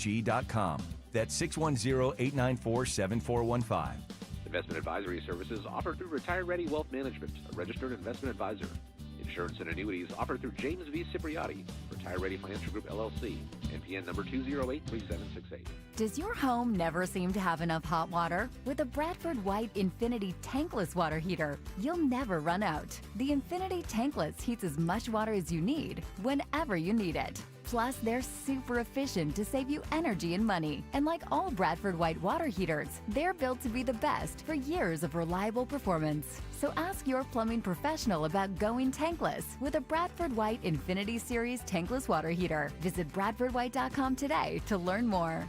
WPHT.com. That's 610-894-7415. Investment advisory services offered through Retire Ready Wealth Management, a registered investment advisor. Insurance and annuities offered through James V. Cipriati, Retire Ready Financial Group, LLC, NPN number 2083768. Does your home never seem to have enough hot water? With a Bradford White Infinity Tankless Water Heater, you'll never run out. The Infinity Tankless heats as much water as you need, whenever you need it. Plus, they're super efficient to save you energy and money. And like all Bradford White water heaters, they're built to be the best for years of reliable performance. So ask your plumbing professional about going tankless with a Bradford White Infinity Series Tankless Water Heater. Visit BradfordWhite.com today to learn more.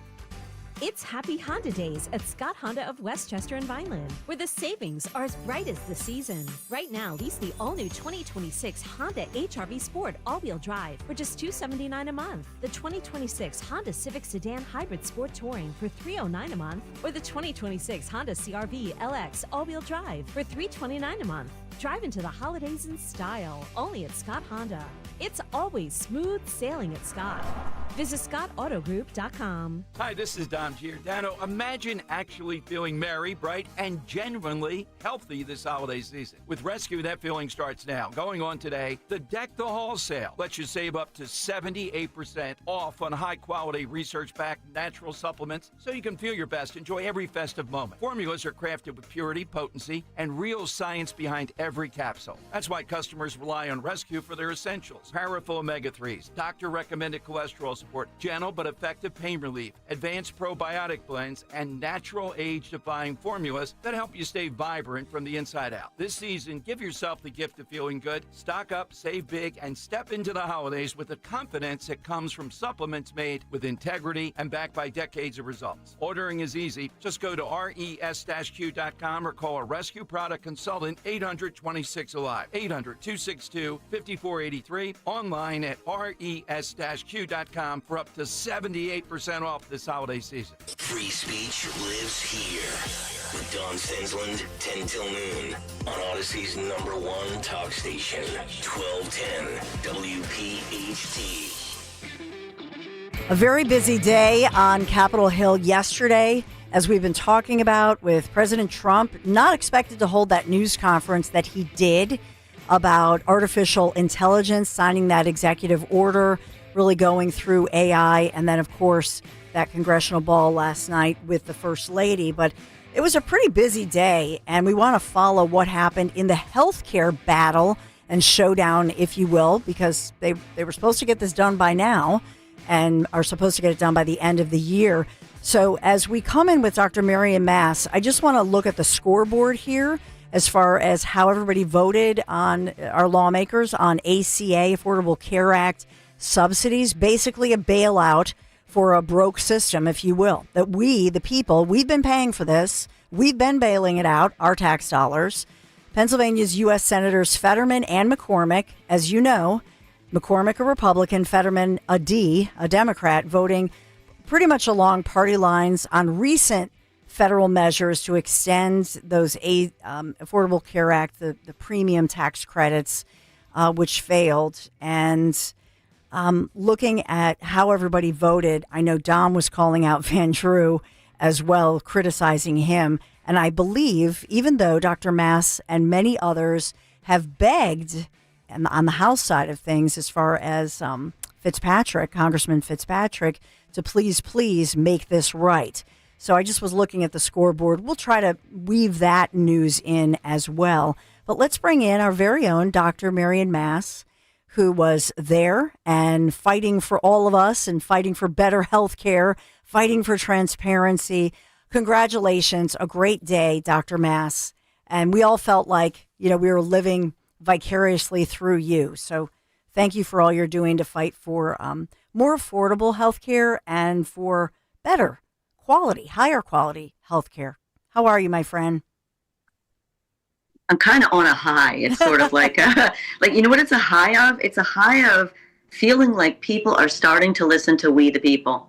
It's Happy Honda Days at Scott Honda of Westchester and Vineland, where the savings are as bright as the season. Right now, lease the all-new 2026 Honda HR-V Sport all-wheel drive for just $279 a month. The 2026 Honda Civic Sedan Hybrid Sport Touring for $309 a month, or the 2026 Honda CR-V LX all-wheel drive for $329 a month. Drive into the holidays in style, only at Scott Honda. It's always smooth sailing at Scott. Visit ScottAutoGroup.com. Hi, this is Don Giordano. Imagine actually feeling merry, bright, and genuinely healthy this holiday season. With Rescue, that feeling starts now. Going on today, the Deck the Hall sale lets you save up to 78% off on high-quality, research-backed natural supplements so you can feel your best, enjoy every festive moment. Formulas are crafted with purity, potency, and real science behind every capsule. That's why customers rely on Rescue for their essentials. Powerful omega-3s, doctor-recommended cholesterol support, gentle but effective pain relief, advanced probiotic blends, and natural age-defying formulas that help you stay vibrant from the inside out. This season, give yourself the gift of feeling good. Stock up, save big, and step into the holidays with the confidence that comes from supplements made with integrity and backed by decades of results. Ordering is easy. Just go to res-q.com or call a Rescue product consultant 800-26-ALIVE, 800-262-5483, online at res-q.com for up to 78% off this holiday season. Free speech lives here with Don Stensland, 10 till noon on Odyssey's #1 talk station, 1210 WPHT. A very busy day on Capitol Hill yesterday, as we've been talking about, with President Trump not expected to hold that news conference that he did about artificial intelligence, signing that executive order, really going through AI, and then, of course, that congressional ball last night with the First Lady. But it was a pretty busy day, and we want to follow what happened in the healthcare battle and showdown, if you will, because they were supposed to get this done by now and are supposed to get it done by the end of the year. So as we come in with Dr. Marian Mass, I just want to look at the scoreboard here as far as how everybody voted on our lawmakers on ACA, Affordable Care Act subsidies, basically a bailout for a broke system, if you will, that we, the people, we've been paying for this. We've been bailing it out, our tax dollars. Pennsylvania's U.S. Senators Fetterman and McCormick, as you know, McCormick a Republican, Fetterman a Democrat, voting pretty much along party lines on recent federal measures to extend those Affordable Care Act, the premium tax credits, which failed. And looking at how everybody voted, I know Dom was calling out Van Drew as well, criticizing him. And I believe, even though Dr. Mass and many others have begged, and on the House side of things, as far as Congressman Fitzpatrick, to please make this right. So I just was looking at the scoreboard. We'll try to weave that news in as well. But let's bring in our very own Dr. Marian Mass, who was there and fighting for all of us and fighting for better health care, fighting for transparency. Congratulations. A great day, Dr. Mass. And we all felt like, we were living vicariously through you. So thank you for all you're doing to fight for more affordable health care and for better quality, higher quality health care. How are you, my friend? I'm kind of on a high. It's sort of like, you know what it's a high of? It's a high of feeling like people are starting to listen to we the people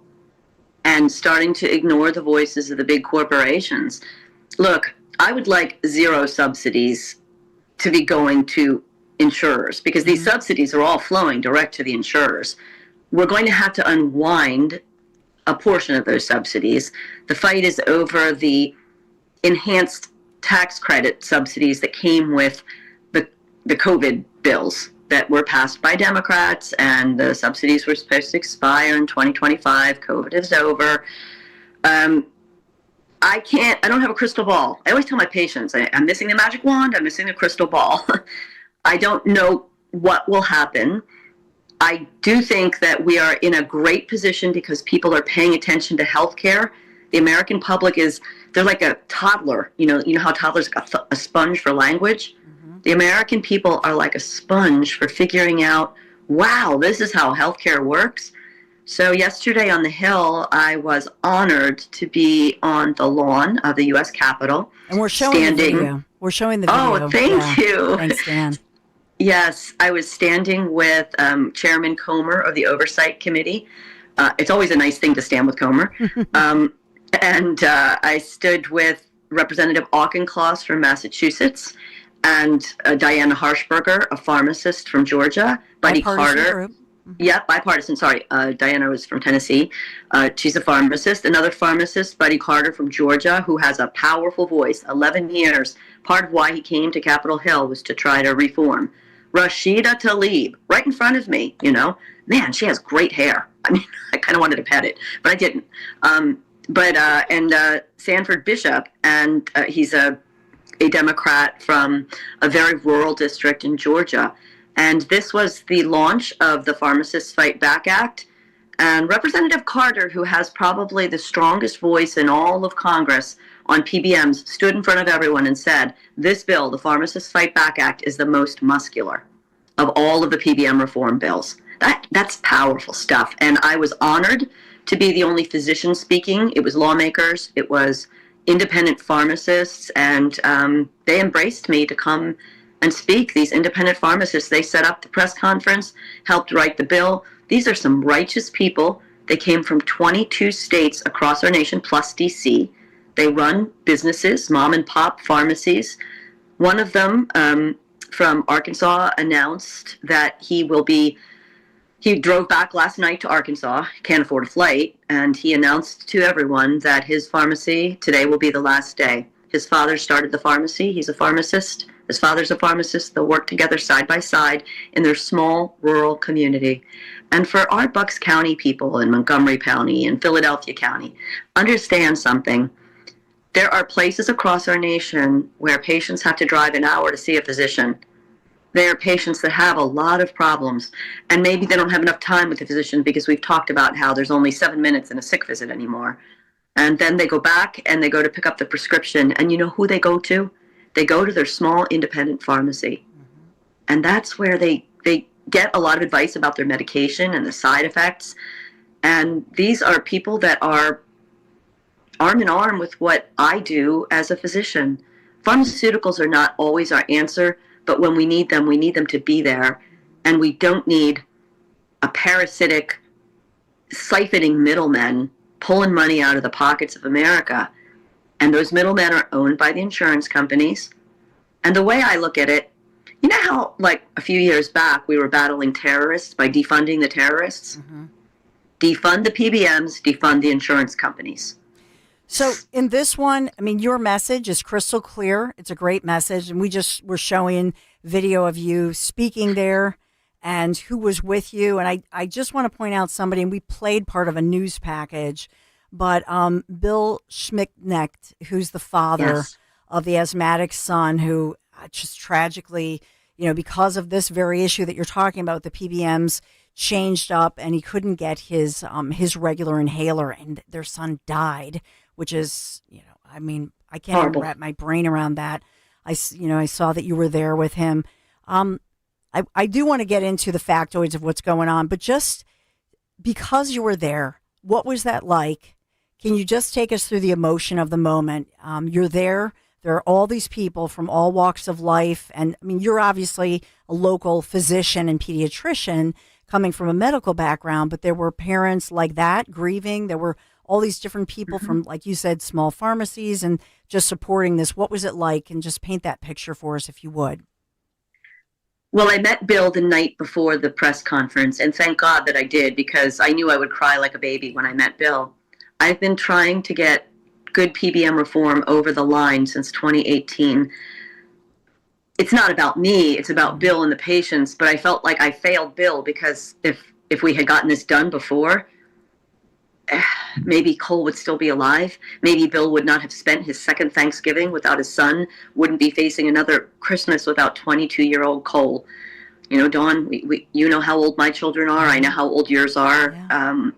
and starting to ignore the voices of the big corporations. Look, I would like zero subsidies to be going to insurers because these subsidies are all flowing direct to the insurers. We're going to have to unwind a portion of those subsidies. The fight is over the enhanced tax credit subsidies that came with the COVID bills that were passed by Democrats, and the subsidies were supposed to expire in 2025. COVID is over. I don't have a crystal ball. I always tell my patients, I'm missing the magic wand, I'm missing the crystal ball. I don't know what will happen. I do think that we are in a great position because people are paying attention to healthcare. The American public they're like a toddler. You know how toddlers are a sponge for language? Mm-hmm. The American people are like a sponge for figuring out, wow, this is how healthcare works. So yesterday on the Hill, I was honored to be on the lawn of the U.S. Capitol. And we're showing the video. We're showing the video. Oh, thank you. Thanks, Dan. Yes, I was standing with Chairman Comer of the Oversight Committee. It's always a nice thing to stand with Comer. And I stood with Representative Auchincloss from Massachusetts and Diana Harshberger, a pharmacist from Georgia, Buddy Carter. Group. Yeah, bipartisan. Sorry, Diana was from Tennessee. She's a pharmacist. Another pharmacist, Buddy Carter from Georgia, who has a powerful voice. 11 years. Part of why he came to Capitol Hill was to try to reform. Rashida Tlaib, right in front of me. Man, she has great hair. I mean, I kind of wanted to pet it, but I didn't. And Sanford Bishop, and he's a Democrat from a very rural district in Georgia. And this was the launch of the Pharmacists Fight Back Act. And Representative Carter, who has probably the strongest voice in all of Congress on PBMs, stood in front of everyone and said, this bill, the Pharmacists Fight Back Act, is the most muscular of all of the PBM reform bills. That's powerful stuff. And I was honored to be the only physician speaking. It was lawmakers, it was independent pharmacists, and they embraced me to come and speak. These independent pharmacists, they set up the press conference, helped write the bill. These are some righteous people. They came from 22 states across our nation, plus DC. They run businesses, mom and pop pharmacies. One of them from Arkansas announced that he drove back last night to Arkansas, can't afford a flight, and he announced to everyone that his pharmacy today will be the last day. His father started the pharmacy. He's a pharmacist. His father's a pharmacist. They'll work together side by side in their small rural community. And for our Bucks County people in Montgomery County and Philadelphia County, understand something. There are places across our nation where patients have to drive an hour to see a physician. There are patients that have a lot of problems, and maybe they don't have enough time with the physician because we've talked about how there's only 7 minutes in a sick visit anymore. And then they go back and they go to pick up the prescription, and you know who they go to? They go to their small independent pharmacy. And that's where they get a lot of advice about their medication and the side effects. And these are people that are arm in arm with what I do as a physician. Pharmaceuticals are not always our answer, but when we need them to be there. And we don't need a parasitic, siphoning middlemen pulling money out of the pockets of America. And those middlemen are owned by the insurance companies. And the way I look at it, you know how, like, a few years back, we were battling terrorists by defunding the terrorists? Mm-hmm. Defund the PBMs, defund the insurance companies. So in this one, I mean, your message is crystal clear. It's a great message. And we just were showing video of you speaking there and who was with you. And I just want to point out somebody, and we played part of a news package, but Bill Schmicknecht, who's the father of the asthmatic son who just tragically, because of this very issue that you're talking about, the PBMs changed up and he couldn't get his regular inhaler and their son died, which is, I can't even wrap my brain around that. I saw that you were there with him. I do want to get into the factoids of what's going on, but just because you were there, what was that like? Can you just take us through the emotion of the moment? You're there. There are all these people from all walks of life. And I mean, you're obviously a local physician and pediatrician coming from a medical background, but there were parents like that grieving. There were all these different people from, like you said, small pharmacies and just supporting this. What was it like? And just paint that picture for us if you would. Well, I met Bill the night before the press conference, and thank God that I did, because I knew I would cry like a baby when I met Bill. I've been trying to get good PBM reform over the line since 2018. It's not about me, it's about Bill and the patients, but I felt like I failed Bill, because if we had gotten this done before, maybe Cole would still be alive. Maybe Bill would not have spent his second Thanksgiving without his son, wouldn't be facing another Christmas without 22-year-old Cole. You know, Dawn, you know how old my children are. I know how old yours are. Yeah.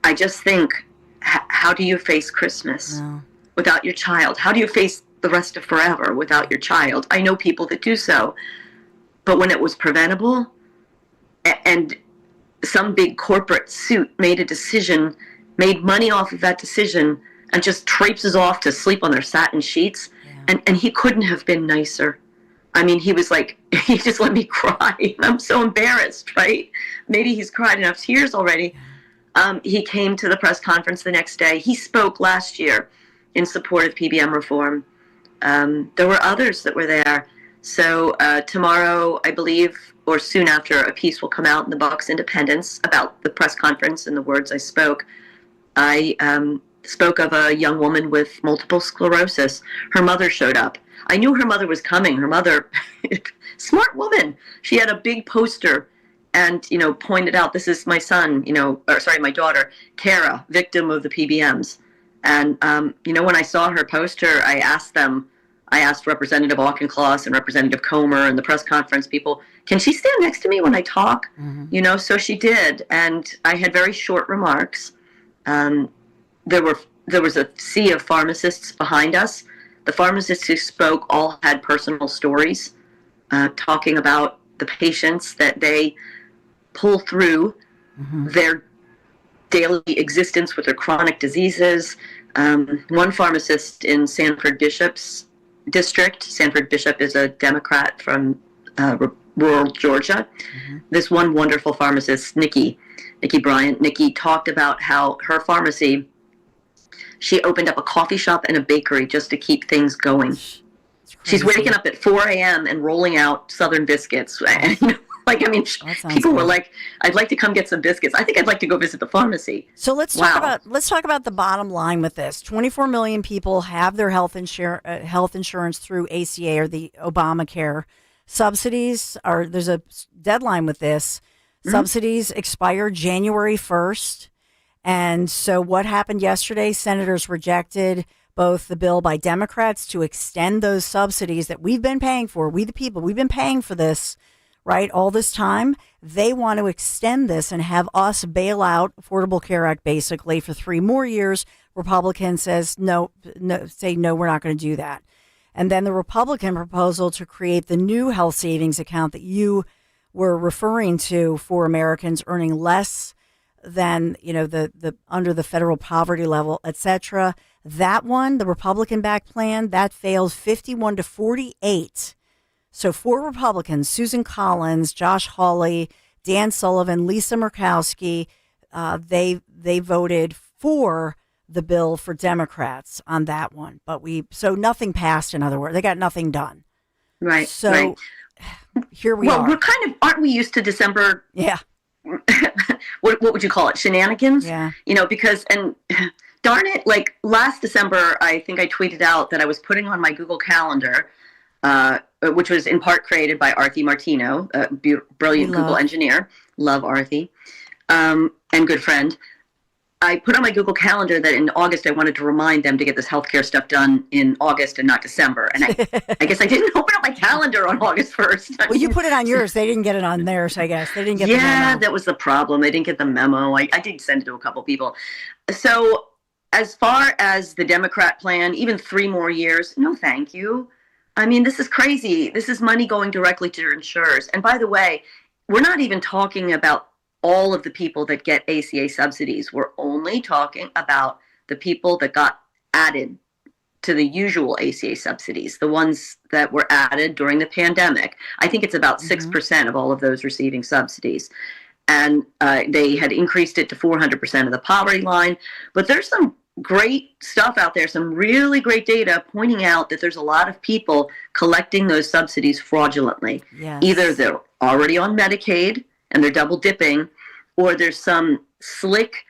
I just think, how do you face Christmas without your child? How do you face the rest of forever without your child? I know people that do so. But when it was preventable, and some big corporate suit made a decision, made money off of that decision, and just traipses off to sleep on their satin sheets. Yeah. And he couldn't have been nicer. I mean, he was like, he just let me cry. I'm so embarrassed, right? Maybe he's cried enough tears already. He came to the press conference the next day. He spoke last year in support of PBM reform. There were others that were there. So tomorrow, I believe, or soon after, a piece will come out in the Bucks Independence about the press conference and the words I spoke. I spoke of a young woman with multiple sclerosis. Her mother showed up. I knew her mother was coming. Her mother, smart woman. She had a big poster and, you know, pointed out, this is my son, my daughter, Kara, victim of the PBMs. And, when I saw her poster, I asked Representative Auchincloss and Representative Comer and the press conference people, can she stand next to me when I talk? Mm-hmm. So she did. And I had very short remarks. There was a sea of pharmacists behind us. The pharmacists who spoke all had personal stories, talking about the patients that they pull through their daily existence with their chronic diseases. One pharmacist in Sanford Bishop's district, Sanford Bishop is a Democrat from rural Georgia. This one wonderful pharmacist, Nikki Bryant, Nikki talked about how her pharmacy, she opened up a coffee shop and a bakery just to keep things going. She's waking up at 4 a.m. and rolling out Southern biscuits. And, people were like, I'd like to come get some biscuits. I think I'd like to go visit the pharmacy. So let's talk about the bottom line with this. 24 million people have their health insurance through ACA or the Obamacare. Subsidies there's a deadline with this. Subsidies expire January 1st. And so what happened yesterday, senators rejected both the bill by Democrats to extend those subsidies that we've been paying for. We the people, we've been paying for this, right, all this time. They want to extend this and have us bail out Affordable Care Act basically for 3 more years. Republican says no, we're not going to do that. And then the Republican proposal to create the new health savings account that you were referring to for Americans earning less than, the under the federal poverty level, et cetera. That one, the Republican-backed plan, that failed 51 to 48. So 4 Republicans, Susan Collins, Josh Hawley, Dan Sullivan, Lisa Murkowski, they voted for the bill for Democrats on that one. So nothing passed, in other words. They got nothing done. Right. So right. Here we are. Well, aren't we used to December? Yeah. What would you call it? Shenanigans? Yeah. Because, and darn it, like last December, I think I tweeted out that I was putting on my Google Calendar, which was in part created by Arthi Martino, a brilliant Google engineer. Love Arthi. And good friend. I put on my Google Calendar that in August I wanted to remind them to get this healthcare stuff done in August and not December. And I guess I didn't open up my calendar on August 1st. Well, you put it on yours. They didn't get it on theirs, I guess. They didn't get the memo. Yeah, that was the problem. They didn't get the memo. I did send it to a couple people. So as far as the Democrat plan, even 3 more years, no thank you. I mean, this is crazy. This is money going directly to your insurers. And by the way, we're not even talking about all of the people that get ACA subsidies. We're only talking about the people that got added to the usual ACA subsidies, the ones that were added during the pandemic. I think it's about 6% of all of those receiving subsidies. And they had increased it to 400% of the poverty line. But there's some great stuff out there, some really great data pointing out that there's a lot of people collecting those subsidies fraudulently. Yes. Either they're already on Medicaid and they're double dipping, or there's some slick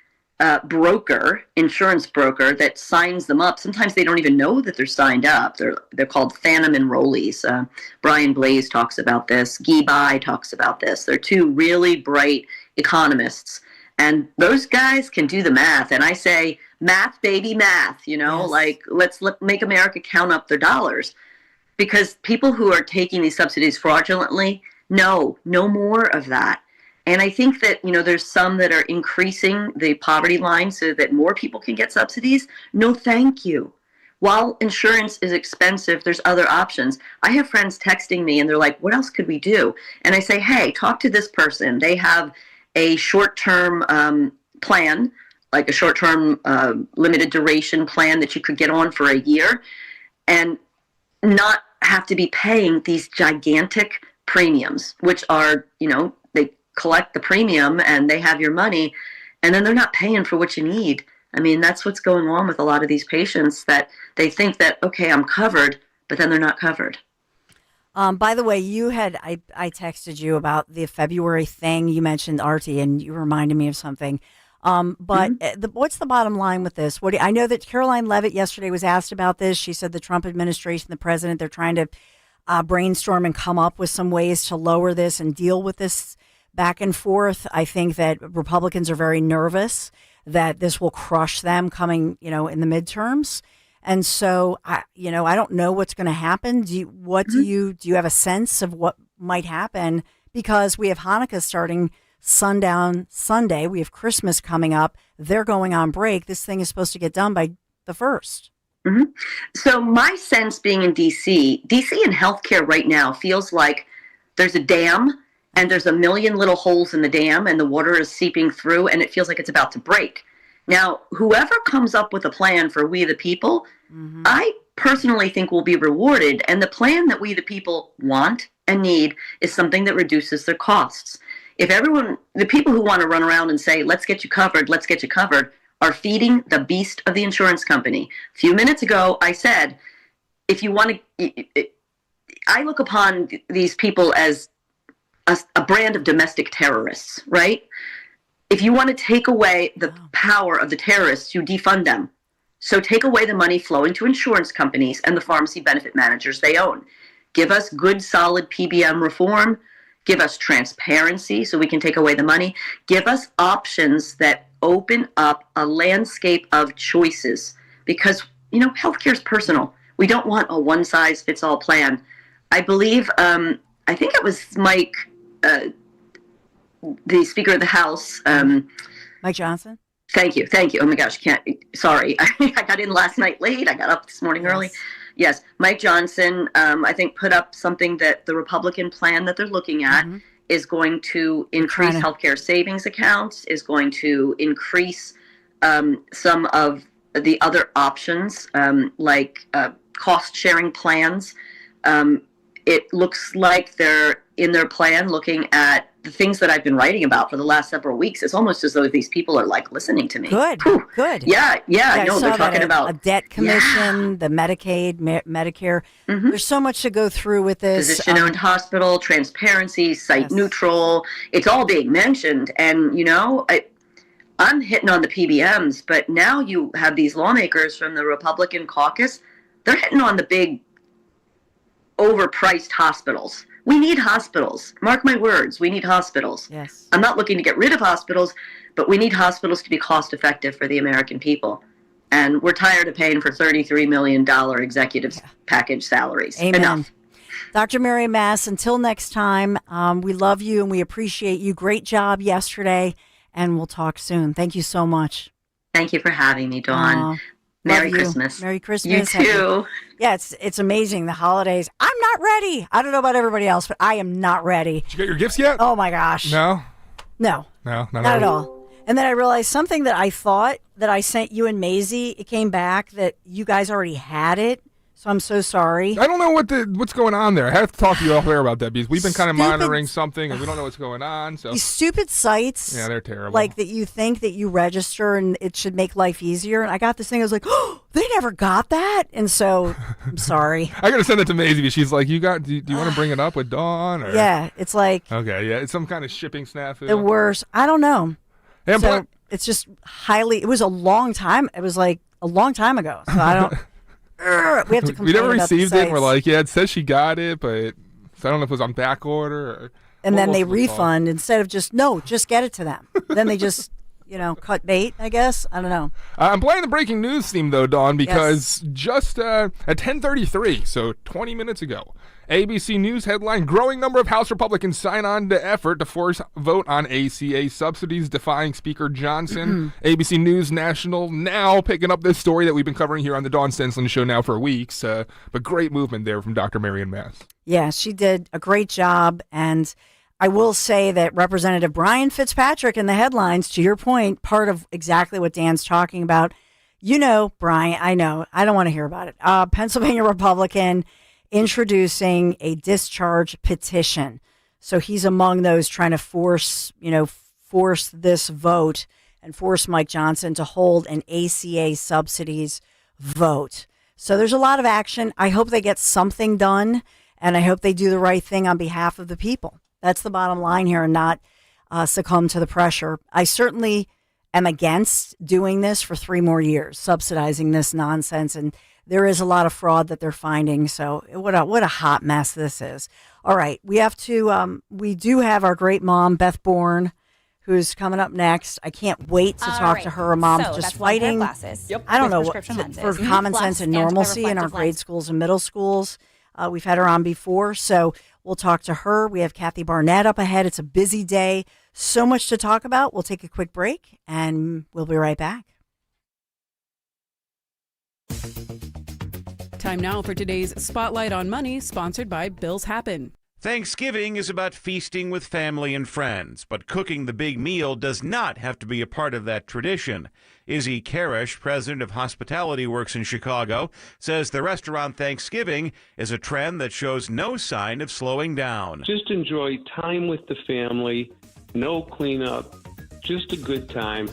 insurance broker that signs them up. Sometimes they don't even know that they're signed up. They're called phantom enrollees. Brian Blaze talks about this. Guy Bai talks about this. They're two really bright economists. And those guys can do the math. And I say, math, baby, math, Yes. like let's make America count up their dollars. Because people who are taking these subsidies fraudulently, no more of that. And I think that, there's some that are increasing the poverty line so that more people can get subsidies. No, thank you. While insurance is expensive, there's other options. I have friends texting me and they're like, what else could we do? And I say, hey, talk to this person. They have a short-term plan, like a short-term limited duration plan that you could get on for a year and not have to be paying these gigantic premiums, which are, they collect the premium and they have your money, and then they're not paying for what you need. I mean, that's what's going on with a lot of these patients, that they think that, okay, I'm covered, but then they're not covered. By the way, I texted you about the February thing. You mentioned Artie, and you reminded me of something. But what's the bottom line with this? I know that Caroline Leavitt yesterday was asked about this. She said the Trump administration, the president, they're trying to brainstorm and come up with some ways to lower this and deal with this back and forth. I think that Republicans are very nervous that this will crush them coming, in the midterms. And so, I don't know what's going to happen. Do you have a sense of what might happen? Because we have Hanukkah starting sundown Sunday. We have Christmas coming up. They're going on break. This thing is supposed to get done by the 1st. Mm-hmm. So my sense being in D.C. and healthcare right now feels like there's a dam and there's a million little holes in the dam and the water is seeping through and it feels like it's about to break. Now, whoever comes up with a plan for we the people, I personally think will be rewarded. And the plan that we the people want and need is something that reduces their costs. If the people who want to run around and say, let's get you covered, are feeding the beast of the insurance company. A few minutes ago, I said, if you want to, I look upon these people as a brand of domestic terrorists, right? If you want to take away the power of the terrorists, you defund them. So take away the money flowing to insurance companies and the pharmacy benefit managers they own. Give us good, solid PBM reform. Give us transparency so we can take away the money. Give us options that open up a landscape of choices. Because, healthcare is personal. We don't want a one-size-fits-all plan. I believe, I think it was Mike, the Speaker of the House. Mike Johnson? Thank you. Oh my gosh, sorry. I got in last night late. I got up this morning early. Yes, Mike Johnson, I think, put up something that the Republican plan that they're looking at is going to increase healthcare savings accounts, is going to increase some of the other options, like cost-sharing plans. It looks like they're in their plan looking at the things that I've been writing about for the last several weeks. It's almost as though these people are like listening to me. Good. Yeah. No, they're talking about a debt commission, the Medicaid, Medicare. There's so much to go through with this. Physician-owned hospital, transparency, site neutral. It's all being mentioned. And, I'm hitting on the PBMs, but now you have these lawmakers from the Republican caucus. They're hitting on the big overpriced hospitals. We need hospitals. Mark my words, we need hospitals. Yes. I'm not looking to get rid of hospitals, but we need hospitals to be cost effective for the American people. And we're tired of paying for $33 million executive package salaries. Amen. Enough. Dr. Mary Mass, until next time, we love you and we appreciate you. Great job yesterday, and we'll talk soon. Thank you so much. Thank you for having me, Dawn. Merry Christmas. Merry Christmas. You too. Yeah, it's amazing. The holidays. I'm not ready. I don't know about everybody else, but I am not ready. Did you get your gifts yet? Oh my gosh. No, not at all. And then I realized something that I thought that I sent you and Maisie. It came back that you guys already had it So I'm so sorry. I don't know what's going on there. I have to talk to you off air about that because we've been kind of Stupid- monitoring something and we don't know what's going on. So These stupid sites. yeah, they're terrible. Like that you think that you register and it should make life easier. And I got this thing. I was like, oh, they never got that. And so I'm sorry. I got to send it to Maisie, but she's like, do you want to bring it up with Dawn? Or? Yeah, it's like Okay, yeah, it's some kind of shipping snafu. the worst. I don't know. Yeah, So it's just it was a long time. It was like a long time ago. So I don't. We have to complain we never about the received it. And we're sites. like, yeah, it says she got it, but so I don't know if it was on back order. Or And then what they else was it called? refund instead of just get it to them. Then they just cut bait, I guess. I don't know. I'm playing the breaking news theme though, Dawn, because just at 10:33, so 20 minutes ago, ABC News headline: growing number of House Republicans sign on to effort to force vote on ACA subsidies, defying Speaker Johnson. ABC News National now picking up this story that we've been covering here on the Dawn Stensland Show now for weeks. But great movement there from Dr. Marian Mass. Yeah, she did a great job. And I will say that Representative Brian Fitzpatrick in the headlines, to your point, part of exactly what Dan's talking about. Brian, I know. I don't want to hear about it. Pennsylvania Republican introducing a discharge petition. So he's among those trying to force this vote and force Mike Johnson to hold an ACA subsidies vote. So there's a lot of action. I hope they get something done, and I hope they do the right thing on behalf of the people. That's the bottom line here, and not succumb to the pressure. I certainly am against doing this for 3 more years, subsidizing this nonsense. And there is a lot of fraud that they're finding. So what a hot mess this is. All right, we have to. We do have our great mom, Beth Bourne, who's coming up next. I can't wait to talk to her. Mom's just fighting. I don't know what for common sense and normalcy in our grade schools and middle schools. We've had her on before, so we'll talk to her. We have Kathy Barnett up ahead. It's a busy day. So much to talk about. We'll take a quick break, and we'll be right back. Time now for today's Spotlight on Money, sponsored by Bills Happen. Thanksgiving is about feasting with family and friends, but cooking the big meal does not have to be a part of that tradition. Izzy Karish, president of Hospitality Works in Chicago, says the restaurant Thanksgiving is a trend that shows no sign of slowing down. Just enjoy time with the family, no cleanup, just a good time.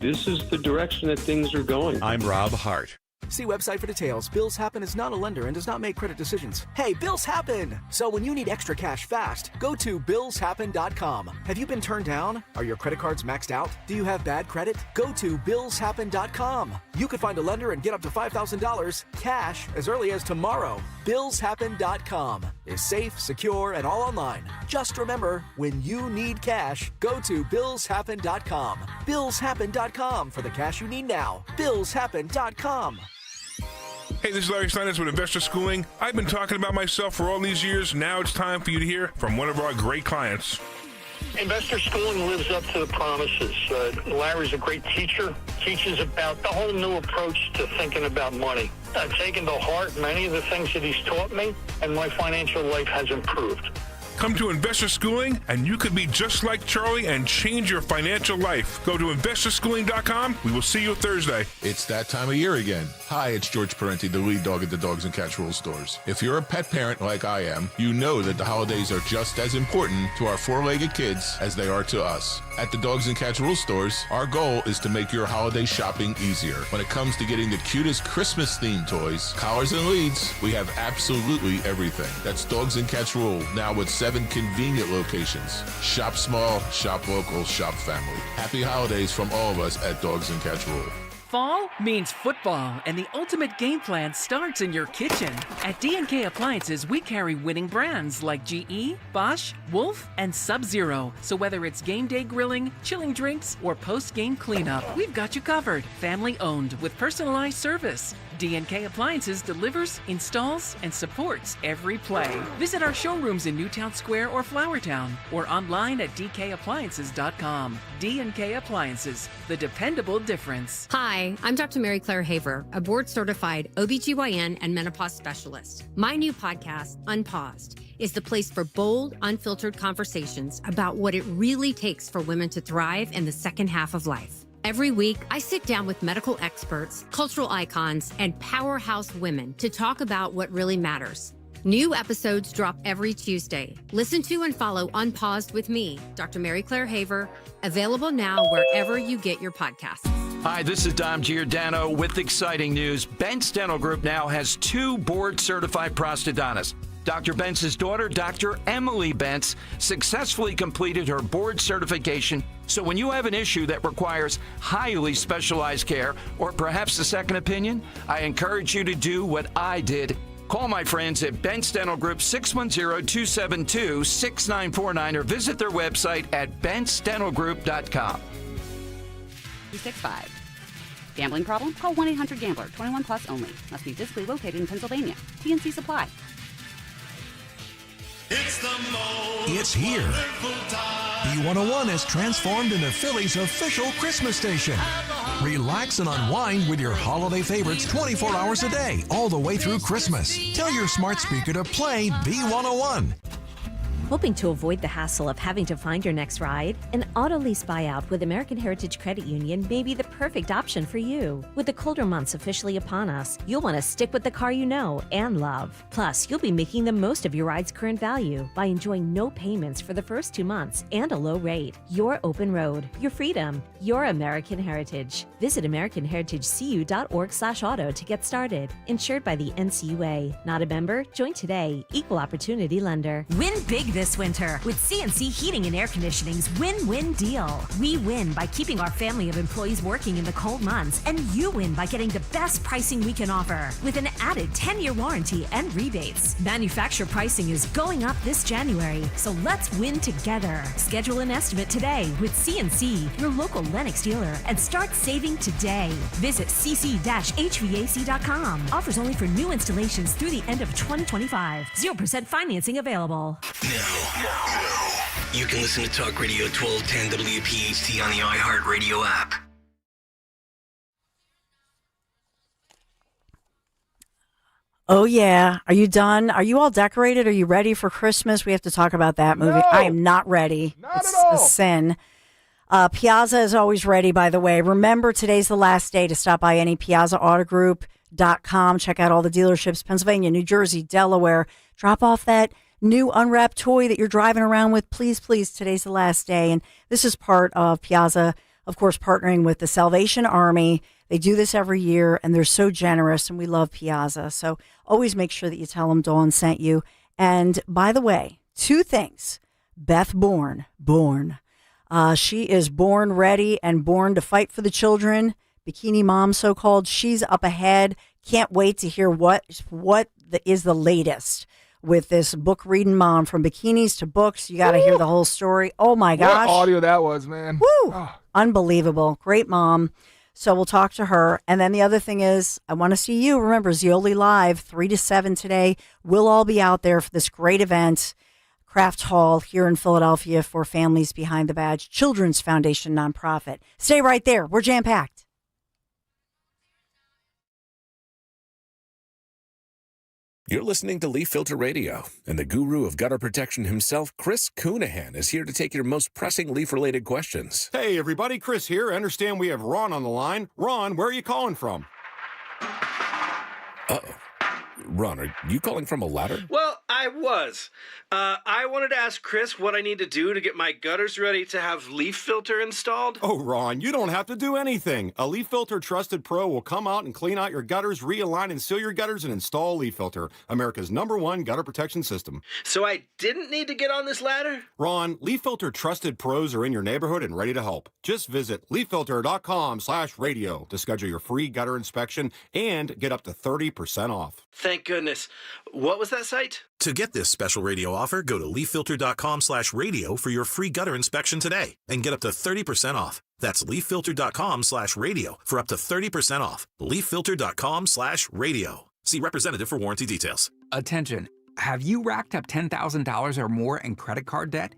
This is the direction that things are going. I'm Rob Hart. See website for details. Bills Happen is not a lender and does not make credit decisions. Hey, Bills Happen! So when you need extra cash fast, go to BillsHappen.com. Have you been turned down? Are your credit cards maxed out? Do you have bad credit? Go to BillsHappen.com. You could find a lender and get up to $5,000 cash as early as tomorrow. BillsHappen.com is safe, secure, and all online. Just remember, when you need cash, go to BillsHappen.com. BillsHappen.com for the cash you need now. BillsHappen.com. Hey, this is Larry Steinitz with Investor Schooling. I've been talking about myself for all these years. Now it's time for you to hear from one of our great clients. Investor Schooling lives up to the promises. Larry's a great teacher, teaches about the whole new approach to thinking about money. I've taken to heart many of the things that he's taught me, and my financial life has improved. Come to Investor Schooling, and you could be just like Charlie and change your financial life. Go to investorschooling.com. We will see you Thursday. It's that time of year again. Hi, it's George Parenti, the lead dog at the Dogs and Cats Rules stores. If you're a pet parent like I am, you know that the holidays are just as important to our four-legged kids as they are to us. At the Dogs and Cats Rules stores, our goal is to make your holiday shopping easier. When it comes to getting the cutest Christmas-themed toys, collars, and leads, we have absolutely everything. That's Dogs and Cats Rule, now with 7 convenient locations. Shop small, shop local, shop family. Happy holidays from all of us at Dogs and Cats Rule. Fall means football, and the ultimate game plan starts in your kitchen. At D&K Appliances, we carry winning brands like GE, Bosch, Wolf, and Sub-Zero. So whether it's game day grilling, chilling drinks, or post-game cleanup, we've got you covered. Family owned with personalized service. D&K Appliances delivers, installs, and supports every play. Visit our showrooms in Newtown Square or Flowertown, or online at dkappliances.com. D&K Appliances, the dependable difference. Hi, I'm Dr. Mary Claire Haver, a board-certified OBGYN and menopause specialist. My new podcast, Unpaused, is the place for bold, unfiltered conversations about what it really takes for women to thrive in the second half of life. Every week, I sit down with medical experts, cultural icons, and powerhouse women to talk about what really matters. New episodes drop every Tuesday. Listen to and follow Unpaused with me, Dr. Mary Claire Haver, available now wherever you get your podcasts. Hi, this is Dom Giordano with exciting news. Bentz Dental Group now has 2 board-certified prosthodontists. Dr. Bentz's daughter, Dr. Emily Bentz, successfully completed her board certification. So when you have an issue that requires highly specialized care or perhaps a second opinion, I encourage you to do what I did. Call my friends at Bentz Dental Group 610-272-6949 or visit their website at bentzdentalgroup.com. 265. Gambling problem? Call 1-800-GAMBLER. 21 plus only. Must be physically located in Pennsylvania. TNC Supply. It's here. B101 has transformed into Philly's official Christmas station. Relax and unwind with your holiday favorites 24 hours a day, all the way through Christmas. Tell your smart speaker to play B101. Hoping to avoid the hassle of having to find your next ride? An auto lease buyout with American Heritage Credit Union may be the perfect option for you. With the colder months officially upon us, you'll want to stick with the car you know and love. Plus, you'll be making the most of your ride's current value by enjoying no payments for the first 2 months and a low rate. Your open road, your freedom, your American Heritage. Visit AmericanHeritageCU.org/auto to get started. Insured by the NCUA. Not a member? Join today. Equal Opportunity Lender. Win big this winter with CNC Heating and Air Conditioning's win-win deal. We win by keeping our family of employees working in the cold months, and you win by getting the best pricing we can offer with an added 10-year warranty and rebates. Manufacturer pricing is going up this January, so let's win together. Schedule an estimate today with CNC, your local Lennox dealer, and start saving today. Visit cc-hvac.com. Offers only for new installations through the end of 2025. 0% financing available. You can listen to Talk Radio 1210 WPHT on the iHeartRadio app. Oh, yeah. Are you done? Are you all decorated? Are you ready for Christmas? We have to talk about that movie. No. I am not ready. It's a sin. Piazza is always ready, by the way. Remember, today's the last day to stop by any PiazzaAutoGroup.com. Check out all the dealerships, Pennsylvania, New Jersey, Delaware. Drop off that new unwrapped toy that you're driving around with. Please, please, today's the last day. And this is part of Piazza, of course, partnering with the Salvation Army. They do this every year, and they're so generous, and we love Piazza. So always make sure that you tell them Dawn sent you. And by the way, 2 things. Beth Bourne. She is born ready and born to fight for the children. Bikini Mom, so-called. She's up ahead. Can't wait to hear what is the latest with this book reading mom. From bikinis to books, you got to hear the whole story. Oh my gosh. What audio that was, man. Woo! Oh. Unbelievable. Great mom. So we'll talk to her. And then the other thing is, I want to see you. Remember, Zioli Live, 3 to 7 today. We'll all be out there for this great event, Craft Hall here in Philadelphia, for Families Behind the Badge, Children's Foundation nonprofit. Stay right there. We're jam-packed. You're listening to Leaf Filter Radio, and the guru of gutter protection himself, Chris Coonahan, is here to take your most pressing leaf-related questions. Hey, everybody, Chris here. I understand we have Ron on the line. Ron, where are you calling from? Uh-oh. Ron, are you calling from a ladder? Well, I was. I wanted to ask Chris what I need to do to get my gutters ready to have leaf filter installed. Oh, Ron, you don't have to do anything. A Leaf Filter Trusted Pro will come out and clean out your gutters, realign and seal your gutters, and install Leaf Filter, America's #1 gutter protection system. So I didn't need to get on this ladder? Ron, Leaf Filter Trusted Pros are in your neighborhood and ready to help. Just visit leaffilter.com/radio to schedule your free gutter inspection and get up to 30% off. Thank goodness. What was that site? To get this special radio offer, go to leaffilter.com/radio for your free gutter inspection today and get up to 30% off. That's leaffilter.com/radio for up to 30% off. leaffilter.com/radio. See representative for warranty details. Attention. Have you racked up $10,000 or more in credit card debt?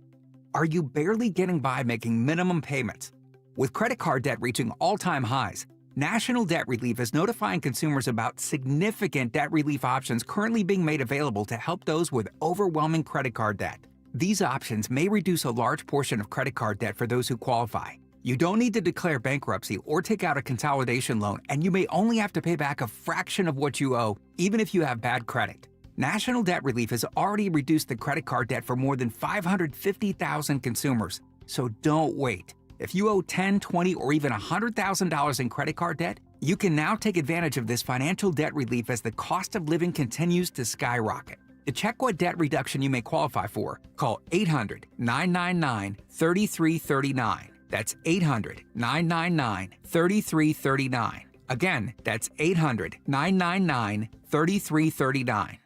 Are you barely getting by making minimum payments? With credit card debt reaching all-time highs, National Debt Relief is notifying consumers about significant debt relief options currently being made available to help those with overwhelming credit card debt. These options may reduce a large portion of credit card debt for those who qualify. You don't need to declare bankruptcy or take out a consolidation loan, and you may only have to pay back a fraction of what you owe, even if you have bad credit. National Debt Relief has already reduced the credit card debt for more than 550,000 consumers. So don't wait. If you owe $10, $20, or even $100,000 in credit card debt, you can now take advantage of this financial debt relief as the cost of living continues to skyrocket. To check what debt reduction you may qualify for, call 800-999-3339. That's 800-999-3339. Again, that's 800-999-3339.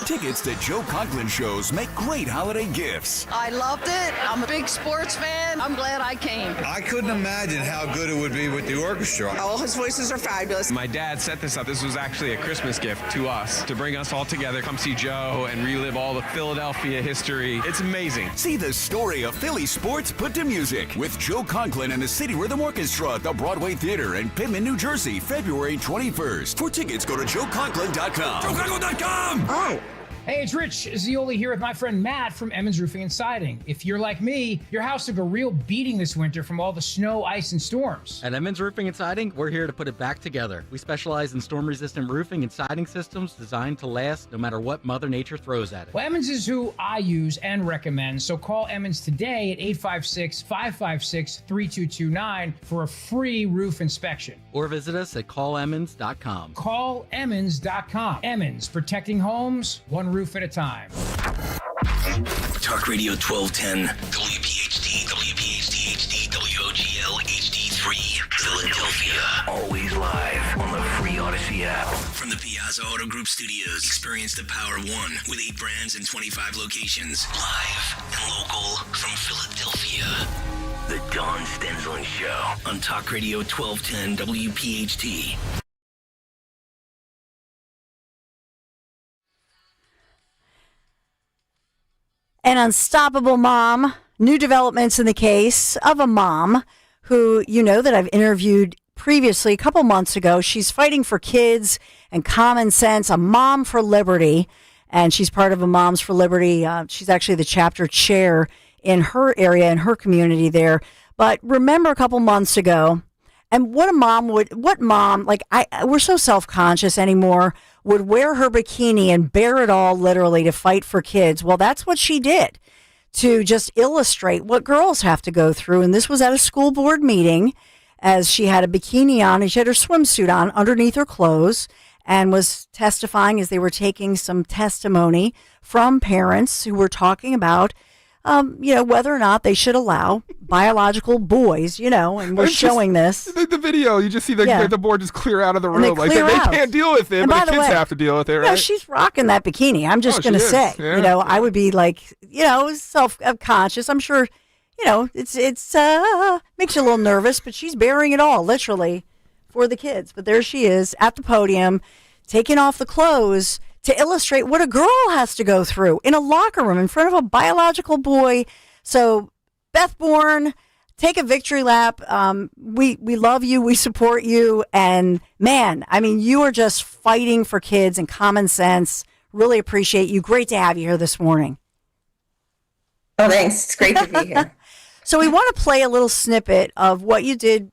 Tickets to Joe Conklin shows make great holiday gifts. I loved it. I'm a big sports fan. I'm glad I came. I couldn't imagine how good it would be with the orchestra. All his voices are fabulous. My dad set this up. This was actually a Christmas gift to us to bring us all together, come see Joe and relive all the Philadelphia history. It's amazing. See the story of Philly sports put to music with Joe Conklin and the City Rhythm Orchestra at the Broadway Theater in Pitman, New Jersey, February 21st. For tickets, go to joeconklin.com. JoeConklin.com! Oh! Hey, it's Rich Zioli here with my friend Matt from Emmons Roofing and Siding. If you're like me, your house took a real beating this winter from all the snow, ice, and storms. At Emmons Roofing and Siding, we're here to put it back together. We specialize in storm-resistant roofing and siding systems designed to last no matter what Mother Nature throws at it. Well, Emmons is who I use and recommend, so call Emmons today at 856-556-3229 for a free roof inspection. Or visit us at callemmons.com. Callemmons.com. Emmons, protecting homes, one roof at a time. Talk Radio 1210, WPHT, WPHT HD, WOGL HD3, Philadelphia. Always live on the free Odyssey app. From the Piazza Auto Group Studios, experience the power of one with 8 brands and 25 locations. Live and local from Philadelphia. The Don Stensland Show on Talk Radio 1210 WPHT. An unstoppable mom. New developments in the case of a mom who you know that I've interviewed previously a couple months ago. She's fighting for kids and common sense, a mom for liberty, and she's part of a Moms for Liberty. She's actually the chapter chair in her area, in her community there. But remember a couple months ago, and what mom, we're so self-conscious anymore, would wear her bikini and bear it all literally to fight for kids. Well, that's what she did to just illustrate what girls have to go through. And this was at a school board meeting as she had a bikini on and she had her swimsuit on underneath her clothes and was testifying as they were taking some testimony from parents who were talking about whether or not they should allow biological boys, and we're showing this. The video, you just see the board just clear out of the room. Like they can't deal with it, but the kids have to deal with it, right? No, she's rocking that bikini. I'm just going to say, yeah. I would be like, self-conscious. I'm sure, it's makes you a little nervous, but she's bearing it all, literally, for the kids. But there she is at the podium, taking off the clothes to illustrate what a girl has to go through in a locker room in front of a biological boy. So, Beth Bourne, take a victory lap. We love you. We support you. And, man, you are just fighting for kids and common sense. Really appreciate you. Great to have you here this morning. Oh, thanks. It's great to be here. So we want to play a little snippet of what you did,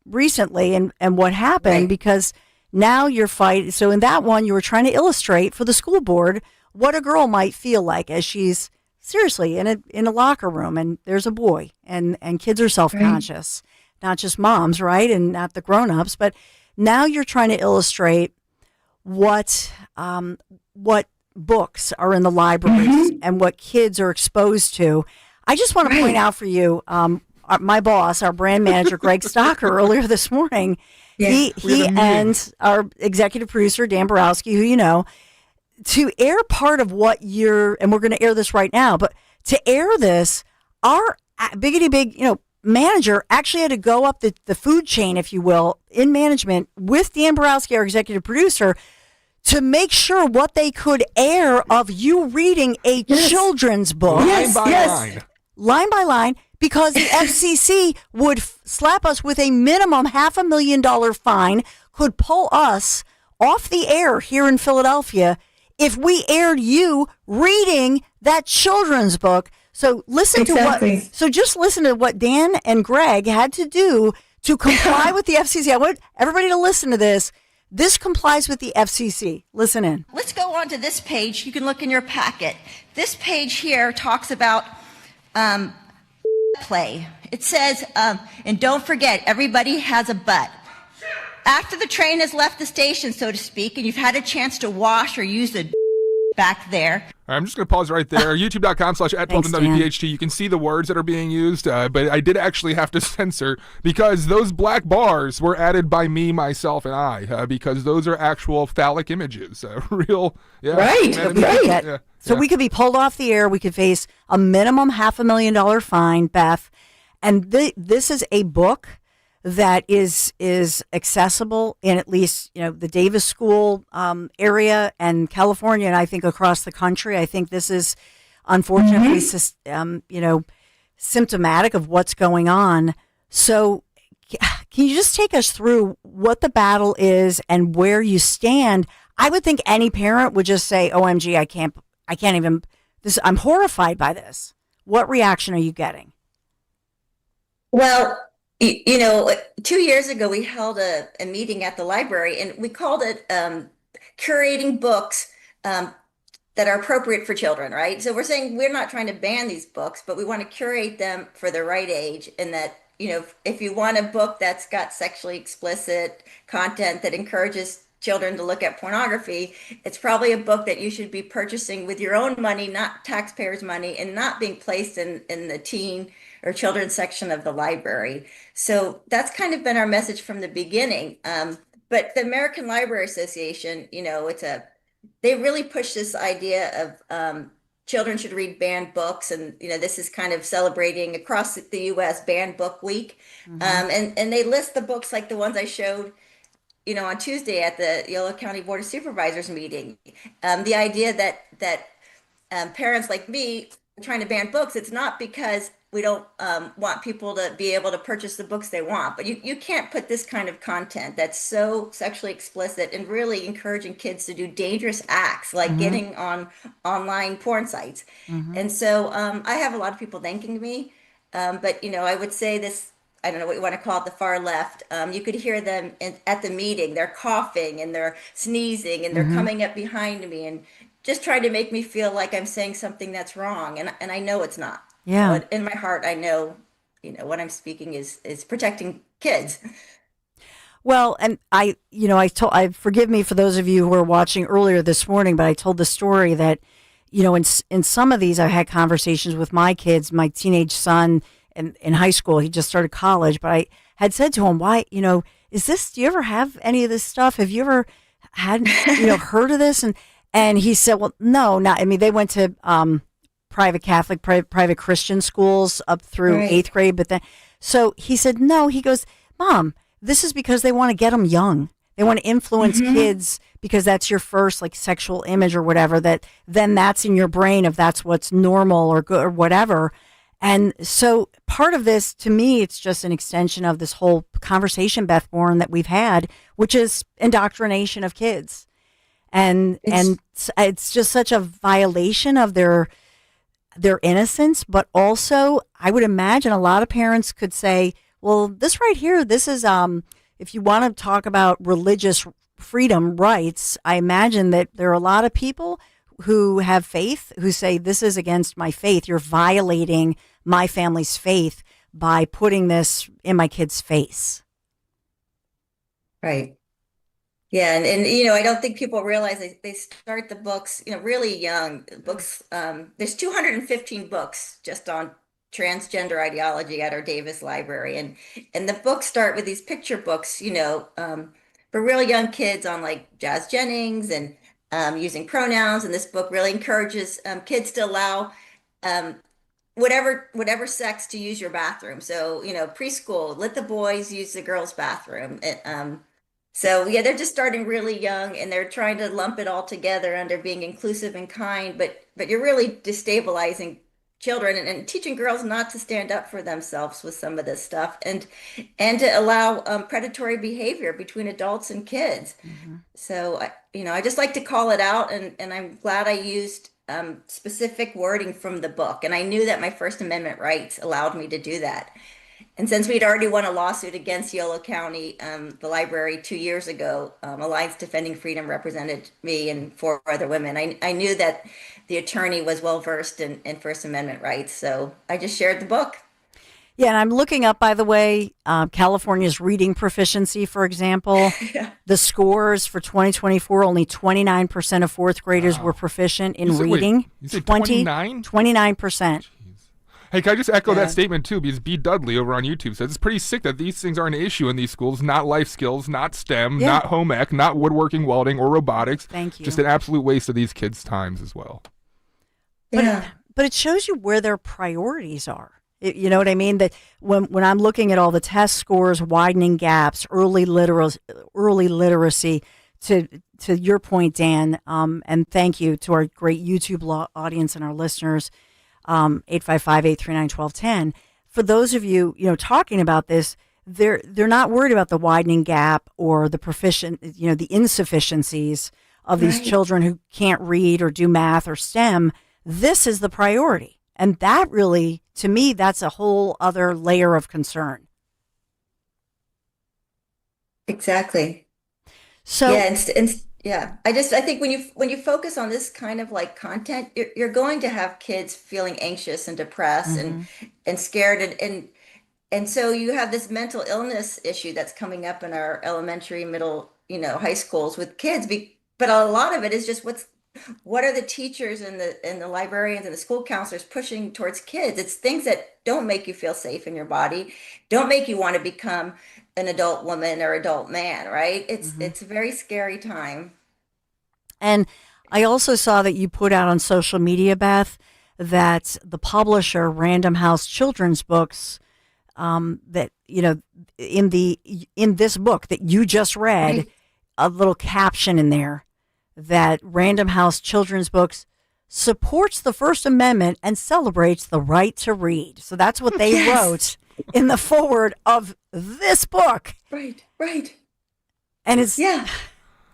recently and what happened because now you're fighting. So in that one, you were trying to illustrate for the school board what a girl might feel like as she's seriously in a locker room and there's a boy and kids are self-conscious, not just moms, right? And not the grown-ups, but now you're trying to illustrate what books are in the libraries and what kids are exposed to. I just want to point out for you, my boss, our brand manager, Greg Stocker, earlier this morning, he and our executive producer, Dan Borowski, who you know, to air part of what and we're going to air this right now, but to air this, our biggity big, manager actually had to go up the food chain, if you will, in management with Dan Borowski, our executive producer, to make sure what they could air of you reading a children's book. Line by line, because the FCC would slap us with a minimum $500,000 fine, could pull us off the air here in Philadelphia if we aired you reading that children's book. So listen Exactly. so just listen to what Dan and Greg had to do to comply with the FCC. I want everybody to listen to this. This complies with the FCC. Listen in. Let's go on to this page. You can look in your packet. This page here talks about play. It says, and don't forget, everybody has a butt. After the train has left the station, so to speak, and you've had a chance to wash or use the back there. All right, I'm just going to pause right there. YouTube.com/@WPHT. You can see the words that are being used, but I did actually have to censor because those black bars were added by me, myself, and I, because those are actual phallic images. Real, yeah. Right, Yeah, so we could be pulled off the air. We could face a minimum $500,000 fine, Beth. And this is a book that is accessible in at least, the Davis School area and California, and I think across the country. I think this is unfortunately, symptomatic of what's going on. So can you just take us through what the battle is and where you stand? I would think any parent would just say, OMG, I can't even, I'm horrified by this. What reaction are you getting? Well, 2 years ago, we held a meeting at the library, and we called it curating books that are appropriate for children, right? So we're saying we're not trying to ban these books, but we want to curate them for the right age. And that, if you want a book that's got sexually explicit content that encourages children to look at pornography, it's probably a book that you should be purchasing with your own money, not taxpayers' money, and not being placed in the teen or children's section of the library. So that's kind of been our message from the beginning. But the American Library Association, they really push this idea of children should read banned books. And, this is kind of celebrating across the U.S. Banned Book Week. And they list the books like the ones I showed, on Tuesday at the Yolo County Board of Supervisors meeting. The idea that parents like me are trying to ban books, it's not because we don't want people to be able to purchase the books they want, but you can't put this kind of content that's so sexually explicit and really encouraging kids to do dangerous acts like getting on online porn sites. And so I have a lot of people thanking me, but I would say this, I don't know what you want to call it, the far left. You could hear them at the meeting. They're coughing and they're sneezing and they're coming up behind me and just trying to make me feel like I'm saying something that's wrong. And I know it's not. Yeah. In my heart, I know, what I'm speaking is protecting kids. Well, and I forgive me for those of you who were watching earlier this morning, but I told the story that, in some of these, I had conversations with my kids, my teenage son in high school. He just started college, but I had said to him, why, do you ever have any of this stuff? Have you ever had, heard of this? And he said, well, no, not, they went to, private Catholic, private Christian schools up through 8th grade. But then, so he said, no, he goes, Mom, this is because they want to get them young. They want to influence kids because that's your first sexual image or whatever, then that's in your brain if that's what's normal or good or whatever. And so part of this, to me, it's just an extension of this whole conversation, Beth Bourne, that we've had, which is indoctrination of kids. And it's just such a violation of their innocence, but also I would imagine a lot of parents could say, well, this right here, this is, if you want to talk about religious freedom rights, I imagine that there are a lot of people who have faith who say this is against my faith. You're violating my family's faith by putting this in my kid's face. Right. Yeah, and I don't think people realize they start the books, really young. Books, there's 215 books just on transgender ideology at our Davis Library, and the books start with these picture books, for really young kids on Jazz Jennings and using pronouns. And this book really encourages kids to allow whatever sex to use your bathroom. So preschool, let the boys use the girls' bathroom. So yeah, they're just starting really young, and they're trying to lump it all together under being inclusive and kind, but you're really destabilizing children and teaching girls not to stand up for themselves with some of this stuff, and to allow predatory behavior between adults and kids. So I just like to call it out, and I'm glad I used specific wording from the book. And I knew that my First Amendment rights allowed me to do that. And since we'd already won a lawsuit against Yolo County, the library 2 years ago, Alliance Defending Freedom represented me and 4 other women. I knew that the attorney was well versed in First Amendment rights, so I just shared the book. Yeah, and I'm looking up, by the way, California's reading proficiency, for example. The scores for 2024, only 29% of fourth graders were proficient in reading. Wait, you said 29? 29%. Hey, can I just echo that statement, too? Because B. Dudley over on YouTube says it's pretty sick that these things are an issue in these schools. Not life skills, not STEM, not home ec, not woodworking, welding, or robotics. Thank you. Just an absolute waste of these kids' times as well. But it shows you where their priorities are. You know what I mean? That when I'm looking at all the test scores, widening gaps, early literacy, to your point, Dan, and thank you to our great YouTube audience and our listeners, 855-839-1210. For those of you, talking about this, they're not worried about the widening gap or the the insufficiencies of these children who can't read or do math or STEM. This is the priority. And that really, to me, that's a whole other layer of concern. Exactly. So I think when you focus on this kind of like content, you're going to have kids feeling anxious and depressed and scared and so you have this mental illness issue that's coming up in our elementary, middle, high schools with kids. But a lot of it is just what are the teachers and the librarians and the school counselors pushing towards kids? It's things that don't make you feel safe in your body, don't make you want to become an adult woman or adult man, right? It's a very scary time. And I also saw that you put out on social media, Beth, that the publisher, Random House Children's Books, that in this book that you just read, a little caption in there that Random House Children's Books supports the First Amendment and celebrates the right to read. So that's what they wrote in the foreword of this book. Right. And it's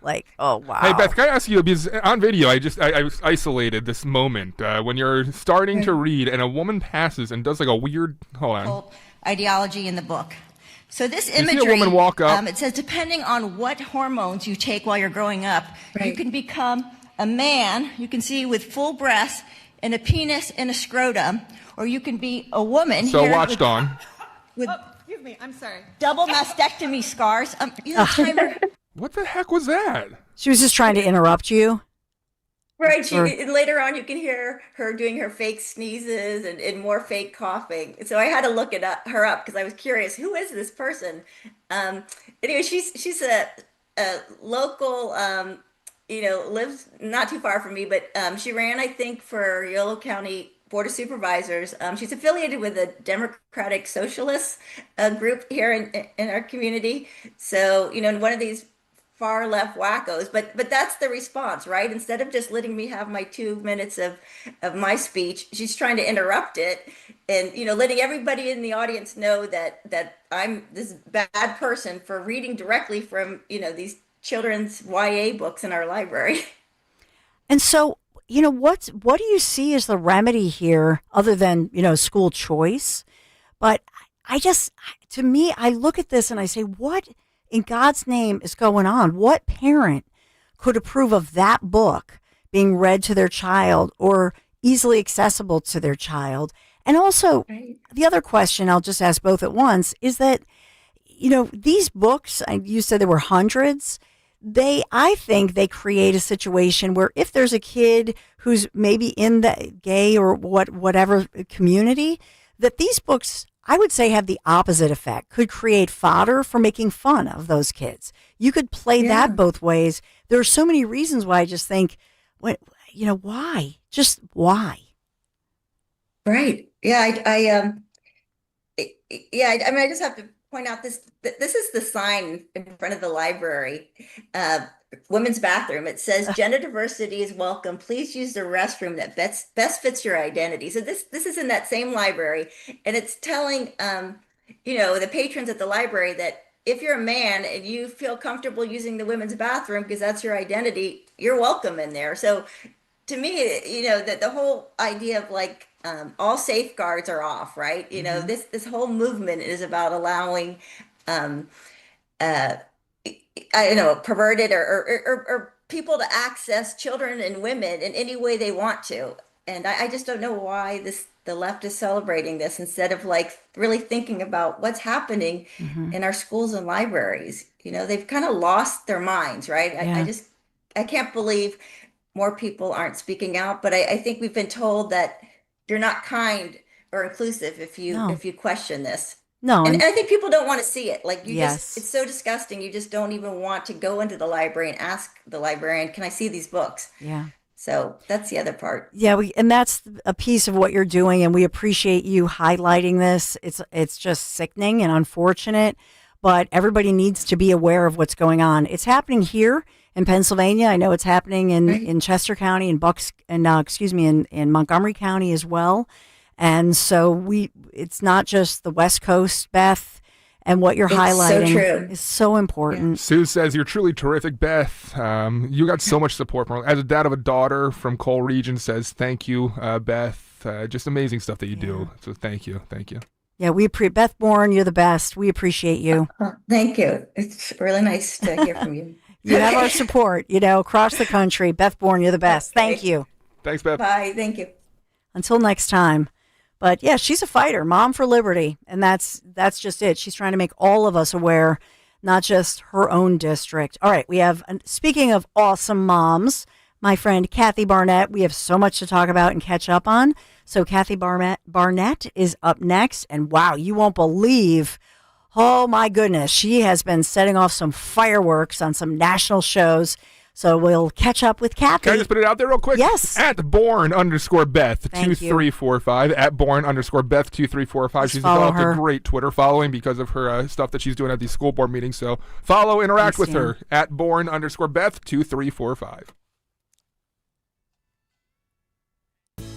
like, oh, wow. Hey, Beth, can I ask you, because on video, I isolated this moment when you're starting to read and a woman passes and does like a weird, hold on. Ideology in the book. So this you imagery, see a woman walk up. It says, depending on what hormones you take while you're growing up, you can become a man, you can see, with full breasts and a penis and a scrotum, or you can be a woman. So watch, Dawn. Excuse me, I'm sorry. Double mastectomy scars. What the heck was that? She was just trying to interrupt you. Right. Later on, you can hear her doing her fake sneezes and more fake coughing. So I had to look her up because I was curious. Who is this person? Anyway, she's a local, lives not too far from me, but she ran, I think, for Yolo County Board of Supervisors. She's affiliated with the Democratic Socialist group here in our community. So, one of these far left wackos, but that's the response, right? Instead of just letting me have my 2 minutes of my speech, she's trying to interrupt it and letting everybody in the audience know that I'm this bad person for reading directly from these children's YA books in our library. And so what do you see as the remedy here other than school choice? But to me, I look at this and I say, what in God's name is going on? What parent could approve of that book being read to their child or easily accessible to their child? And also, the other question I'll just ask both at once is that, these books, you said there were hundreds. I think they create a situation where if there's a kid who's maybe in the gay or whatever community, that these books, I would say, have the opposite effect, could create fodder for making fun of those kids. You could play that both ways. There are so many reasons why I just think, why? Just why? Right. Yeah. I mean, I just have to point out this is the sign in front of the library, women's bathroom. It says gender diversity is welcome. Please use the restroom that best fits your identity. So this is in that same library, and it's telling the patrons at the library that if you're a man and you feel comfortable using the women's bathroom because that's your identity, you're welcome in there. So to me, that the whole idea of like all safeguards are off, right? This whole movement is about allowing, uh, I don't know, perverted or people to access children and women in any way they want to. And I just don't know why the left is celebrating this instead of like really thinking about what's happening in our schools and libraries. They've kind of lost their minds, right? Yeah. I can't believe more people aren't speaking out, but I think we've been told that you're not kind or inclusive if you question this. No. And I think people don't want to see it. Like Yes. it's so disgusting. You just don't even want to go into the library and ask the librarian, can I see these books? Yeah. So that's the other part. Yeah, and that's a piece of what you're doing, and we appreciate you highlighting this. It's just sickening and unfortunate, but everybody needs to be aware of what's going on. It's happening here in Pennsylvania. I know it's happening in Chester County and in Montgomery County as well. And so it's not just the West Coast, Beth. And what you're highlighting is so important. Sue says, you're truly terrific, Beth. You got so much support. As a dad of a daughter from Cole Region says, thank you, Beth. Just amazing stuff that you do. So thank you. Thank you. Yeah, Beth Bourne, you're the best. We appreciate you. Thank you. It's really nice to hear from you. You have our support, across the country. Beth Bourne, you're the best. Thank you. Thanks, Beth. Bye. Thank you. Until next time. But yeah, she's a fighter, mom for liberty. And that's just it. She's trying to make all of us aware, not just her own district. All right. We have, speaking of awesome moms, my friend Kathy Barnett. We have so much to talk about and catch up on. So Kathy Barnett is up next. And wow, you won't believe, oh my goodness, she has been setting off some fireworks on some national shows. So we'll catch up with Kathy. Can I just put it out there real quick? Yes. At Born_Beth 2345. At Born_Beth 2345. She's developed a great Twitter following because of her stuff that she's doing at these school board meetings. So follow, interact with her at Born_Beth 2345.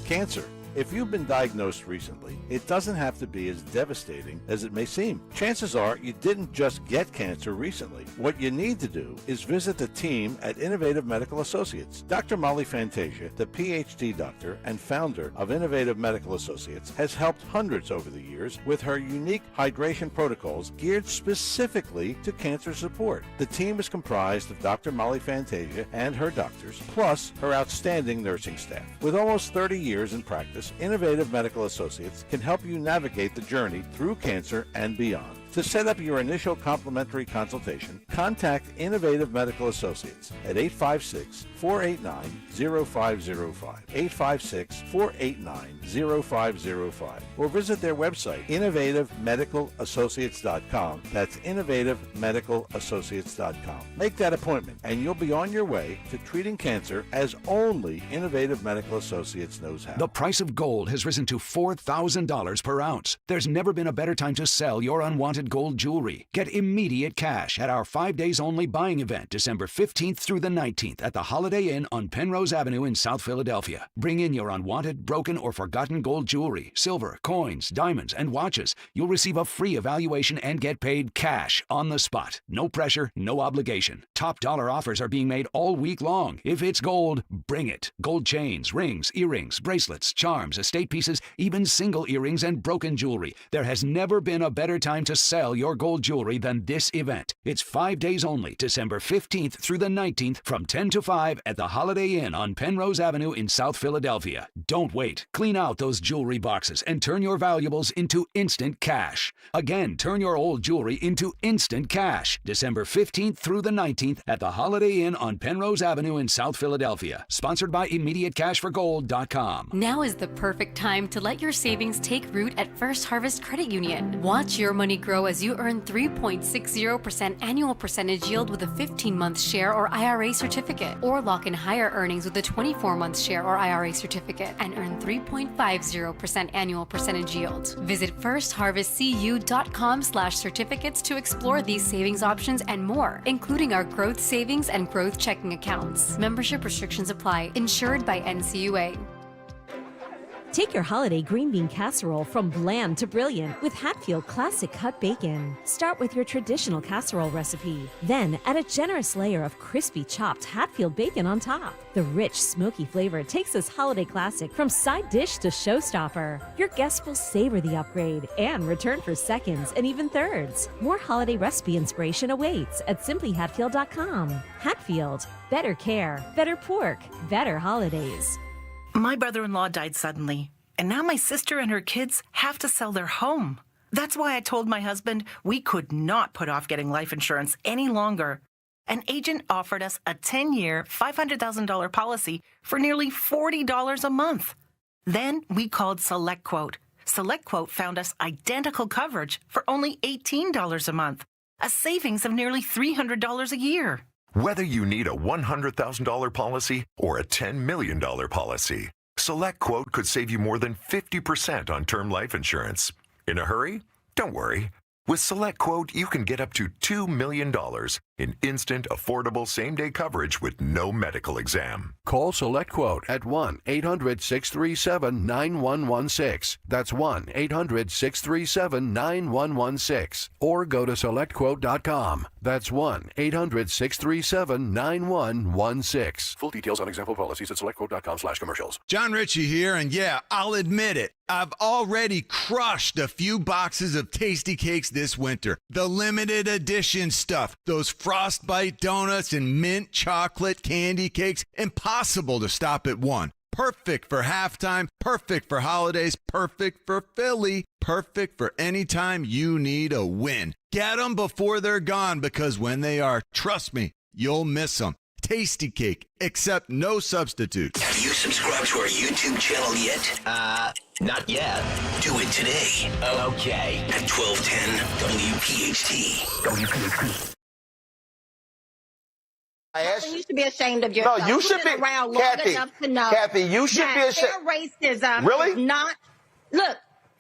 Cancer. If you've been diagnosed recently, it doesn't have to be as devastating as it may seem. Chances are you didn't just get cancer recently. What you need to do is visit the team at Innovative Medical Associates. Dr. Molly Fantasia, the PhD doctor and founder of Innovative Medical Associates, has helped hundreds over the years with her unique hydration protocols geared specifically to cancer support. The team is comprised of Dr. Molly Fantasia and her doctors, plus her outstanding nursing staff. With almost 30 years in practice, Innovative Medical Associates can help you navigate the journey through cancer and beyond. To set up your initial complimentary consultation, contact Innovative Medical Associates at 856-489-0505, 856-489-0505, or visit their website, innovativemedicalassociates.com. That's innovativemedicalassociates.com. Make that appointment, and you'll be on your way to treating cancer as only Innovative Medical Associates knows how. The price of gold has risen to $4,000 per ounce. There's never been a better time to sell your unwanted gold jewelry. Get immediate cash at our 5 days only buying event, December 15th through the 19th at the Holiday Inn on Penrose Avenue in South Philadelphia. Bring in your unwanted, broken, or forgotten gold jewelry, silver, coins, diamonds, and watches. You'll receive a free evaluation and get paid cash on the spot. No pressure, no obligation. Top dollar offers are being made all week long. If it's gold, bring it. Gold chains, rings, earrings, bracelets, charms, estate pieces, even single earrings and broken jewelry. There has never been a better time to sell your gold jewelry than this event. It's 5 days only, December 15th through the 19th from 10 to 5 at the Holiday Inn on Penrose Avenue in South Philadelphia. Don't wait. Clean out those jewelry boxes and turn your valuables into instant cash. Again, turn your old jewelry into instant cash. December 15th through the 19th at the Holiday Inn on Penrose Avenue in South Philadelphia. Sponsored by ImmediateCashForGold.com. Now is the perfect time to let your savings take root at First Harvest Credit Union. Watch your money grow as you earn 3.60% annual percentage yield with a 15-month share or IRA certificate, or lock in higher earnings with a 24-month share or IRA certificate and earn 3.50% annual percentage yield. Visit firstharvestcu.com/certificates to explore these savings options and more, including our growth savings and growth checking accounts. Membership restrictions apply. Insured by NCUA. Take your holiday green bean casserole from bland to brilliant with Hatfield Classic Cut Bacon. Start with your traditional casserole recipe. Then add a generous layer of crispy chopped Hatfield bacon on top. The rich, smoky flavor takes this holiday classic from side dish to showstopper. Your guests will savor the upgrade and return for seconds and even thirds. More holiday recipe inspiration awaits at simplyhatfield.com. Hatfield, better care, better pork, better holidays. My brother-in-law died suddenly, and now my sister and her kids have to sell their home. That's why I told my husband we could not put off getting life insurance any longer. An agent offered us a 10-year, $500,000 policy for nearly $40 a month. Then we called SelectQuote. SelectQuote found us identical coverage for only $18 a month, a savings of nearly $300 a year. Whether you need a $100,000 policy or a $10 million policy, SelectQuote could save you more than 50% on term life insurance. In a hurry? Don't worry. With SelectQuote, you can get up to $2 million in instant, affordable same-day coverage with no medical exam. Call SelectQuote at 1-800-637-9116. That's 1-800-637-9116. Or go to SelectQuote.com. That's 1-800-637-9116. Full details on example policies at SelectQuote.com/commercials. John Ritchie here, and yeah, I'll admit it. I've already crushed a few boxes of Tasty Cakes this winter. The limited edition stuff. Those Frostbite donuts and mint chocolate candy cakes. Impossible to stop at one. Perfect for halftime, perfect for holidays, perfect for Philly, perfect for any time you need a win. Get them before they're gone, because when they are, trust me, you'll miss them. Tasty Cake, except no substitute. Have you subscribed to our YouTube channel yet? Not yet. Do it today. Okay. At 1210 WPHT. WPHT. You should be ashamed of yourself. No, you should be around long Kathy. enough to know. Kathy, you should be ashamed. Racism Really? is not. Look.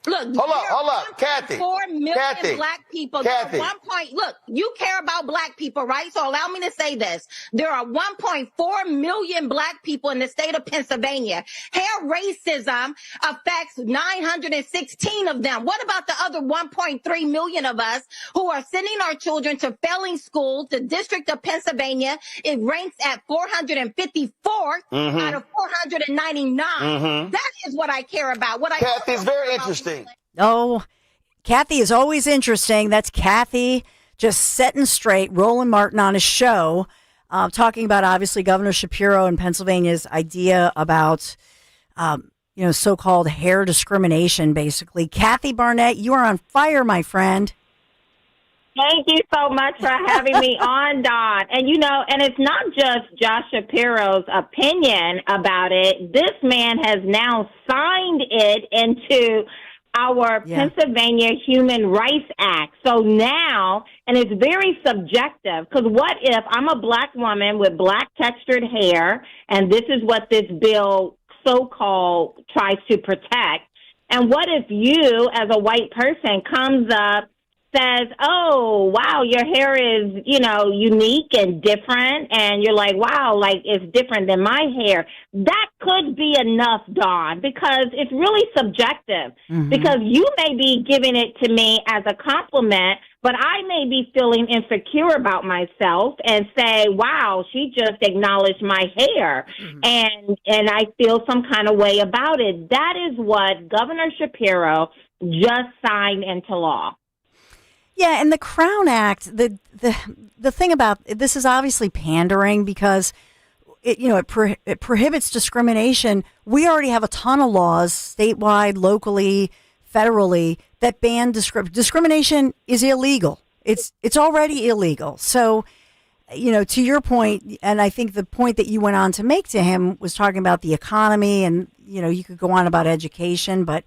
Hold up, Kathy. 4 million Kathy. black people. Kathy. There are look, you care about black people, right? So allow me to say this. There are 1.4 million black people in the state of Pennsylvania. Hair racism affects 916 of them. What about the other 1.3 million of us who are sending our children to failing schools? The District of Pennsylvania, it ranks at 454 out of 499. That is what I care about. Kathy, it's very interesting. Oh, Kathy is always interesting. That's Kathy just setting straight, Roland Martin on his show, talking about obviously Governor Shapiro in Pennsylvania's idea about, so-called hair discrimination, basically. Kathy Barnett, you are on fire, my friend. Thank you so much for having me on, Don. And, and it's not just Josh Shapiro's opinion about it. This man has now signed it into our Pennsylvania Human Rights Act. So now, and it's very subjective, because what if I'm a black woman with black textured hair, and this is what this bill so-called tries to protect, and what if you, as a white person, comes up, says, oh, wow, your hair is, unique and different, and you're like, wow, like it's different than my hair. That could be enough, Dawn, because it's really subjective, because you may be giving it to me as a compliment, but I may be feeling insecure about myself and say, wow, she just acknowledged my hair, and I feel some kind of way about it. That is what Governor Shapiro just signed into law. Yeah, and the Crown Act, the thing about this is obviously pandering, because it prohibits discrimination. We already have a ton of laws statewide, locally, federally that ban discrimination is illegal. It's already illegal. So, to your point, and I think the point that you went on to make to him was talking about the economy, and you could go on about education, but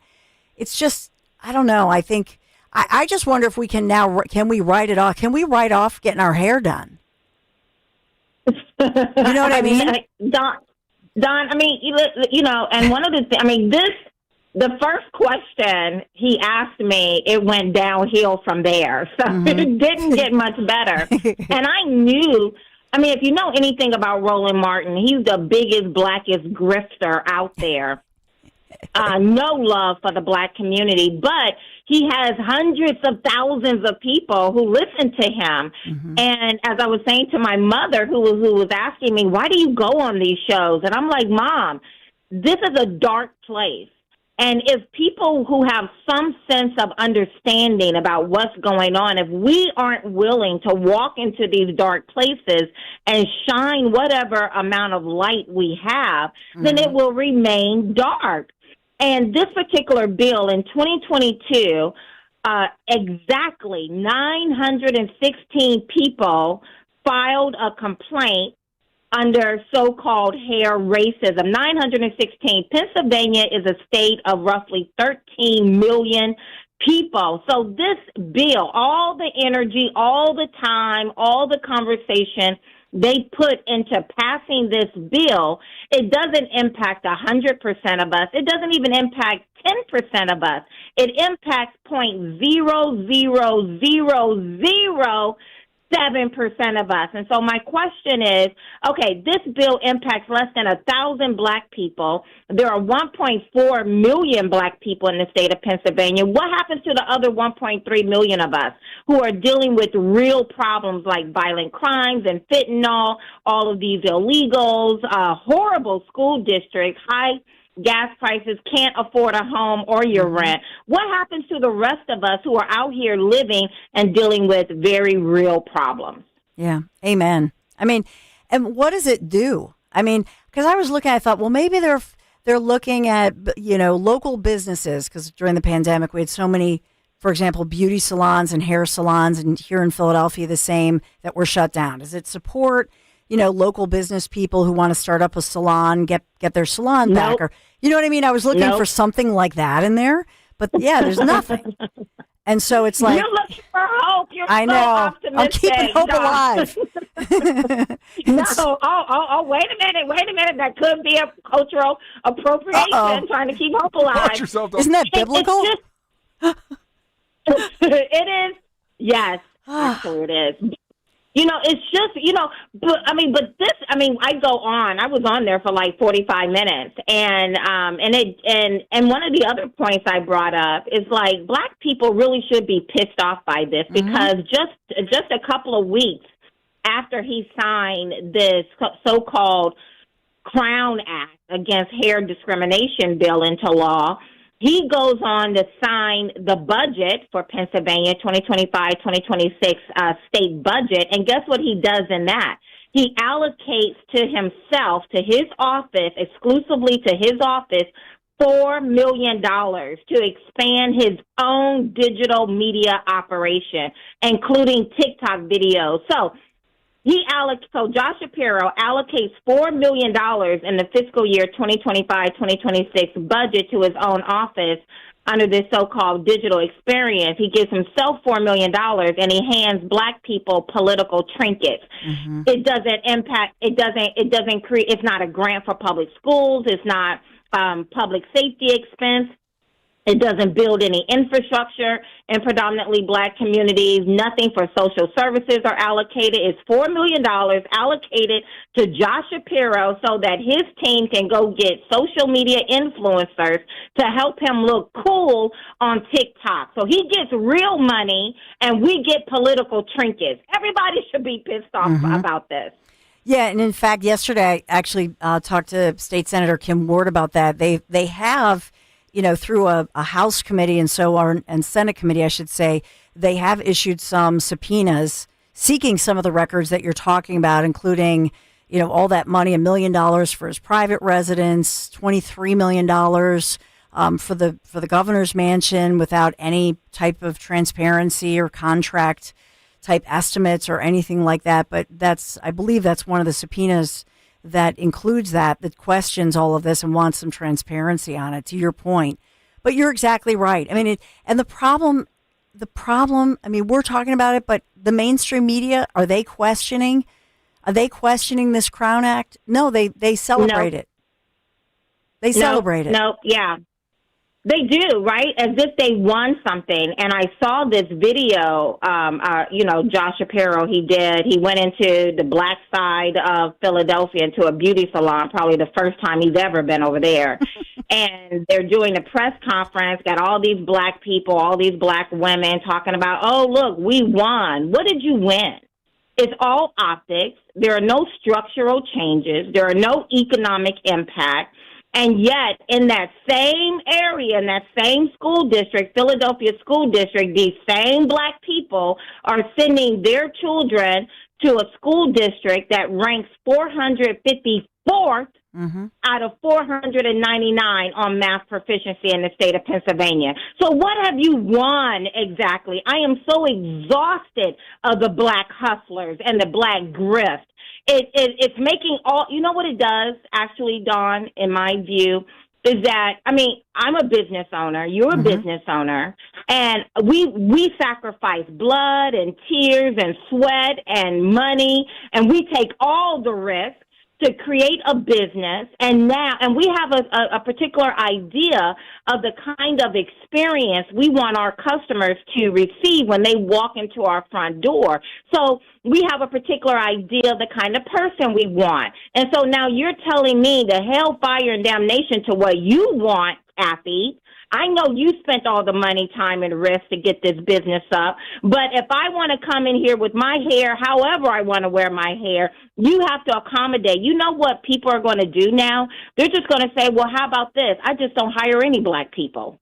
it's just, I don't know. I think I just wonder if we can we write it off? Can we write off getting our hair done? You know what I mean? Don, I mean, and one of the the first question he asked me, it went downhill from there. So it didn't get much better. And I knew, if you know anything about Roland Martin, he's the biggest, blackest grifter out there. no love for the black community, but he has hundreds of thousands of people who listen to him. And as I was saying to my mother, who was asking me, why do you go on these shows? And I'm like, Mom, this is a dark place. And if people who have some sense of understanding about what's going on, if we aren't willing to walk into these dark places and shine whatever amount of light we have, then it will remain dark. And this particular bill in 2022, exactly 916 people filed a complaint under so-called hair racism. 916. Pennsylvania is a state of roughly 13 million people. So this bill, all the energy, all the time, all the conversation they put into passing this bill, it doesn't impact 100% of us. It doesn't even impact 10% of us. It impacts 0.00007% of us. And so my question is, okay, this bill impacts less than 1,000 black people. There are 1.4 million black people in the state of Pennsylvania. What happens to the other 1.3 million of us who are dealing with real problems like violent crimes and fentanyl, all of these illegals, horrible school districts, high gas prices, can't afford a home or your rent? What happens to the rest of us who are out here living and dealing with very real problems? Yeah, amen. I mean, and what does it do? I mean, because I was looking, I thought, well, maybe they're looking at, local businesses, because during the pandemic we had so many, for example, beauty salons and hair salons, and here in Philadelphia the same, that were shut down. Does it support local business people who want to start up a salon, get their salon back? Or, you know what I mean? I was looking for something like that in there, but yeah, there's nothing. And so it's like, you're looking for hope. You're I know. optimistic. I'm keeping hope alive. No, wait a minute. That could be a cultural appropriation, trying to keep hope alive. Isn't that biblical? It is. Yes, actually it is. It's just, but I go on. I was on there for like 45 minutes, and one of the other points I brought up is like black people really should be pissed off by this, because just a couple of weeks after he signed this so-called Crown Act against hair discrimination bill into law, he goes on to sign the budget for Pennsylvania 2025-2026 state budget. And guess what he does in that? He allocates to himself, to his office, exclusively to his office, $4 million to expand his own digital media operation, including TikTok videos. So Josh Shapiro allocates $4 million in the fiscal year 2025-2026 budget to his own office under this so-called digital experience. He gives himself $4 million, and he hands black people political trinkets. It doesn't impact. It doesn't create. It's not a grant for public schools. It's not public safety expense. It doesn't build any infrastructure in predominantly black communities. Nothing for social services are allocated. It's $4 million allocated to Josh Shapiro so that his team can go get social media influencers to help him look cool on TikTok. So he gets real money and we get political trinkets. Everybody should be pissed off about this. Yeah, and in fact, yesterday I actually talked to State Senator Kim Ward about that. They have, through a House committee and Senate committee, I should say, they have issued some subpoenas seeking some of the records that you're talking about, including, all that money, $1 million for his private residence, $23 million for the governor's mansion without any type of transparency or contract type estimates or anything like that. But I believe that's one of the subpoenas that includes that questions all of this and wants some transparency on it, to your point. But you're exactly right. I mean, the problem, I mean, we're talking about it, but the mainstream media, are they questioning this Crown Act? No, they celebrate it. They celebrate it. No, yeah. They do, right? As if they won something. And I saw this video, Josh Shapiro, he went into the black side of Philadelphia, into a beauty salon, probably the first time he's ever been over there. and they're doing a press conference, got all these black people, all these black women talking about, oh, look, we won. What did you win? It's all optics. There are no structural changes. There are no economic impact. And yet, in that same area, in that same school district, Philadelphia School District, these same black people are sending their children to a school district that ranks 454th out of 499 on math proficiency in the state of Pennsylvania. So what have you won exactly? I am so exhausted of the black hustlers and the black grift. It's making all, you know what it does, actually, Dawn, in my view, is that, I mean, I'm a business owner, you're a business owner, and we sacrifice blood and tears and sweat and money, and we take all the risk to create a business, and we have a particular idea of the kind of experience we want our customers to receive when they walk into our front door. So we have a particular idea of the kind of person we want. And so now you're telling me to hell, fire, and damnation to what you want, Affy. I know you spent all the money, time, and risk to get this business up, but if I want to come in here with my hair, however I want to wear my hair, you have to accommodate. You know what people are going to do now? They're just going to say, well, how about this? I just don't hire any black people,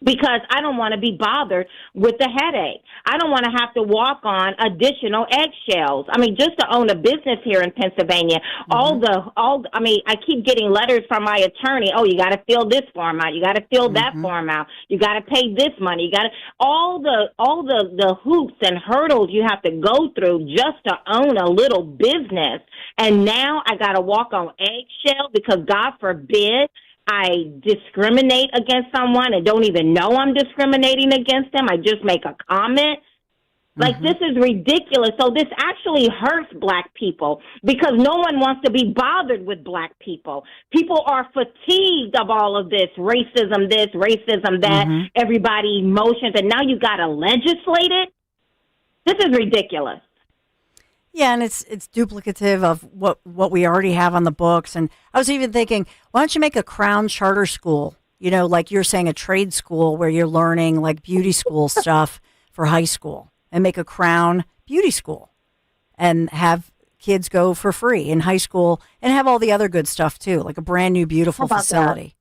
because I don't want to be bothered with the headache. I don't want to have to walk on additional eggshells. I mean, just to own a business here in Pennsylvania, I keep getting letters from my attorney. Oh, you got to fill this form out. You got to fill that form out. You got to pay this money. You got to all the hoops and hurdles you have to go through just to own a little business. And now I got to walk on eggshells because, God forbid, I discriminate against someone and don't even know I'm discriminating against them. I just make a comment. Like, this is ridiculous. So this actually hurts black people because no one wants to be bothered with black people. People are fatigued of all of this racism, that, everybody emotions, and now you got to legislate it. This is ridiculous. Yeah, and it's duplicative of what we already have on the books. And I was even thinking, why don't you make a Crown charter school? You know, like you're saying, a trade school where you're learning like beauty school stuff for high school, and make a Crown beauty school and have kids go for free in high school and have all the other good stuff too, like a brand new, beautiful facility.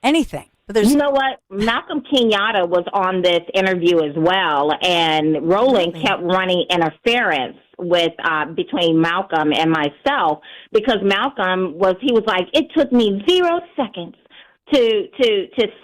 Anything. But there's, you know what? Malcolm Kenyatta was on this interview as well, and Roland kept running interference with between Malcolm and myself, because Malcolm was like, it took me 0 seconds to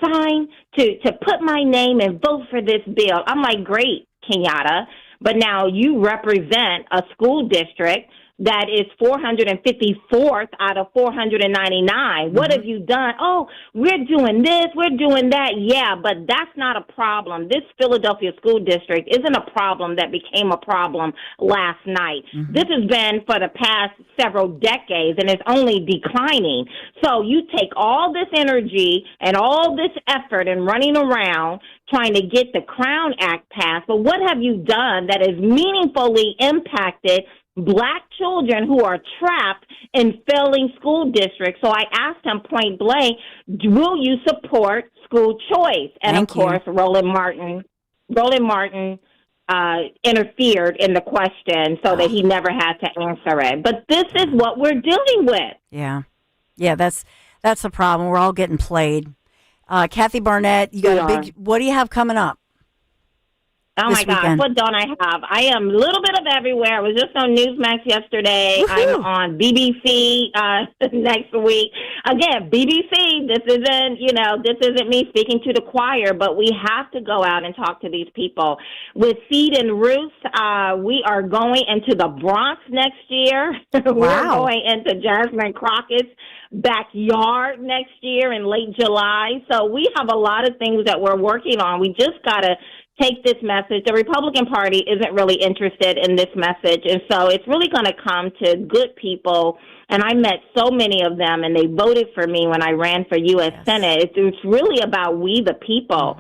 sign, to put my name and vote for this bill. I'm like, great, Kenyatta, but now you represent a school district that is 454th out of 499. What have you done? Oh, we're doing this, we're doing that. Yeah, but that's not a problem. This Philadelphia school district isn't a problem that became a problem last night. This has been for the past several decades, and it's only declining. So you take all this energy and all this effort and running around trying to get the Crown Act passed, but what have you done that has meaningfully impacted black children who are trapped in failing school districts? So I asked him point blank, will you support school choice? And of course, Roland Martin interfered in the question so that he never had to answer it. But this is what we're dealing with. Yeah, that's the problem. We're all getting played. Kathy Barnett, you got a big. What do you have coming up? Oh, my God. What don't I have? I am a little bit of everywhere. I was just on Newsmax yesterday. I'm on BBC next week. Again, BBC, this isn't me speaking to the choir, but we have to go out and talk to these people. With Seed and Roots, we are going into the Bronx next year. We're going into Jasmine Crockett's backyard next year in late July. So we have a lot of things that we're working on. We just got to take this message. The Republican Party isn't really interested in this message, and so it's really going to come to good people. And I met so many of them, and they voted for me when I ran for U.S. Senate. It's really about we the people,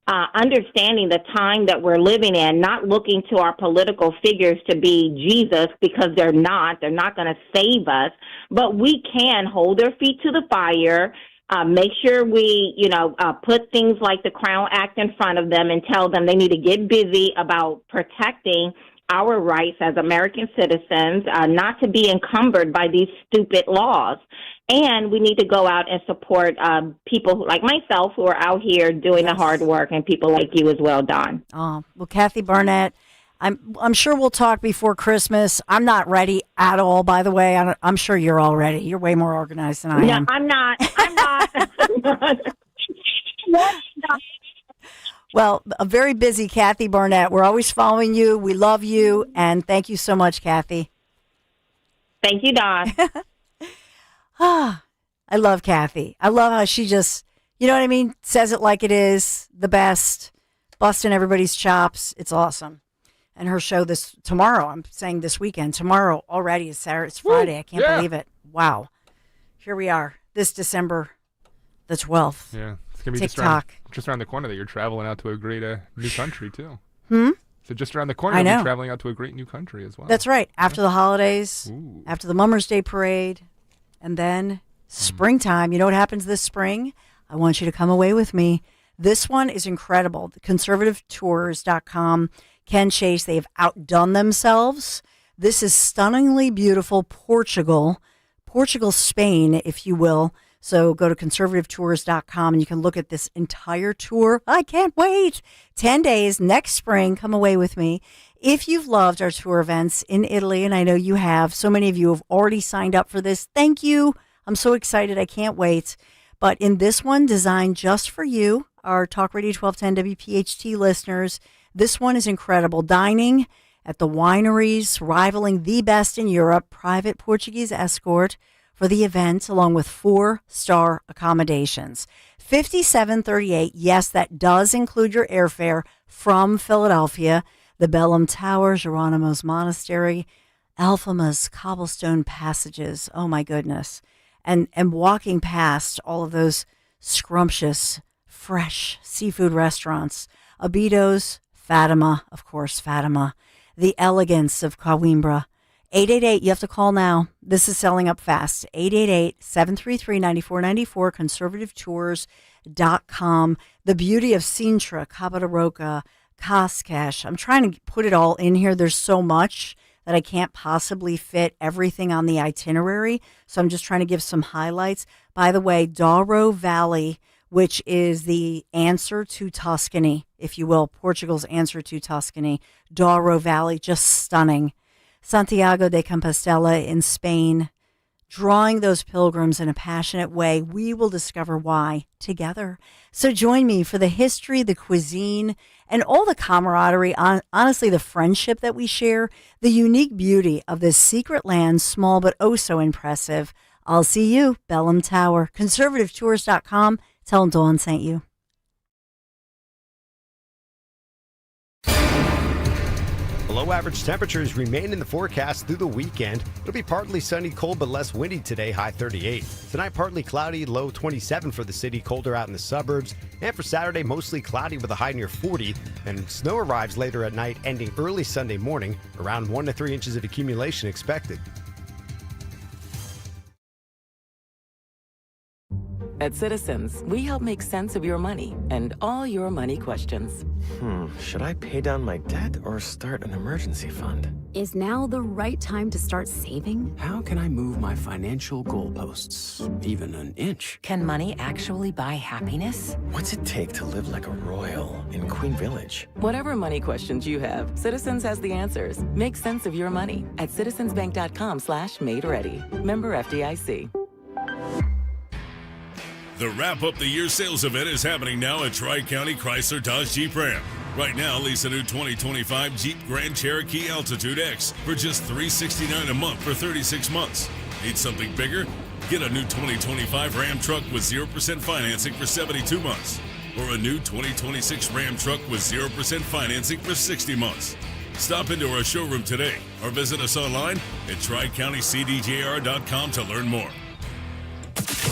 understanding the time that we're living in, not looking to our political figures to be Jesus, because they're not. They're not going to save us. But we can hold their feet to the fire, Make sure we, put things like the Crown Act in front of them and tell them they need to get busy about protecting our rights as American citizens, not to be encumbered by these stupid laws. And we need to go out and support people like myself who are out here doing the hard work, and people like you as well, Don. Oh, well, Kathy Barnett, I'm sure we'll talk before Christmas. I'm not ready at all, by the way. I'm sure you're all ready. You're way more organized than I am. No, I'm not. Well, a very busy Kathy Barnett. We're always following you. We love you, and thank you so much, Kathy. Thank you, Don. I love Kathy. I love how she just, you know what I mean, says it like it is, the best, busting everybody's chops. It's awesome. And her show tomorrow, I'm saying this weekend, tomorrow already is Saturday, it's Friday. I can't believe it. Wow. Here we are, this December the 12th. Yeah, it's going to be just around the corner that you're traveling out to a great new country, too. So just around the corner, you'll be traveling out to a great new country as well. That's right. After the holidays, after the Mummers Day Parade, and then springtime. You know what happens this spring? I want you to come away with me. This one is incredible. ConservativeTours.com. Ken Chase, they have outdone themselves. This is stunningly beautiful Portugal, Spain, if you will. So go to conservativetours.com and you can look at this entire tour. I can't wait. 10 days next spring. Come away with me. If you've loved our tour events in Italy, and I know you have, so many of you have already signed up for this. Thank you. I'm so excited. I can't wait. But in this one, designed just for you, our Talk Radio 1210 WPHT listeners, this one is incredible. Dining at the wineries, rivaling the best in Europe, private Portuguese escort for the event, along with 4-star accommodations. $57.38. Yes, that does include your airfare from Philadelphia, the Bellum Tower, Geronimo's Monastery, Alfama's cobblestone passages. Oh, my goodness. And walking past all of those scrumptious, fresh seafood restaurants. Abito's, Fatima, of course, Fatima. The elegance of Coimbra. 888, you have to call now. This is selling up fast. 888-733-9494, conservativetours.com. The beauty of Sintra, Cabo de Roca, Cascash. I'm trying to put it all in here. There's so much that I can't possibly fit everything on the itinerary. So I'm just trying to give some highlights. By the way, Douro Valley, which is the answer to Tuscany, if you will, Portugal's answer to Tuscany. Douro Valley, just stunning. Santiago de Compostela in Spain, drawing those pilgrims in a passionate way. We will discover why together. So join me for the history, the cuisine, and all the camaraderie, honestly, the friendship that we share, the unique beauty of this secret land, small but oh so impressive. I'll see you, Bellum Tower. ConservativeTours.com. Tell them Dawn sent you. Below average temperatures remain in the forecast through the weekend. It'll be partly sunny, cold, but less windy today, high 38. Tonight, partly cloudy, low 27 for the city, colder out in the suburbs. And for Saturday, mostly cloudy with a high near 40. And snow arrives later at night, ending early Sunday morning. Around 1 to 3 inches of accumulation expected. At Citizens, we help make sense of your money and all your money questions. Should I pay down my debt or start an emergency fund? Is now the right time to start saving? How can I move my financial goalposts even an inch? Can money actually buy happiness? What's it take to live like a royal in Queen Village? Whatever money questions you have, Citizens has the answers. Make sense of your money at citizensbank.com/made-ready. Member FDIC. The Wrap Up the Year sales event is happening now at Tri-County Chrysler Dodge Jeep Ram. Right now, lease a new 2025 Jeep Grand Cherokee Altitude X for just $369 a month for 36 months. Need something bigger? Get a new 2025 Ram truck with 0% financing for 72 months. Or a new 2026 Ram truck with 0% financing for 60 months. Stop into our showroom today or visit us online at TriCountyCDJR.com to learn more.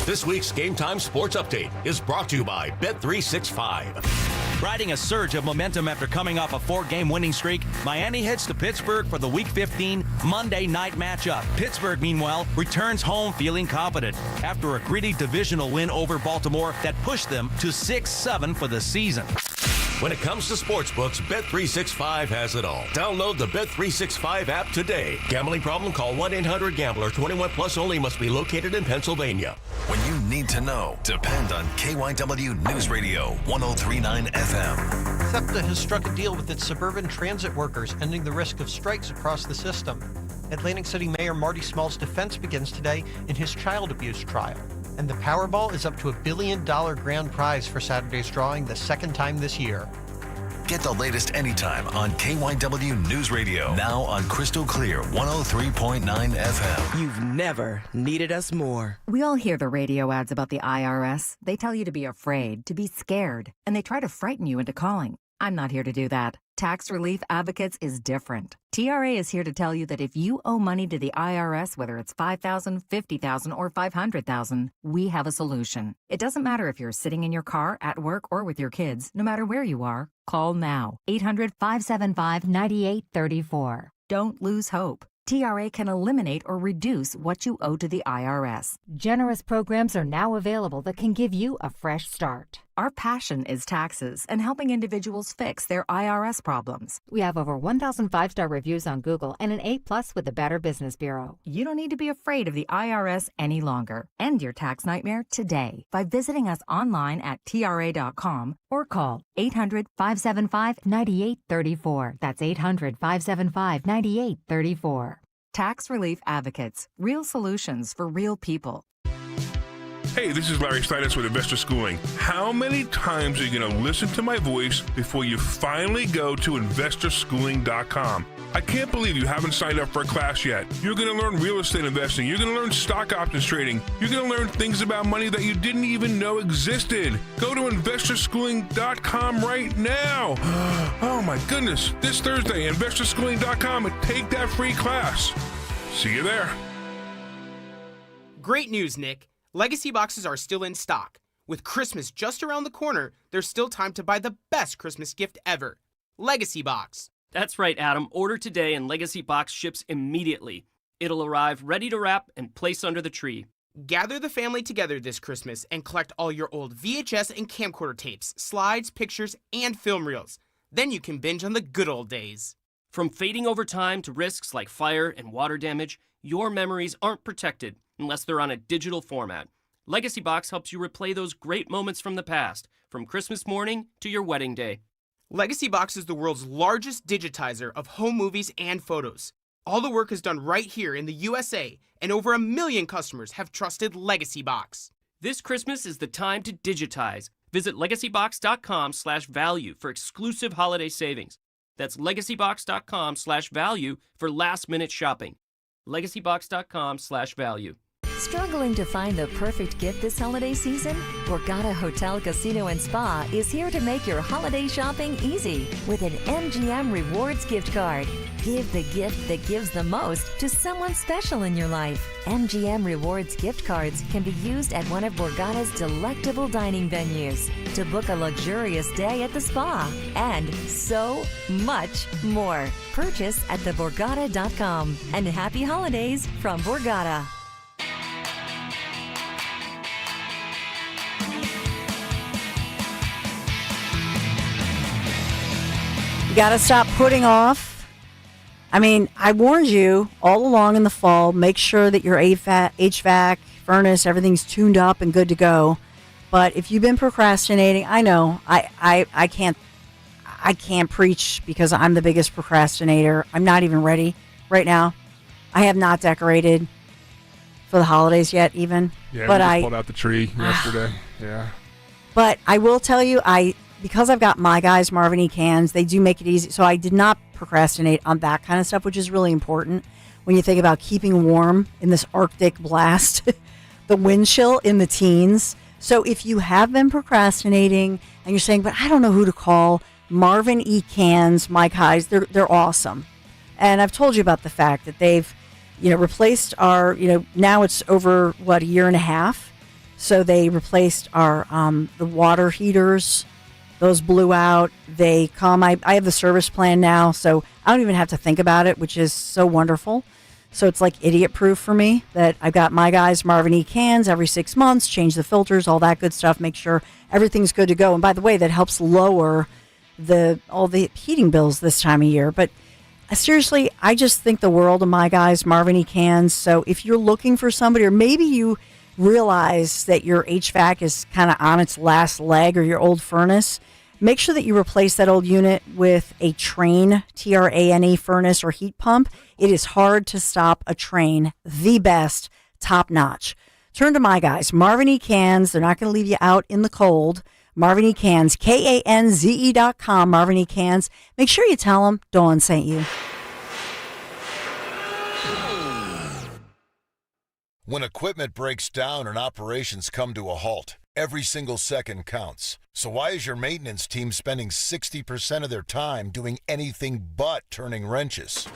This week's Game Time Sports Update is brought to you by Bet365. Riding a surge of momentum after coming off a 4-game winning streak, Miami heads to Pittsburgh for the Week 15 Monday night matchup. Pittsburgh, meanwhile, returns home feeling confident after a gritty divisional win over Baltimore that pushed them to 6-7 for the season. When it comes to sportsbooks, Bet365 has it all. Download the Bet365 app today. Gambling problem? Call 1-800-GAMBLER. 21 plus only. Must be located in Pennsylvania. When you need to know, depend on KYW News Radio 103.9 FM. SEPTA has struck a deal with its suburban transit workers, ending the risk of strikes across the system. Atlantic City Mayor Marty Small's defense begins today in his child abuse trial. And the Powerball is up to $1 billion grand prize for Saturday's drawing, the second time this year. Get the latest anytime on KYW News Radio. Now on Crystal Clear 103.9 FM. You've never needed us more. We all hear the radio ads about the IRS. They tell you to be afraid, to be scared, and they try to frighten you into calling. I'm not here to do that. Tax Relief Advocates is different. TRA is here to tell you that if you owe money to the IRS, whether it's $5,000, $50,000, or $500,000, we have a solution. It doesn't matter if you're sitting in your car, at work, or with your kids. No matter where you are, call now. 800-575-9834. Don't lose hope. TRA can eliminate or reduce what you owe to the IRS. Generous programs are now available that can give you a fresh start. Our passion is taxes and helping individuals fix their IRS problems. We have over 1,000 5-star reviews on Google and an A+ with the Better Business Bureau. You don't need to be afraid of the IRS any longer. End your tax nightmare today by visiting us online at TRA.com or call 800-575-9834. That's 800-575-9834. Tax Relief Advocates. Real solutions for real people. Hey, this is Larry Steinitz with Investor Schooling. How many times are you going to listen to my voice before you finally go to investorschooling.com? I can't believe you haven't signed up for a class yet. You're going to learn real estate investing. You're going to learn stock options trading. You're going to learn things about money that you didn't even know existed. Go to investorschooling.com right now. Oh my goodness. This Thursday, investorschooling.com, and take that free class. See you there. Great news, Nick. Legacy boxes are still in stock. With Christmas just around the corner, there's still time to buy the best Christmas gift ever. Legacy Box. That's right, Adam. Order today and Legacy Box ships immediately. It'll arrive ready to wrap and place under the tree. Gather the family together this Christmas and collect all your old VHS and camcorder tapes, slides, pictures, and film reels. Then you can binge on the good old days. From fading over time to risks like fire and water damage, your memories aren't protected unless they're on a digital format. Legacy Box helps you replay those great moments from the past, from Christmas morning to your wedding day. Legacy Box is the world's largest digitizer of home movies and photos. All the work is done right here in the USA, and over 1 million customers have trusted Legacy Box. This Christmas is the time to digitize. Visit legacybox.com/value for exclusive holiday savings. That's legacybox.com/value for last-minute shopping. legacybox.com/value. Struggling to find the perfect gift this holiday season? Borgata Hotel, Casino and Spa is here to make your holiday shopping easy with an MGM Rewards gift card. Give the gift that gives the most to someone special in your life. MGM Rewards gift cards can be used at one of Borgata's delectable dining venues, to book a luxurious day at the spa, and so much more. Purchase at theborgata.com. And happy holidays from Borgata. You got to stop putting off. I mean, I warned you all along in the fall, make sure that your HVAC, furnace, everything's tuned up and good to go. But if you've been procrastinating, I know, I can't preach because I'm the biggest procrastinator. I'm not even ready right now. I have not decorated for the holidays yet even. Yeah, but we just pulled out the tree yesterday. Yeah. But I will tell you, because I've got my guys, Marvin E. Cans, they do make it easy. So I did not procrastinate on that kind of stuff, which is really important when you think about keeping warm in this Arctic blast, the wind chill in the teens. So if you have been procrastinating and you're saying, but I don't know who to call, Marvin E. Cans, my guys, they're awesome. And I've told you about the fact that they've, replaced our, now it's over, a year and a half. So they replaced our, the water heaters Those blew out. They come. I have the service plan now, so I don't even have to think about it, which is so wonderful. So it's like idiot-proof for me that I've got My Guys Marvin E cans every 6 months, change the filters, all that good stuff, make sure everything's good to go. And by the way, that helps lower all the heating bills this time of year. But seriously, I just think the world of My Guys Marvin E cans. So if you're looking for somebody, or maybe you realize that your HVAC is kind of on its last leg, or your old furnace, make sure that you replace that old unit with a Trane, Trane furnace or heat pump. It is hard to stop a Trane, the best, top notch. Turn to My Guys, Marvin E cans. They're not going to leave you out in the cold. Marvin E cans, KANZE.com, Marvin E cans. Make sure you tell them Dawn sent you. When equipment breaks down and operations come to a halt, every single second counts. So why is your maintenance team spending 60% of their time doing anything but turning wrenches?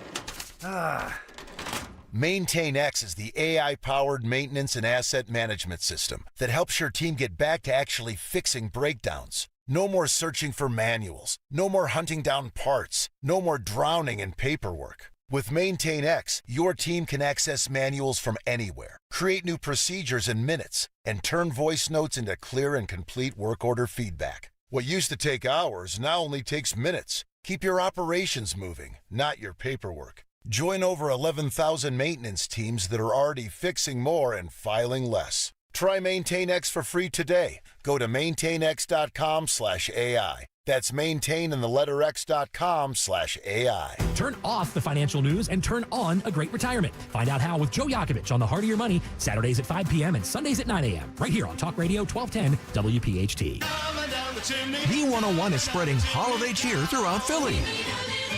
MaintainX is the AI-powered maintenance and asset management system that helps your team get back to actually fixing breakdowns. No more searching for manuals, no more hunting down parts, no more drowning in paperwork. With MaintainX, your team can access manuals from anywhere, create new procedures in minutes, and turn voice notes into clear and complete work order feedback. What used to take hours now only takes minutes. Keep your operations moving, not your paperwork. Join over 11,000 maintenance teams that are already fixing more and filing less. Try MaintainX for free today. Go to maintainx.com/AI. That's maintain and the letter x.com/AI. Turn off the financial news and turn on a great retirement. Find out how with Joe Yakovich on The Heart of Your Money, Saturdays at 5 p.m. and Sundays at 9 a.m. right here on Talk Radio 1210 WPHT. B101 is spreading holiday cheer throughout Philly.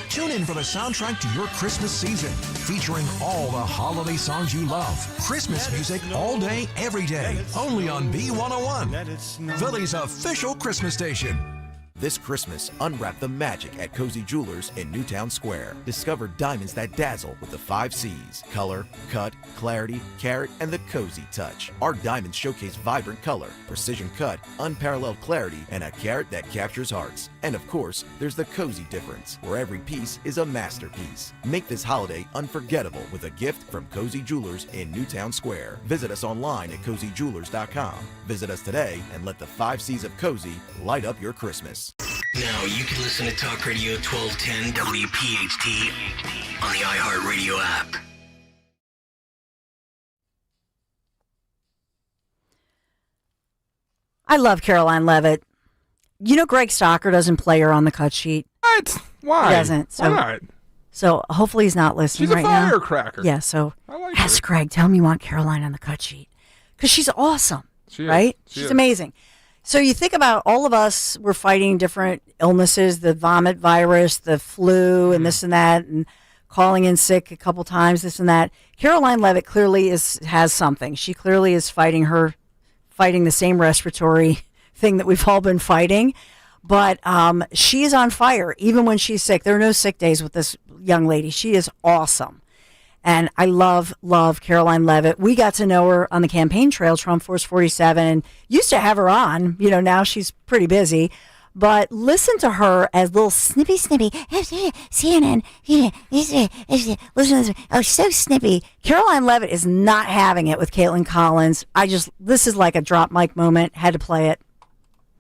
Tune in for the soundtrack to your Christmas season, featuring all the holiday songs you love. Christmas music all day, every day, only on B101, Philly's official Christmas station. This Christmas, unwrap the magic at Cozy Jewelers in Newtown Square. Discover diamonds that dazzle with the 5 C's: color, cut, clarity, carat, and the cozy touch. Our diamonds showcase vibrant color, precision cut, unparalleled clarity, and a carat that captures hearts. And of course, there's the cozy difference, where every piece is a masterpiece. Make this holiday unforgettable with a gift from Cozy Jewelers in Newtown Square. Visit us online at cozyjewelers.com. Visit us today and let the 5 C's of cozy light up your Christmas. Now you can listen to Talk Radio 1210 WPHT on the iHeartRadio app. I love Caroline Levitt. You know Greg Stocker doesn't play her on the cut sheet. What? Why? He doesn't. So, Why not? So hopefully he's not listening She's right now. She's a firecracker. Yeah, so like ask Greg, tell him you want Caroline on the cut sheet. Because she's awesome, right? She's amazing. So you think about all of us, we're fighting different illnesses, the vomit virus, the flu, and this and that, and calling in sick a couple times, this and that. Caroline Levitt clearly has something. She clearly is fighting the same respiratory thing that we've all been fighting. But she is on fire, even when she's sick. There are no sick days with this young lady. She is awesome. And I love Caroline Levitt. We got to know her on the campaign trail, Trump Force 47, and used to have her on. You know, now she's pretty busy. But listen to her as little snippy, CNN. Listen to this. Oh, so snippy. Caroline Levitt is not having it with Caitlin Collins. This is like a drop mic moment. Had to play it.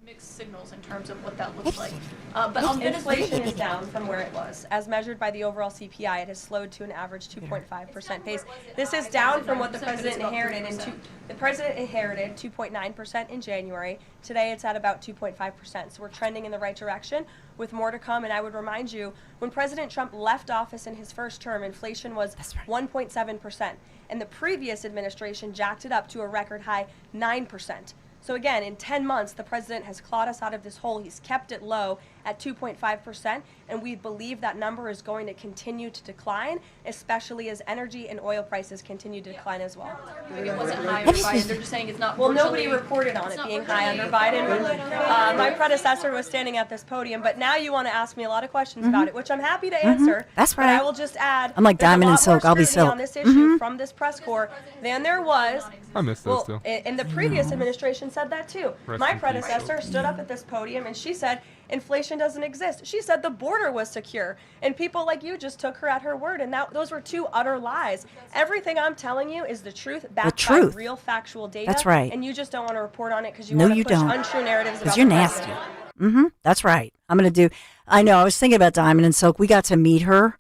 Mixed signals in terms of what that looks like. But inflation is down from where it was. As measured by the overall CPI, it has slowed to an average 2.5% pace. This is down from what the president inherited. The president inherited 2.9% in January. Today it's at about 2.5%. So we're trending in the right direction with more to come. And I would remind you, when President Trump left office in his first term, inflation was 1.7%. And the previous administration jacked it up to a record high 9%. So again, in 10 months, the president has clawed us out of this hole. He's kept it low, at 2.5%, and we believe that number is going to continue to decline, especially as energy and oil prices continue to decline as well. It wasn't high under Biden. They're just saying it's not. Well, nobody reported on it being high under Biden. My predecessor was standing at this podium, but now you want to ask me a lot of questions about it, which I'm happy to answer. That's But right. I will just add, I'm like there's a Diamond and lot more Silk. I'll be scrutiny Silk. on this issue from this press corps than there was. I missed those too. And the previous administration said that too. Rest My in peace. predecessor stood up at this podium and she said inflation doesn't exist. She said the border was secure, and people like you just took her at her word, and those were two utter lies. Everything I'm telling you is the truth, backed by real factual data. That's right. And you just don't want to report on it because you No, want you to push don't. untrue narratives about Because you're the nasty. president. That's right. I'm going to do. I know. I was thinking about Diamond and Silk. We got to meet her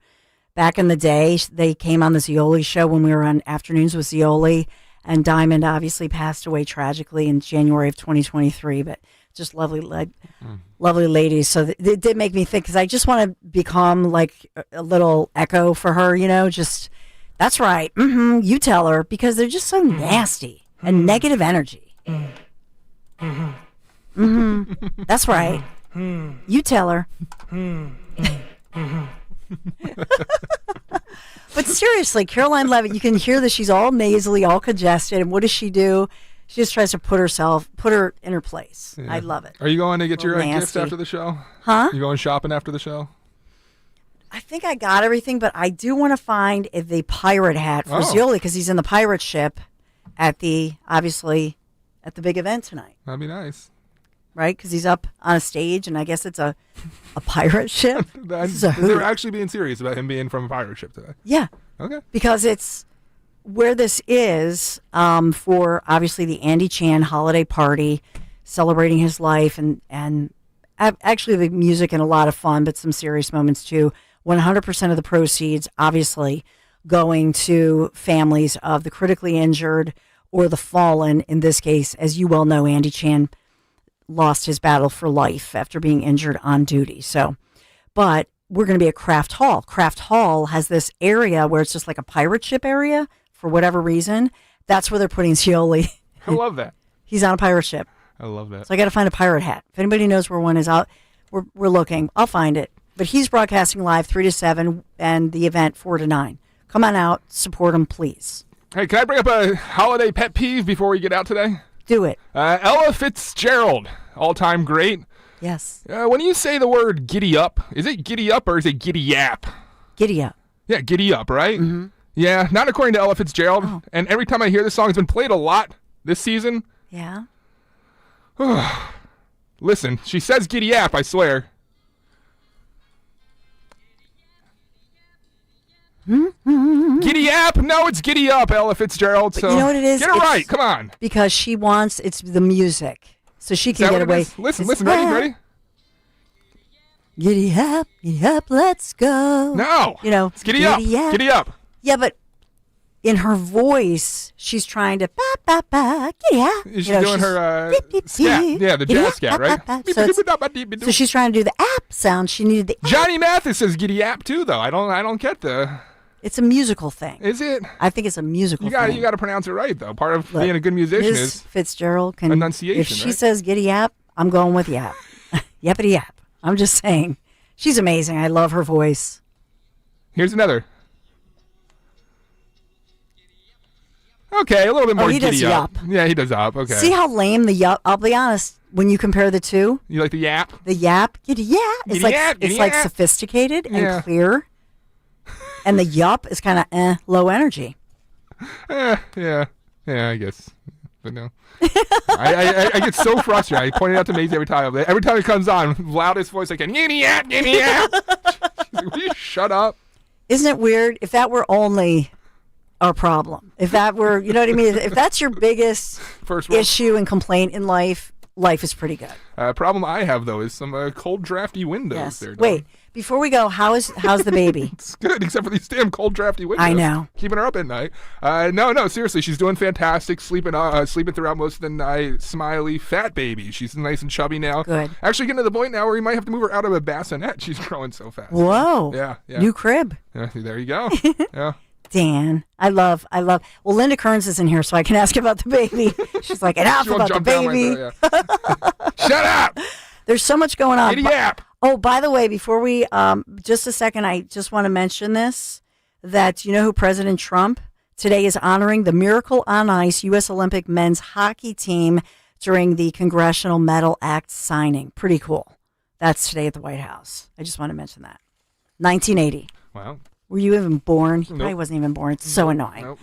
back in the day. They came on the Zioli show when we were on Afternoons with Zioli, and Diamond obviously passed away tragically in January of 2023. But just lovely ladies. So it did make me think, because I just want to become like a little echo for her. Just that's right. You tell her, because they're just so nasty and negative energy. That's right. You tell her. But seriously, Caroline Levitt, you can hear that she's all nasally, all congested. And what does she do? She just tries to put her in her place. Yeah. I love it. Are you going to get your gifts nasty. after the show? Huh? You going shopping after the show? I think I got everything, but I do want to find the pirate hat for Zioli, because he's in the pirate ship obviously at the big event tonight. That'd be nice. Right? Because he's up on a stage, and I guess it's a pirate ship. They're actually being serious about him being from a pirate ship today. Yeah. Okay. Because it's where this is for obviously the Andy Chan holiday party, celebrating his life, and actually the music and a lot of fun, but some serious moments too. 100% of the proceeds obviously going to families of the critically injured or the fallen. In this case, as you well know, Andy Chan lost his battle for life after being injured on duty. So, but we're going to be at Craft Hall. Craft Hall has this area where it's just like a pirate ship area for whatever reason. That's where they're putting Zioli. I love that. He's on a pirate ship. I love that. So I got to find a pirate hat. If anybody knows where one is, we're looking. I'll find it. But he's broadcasting live 3 to 7 and the event 4 to 9. Come on out, support him, please. Hey, can I bring up a holiday pet peeve before we get out today? Do it. Ella Fitzgerald, all-time great. Yes. When you say the word giddy up, is it giddy up or is it giddy yap? Giddy up. Yeah, giddy up, right? Mm-hmm. Yeah, not according to Ella Fitzgerald. Oh. And every time I hear this song, it's been played a lot this season. Yeah. Listen, she says giddy yap, I swear. Giddy yap? No, it's giddy up, Ella Fitzgerald. So you know what it is? Get it right. Come on. Because she wants it's the music, so she can get away. Listen, ready? Giddy up, let's go. No, it's giddy up. Giddy up. Yeah, but in her voice, she's trying to giddy up. She's doing her scat. Yeah, the jazz scat, right? So she's trying to do the app sound. She needed the Johnny Mathis says giddy app too, though. I don't get the. It's a musical thing. Is it? I think it's a musical thing. You got to pronounce it right, though. Part of being a good musician is Fitzgerald can enunciation. If she right? says giddy yap, I'm going with yap. Yappity yap. I'm just saying. She's amazing. I love her voice. Here's another. Okay, a little bit more he giddy does up. yup. Yeah, he does up. Okay. See how lame the yup? I'll be honest. When you compare the two, you like the yap? The yap, giddy yap. It's like sophisticated and clear, and the yup is kind of low energy. Yeah, I guess, but no. I get so frustrated. I point it out to Maisie every time. Every time it comes on, loudest voice I can. Giddy yap, giddy yap. She's like, will you shut up? Isn't it weird? If that were only our problem, if that were, you know what I mean? If that's your biggest issue and complaint in life, life is pretty good. Problem I have though is some cold, drafty windows. Yes. There. Wait, before we go, how's the baby? It's good, except for these damn cold, drafty windows. I know, keeping her up at night. No, seriously, she's doing fantastic. Sleeping throughout most of the night. Smiley, fat baby. She's nice and chubby now. Good. Actually, getting to the point now where you might have to move her out of a bassinet. She's growing so fast. Whoa. Yeah. New crib. Yeah, there you go. Yeah. Dan, I love. Well, Linda Kearns is in here, so I can ask about the baby. She's like, enough about the baby. Shut up. There's so much going on. Giddy yap. Oh, by the way, before we, just a second, I just want to mention this, that you know who President Trump today is honoring the Miracle on Ice U.S. Olympic men's hockey team during the Congressional Medal Act signing. Pretty cool. That's today at the White House. I just want to mention that. 1980. Wow. Were you even born? Nope. I wasn't even born. It's so annoying. Nope.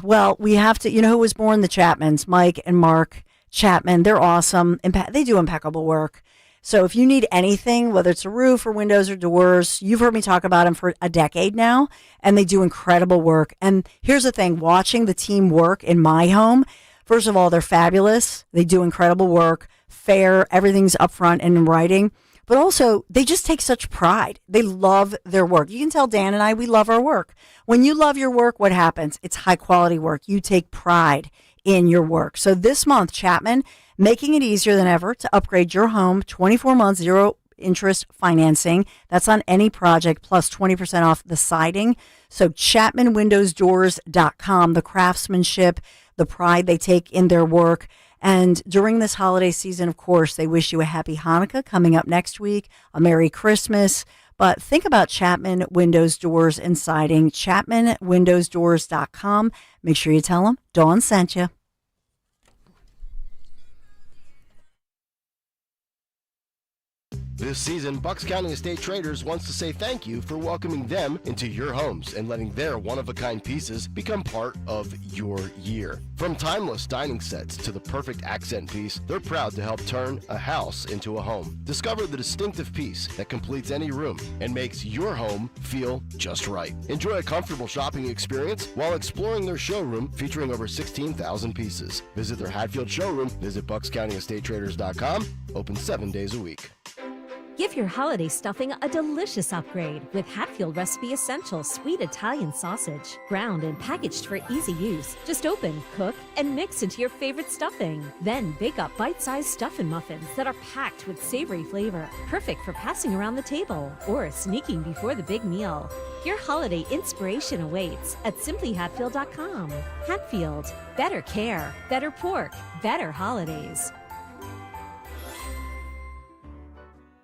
Well, we have to, you know who was born? The Chapmans, Mike and Mark Chapman. They're awesome. They do impeccable work. So if you need anything, whether it's a roof or windows or doors, you've heard me talk about them for a decade now, and they do incredible work. And here's the thing, watching the team work in my home, first of all, they're fabulous. They do incredible work, fair, everything's up front and in writing. But also, they just take such pride. They love their work. You can tell Dan and I, we love our work. When you love your work, what happens? It's high quality work. You take pride in your work. So this month, Chapman, making it easier than ever to upgrade your home, 24 months, zero interest financing. That's on any project, plus 20% off the siding. So ChapmanWindowsDoors.com, the craftsmanship, the pride they take in their work. And during this holiday season, of course, they wish you a happy Hanukkah coming up next week, a Merry Christmas. But think about Chapman Windows, Doors, and Siding, ChapmanWindowsDoors.com. Make sure you tell them Dawn sent you. This season, Bucks County Estate Traders wants to say thank you for welcoming them into your homes and letting their one-of-a-kind pieces become part of your year. From timeless dining sets to the perfect accent piece, they're proud to help turn a house into a home. Discover the distinctive piece that completes any room and makes your home feel just right. Enjoy a comfortable shopping experience while exploring their showroom featuring over 16,000 pieces. Visit their Hatfield showroom, visit BucksCountyEstateTraders.com, open 7 days a week. Give your holiday stuffing a delicious upgrade with Hatfield Recipe Essential Sweet Italian Sausage. Ground and packaged for easy use. Just open, cook, and mix into your favorite stuffing. Then bake up bite-sized stuffing muffins that are packed with savory flavor. Perfect for passing around the table or sneaking before the big meal. Your holiday inspiration awaits at simplyhatfield.com. Hatfield. Better care, better pork, better holidays.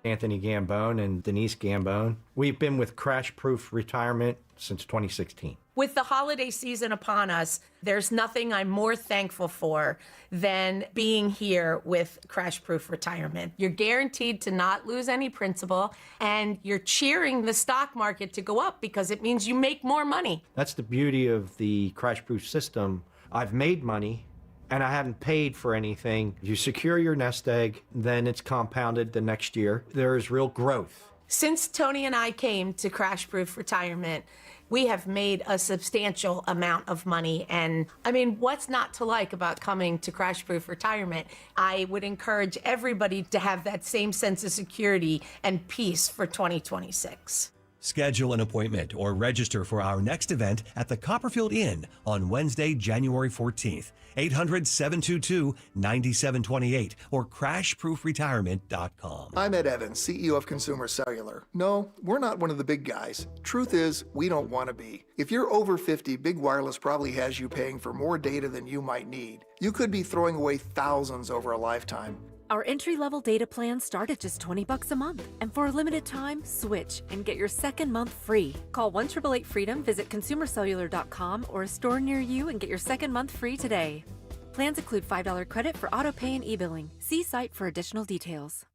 Anthony Gambone and Denise Gambone. We've been with Crash Proof Retirement since 2016. With the holiday season upon us, there's nothing I'm more thankful for than being here with Crash Proof Retirement. You're guaranteed to not lose any principal, and you're cheering the stock market to go up because it means you make more money. That's the beauty of the Crash Proof system. I've made money, and I haven't paid for anything. You secure your nest egg, then it's compounded the next year. There is real growth. Since Tony and I came to Crash Proof Retirement, we have made a substantial amount of money. And I mean, what's not to like about coming to Crash Proof Retirement? I would encourage everybody to have that same sense of security and peace for 2026. Schedule an appointment or register for our next event at the Copperfield Inn on Wednesday, January 14th. 800-722-9728 or crashproofretirement.com. I'm Ed Evans, CEO of Consumer Cellular. No, we're not one of the big guys. Truth is, we don't want to be. If you're over 50, Big Wireless probably has you paying for more data than you might need. You could be throwing away thousands over a lifetime. Our entry-level data plans start at just $20 a month. And for a limited time, switch and get your second month free. Call 1-888-FREEDOM, visit consumercellular.com or a store near you and get your second month free today. Plans include $5 credit for auto pay and e-billing. See site for additional details.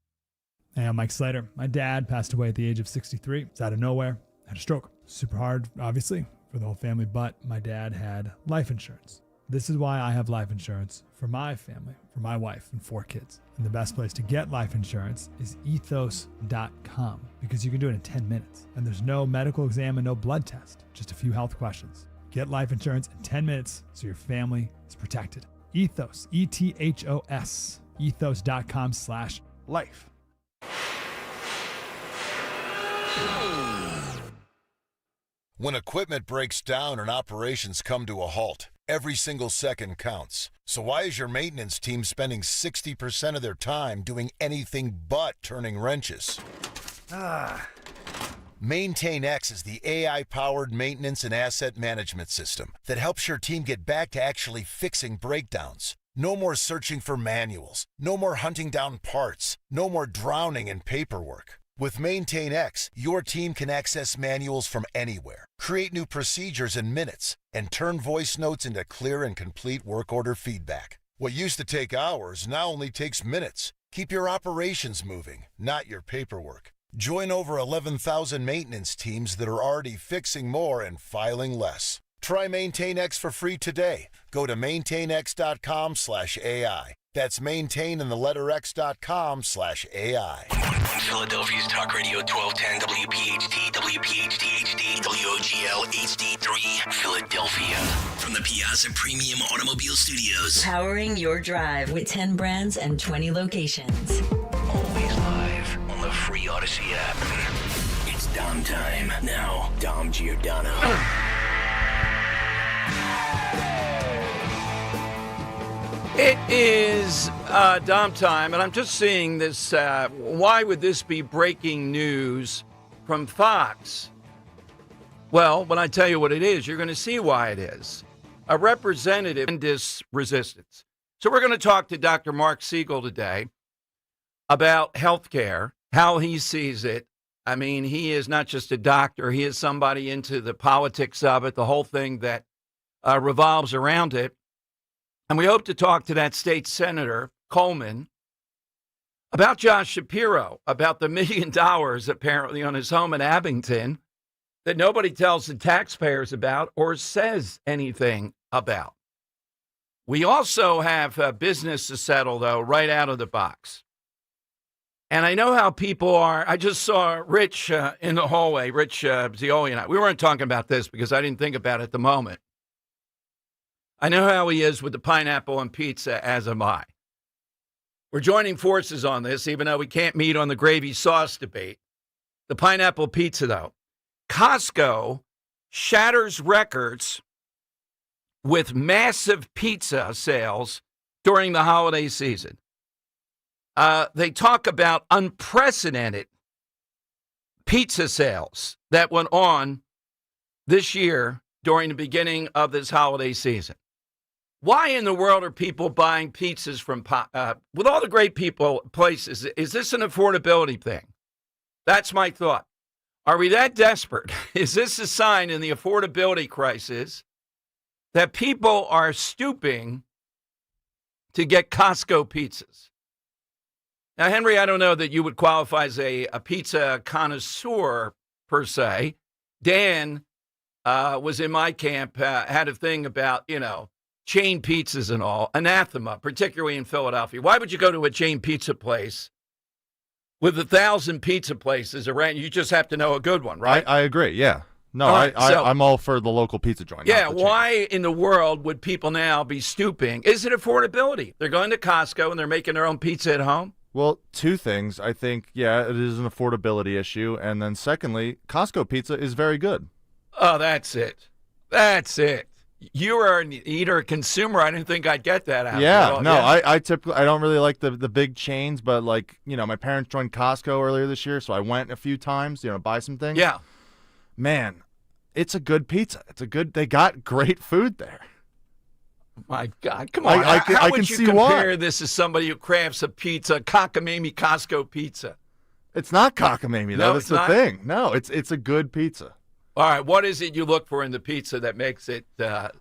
Hey, I'm Mike Slater. My dad passed away at the age of 63. It's out of nowhere. Had a stroke. Super hard, obviously, for the whole family, but my dad had life insurance. This is why I have life insurance for my family, for my wife and 4 kids. And the best place to get life insurance is ethos.com because you can do it in 10 minutes. And there's no medical exam and no blood test, just a few health questions. Get life insurance in 10 minutes so your family is protected. Ethos, E-T-H-O-S, ethos.com/life. When equipment breaks down and operations come to a halt, every single second counts. So why is your maintenance team spending 60% of their time doing anything but turning wrenches? MaintainX is the AI-powered maintenance and asset management system that helps your team get back to actually fixing breakdowns. No more searching for manuals. No more hunting down parts. No more drowning in paperwork. With Maintain X, your team can access manuals from anywhere, create new procedures in minutes, and turn voice notes into clear and complete work order feedback. What used to take hours now only takes minutes. Keep your operations moving, not your paperwork. Join over 11,000 maintenance teams that are already fixing more and filing less. Try Maintain X for free today. Go to maintainx.com/AI. That's maintain in the letter x.com/AI. Philadelphia's Talk Radio 1210 WPHT, WPHT HD, WOGL HD3, Philadelphia. From the Piazza Premium Automobile Studios. Powering your drive with 10 brands and 20 locations. Always live on the free Odyssey app. It's Dom time. Now, Dom Giordano. It is Dom time, and I'm just seeing this. Why would this be breaking news from Fox? Well, when I tell you what it is, you're going to see why it is. A representative in this resistance. So we're going to talk to Dr. Mark Siegel today about healthcare, how he sees it. I mean, he is not just a doctor. He is somebody into the politics of it, the whole thing that revolves around it. And we hope to talk to that state senator, Coleman, about Josh Shapiro, about the $1 million apparently on his home in Abington that nobody tells the taxpayers about or says anything about. We also have business to settle, though, right out of the box. And I know how people are. I just saw Rich in the hallway, Rich Zioli and I. We weren't talking about this because I didn't think about it at the moment. I know how he is with the pineapple and pizza, as am I. We're joining forces on this, even though we can't meet on the gravy sauce debate. The pineapple pizza, though. Costco shatters records with massive pizza sales during the holiday season. They talk about unprecedented pizza sales that went on this year during the beginning of this holiday season. Why in the world are people buying pizzas from, with all the great places, is this an affordability thing? That's my thought. Are we that desperate? Is this a sign in the affordability crisis that people are stooping to get Costco pizzas? Now, Henry, I don't know that you would qualify as a pizza connoisseur per se. Dan was in my camp, had a thing about, chain pizzas and all. Anathema, particularly in Philadelphia. Why would you go to a chain pizza place with 1,000 pizza places around? You just have to know a good one, right? I agree, yeah. No, right, I'm all for the local pizza joint. Yeah, why in the world would people now be stooping? Is it affordability? They're going to Costco and they're making their own pizza at home? Well, two things. I think, it is an affordability issue. And then secondly, Costco pizza is very good. Oh, that's it. That's it. You are an eater, a consumer. I didn't think I'd get that out. Yeah, no, yeah. I typically, I don't really like the big chains, but my parents joined Costco earlier this year, so I went a few times, buy some things. Yeah. Man, it's a good pizza. They got great food there. My God, come on. How would you compare this to somebody who crafts a pizza, cockamamie Costco pizza? It's not cockamamie, though. No, That's the thing. No, it's a good pizza. All right, what is it you look for in the pizza that makes it?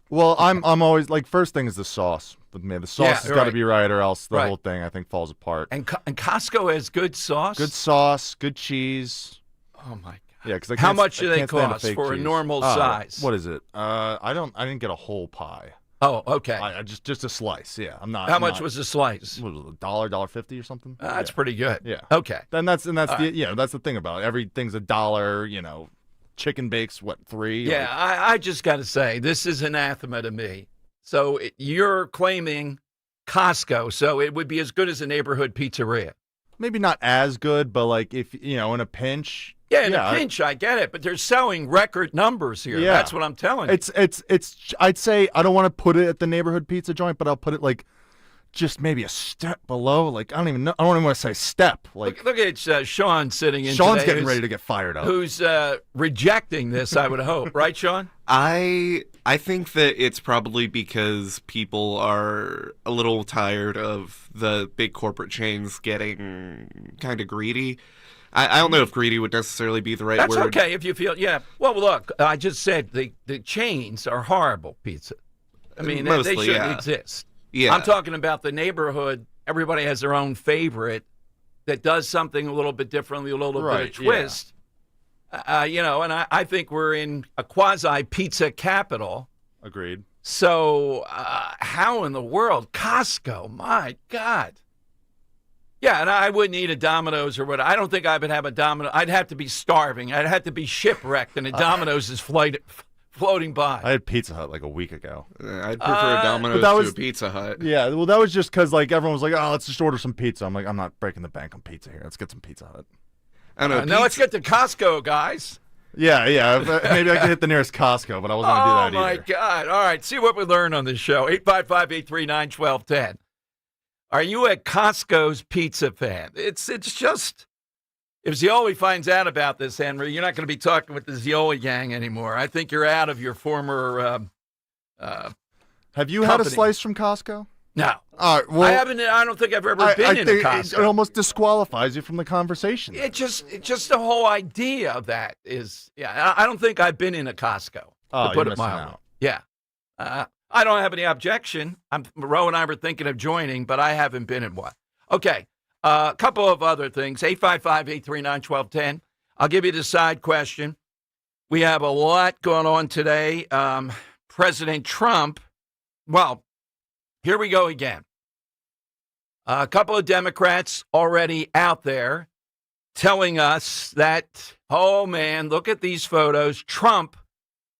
Well, I'm always first thing is the sauce. But man, the sauce has got to be right, or else the whole thing I think falls apart. And Costco has good sauce. Good sauce, good cheese. Oh my God. Yeah, because how much do they cost for a normal size? What is it? I didn't get a whole pie. Oh, okay. Just a slice. Yeah, I'm not. How much was the slice? What was it, $1.50 or something? That's pretty good. Yeah. Okay. Then that's the thing about it. Everything's $1. Chicken bakes, $3? Yeah, I just got to say, this is anathema to me. So you're claiming Costco, so it would be as good as a neighborhood pizzeria. Maybe not as good, but if in a pinch. Yeah, in a pinch, I get it, but they're selling record numbers here. Yeah. That's what I'm telling you. It's. I'd say I don't want to put it at the neighborhood pizza joint, but I'll put it just maybe a step below. Like, I don't even want to say step. Like, look at Sean sitting in Sean's today, getting ready to get fired up. Who's rejecting this, I would hope. Right, Sean? I think that it's probably because people are a little tired of the big corporate chains getting kind of greedy. I don't know if greedy would necessarily be the right That's word. okay if you feel, yeah. Well, look, I just said the chains are horrible pizza. I mean, Mostly, they shouldn't yeah. exist. Yeah. I'm talking about the neighborhood. Everybody has their own favorite that does something a little bit differently, a little bit of twist. You know, and I think we're in a quasi-pizza capital. Agreed. So how in the world? Costco, my God. Yeah, and I wouldn't eat a Domino's or what. I don't think I would have a Domino. I'd have to be starving. I'd have to be shipwrecked, and a Domino's is floating by. I had Pizza Hut like a week ago. I'd prefer a Domino's to a Pizza Hut. Yeah, well, that was just because like everyone was like, "Oh, let's just order some pizza." I'm like, I'm not breaking the bank on pizza here. Let's get some Pizza Hut. I don't know. Now let's get to Costco, guys. Yeah. Maybe I could hit the nearest Costco, but I wasn't going to do that either. Oh, my God. All right, see what we learn on this show. 855-839-1210. Are you a Costco's pizza fan? It's just, if Zioli finds out about this, Henry, you're not going to be talking with the Zioli gang anymore. I think you're out of your former Have you company. had a slice from Costco? No. Well, I haven't. I don't think I've ever been in a Costco. It almost disqualifies you from the conversation. It just the whole idea of that is, yeah, I don't think I've been in a Costco, Oh, to put you're it missing mildly. out. Yeah. I don't have any objection. Ro and I were thinking of joining, but I haven't been in one. Okay. A couple of other things. 855-839-1210. I'll give you the side question. We have a lot going on today. President Trump, well, here we go again. A couple of Democrats already out there telling us that, oh, man, look at these photos. Trump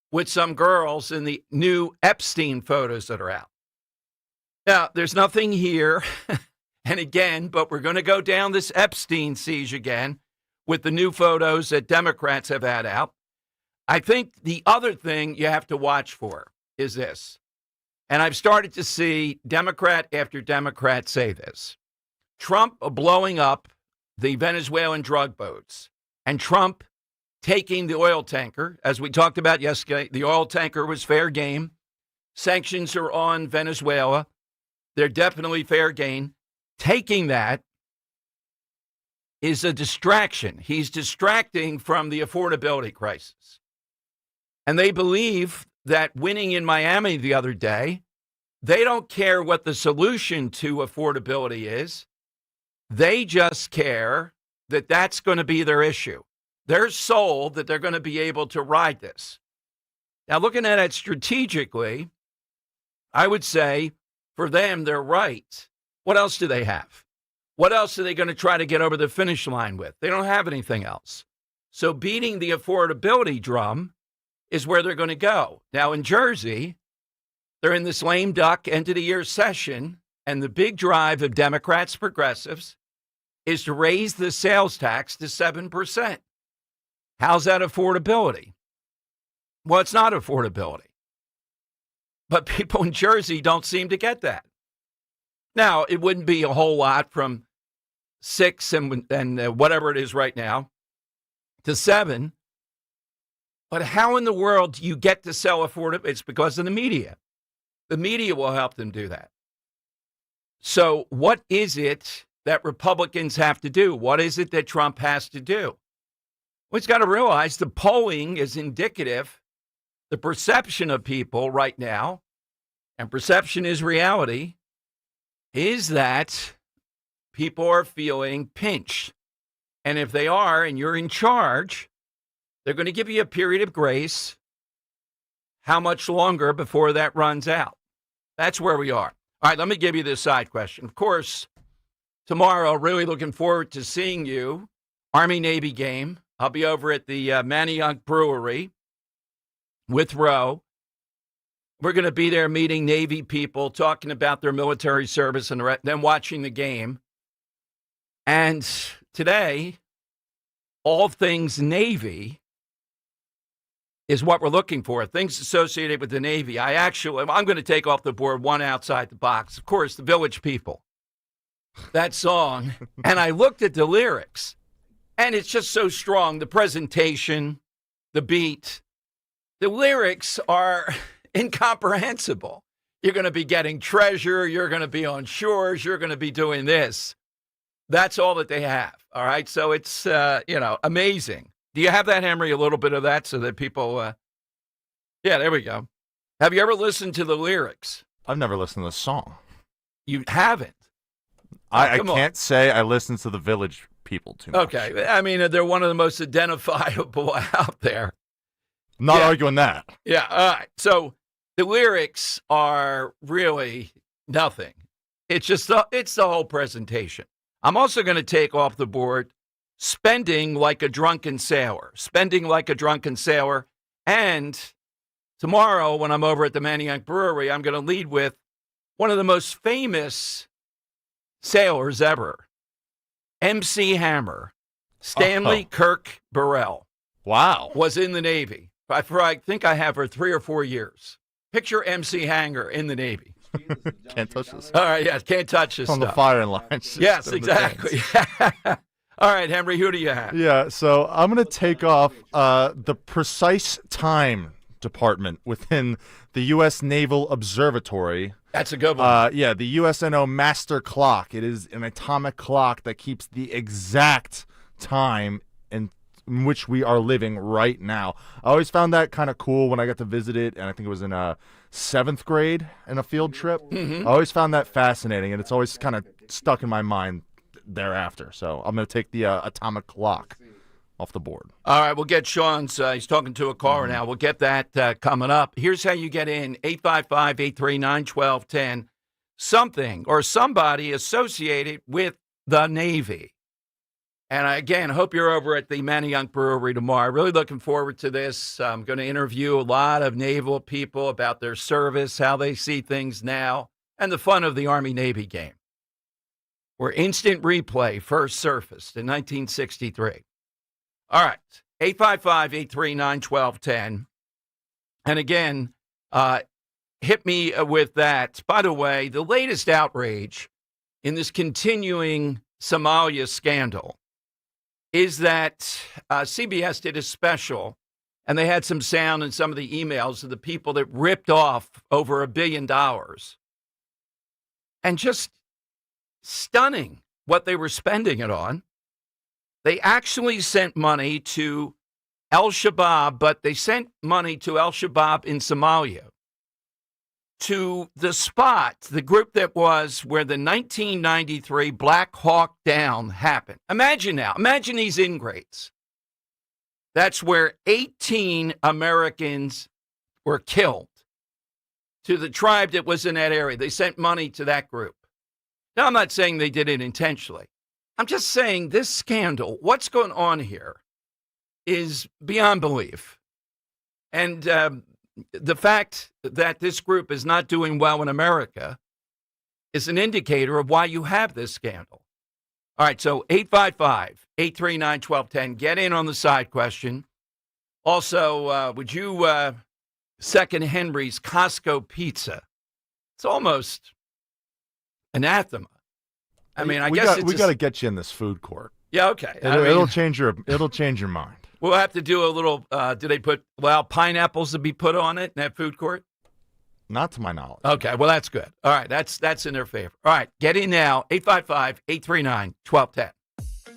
with some girls in the new Epstein photos that are out. Now, there's nothing here, and again, but we're going to go down this Epstein siege again with the new photos that Democrats have had out. I think the other thing you have to watch for is this, and I've started to see Democrat after Democrat say this. Trump blowing up the Venezuelan drug boats, and Trump taking the oil tanker, as we talked about yesterday. The oil tanker was fair game. Sanctions are on Venezuela. They're definitely fair game. Taking that is a distraction. He's distracting from the affordability crisis. And they believe that winning in Miami the other day, they don't care what the solution to affordability is. They just care that that's going to be their issue. They're sold that they're going to be able to ride this. Now, looking at it strategically, I would say for them, they're right. What else do they have? What else are they going to try to get over the finish line with? They don't have anything else. So beating the affordability drum is where they're going to go. Now, in Jersey, they're in this lame duck end of the year session, and the big drive of Democrats, progressives, is to raise the sales tax to 7%. How's that affordability? Well, it's not affordability. But people in Jersey don't seem to get that. Now, it wouldn't be a whole lot from 6 and whatever it is right now to 7. But how in the world do you get to sell affordable? It's because of the media. The media will help them do that. So what is it that Republicans have to do? What is it that Trump has to do? Well, he's got to realize the polling is indicative. The perception of people right now, and perception is reality, is that people are feeling pinched. And if they are, and you're in charge, they're going to give you a period of grace. How much longer before that runs out? That's where we are. All right, let me give you this side question. Of course, tomorrow, really looking forward to seeing you. Army-Navy game. I'll be over at the Manayunk Brewery with Roe. We're going to be there meeting Navy people, talking about their military service, and then watching the game. And today, all things Navy, is what we're looking for. Things associated with the Navy. I'm going to take off the board one outside the box. Of course, the Village People. That song. And I looked at the lyrics, and it's just so strong. The presentation, the beat, the lyrics are incomprehensible. You're going to be getting treasure. You're going to be on shores. You're going to be doing this. That's all that they have. All right. So it's, amazing. Do you have that, Henry? A little bit of that so that people, yeah, there we go. Have you ever listened to the lyrics? I've never listened to the song. You haven't? I can't say I listen to the Village People too much. Okay. I mean, they're one of the most identifiable out there. Not arguing that. Yeah. All right. So the lyrics are really nothing. It's just it's the whole presentation. I'm also going to take off the board Spending Like a Drunken Sailor. Spending Like a Drunken Sailor. And tomorrow when I'm over at the Manayunk Brewery, I'm going to lead with one of the most famous sailors ever, MC Hammer, Stanley Kirk Burrell. Wow. Was in the Navy. I think I have for 3 or 4 years. Picture MC Hammer in the Navy. Can't touch this. All right, yeah, can't touch this on stuff. the firing line. Yes, exactly. All right, Henry, who do you have? Yeah, so I'm going to take off the precise time department within the U.S. Naval Observatory. That's a good one. Yeah, the USNO Master Clock. It is an atomic clock that keeps the exact time in which we are living right now. I always found that kind of cool when I got to visit it, and I think it was in 7th grade in a field trip. Mm-hmm. I always found that fascinating, and it's always kind of stuck in my mind thereafter. So I'm going to take the atomic clock off the board. All right, we'll get Sean's. He's talking to a caller now. We'll get that coming up. Here's how you get in: 855-839-1210. Something or somebody associated with the Navy. And I, again, hope you're over at the Manayunk Brewery tomorrow. Really looking forward to this. I'm going to interview a lot of naval people about their service, how they see things now, and the fun of the Army-Navy game, where instant replay first surfaced in 1963. All right, 855-839-1210. And again, hit me with that. By the way, the latest outrage in this continuing Somalia scandal is that CBS did a special, and they had some sound in some of the emails of the people that ripped off over $1 billion. And just stunning what they were spending it on. They actually sent money to Al-Shabaab, but they sent money to Al-Shabaab in Somalia, to the spot, the group that was where the 1993 Black Hawk Down happened. Imagine these ingrates. That's where 18 Americans were killed, to the tribe that was in that area. They sent money to that group. Now, I'm not saying they did it intentionally. I'm just saying this scandal, what's going on here, is beyond belief. And the fact that this group is not doing well in America is an indicator of why you have this scandal. All right, so 855-839-1210. Get in on the side question. Also, would you second Henry's Costco pizza? It's almost anathema. I mean, I guess we got to get you in this food court. Yeah, okay. It'll change your mind. We'll have to do a little. Do they put pineapples to be put on it in that food court? Not to my knowledge. Okay, well that's good. All right, that's in their favor. All right, get in now. 855-839-1210.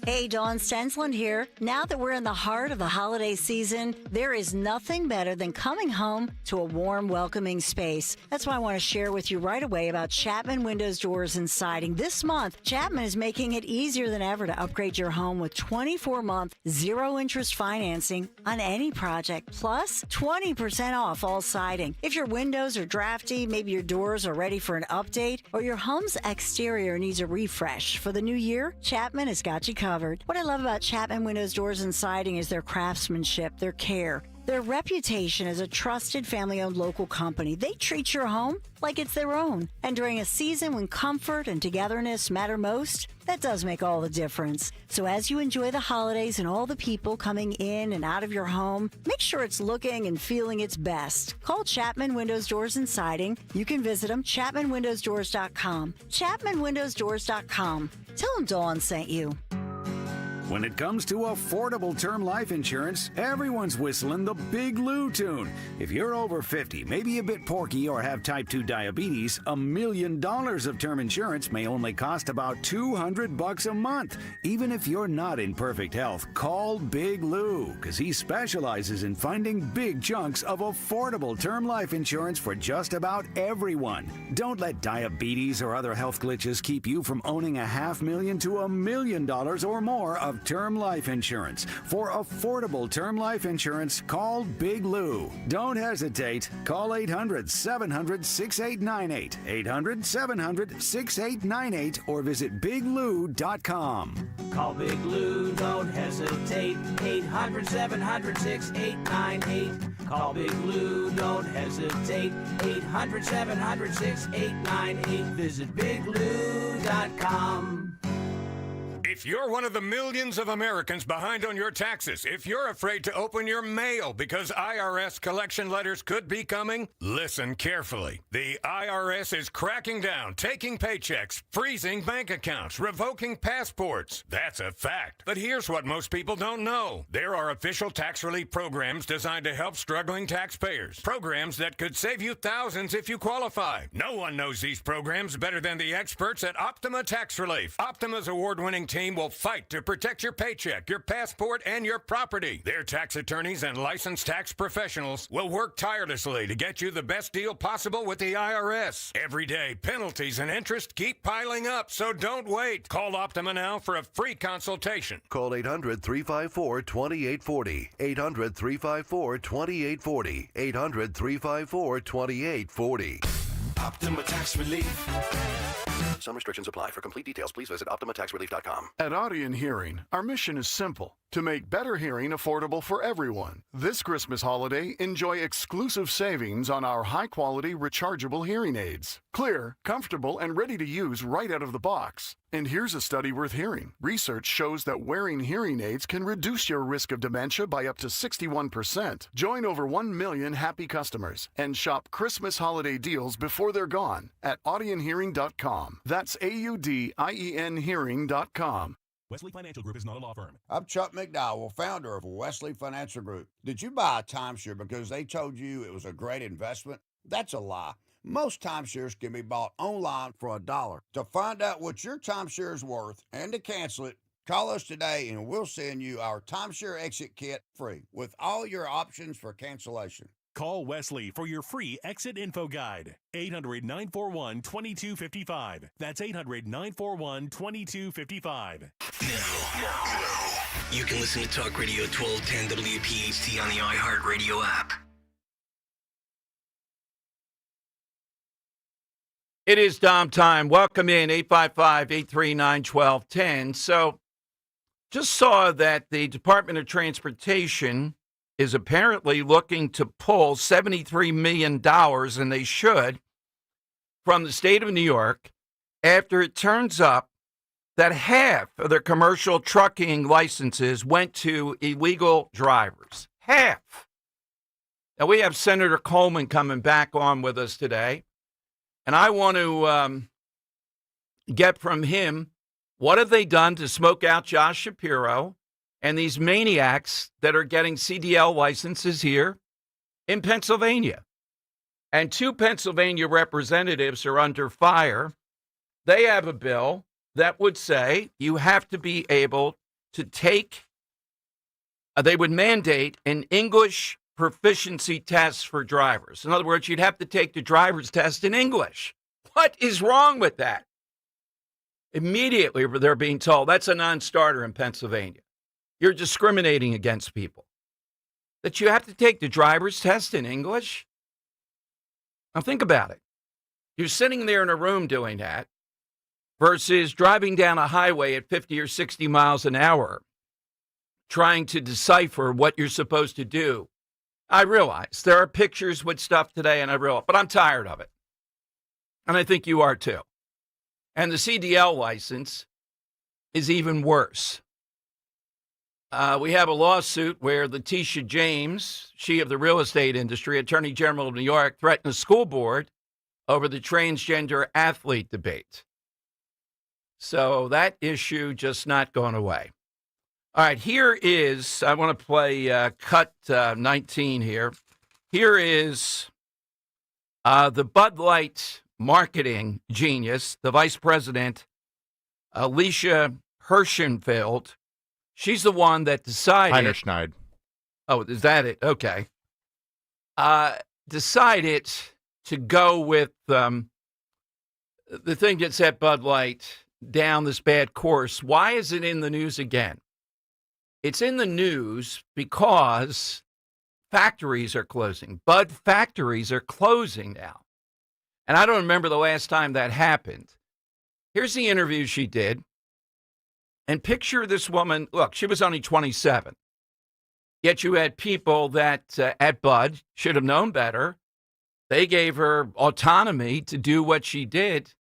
Hey, Dawn Stensland here. Now that we're in the heart of the holiday season, there is nothing better than coming home to a warm, welcoming space. That's why I want to share with you right away about Chapman Windows, Doors, and Siding. This month, Chapman is making it easier than ever to upgrade your home with 24-month, zero-interest financing on any project, plus 20% off all siding. If your windows are drafty, maybe your doors are ready for an update, or your home's exterior needs a refresh for the new year, Chapman has got you covered. What I love about Chapman Windows, Doors, and Siding is their craftsmanship, their care. Their reputation as a trusted family-owned local company, they treat your home like it's their own. And during a season when comfort and togetherness matter most, that does make all the difference. So as you enjoy the holidays and all the people coming in and out of your home, make sure it's looking and feeling its best. Call Chapman Windows, Doors, and Siding. You can visit them, ChapmanWindowsDoors.com. ChapmanWindowsDoors.com. Tell them Dawn sent you. When it comes to affordable term life insurance, everyone's whistling the Big Lou tune. If you're over 50, maybe a bit porky, or have type 2 diabetes, $1 million of term insurance may only cost about $200 a month. Even if you're not in perfect health, call Big Lou, because he specializes in finding big chunks of affordable term life insurance for just about everyone. Don't let diabetes or other health glitches keep you from owning $500,000 to $1 million or more of term life insurance. For affordable term life insurance, call Big Lou. Don't hesitate. Call 800-700-6898, 800-700-6898, or visit biglou.com. Call Big Lou, don't hesitate. 800-700-6898. Call Big Lou, don't hesitate. 800-700-6898. Visit biglou.com. If you're one of the millions of Americans behind on your taxes, if you're afraid to open your mail because IRS collection letters could be coming, listen carefully. The IRS is cracking down, taking paychecks, freezing bank accounts, revoking passports. That's a fact. But here's what most people don't know. There are official tax relief programs designed to help struggling taxpayers. Programs that could save you thousands if you qualify. No one knows these programs better than the experts at Optima Tax Relief. Optima's award-winning team will fight to protect your paycheck, your passport, and your property. Their tax attorneys and licensed tax professionals will work tirelessly to get you the best deal possible with the IRS. Every day, penalties and interest keep piling up, so don't wait. Call Optima now for a free consultation. Call 800-354-2840. 800-354-2840. 800-354-2840. Optima Tax Relief. Some restrictions apply. For complete details, please visit OptimaTaxRelief.com. At Audion Hearing, our mission is simple: to make better hearing affordable for everyone. This Christmas holiday, enjoy exclusive savings on our high-quality rechargeable hearing aids. Clear, comfortable, and ready to use right out of the box. And here's a study worth hearing. Research shows that wearing hearing aids can reduce your risk of dementia by up to 61%. Join over 1 million happy customers and shop Christmas holiday deals before they're gone at audionhearing.com. That's AUDIEN hearing.com. Wesley Financial Group is not a law firm. I'm Chuck McDowell, founder of Wesley Financial Group. Did you buy a timeshare because they told you it was a great investment? That's a lie. Most timeshares can be bought online for $1. To find out what your timeshare is worth and to cancel it, call us today and we'll send you our timeshare exit kit free with all your options for cancellation. Call Wesley for your free exit info guide. 800-941-2255. That's 800-941-2255. Now, you can listen to Talk Radio 1210 WPHT on the iHeartRadio app. It is Dom time. Welcome in, 855-839-1210. So, just saw that the Department of Transportation is apparently looking to pull $73 million, and they should, from the state of New York after it turns up that half of their commercial trucking licenses went to illegal drivers. Half. Now, we have Senator Coleman coming back on with us today. And I want to get from him, what have they done to smoke out Josh Shapiro and these maniacs that are getting CDL licenses here in Pennsylvania? And 2 Pennsylvania representatives are under fire. They have a bill that would say you have to be able to take, they would mandate an English proficiency tests for drivers. In other words, you'd have to take the driver's test in English. What is wrong with that? Immediately, they're being told that's a non-starter in Pennsylvania. You're discriminating against people. That you have to take the driver's test in English? Now think about it. You're sitting there in a room doing that versus driving down a highway at 50 or 60 miles an hour, trying to decipher what you're supposed to do I realize there are pictures with stuff today, and I realize, but I'm tired of it. And I think you are too. And the CDL license is even worse. We have a lawsuit where Letitia James, she of the real estate industry, Attorney General of New York, threatened the school board over the transgender athlete debate. So that issue just not going away. All right, here is, I want to play cut 19 here. Here is the Bud Light marketing genius, the vice president, Alicia Hirschenfeld. She's the one that decided. Heinerschneid. Oh, is that it? Okay. Decided to go with the thing that set Bud Light down this bad course. Why is it in the news again? It's in the news because factories are closing. Bud factories are closing now. And I don't remember the last time that happened. Here's the interview she did. And picture this woman. Look, she was only 27. Yet you had people that at Bud should have known better. They gave her autonomy to do what she did.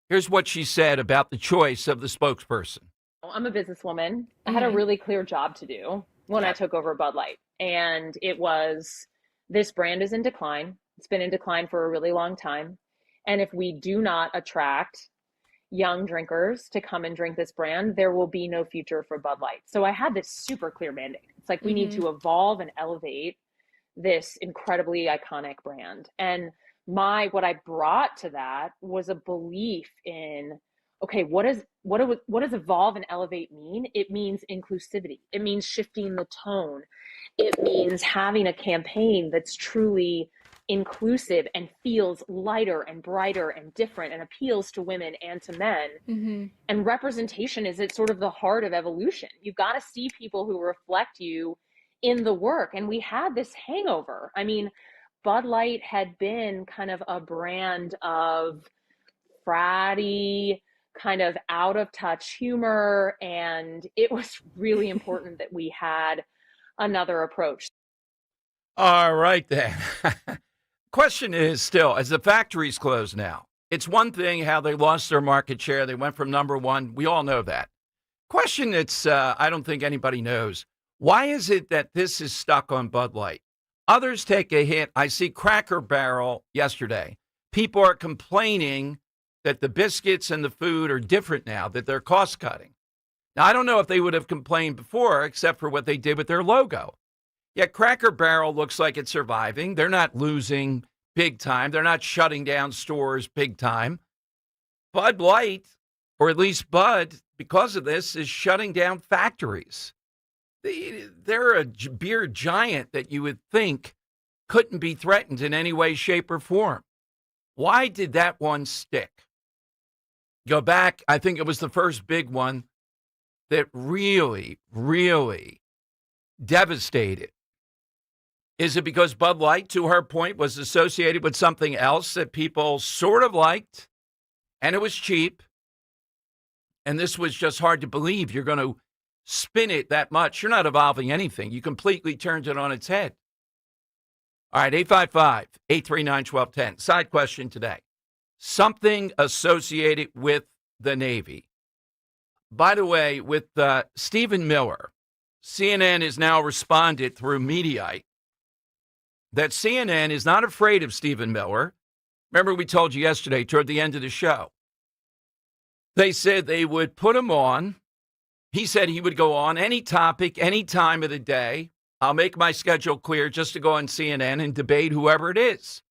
Here's what she said about the choice of the spokesperson. I'm a businesswoman. I had a really clear job to do when I took over Bud Light. And it was, this brand is in decline. It's been in decline for a really long time. And if we do not attract young drinkers to come and drink this brand, there will be no future for Bud Light. So I had this super clear mandate. It's like, we need to evolve and elevate this incredibly iconic brand. And what I brought to that was a belief in, okay, what does evolve and elevate mean? It means inclusivity. It means shifting the tone. It means having a campaign that's truly inclusive and feels lighter and brighter and different and appeals to women and to men. And representation is at sort of the heart of evolution. You've got to see people who reflect you in the work. And we had this hangover. I mean, Bud Light had been kind of a brand of fratty, kind of out of touch humor. And it was really important that we had another approach. All right, then. Question is still, as the factories close now, it's one thing how they lost their market share. They went from number one. We all know that. Question that's I don't think anybody knows. Why is it that this is stuck on Bud Light? Others take a hit. I see Cracker Barrel yesterday. People are complaining that the biscuits and the food are different now, that they're cost cutting. Now, I don't know if they would have complained before, except for what they did with their logo. Yet Cracker Barrel looks like it's surviving. They're not losing big time. They're not shutting down stores big time. Bud Light, or at least Bud, because of this, is shutting down factories. They're a beer giant that you would think couldn't be threatened in any way, shape, or form. Why did that one stick? Go back, I think it was the first big one that really, really devastated. Is it because Bud Light, to her point, was associated with something else that people sort of liked, and it was cheap, and this was just hard to believe? You're going to spin it that much. You're not evolving anything. You completely turned it on its head. All right, 855-839-1210. Side question today. Something associated with the Navy. By the way, with Stephen Miller, CNN has now responded through Mediaite that CNN is not afraid of Stephen Miller. Remember, we told you yesterday toward the end of the show. They said they would put him on. He said he would go on any topic, any time of the day. I'll make my schedule clear just to go on CNN and debate whoever it is.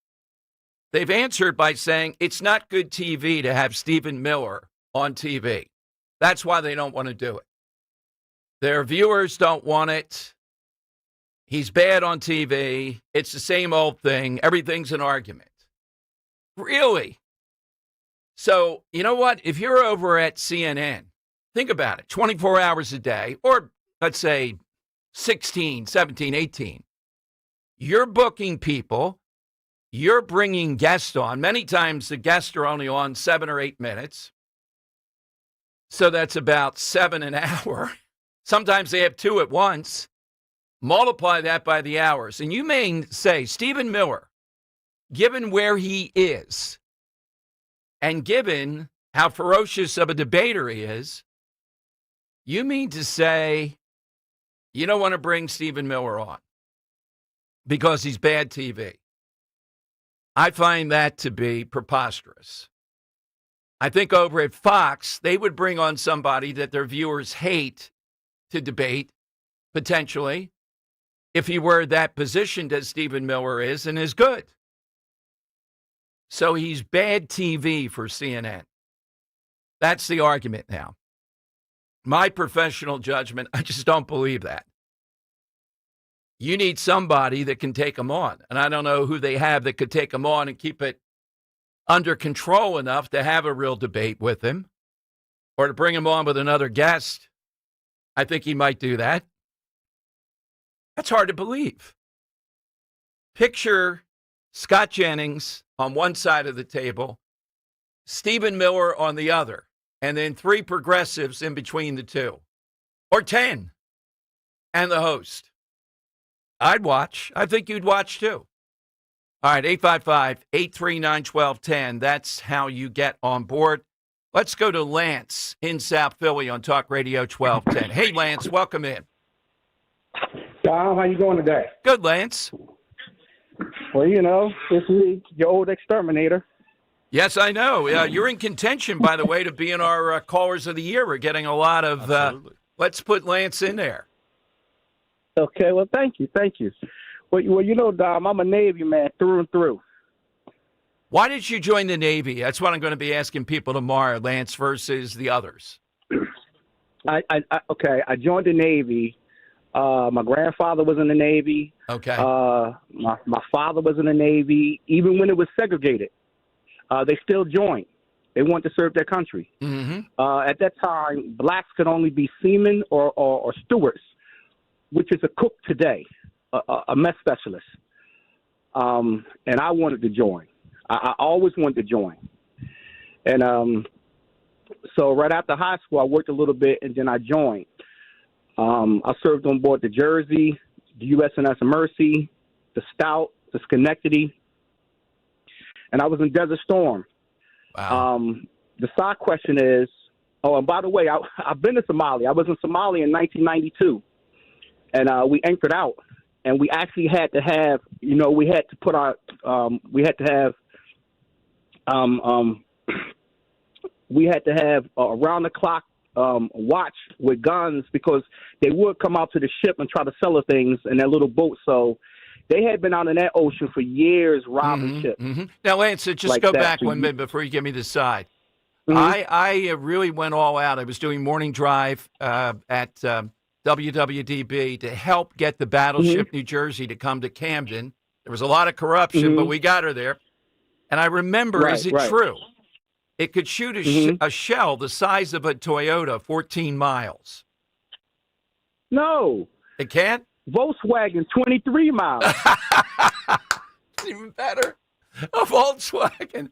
They've answered by saying it's not good TV to have Stephen Miller on TV. That's why they don't want to do it. Their viewers don't want it. He's bad on TV. It's the same old thing. Everything's an argument. Really? So, you know what? If you're over at CNN, think about it. 24 hours a day, or let's say 16, 17, 18. You're booking people. You're bringing guests on. Many times the guests are only on 7 or 8 minutes. So that's about 7 an hour. Sometimes they have 2 at once. multiply that by the hours, and you may say, Stephen Miller, given where he is, and given how ferocious of a debater he is, you mean to say you don't want to bring Stephen Miller on because he's bad TV? I find that to be preposterous. I think over at Fox, they would bring on somebody that their viewers hate to debate, potentially, if he were that positioned as Stephen Miller is and is good. So he's bad TV for CNN. That's the argument now. My professional judgment, I just don't believe that. You need somebody that can take him on. And I don't know who they have that could take him on and keep it under control enough to have a real debate with him or to bring him on with another guest. I think he might do that. That's hard to believe. Picture Scott Jennings on one side of the table, Stephen Miller on the other, and then 3 progressives in between the two, or 10, and the host. I'd watch. I think you'd watch too. All right, 855-839-1210. That's how you get on board. Let's go to Lance in South Philly on Talk Radio 1210. Hey, Lance, welcome in. Dom, how you going today? Good, Lance. Well, you know, this is your old exterminator. Yes, I know. You're in contention, by the way, to be in our Callers of the Year. We're getting a lot of, let's put Lance in there. Okay, well, thank you. Well, you know, Dom, I'm a Navy man through and through. Why did you join the Navy? That's what I'm going to be asking people tomorrow, Lance versus the others. I joined the Navy. My grandfather was in the Navy. Okay. My father was in the Navy. Even when it was segregated, they still joined. They wanted to serve their country. Mm-hmm. At that time, blacks could only be seamen or stewards, which is a cook today, a mess specialist. And I wanted to join. I always wanted to join. And so right after high school, I worked a little bit, and then I joined. I served on board the Jersey, the USNS Mercy, the Stout, the Schenectady, and I was in Desert Storm. Wow. The side question is, and by the way, I've been to Somalia. I was in Somalia in 1992, and we anchored out, and we actually had to have, we had to put our, around the clock watch with guns because they would come out to the ship and try to sell us things in their little boat. So they had been out in that ocean for years robbing ships. Mm-hmm. Now, Lance, just like go that. back 1 minute before you give me the side. Mhm. I really went all out. I was doing morning drive at WWDB to help get the battleship New Jersey to come to Camden. There was a lot of corruption, but we got her there. And I remember, is it true? It could shoot a shell the size of a Toyota 14 miles. No. It can't? Volkswagen, 23 miles. It's even better. A Volkswagen.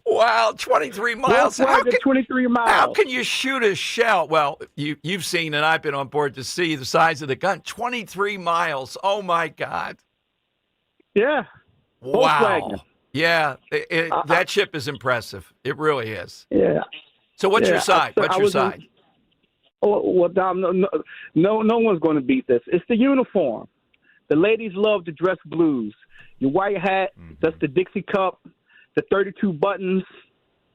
Wow, 23 miles. Volkswagen, 23 miles. How can you shoot a shell? Well, you've seen, and I've been on board to see the size of the gun. 23 miles. Oh, my God. Yeah. Wow. Volkswagen. Yeah, that ship is impressive. It really is. Yeah. So what's your side? What's your side? Well, Dom, no one's going to beat this. It's the uniform. The ladies love to dress blues. Your white hat, that's the Dixie cup. The 32 buttons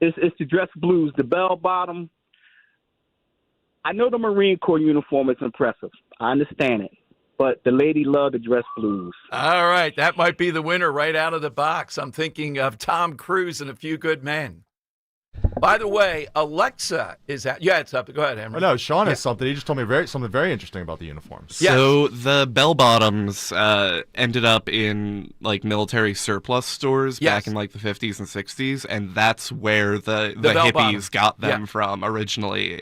is the dress blues. The bell bottom. I know the Marine Corps uniform is impressive. I understand it. But the lady loved to dress blues. All right. That might be the winner right out of the box. I'm thinking of Tom Cruise and A Few Good Men. By the way, Alexa is out. Yeah, it's up. Go ahead, Henry. Oh, no, Sean has something. He just told me something very interesting about the uniforms. So the bell bottoms ended up in like military surplus stores back in like the 50s and 60s, and that's where the hippies got them from originally.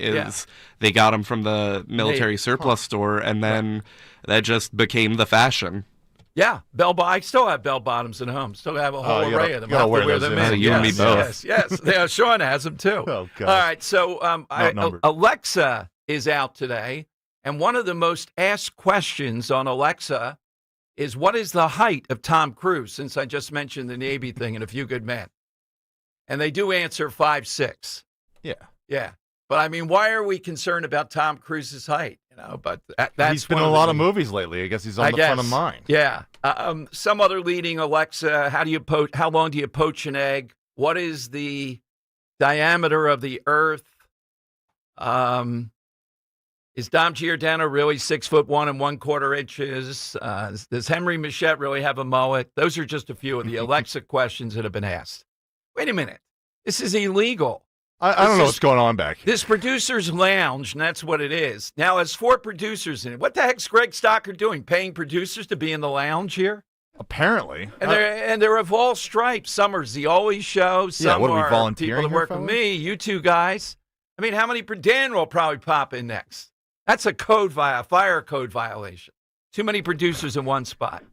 They got them from the military surplus store, and then that just became the fashion. Yeah, I still have bell bottoms at home. Still have a whole array of them. You gotta wear them those in. You and me both. Yes. Yeah, Sean has them too. Oh, God. All right, so Alexa is out today. And one of the most asked questions on Alexa is, what is the height of Tom Cruise, since I just mentioned the Navy thing in A Few Good Men? And they do answer 5'6". Yeah. Yeah. But, I mean, why are we concerned about Tom Cruise's height? But that's he's been in a lot of movies lately. I guess he's on the front of mind. Yeah. Some other leading Alexa, how long do you poach an egg? What is the diameter of the Earth? Is Dom Giordano really 6'1" and 1/4 inches? Does Henry Michette really have a mullet? Those are just a few of the Alexa questions that have been asked. Wait a minute. This is illegal. I don't know what's going on back here. This producer's lounge, and that's what it is. Now, it's 4 producers in it. What the heck's Greg Stocker doing? Paying producers to be in the lounge here? Apparently. And they're of all stripes. Some are Zioli's show. Some what are we, are volunteering people that here, work with fellas? me. You two guys. I mean, how many per Dan will probably pop in next? That's a fire code violation. Too many producers in one spot.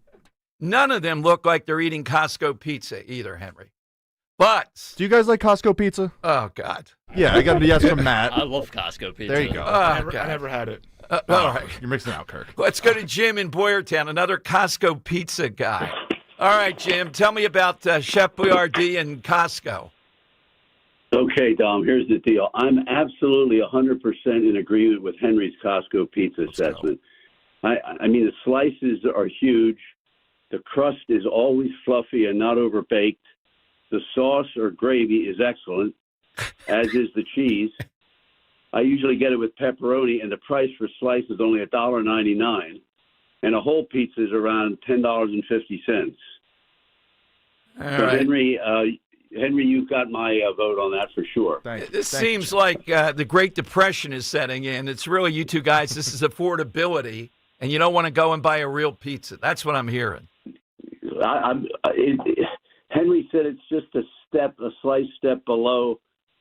None of them look like they're eating Costco pizza either, Henry. But do you guys like Costco pizza? Oh, God. Yeah, I got a yes from Matt. I love Costco pizza. There you go. I never had it. All right. You're mixing out, Kirk. Let's go to Jim in Boyertown, another Costco pizza guy. All right, Jim, tell me about Chef Boyardee and Costco. Okay, Dom, here's the deal. I'm absolutely 100% in agreement with Henry's Costco pizza assessment. I mean, the slices are huge. The crust is always fluffy and not overbaked. The sauce or gravy is excellent, as is the cheese. I usually get it with pepperoni, and the price for slice is only $1.99, and a whole pizza is around $10.50. Henry, you've got my vote on that for sure. This seems like the Great Depression is setting in. It's really you two guys. This is affordability, and you don't want to go and buy a real pizza. That's what I'm hearing. Henry said it's just a slight step below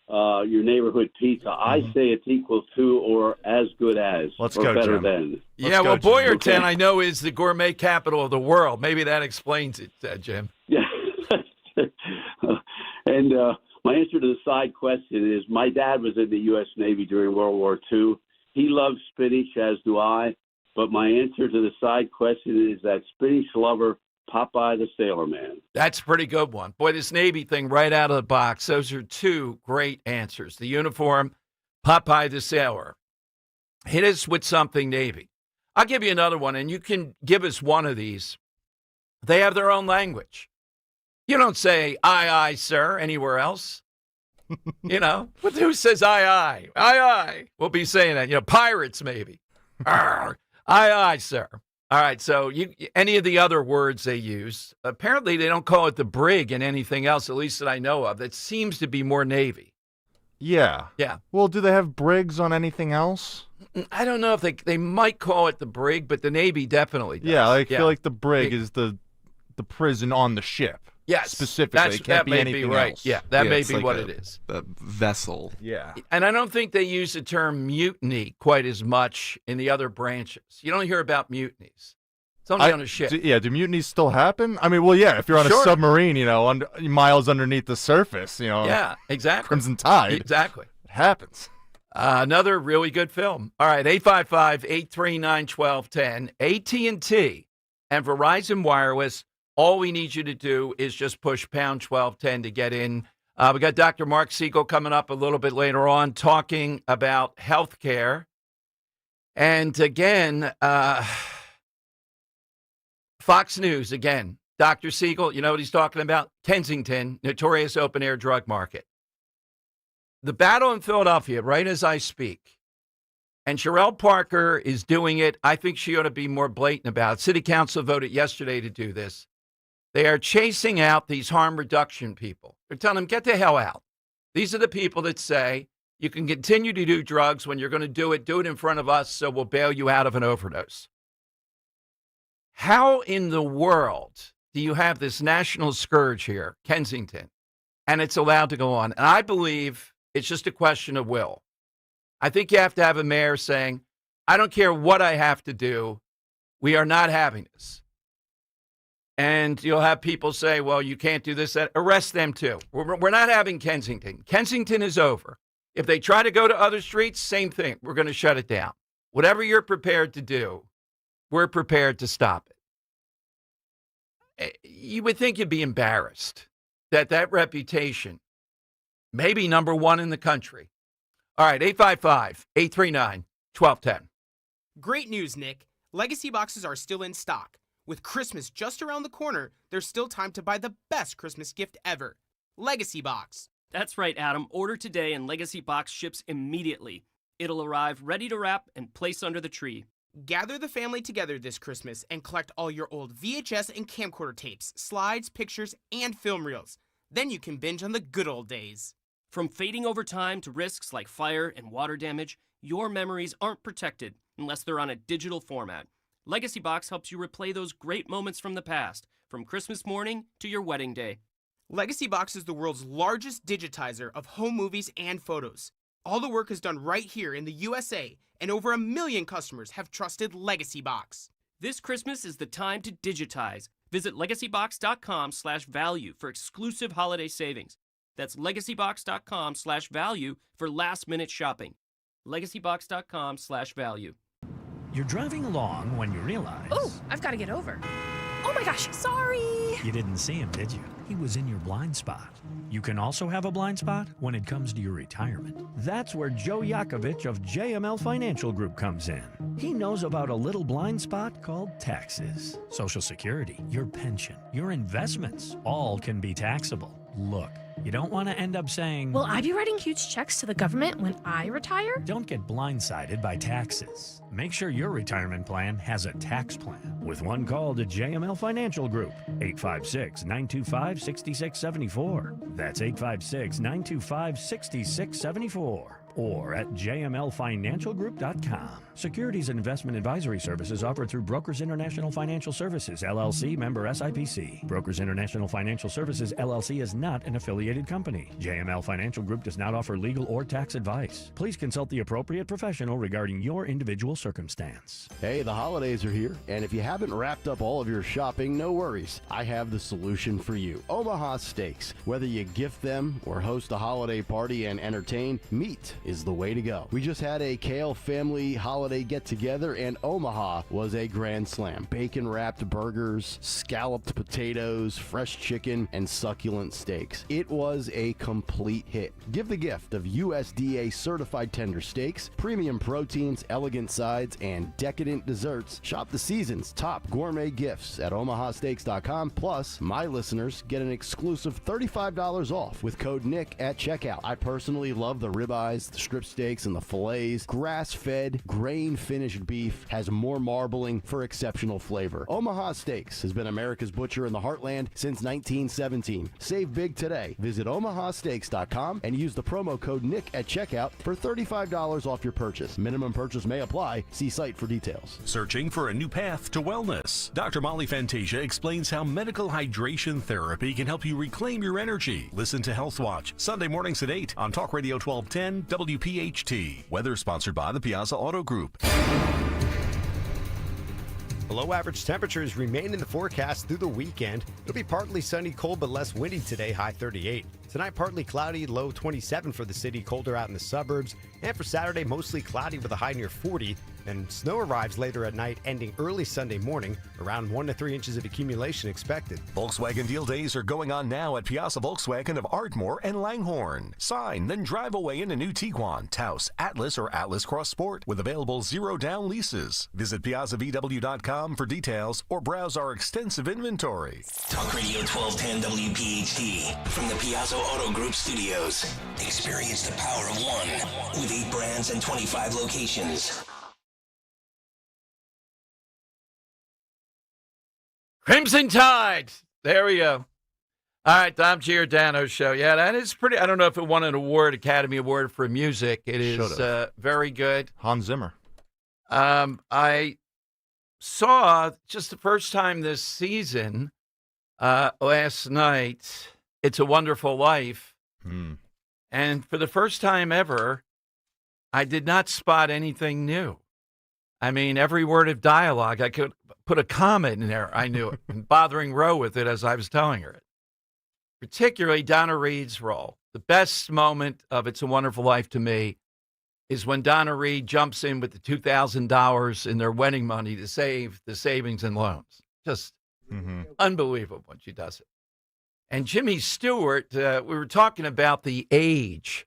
your neighborhood pizza. I say it's equal to or as good as, or better Jim. than. Well, Boyertown, I know, is the gourmet capital of the world. Maybe that explains it, Jim. Yeah. And my answer to the side question is my dad was in the U.S. Navy during World War II. He loves spinach, as do I. But my answer to the side question is that spinach lover, Popeye the Sailor Man. That's a pretty good one. Boy, this Navy thing right out of the box. Those are two great answers. The uniform, Popeye the Sailor. Hit us with something Navy. I'll give you another one, and you can give us one of these. They have their own language. You don't say, aye, aye, sir, anywhere else. But who says aye, aye? Aye, aye. We'll be saying that. Pirates, maybe. Arr, aye, aye, sir. All right, so any of the other words they use, apparently they don't call it the brig and anything else, at least that I know of. That seems to be more Navy. Yeah. Yeah. Well, do they have brigs on anything else? I don't know if they might call it the brig, but the Navy definitely does. Yeah, I feel like the brig is the prison on the ship. Yes. Specifically. It can't be anything right. else. Yeah, that may it's be like what a- it is. A vessel. Yeah. And I don't think they use the term mutiny quite as much in the other branches. You don't hear about mutinies. It's only on a ship. Do mutinies still happen? I mean, well, yeah, if you're on a submarine, miles underneath the surface, Yeah, exactly. Crimson Tide. Exactly. It happens. Another really good film. All right, 855-839-1210. AT&T and Verizon Wireless. All we need you to do is just push pound 1210 to get in. We got Dr. Mark Siegel coming up a little bit later on talking about healthcare. And again, Fox News, again, Dr. Siegel, you know what he's talking about? Kensington, notorious open-air drug market. The battle in Philadelphia, right as I speak, and Sherelle Parker is doing it. I think she ought to be more blatant about it. City Council voted yesterday to do this. They are chasing out these harm reduction people. They're telling them, get the hell out. These are the people that say, you can continue to do drugs. When you're going to do it in front of us, so we'll bail you out of an overdose. How in the world do you have this national scourge here, Kensington, and it's allowed to go on? And I believe it's just a question of will. I think you have to have a mayor saying, I don't care what I have to do. We are not having this. And you'll have people say, well, you can't do this. Arrest them, too. We're not having Kensington. Kensington is over. If they try to go to other streets, same thing. We're going to shut it down. Whatever you're prepared to do, we're prepared to stop it. You would think you'd be embarrassed that reputation may be number one in the country. All right, 855-839-1210. Great news, Nick. Legacy boxes are still in stock. With Christmas just around the corner, there's still time to buy the best Christmas gift ever. Legacy Box. That's right, Adam. Order today and Legacy Box ships immediately. It'll arrive ready to wrap and place under the tree. Gather the family together this Christmas and collect all your old VHS and camcorder tapes, slides, pictures, and film reels. Then you can binge on the good old days. From fading over time to risks like fire and water damage, your memories aren't protected unless they're on a digital format. Legacy Box helps you replay those great moments from the past, from Christmas morning to your wedding day. Legacy Box is the world's largest digitizer of home movies and photos. All the work is done right here in the USA, and over 1 million customers have trusted Legacy Box. This Christmas is the time to digitize. Visit legacybox.com/value for exclusive holiday savings. That's legacybox.com/value for last-minute shopping. legacybox.com/value. You're driving along when you realize... Oh, I've got to get over. Oh my gosh, sorry. You didn't see him, did you? He was in your blind spot. You can also have a blind spot when it comes to your retirement. That's where Joe Yakovich of JML Financial Group comes in. He knows about a little blind spot called taxes. Social Security, your pension, your investments, all can be taxable. Look, you don't want to end up saying... Will I be writing huge checks to the government when I retire? Don't get blindsided by taxes. Make sure your retirement plan has a tax plan. With one call to JML Financial Group, 856-925-6674. That's 856-925-6674. Or at jmlfinancialgroup.com. Securities and investment advisory services offered through Brokers International Financial Services, LLC, member SIPC. Brokers International Financial Services, LLC is not an affiliated company. JML Financial Group does not offer legal or tax advice. Please consult the appropriate professional regarding your individual circumstance. Hey, the holidays are here, and if you haven't wrapped up all of your shopping, no worries. I have the solution for you. Omaha Steaks. Whether you gift them or host a holiday party and entertain, meat is the way to go. We just had a Kale family holiday get-together, and Omaha was a grand slam. Bacon-wrapped burgers, scalloped potatoes, fresh chicken, and succulent steaks. It was a complete hit. Give the gift of USDA-certified tender steaks, premium proteins, elegant sides, and decadent desserts. Shop the season's top gourmet gifts at omahasteaks.com. Plus, my listeners get an exclusive $35 off with code NICK at checkout. I personally love the ribeyes, the strip steaks, and the fillets. Grass-fed, grain-finished beef has more marbling for exceptional flavor. Omaha Steaks has been America's butcher in the heartland since 1917. Save big today. Visit omahasteaks.com and use the promo code NICK at checkout for $35 off your purchase. Minimum purchase may apply. See site for details. Searching for a new path to wellness? Dr. Molly Fantasia explains how medical hydration therapy can help you reclaim your energy. Listen to Health Watch, Sunday mornings at 8 on Talk Radio 1210 WPHT. Weather sponsored by the Piazza Auto Group. Below average temperatures remain in the forecast through the weekend. It'll be partly sunny, cold, but less windy today, high 38. Tonight, partly cloudy, low 27 for the city, colder out in the suburbs. And for Saturday, mostly cloudy with a high near 40. And snow arrives later at night, ending early Sunday morning. Around 1 to 3 inches of accumulation expected. Volkswagen deal days are going on now at Piazza Volkswagen of Ardmore and Langhorne. Sign, then drive away in a new Tiguan, Taos, Atlas, or Atlas Cross Sport with available zero-down leases. Visit PiazzaVW.com for details or browse our extensive inventory. Talk Radio 1210 WPHT from the Piazza Auto Group studios. Experience the power of one with 8 brands and 25 locations. Crimson Tide. There we go. All right, Dom Giordano show. Yeah, that is pretty. I don't know if it won an award, Academy Award for music. It is very good. Hans Zimmer. I saw just the first time this season, last night, It's a Wonderful Life. And for the first time ever, I did not spot anything new. I mean, every word of dialogue, I could put a comma in there. I knew it, and bothering Roe with it as I was telling her it. Particularly Donna Reed's role. The best moment of It's a Wonderful Life to me is when Donna Reed jumps in with the $2,000 in their wedding money to save the savings and loans. Just unbelievable when she does it. And Jimmy Stewart, we were talking about the age.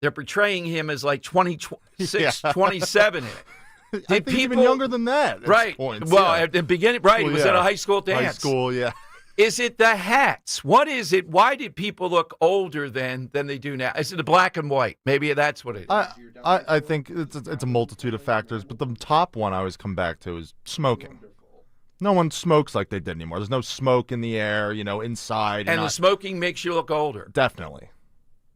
They're portraying him as like 26, 27 in it. I think even younger than that. At Right. points, Well, yeah. at the beginning, right. Well, It was yeah. at a high school dance. High school, yeah. Is it the hats? What is it? Why did people look older then than they do now? Is it the black and white? Maybe that's what it is. I think it's a multitude of factors, but the top one I always come back to is smoking. No one smokes like they did anymore. There's no smoke in the air, inside. And the smoking makes you look older. Definitely.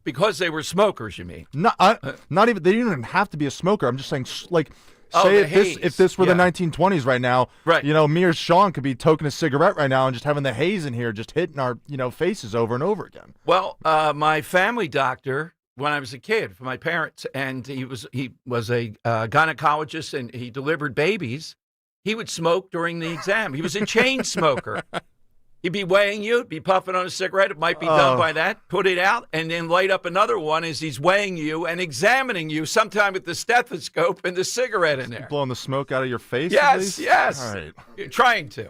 Because they were smokers, you mean? Not even. They didn't even have to be a smoker. I'm just saying, Oh, say the if this were haze. the 1920s right now, right? Me or Sean could be toking a cigarette right now and just having the haze in here, just hitting our faces over and over again. Well, my family doctor when I was a kid for my parents, and he was a gynecologist and he delivered babies. He would smoke during the exam. He was a chain smoker. He'd be weighing you, be puffing on a cigarette. It might be done by that. Put it out, and then light up another one as he's weighing you and examining you, sometime with the stethoscope and the cigarette in there. Blowing the smoke out of your face? at Yes, least? yes. All right. You're trying to.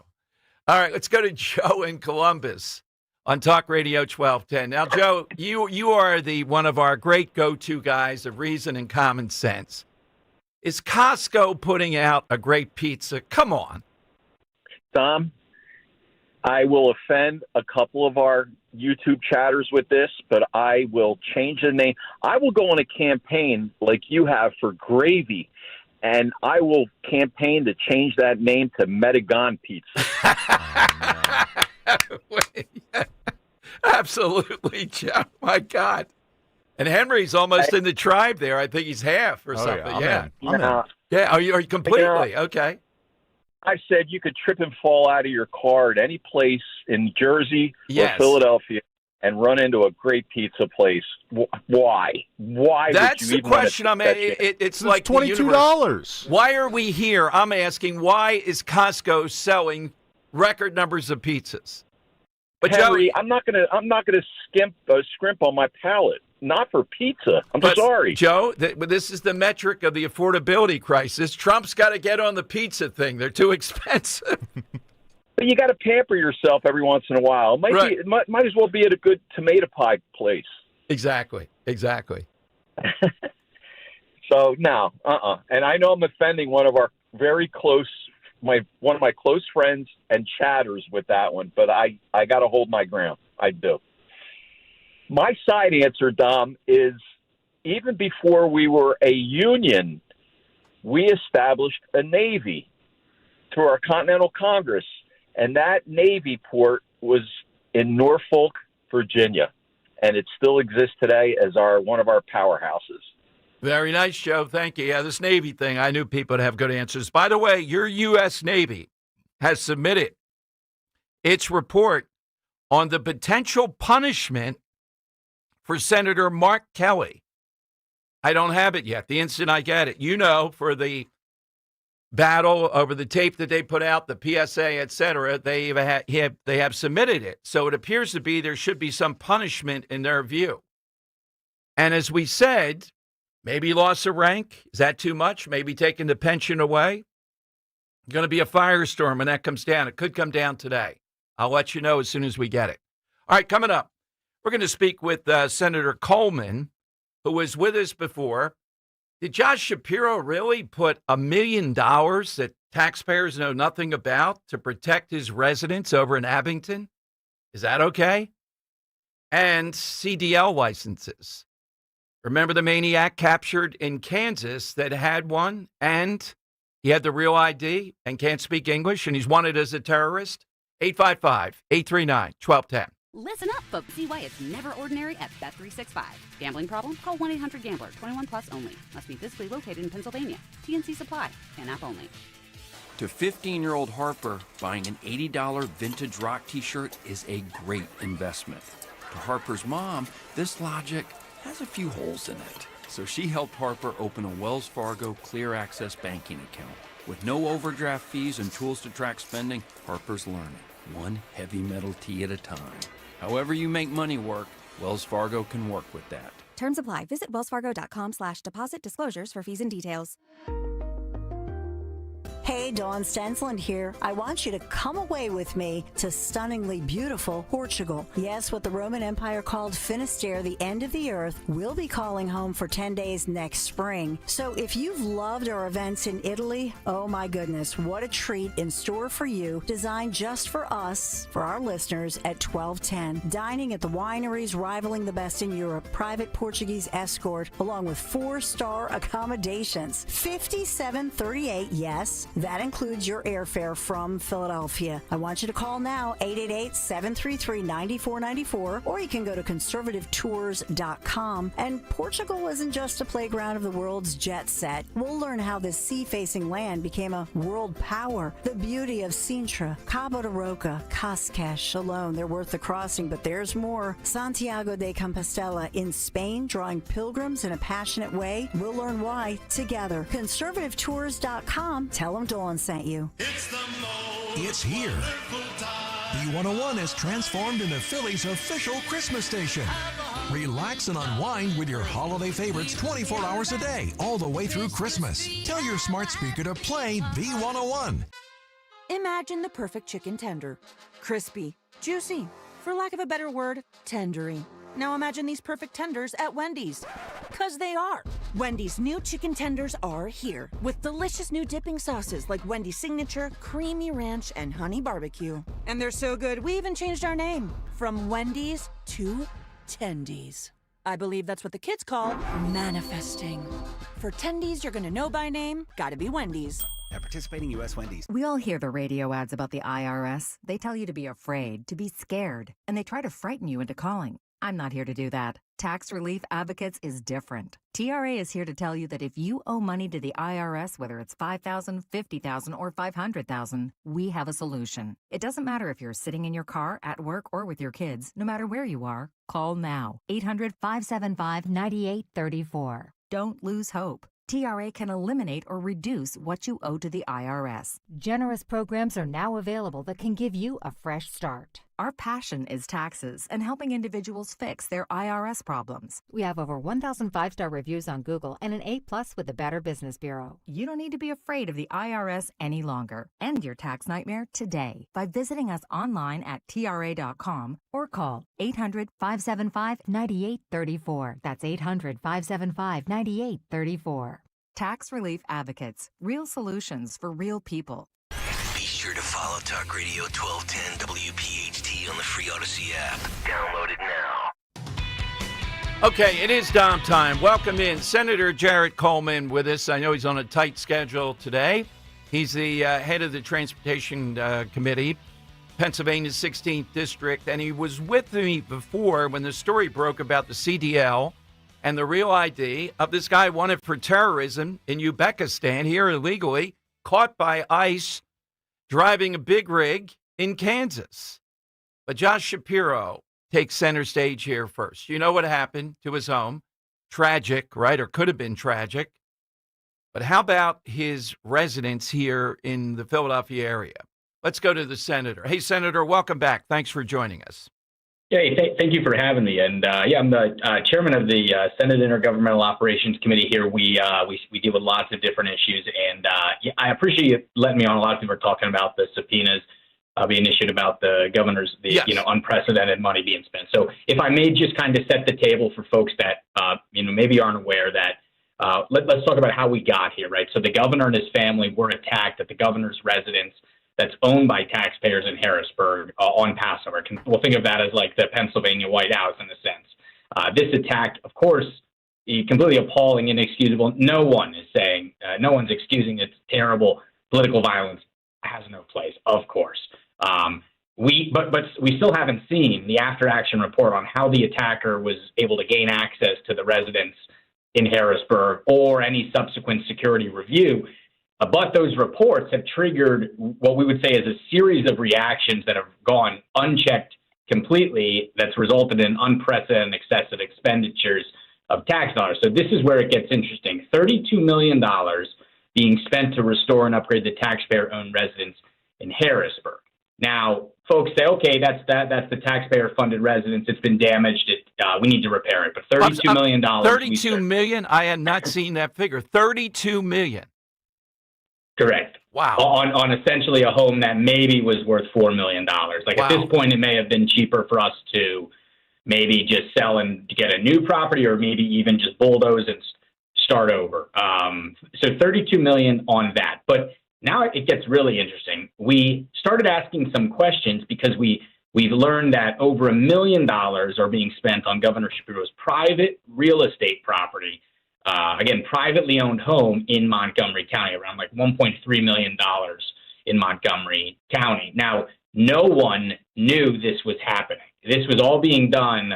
All right, let's go to Joe in Columbus on Talk Radio 1210. Now, Joe, you are one of our great go-to guys of reason and common sense. Is Costco putting out a great pizza? Come on. Tom, I will offend a couple of our YouTube chatters with this, but I will change the name. I will go on a campaign like you have for gravy, and I will campaign to change that name to Metagon Pizza. Absolutely, Joe. My God. And Henry's almost in the tribe there. I think he's half or something. Yeah. Yeah. Are you completely? Okay. I said you could trip and fall out of your car at any place in Jersey Yes. or Philadelphia and run into a great pizza place. Why? Why? That's would you the even want to question. I'm. take that chance? It's like the $22. universe. Why are we here? I'm asking. Why is Costco selling record numbers of pizzas? But Henry, Joe, I'm not gonna scrimp on my palate. Not for pizza. I'm but sorry, Joe. This is the metric of the affordability crisis. Trump's got to get on the pizza thing. They're too expensive. But you got to pamper yourself every once in a while. It might as well be at a good tomato pie place. Exactly. So no, And I know I'm offending one of our very close, one of my close friends and chatters with that one, but I got to hold my ground. I do. My side answer, Dom, is even before we were a union, we established a Navy through our Continental Congress, and that Navy port was in Norfolk, Virginia, and it still exists today as one of our powerhouses. Very nice, Joe. Thank you. Yeah, this Navy thing, I knew people would have good answers. By the way, your U.S. Navy has submitted its report on the potential punishment for Senator Mark Kelly. I don't have it yet. The instant I get it, for the battle over the tape that they put out, the PSA, et cetera, they have submitted it. So it appears to be there should be some punishment in their view. And as we said, maybe loss of rank. Is that too much? Maybe taking the pension away? Going to be a firestorm when that comes down. It could come down today. I'll let you know as soon as we get it. All right, coming up, we're going to speak with Senator Coleman, who was with us before. Did Josh Shapiro really put $1 million that taxpayers know nothing about to protect his residents over in Abington? Is that okay? And CDL licenses. Remember the maniac captured in Kansas that had one and he had the real ID and can't speak English and he's wanted as a terrorist? 855-839-1210. Listen up, folks. See why it's never ordinary at Bet365. Gambling problem? Call 1-800-GAMBLER. 21 plus only. Must be physically located in Pennsylvania. TNC Supply. And-app only. To 15-year-old Harper, buying an $80 vintage rock t-shirt is a great investment. To Harper's mom, this logic has a few holes in it. So she helped Harper open a Wells Fargo Clear Access banking account. With no overdraft fees and tools to track spending, Harper's learning, one heavy metal tee at a time. However you make money work, Wells Fargo can work with that. Terms apply. Visit wellsfargo.com/deposit disclosures for fees and details. Hey, Dawn Stensland here. I want you to come away with me to stunningly beautiful Portugal. Yes, what the Roman Empire called Finisterre, the end of the earth, we'll be calling home for 10 days next spring. So if you've loved our events in Italy, oh my goodness, what a treat in store for you, designed just for us, for our listeners at 1210. Dining at the wineries rivaling the best in Europe, private Portuguese escort, along with 4-star accommodations. 5738, yes. That includes your airfare from Philadelphia. I want you to call now, 888-733-9494, or you can go to conservativetours.com. And Portugal isn't just a playground of the world's jet set. We'll learn how this sea-facing land became a world power. The beauty of Sintra, Cabo de Roca, Cascais alone, they're worth the crossing, but there's more. Santiago de Compostela in Spain, drawing pilgrims in a passionate way. We'll learn why together. conservativetours.com. Tell them Dawn sent you. It's here. B101 is transformed into Philly's official Christmas station. Relax and unwind with your holiday favorites 24 hours a day, all the way through Christmas. Tell your smart speaker to play B101. Imagine the perfect chicken tender. Crispy, juicy, for lack of a better word, tendery. Now imagine these perfect tenders at Wendy's. 'Cause they are. Wendy's new chicken tenders are here with delicious new dipping sauces like Wendy's Signature, Creamy Ranch, and Honey Barbecue. And they're so good, we even changed our name from Wendy's to Tendies. I believe that's what the kids call manifesting. For Tendies you're gonna know by name, gotta be Wendy's. At participating U.S. Wendy's. We all hear the radio ads about the IRS. They tell you to be afraid, to be scared, and they try to frighten you into calling. I'm not here to do that. Tax Relief Advocates is different. TRA is here to tell you that if you owe money to the IRS, whether it's $5,000, $50,000, or $500,000, we have a solution. It doesn't matter if you're sitting in your car, at work, or with your kids. No matter where you are, call now. 800-575-9834. Don't lose hope. TRA can eliminate or reduce what you owe to the IRS. Generous programs are now available that can give you a fresh start. Our passion is taxes and helping individuals fix their IRS problems. We have over 1,000 5-star reviews on Google and an A+ with the Better Business Bureau. You don't need to be afraid of the IRS any longer. End your tax nightmare today by visiting us online at TRA.com or call 800-575-9834. That's 800-575-9834. Tax Relief Advocates. Real solutions for real people. Be sure to follow Talk Radio 1210 WPHT on the free Odyssey app. Download it now. Okay, it is Dom time. Welcome in Senator Jared Coleman with us. I know he's on a tight schedule today. He's the head of the Transportation Committee, Pennsylvania's 16th District, and he was with me before when the story broke about the CDL and the real ID of this guy wanted for terrorism in Uzbekistan, here illegally, caught by ICE driving a big rig in Kansas. But Josh Shapiro takes center stage here first. You know what happened to his home? Tragic, right? Or could have been tragic. But how about his residence here in the Philadelphia area? Let's go to the senator. Hey, Senator, welcome back. Thanks for joining us. Yeah, thank you for having me. And I'm the chairman of the Senate Intergovernmental Operations Committee here. We deal with lots of different issues, and I appreciate you letting me on. A lot of people are talking about the subpoenas being issued about the governor's, unprecedented money being spent. So if I may just kind of set the table for folks that maybe aren't aware that let's talk about how we got here, right? So the governor and his family were attacked at the governor's residence that's owned by taxpayers in Harrisburg on Passover. We'll think of that as like the Pennsylvania White House in a sense. This attack, of course, is completely appalling, inexcusable. No one is saying, no one's excusing its terrible political violence. Has no place, of course. But we still haven't seen the after-action report on how the attacker was able to gain access to the residence in Harrisburg or any subsequent security review. But those reports have triggered what we would say is a series of reactions that have gone unchecked completely that's resulted in unprecedented excessive expenditures of tax dollars. So this is where it gets interesting. $32 million being spent to restore and upgrade the taxpayer-owned residence in Harrisburg. Now, folks say, okay, that's the taxpayer-funded residence. It's been damaged. We need to repair it. But $32 million. $32 million? I had not seen that figure. $32 million. Correct. Wow. On essentially a home that maybe was worth $4 million. Like wow. At this point, it may have been cheaper for us to maybe just sell and get a new property, or maybe even just bulldoze and start over. So $32 million on that. But now it gets really interesting. We started asking some questions because we've learned that over $1 million are being spent on Governor Shapiro's private real estate property. Again, privately owned home in Montgomery County, around like $1.3 million in Montgomery County. Now, no one knew this was happening. This was all being done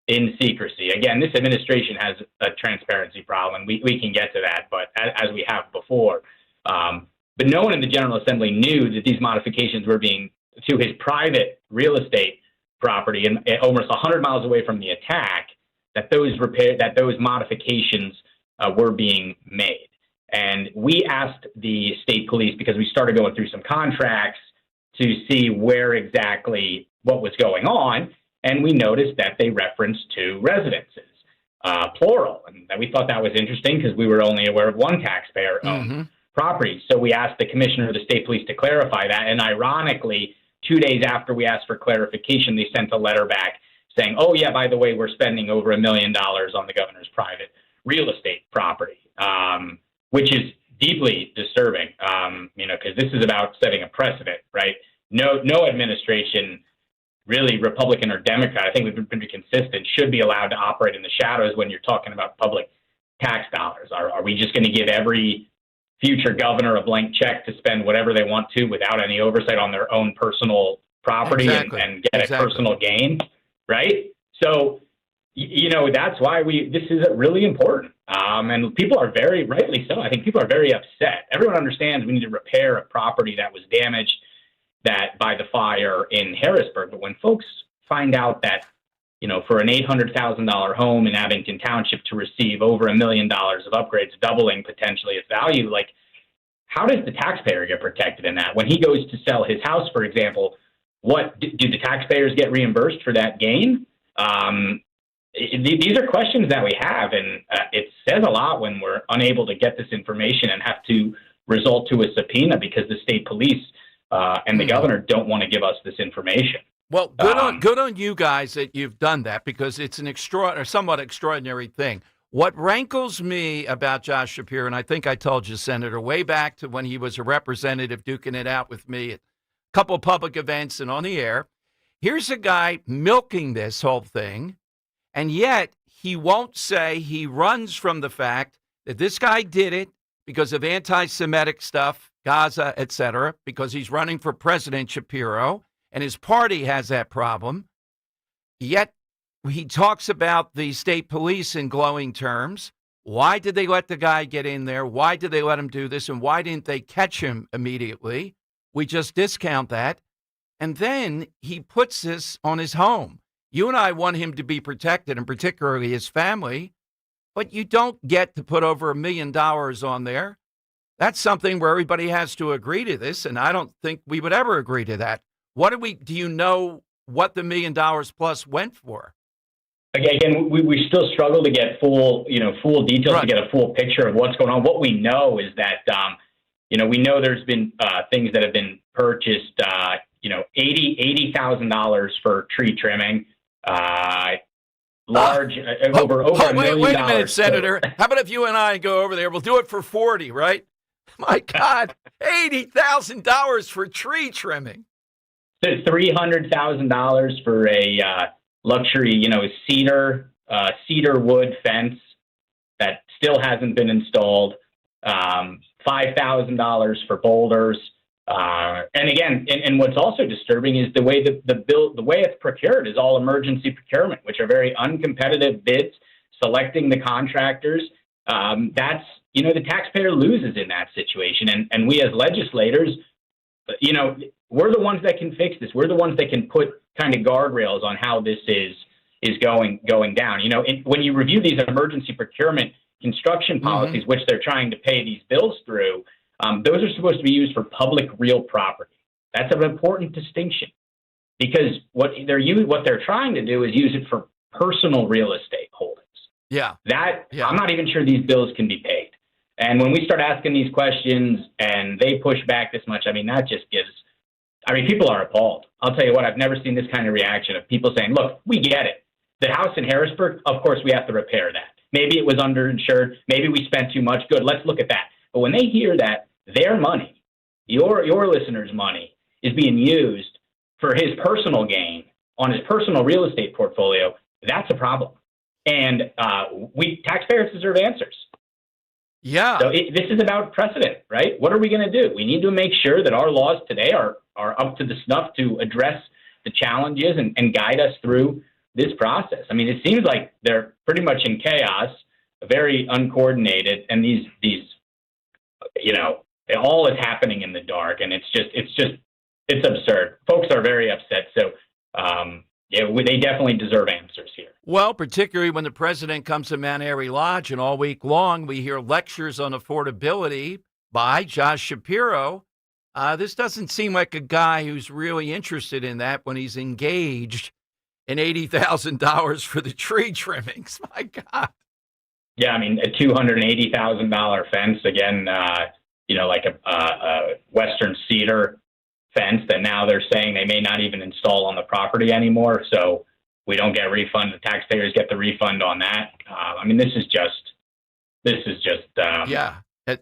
in secrecy. Again, this administration has a transparency problem. We can get to that, but as we have before. But no one in the General Assembly knew that these modifications were being to his private real estate property and almost 100 miles away from the attack, that those modifications were being made. And we asked the state police, because we started going through some contracts to see where exactly what was going on, and we noticed that they referenced 2 residences, plural. And we thought that was interesting because we were only aware of one taxpayer-owned property. So we asked the commissioner of the state police to clarify that, and ironically, 2 days after we asked for clarification, they sent a letter back saying, oh, yeah, by the way, we're spending over $1 million on the governor's private real estate property, which is deeply disturbing, because this is about setting a precedent, right? No administration, really Republican or Democrat, I think we've been pretty consistent, should be allowed to operate in the shadows when you're talking about public tax dollars. Are we just going to give every future governor a blank check to spend whatever they want to without any oversight on their own personal property and get a personal gain? Right? So, that's why this is really important. And people are very, rightly so, I think people are very upset. Everyone understands we need to repair a property that was damaged by the fire in Harrisburg. But when folks find out that, for an $800,000 home in Abington Township to receive over $1 million of upgrades, doubling potentially its value, like, how does the taxpayer get protected in that? When he goes to sell his house, for example, what do the taxpayers get reimbursed for that gain? These are questions that we have, and it says a lot when we're unable to get this information and have to resort to a subpoena because the state police and the governor don't want to give us this information. Well, good on you guys that you've done that, because it's an somewhat extraordinary thing. What rankles me about Josh Shapiro, and I think I told you, Senator, way back to when he was a representative duking it out with me at a couple of public events and on the air, here's a guy milking this whole thing, and yet he won't say, he runs from the fact that this guy did it because of anti-Semitic stuff, Gaza, etc., because he's running for President, Shapiro, and his party has that problem. Yet he talks about the state police in glowing terms. Why did they let the guy get in there? Why did they let him do this? And why didn't they catch him immediately? We just discount that. And then he puts this on his home. You and I want him to be protected, and particularly his family, but you don't get to put over $1 million on there. That's something where everybody has to agree to this, and I don't think we would ever agree to that. Do you know what the $1 million plus went for? Again, we still struggle to get full details, to get a full picture of what's going on. What we know is that, we know there's been things that have been purchased, $80,000 for tree trimming, over $1 million. Wait a minute, Senator. How about if you and I go over there? We'll do it for 40, right? My God, $80,000 for tree trimming. $300,000 for a luxury, cedar wood fence that still hasn't been installed. $5,000 for boulders. And again, and what's also disturbing is the way the way it's procured is all emergency procurement, which are very uncompetitive bids, selecting the contractors. That's, the taxpayer loses in that situation. And we as legislators, we're the ones that can fix this. We're the ones that can put kind of guardrails on how this is going down. When you review these emergency procurement construction policies, which they're trying to pay these bills through, those are supposed to be used for public real property. That's an important distinction. because what they're trying to do is use it for personal real estate holdings. Yeah. I'm not even sure these bills can be paid. And when we start asking these questions and they push back this much, that just gives, people are appalled. I'll tell you what, I've never seen this kind of reaction of people saying, look, we get it. The house in Harrisburg, of course, we have to repair that. Maybe it was underinsured. Maybe we spent too much. Good. Let's look at that. But when they hear that their money, your listeners' money, is being used for his personal gain on his personal real estate portfolio, that's a problem. And we taxpayers deserve answers. Yeah. So this is about precedent, right? What are we going to do? We need to make sure that our laws today are up to the snuff to address the challenges and guide us through this process. It seems like they're pretty much in chaos, very uncoordinated, and these it all is happening in the dark, and it's absurd. Folks are very upset. So they definitely deserve answers here. Well, particularly when the president comes to Mount Airy Lodge, and all week long we hear lectures on affordability by Josh Shapiro. This doesn't seem like a guy who's really interested in that when he's engaged in $80,000 for the tree trimmings. My God. Yeah, a $280,000 fence, again, like a Western cedar fence that now they're saying they may not even install on the property anymore. So we don't get a refund. The taxpayers get the refund on that. This is just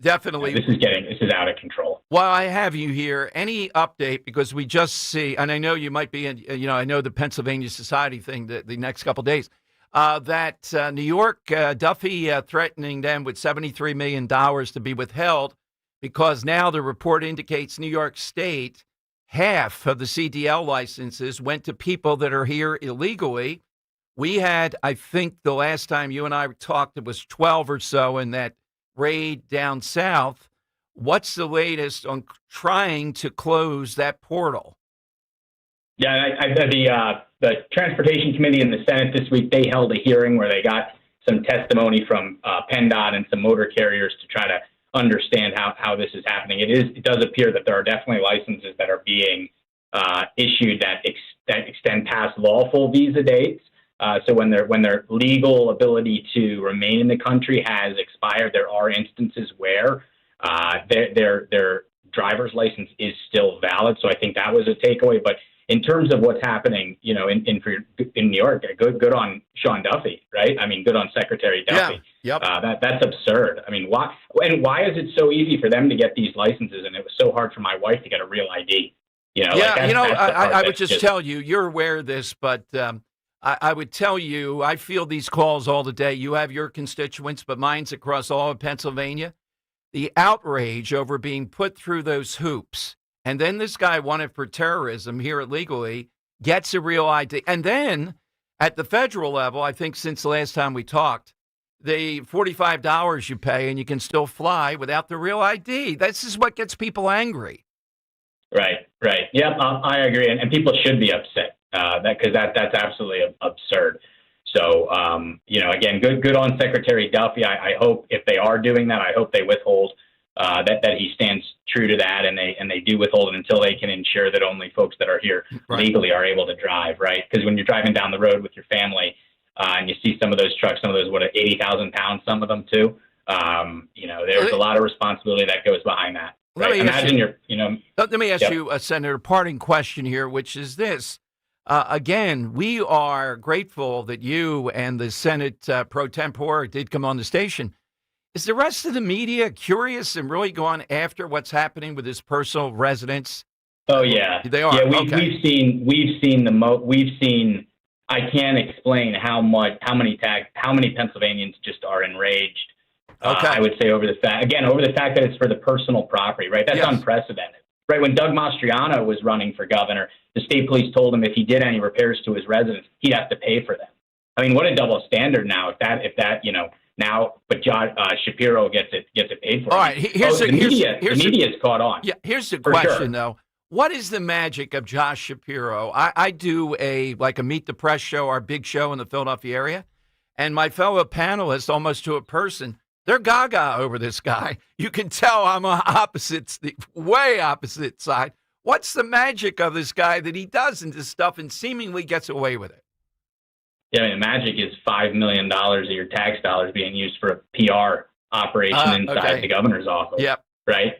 definitely. This is out of control. While I have you here, any update, because we just see, and I know you might be in, I know the Pennsylvania Society thing the next couple of days, that New York, Duffy threatening them with $73 million to be withheld because now the report indicates New York State, half of the CDL licenses went to people that are here illegally. We had, I think the last time you and I talked, it was 12 or so in that raid down south. What's the latest on trying to close that portal? Yeah, the Transportation Committee in the Senate this week, they held a hearing where they got some testimony from PennDOT and some motor carriers to try to understand how this is happening. It does appear that there are definitely licenses that are being issued that extend past lawful visa dates. So when their legal ability to remain in the country has expired, there are instances where their driver's license is still valid. So I think that was a takeaway. But in terms of what's happening, in New York, good on Sean Duffy, right? Good on Secretary Duffy. Yeah. Yep. That's absurd. Why is it so easy for them to get these licenses and it was so hard for my wife to get a real ID? I would just tell you, you're aware of this, but I would tell you, I feel these calls all the day. You have your constituents, but mine's across all of Pennsylvania. The outrage over being put through those hoops. And then this guy wanted for terrorism here illegally, gets a real ID. And then at the federal level, I think since the last time we talked, the $45 you pay and you can still fly without the real ID. This is what gets people angry. Right. Yep, I agree. And people should be upset because that's absolutely absurd. So, again, good on Secretary Duffy. I hope if they are doing that, I hope they withhold that he stands true to that, and they do withhold it until they can ensure that only folks that are here legally are able to drive, right? Because when you're driving down the road with your family and you see some of those trucks, some of those 80,000 pounds, some of them too. There's a lot of responsibility that goes behind that. Right? Let me ask you, Senator, a parting question here, which is this. Again, we are grateful that you and the Senate pro tempore did come on the station. Is the rest of the media curious and really going after what's happening with his personal residence? Oh yeah, they are. Yeah, we've seen. I can't explain how many Pennsylvanians just are enraged. I would say over the fact that it's for the personal property, right? That's unprecedented, right? When Doug Mastriano was running for governor, the state police told him if he did any repairs to his residence, he'd have to pay for them. What a double standard now! If that now, but Shapiro gets it paid for. All right, the media's caught on. Yeah, here's the question though. What is the magic of Josh Shapiro? I do a Meet the Press show, our big show in the Philadelphia area, and my fellow panelists, almost to a person, they're gaga over this guy. You can tell I'm on way opposite side. What's the magic of this guy that he does this stuff and seemingly gets away with it? Yeah, I mean, the magic is $5 million of your tax dollars being used for a PR operation inside the governor's office. Yep. Right?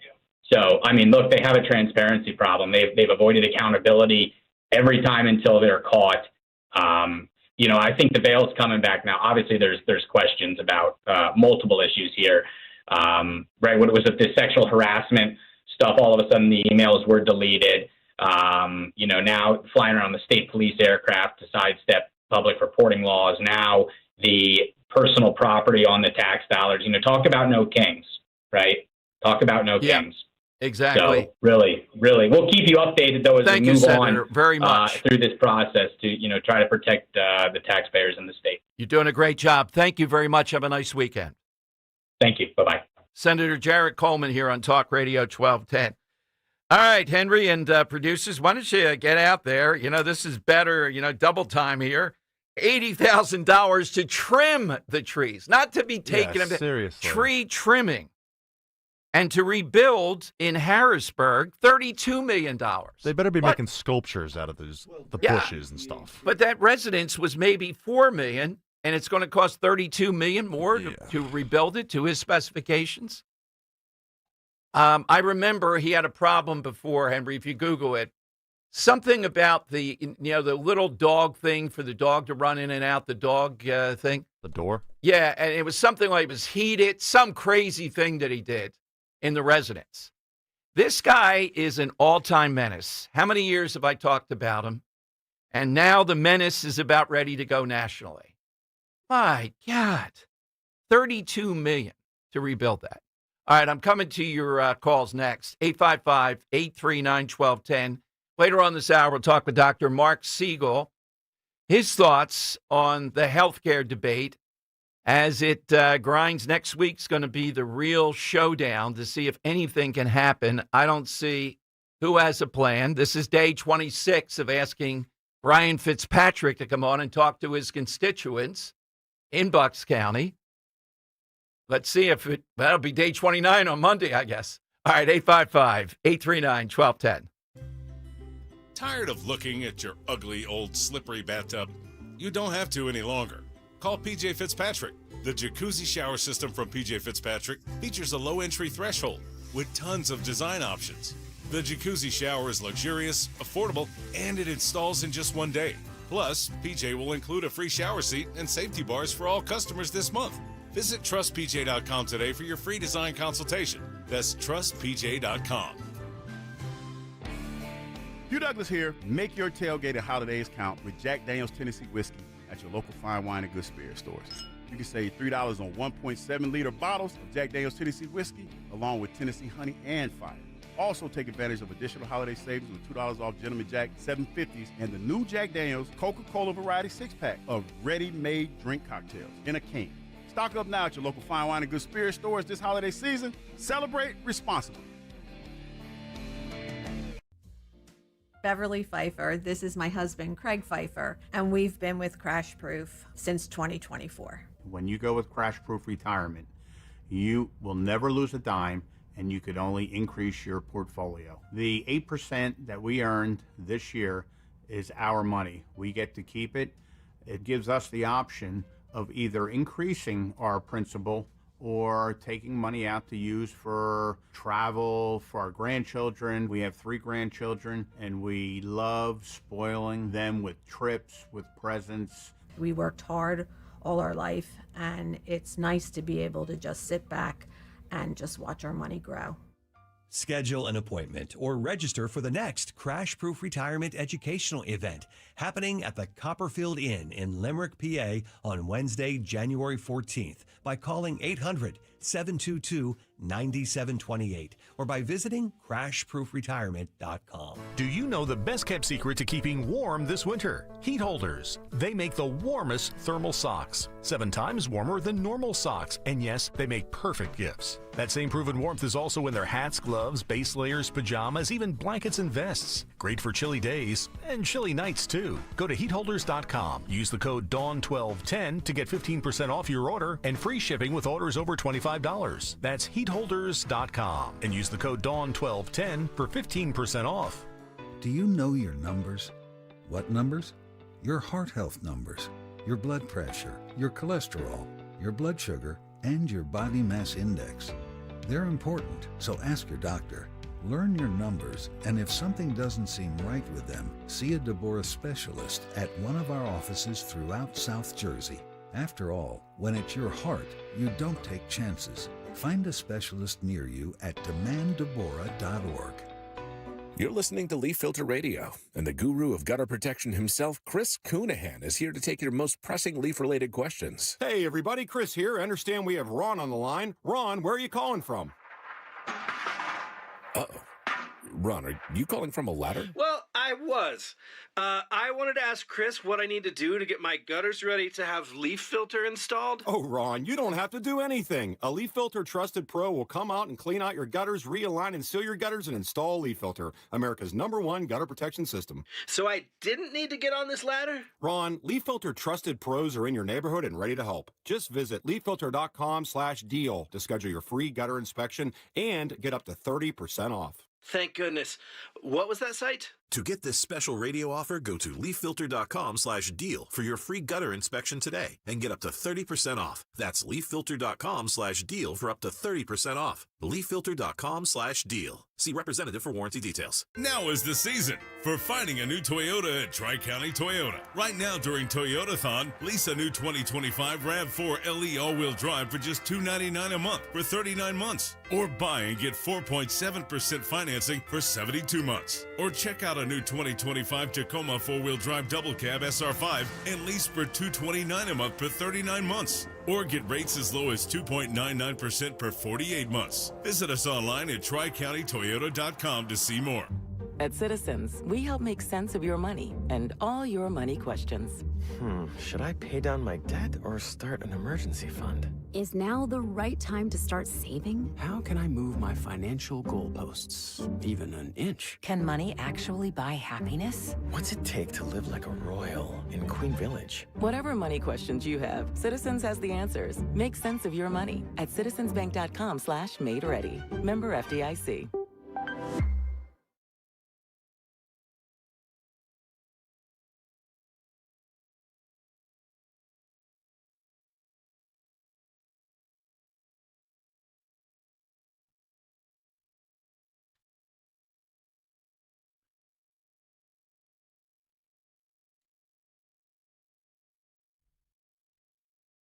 So, I mean, look, they have a transparency problem. They've avoided accountability every time until they're caught. You know, I think the bail's coming back now. Obviously, there's questions about multiple issues here. Right? What was it? This sexual harassment stuff. All of a sudden, the emails were deleted. You know, now flying around the state police aircraft to sidestep public reporting laws. Now the personal property on the tax dollars. You know, talk about no kings, right? Talk about no kings. Exactly. So really, we'll keep you updated though as we move Senator, on very much. through this process to, you know, try to protect the taxpayers in the state. You're doing a great job. Thank you very much. Have a nice weekend. Thank you. Bye-bye. Senator Jared Coleman here on Talk Radio 1210. All right, Henry and producers, why don't you get out there? You know, this is better, you know, double time here. $80,000 to trim the trees, not to be taken. Seriously. Tree trimming. And to rebuild in Harrisburg, $32 million. They better be making sculptures out of the bushes and stuff. But that residence was maybe $4 million, and it's going to cost $32 million more to rebuild it to his specifications. I remember he had a problem before, Henry, if you Google it. Something about the little dog thing for the dog to run in and out, the dog thing. The door? Yeah, and it was something like it was heated, some crazy thing that he did in the residence. This guy is an all-time menace. How many years have I talked about him? And now the menace is about ready to go nationally. My God, $32 million to rebuild that. All right, I'm coming to your calls next. 855-839-1210. Later on this hour, we'll talk with Dr. Mark Siegel. His thoughts on the healthcare debate as it grinds. Next week's going to be the real showdown to see if anything can happen. I don't see who has a plan. This is day 26 of asking Brian Fitzpatrick to come on and talk to his constituents in Bucks County. Let's see if that'll be day 29 on Monday, I guess. All right, 855-839-1210. Tired of looking at your ugly, old, slippery bathtub? You don't have to any longer. Call PJ Fitzpatrick. The jacuzzi shower system from PJ Fitzpatrick features a low entry threshold with tons of design options. The jacuzzi shower is luxurious, affordable, and it installs in just one day. Plus, PJ will include a free shower seat and safety bars for all customers this month. Visit trustpj.com today for your free design consultation. That's trustpj.com. Hugh Douglas here. Make your tailgating holidays count with Jack Daniel's Tennessee Whiskey at your local fine wine and good spirit stores. You can save $3 on 1.7-liter bottles of Jack Daniel's Tennessee Whiskey, along with Tennessee Honey and Fire. Also take advantage of additional holiday savings with $2 off Gentleman Jack 750s and the new Jack Daniel's Coca-Cola Variety 6-pack of ready-made drink cocktails in a can. Stock up now at your local fine wine and good spirit stores this holiday season. Celebrate responsibly. Beverly Pfeiffer. This is my husband, Craig Pfeiffer, and we've been with Crash Proof since 2024. When you go with Crash Proof Retirement, you will never lose a dime, and you could only increase your portfolio. The 8% that we earned this year is our money. We get to keep it. It gives us the option of either increasing our principal or taking money out to use for travel for our grandchildren. We have 3 grandchildren, and we love spoiling them with trips, with presents. We worked hard all our life, and it's nice to be able to just sit back and just watch our money grow. Schedule an appointment or register for the next Crash Proof Retirement Educational Event happening at the Copperfield Inn in Limerick, PA on Wednesday, January 14th by calling 800-722-9728 or by visiting crashproofretirement.com. Do you know the best kept secret to keeping warm this winter? Heat holders. They make the warmest thermal socks. 7 times warmer than normal socks. And yes, they make perfect gifts. That same proven warmth is also in their hats, gloves, base layers, pajamas, even blankets and vests. Great for chilly days and chilly nights too. Go to heatholders.com. Use the code DAWN1210 to get 15% off your order and free shipping with orders over $25. That's heatholders.com and use the code DAWN1210 for 15% off. Do you know your numbers? What numbers? Your heart health numbers, your blood pressure, your cholesterol, your blood sugar, and your body mass index. They're important, so ask your doctor. Learn your numbers, and if something doesn't seem right with them, see a Deborah specialist at one of our offices throughout South Jersey. After all, when it's your heart, you don't take chances. Find a specialist near you at demanddeborah.org. You're listening to Leaf Filter Radio, and the guru of gutter protection himself, Chris Coonahan, is here to take your most pressing leaf-related questions. Hey, everybody, Chris here. I understand we have Ron on the line. Ron, where are you calling from? Uh-oh. Ron, are you calling from a ladder? Well, I was. I wanted to ask Chris what I need to do to get my gutters ready to have leaf filter installed. Oh, Ron, you don't have to do anything. A Leaf Filter Trusted Pro will come out and clean out your gutters, realign and seal your gutters, and install Leaf Filter, America's #1 gutter protection system. So I didn't need to get on this ladder? Ron, Leaf Filter Trusted Pros are in your neighborhood and ready to help. Just visit leaffilter.com/deal to schedule your free gutter inspection and get up to 30% off. Thank goodness. What was that site? To get this special radio offer, go to leaffilter.com/deal for your free gutter inspection today and get up to 30% off. That's leaffilter.com/deal for up to 30% off. leaffilter.com/deal. See representative for warranty details. Now is the season for finding a new Toyota at Tri-County Toyota. Right now during Toyotathon, lease a new 2025 RAV4 LE all-wheel drive for just $299 a month for 39 months. Or buy and get 4.7% financing for 72 months. Or check out a new 2025 Tacoma 4-wheel drive double cab SR5 and lease for $229 a month for 39 months. Or get rates as low as 2.99% per 48 months. Visit us online at TriCountyToyota.com to see more. At Citizens, we help make sense of your money and all your money questions. Should I pay down my debt or start an emergency fund? Is now the right time to start saving? How can I move my financial goalposts even an inch? Can money actually buy happiness? What's it take to live like a royal in Queen Village? Whatever money questions you have, Citizens has the answers. Make sense of your money at citizensbank.com/made-ready. Member FDIC.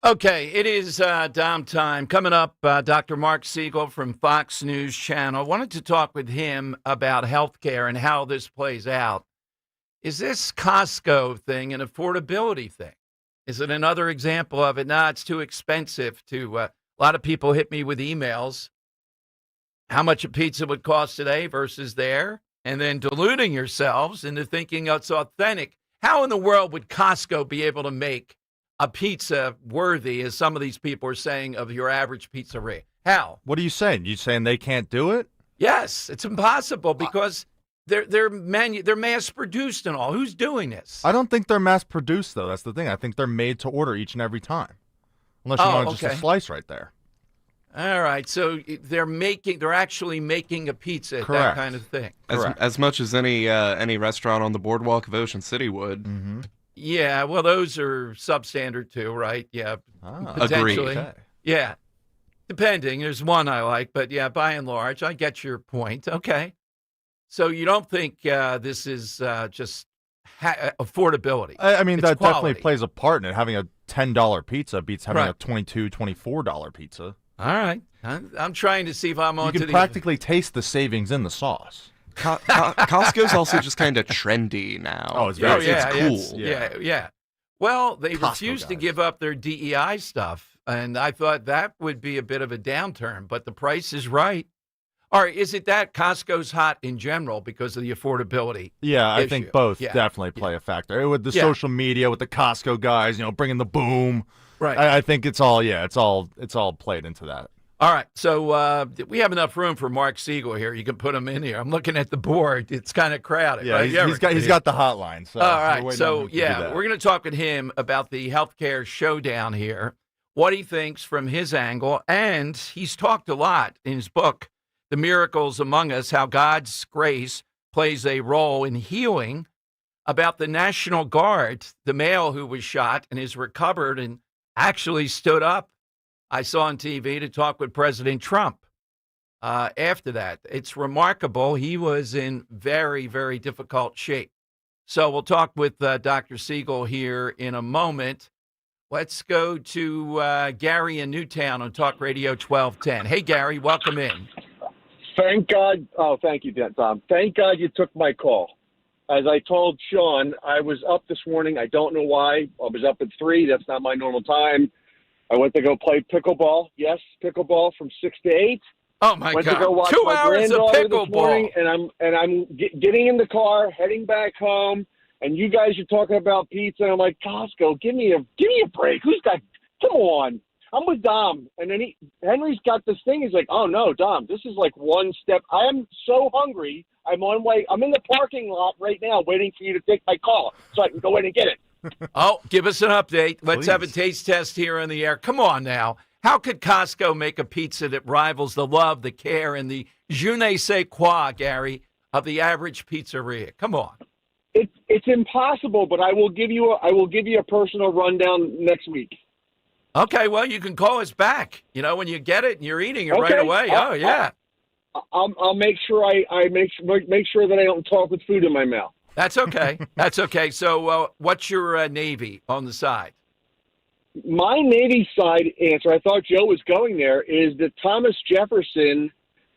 Okay, it is Dom time. Coming up, Dr. Mark Siegel from Fox News Channel. Wanted to talk with him about healthcare and how this plays out. Is this Costco thing an affordability thing? Is it another example of it? Nah, it's too expensive to. A lot of people hit me with emails. How much a pizza would cost today versus there, and then deluding yourselves into thinking it's authentic. How in the world would Costco be able to make a pizza worthy, as some of these people are saying, of your average pizzeria? How? What are you saying? You saying they can't do it? Yes, it's impossible because they're mass produced and all. Who's doing this? I don't think they're mass produced though. That's the thing. I think they're made to order each and every time, unless you want just a slice right there. All right, so they're actually making a pizza, that kind of thing. As much as any restaurant on the boardwalk of Ocean City would. Mm-hmm. Yeah, well, those are substandard too, right? Yeah, potentially. Agreed. Yeah, depending. There's one I like, but yeah, by and large, I get your point. Okay, so you don't think this is just affordability? I mean, It's that quality. definitely plays a part in it. Having a $10 pizza beats having a $22, $24 pizza. All right, I'm trying to see if I'm on. You can practically taste the savings in the sauce. Costco's also just kind of trendy now. Oh, it's very it's cool. Yeah. Well, they Costco refused to guys. give up their DEI stuff, and I thought that would be a bit of a downturn, but the price is right. All right, is it that Costco's hot in general because of the affordability? Yeah, I issue? think both Yeah. definitely play a factor. With the social media, with the Costco guys, bringing the boom. Right. I think it's all played into that. All right, so we have enough room for Mark Siegel here. You can put him in here. I'm looking at the board. It's kind of crowded. Yeah, right? he's got the hotline. So all we're right, waiting so on him to do that. we're going to talk with him about the healthcare showdown here, what he thinks from his angle, and he's talked a lot in his book, The Miracles Among Us, how God's grace plays a role in healing, about the National Guard, the male who was shot and is recovered and actually stood up, I saw on TV, to talk with President Trump after that. It's remarkable. He was in very, very difficult shape. So we'll talk with Dr. Siegel here in a moment. Let's go to Gary in Newtown on Talk Radio 1210. Hey, Gary, welcome in. Thank God. Oh, thank you, Tom. Thank God you took my call. As I told Sean, I was up this morning. I don't know why. I was up at 3. That's not my normal time. I went to go play pickleball. Yes, pickleball from 6 to 8. Oh, my went God. To go watch 2 my hours of granddaughter pickleball. This morning, and I'm getting in the car, heading back home, and you guys are talking about pizza. And I'm like, Costco, give me a break. Come on. I'm with Dom. And then Henry's got this thing. He's like, oh, no, Dom, this is like one step. I am so hungry. I'm in the parking lot right now waiting for you to take my call so I can go in and get it. Oh, give us an update. Let's Please. have a taste test here on the air. Come on now. How could Costco make a pizza that rivals the love, the care, and the je ne sais quoi, Gary, of the average pizzeria? Come on. It's impossible, but I will give you a personal rundown next week. Okay, well, you can call us back. When you get it and you're eating it right Okay. away. Oh, yeah. I'll make sure I make sure that I don't talk with food in my mouth. That's okay. That's okay. So what's your Navy on the side? My Navy side answer, I thought Joe was going there, is that Thomas Jefferson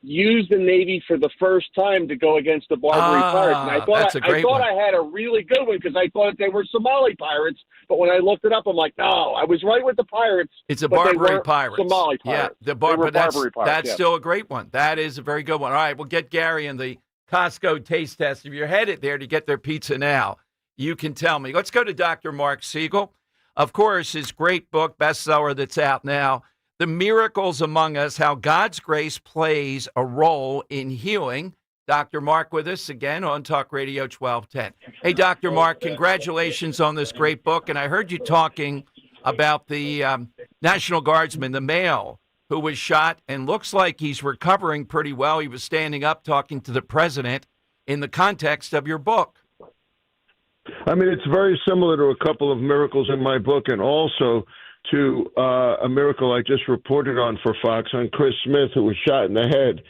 used the Navy for the first time to go against the Barbary Pirates. And I thought I had a really good one because I thought they were Somali pirates. But when I looked it up, I'm like, no, I was right with the pirates. It's a but they Barbary weren't Pirates. Somali pirates. Yeah, They were Barbary pirates. That's yeah. still a great one. That is a very good one. All right, we'll get Gary in the Costco taste test. If you're headed there to get their pizza now, you can tell me. Let's go to Dr. Mark Siegel. Of course, his great book, bestseller that's out now, The Miracles Among Us, How God's Grace Plays a Role in Healing. Dr. Mark with us again on Talk Radio 1210. Hey, Dr. Mark, congratulations on this great book. And I heard you talking about the National Guardsman, the male who was shot, and looks like he's recovering pretty well. He was standing up talking to the president in the context of your book. I mean, it's very similar to a couple of miracles in my book, and also to a miracle I just reported on for Fox on Chris Smith, who was shot in the head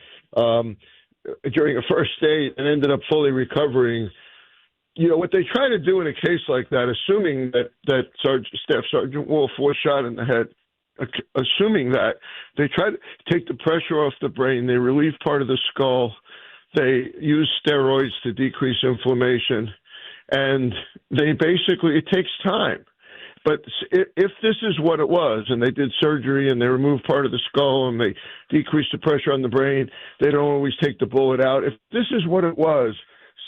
during a first aid and ended up fully recovering. What they try to do in a case like that, assuming that Staff Sergeant Wolf was shot in the head, assuming that, they try to take the pressure off the brain, they relieve part of the skull, they use steroids to decrease inflammation, and it takes time. But if this is what it was, and they did surgery and they removed part of the skull and they decreased the pressure on the brain, they don't always take the bullet out. If this is what it was,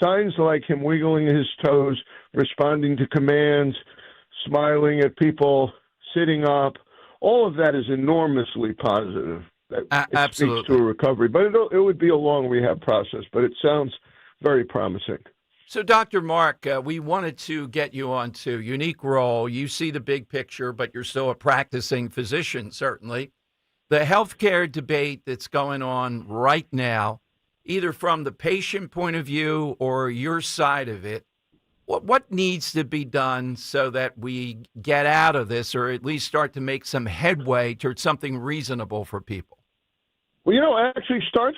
signs like him wiggling his toes, responding to commands, smiling at people, sitting up, all of that is enormously positive. It Absolutely. Speaks to a recovery. But it would be a long rehab process, but it sounds very promising. So, Dr. Mark, we wanted to get you onto unique role. You see the big picture, but you're still a practicing physician, certainly. The healthcare debate that's going on right now, either from the patient point of view or your side of it, what needs to be done so that we get out of this, or at least start to make some headway towards something reasonable for people? Well, it actually starts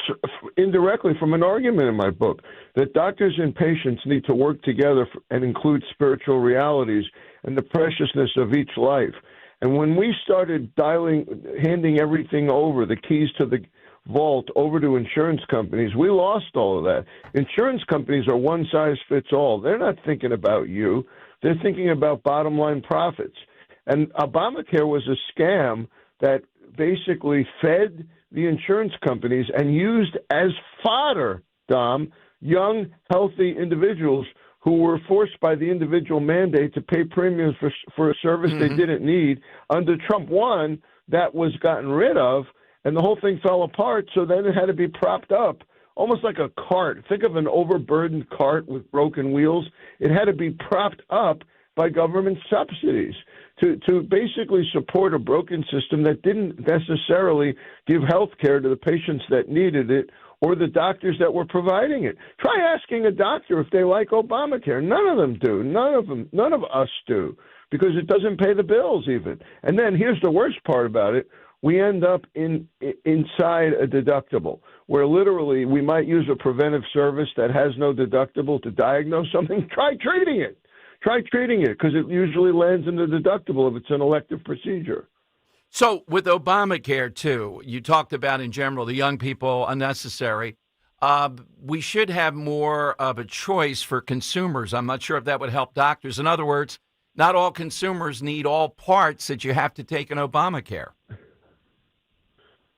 indirectly from an argument in my book that doctors and patients need to work together and include spiritual realities and the preciousness of each life. And when we started handing everything over, the keys to the vault over to insurance companies, we lost all of that. Insurance companies are one size fits all. They're not thinking about you. They're thinking about bottom line profits. And Obamacare was a scam that basically fed the insurance companies and used as fodder, Dom, young, healthy individuals who were forced by the individual mandate to pay premiums for a service they didn't need. Under Trump 1, that was gotten rid of, and the whole thing fell apart, so then it had to be propped up, almost like a cart. Think of an overburdened cart with broken wheels. It had to be propped up by government subsidies to basically support a broken system that didn't necessarily give health care to the patients that needed it or the doctors that were providing it. Try asking a doctor if they like Obamacare. None of them do. None of us do, because it doesn't pay the bills even. And then here's the worst part about it. We end up inside a deductible where literally we might use a preventive service that has no deductible to diagnose something. Try treating it. Try treating it, because it usually lands in the deductible if it's an elective procedure. So with Obamacare, too, you talked about in general the young people, unnecessary. We should have more of a choice for consumers. I'm not sure if that would help doctors. In other words, not all consumers need all parts that you have to take in Obamacare.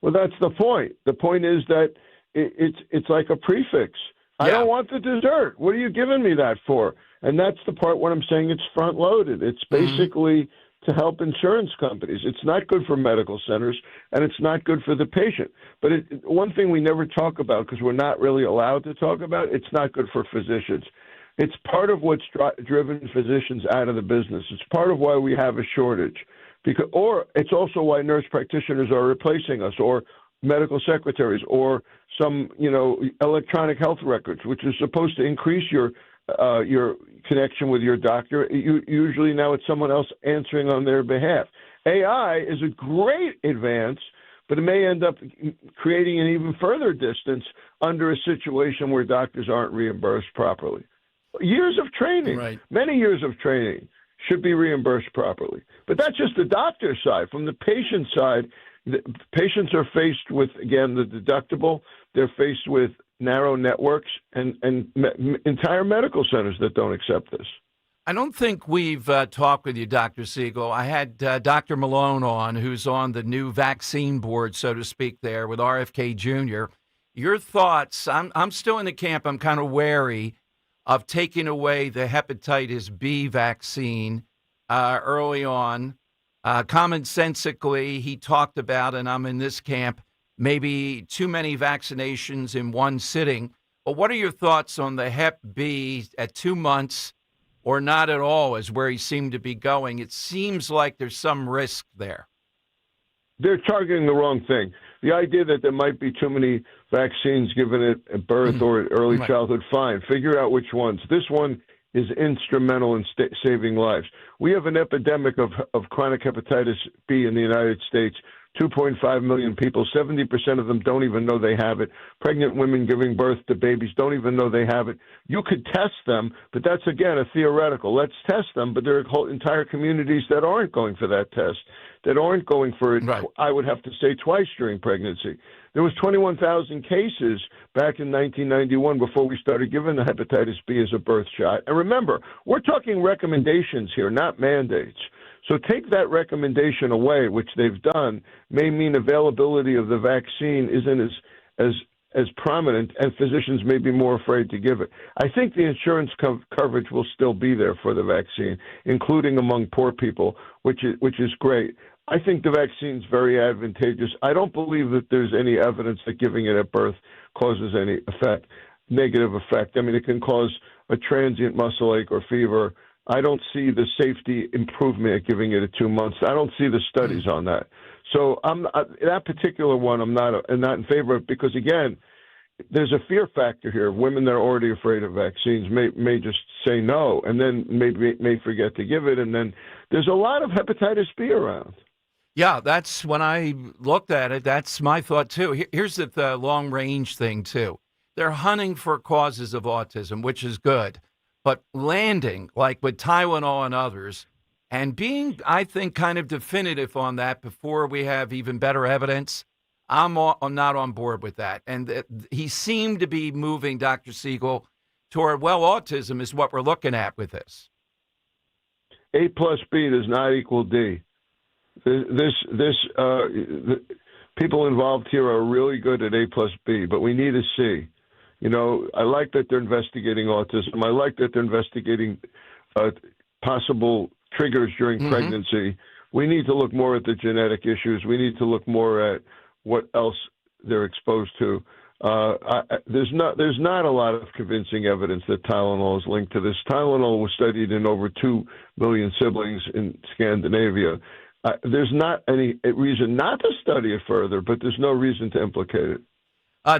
Well, that's the point. The point is that it's like a prefix. Yeah. I don't want the dessert. What are you giving me that for? And that's the part when I'm saying it's front-loaded. It's basically to help insurance companies. It's not good for medical centers, and it's not good for the patient. But one thing we never talk about, because we're not really allowed to talk about, it's not good for physicians. It's part of what's driven physicians out of the business. It's part of why we have a shortage. Or it's also why nurse practitioners are replacing us, or medical secretaries, or some, electronic health records, which is supposed to increase your connection with your doctor. Usually now it's someone else answering on their behalf. AI is a great advance, but it may end up creating an even further distance under a situation where doctors aren't reimbursed properly. Years of training, many years of training should be reimbursed properly. But that's just the doctor's side. From the patient side, the patients are faced with, again, the deductible. They're faced with narrow networks and entire medical centers that don't accept this. I don't think we've talked with you, Dr. Siegel. I had Dr. Malone on, who's on the new vaccine board, so to speak, there with RFK Jr. Your thoughts? I'm still in the camp. I'm kind of wary of taking away the hepatitis B vaccine early on. Commonsensically, he talked about, and I'm in this camp, maybe too many vaccinations in one sitting. But what are your thoughts on the Hep B at 2 months or not at all is where he seemed to be going? It seems like there's some risk there. They're targeting the wrong thing. The idea that there might be too many vaccines given at birth or at early childhood, fine. Figure out which ones. This one is instrumental in saving lives. We have an epidemic of chronic hepatitis B in the United States. 2.5 million people, 70% of them don't even know they have it. Pregnant women giving birth to babies don't even know they have it. You could test them, but that's, again, a theoretical. Let's test them, but there are whole entire communities that aren't going for that test, that aren't going for it, I would have to say, twice during pregnancy. There was 21,000 cases back in 1991 before we started giving the hepatitis B as a birth shot. And remember, we're talking recommendations here, not mandates. So take that recommendation away, which they've done, may mean availability of the vaccine isn't as prominent, and physicians may be more afraid to give it. I think the insurance coverage will still be there for the vaccine, including among poor people, which is great. I think the vaccine's very advantageous. I don't believe that there's any evidence that giving it at birth causes any negative effect. I mean, it can cause a transient muscle ache or fever. I don't see the safety improvement at giving it at 2 months. I don't see the studies on that. So that particular one, I'm not in favor of, because, again, there's a fear factor here. Women that are already afraid of vaccines may just say no, and then may forget to give it. And then there's a lot of hepatitis B around. Yeah, that's when I looked at it. That's my thought, too. Here's the long-range thing, too. They're hunting for causes of autism, which is good. But landing, like with Tylenol and others, and being, I think, kind of definitive on that before we have even better evidence, I'm not on board with that. And he seemed to be moving, Dr. Siegel, toward, autism is what we're looking at with this. A plus B does not equal D. People involved here are really good at A plus B, but we need a C. I like that they're investigating autism. I like that they're investigating possible triggers during pregnancy. We need to look more at the genetic issues. We need to look more at what else they're exposed to. There's not a lot of convincing evidence that Tylenol is linked to this. Tylenol was studied in over 2 million siblings in Scandinavia. There's not any reason not to study it further, but there's no reason to implicate it.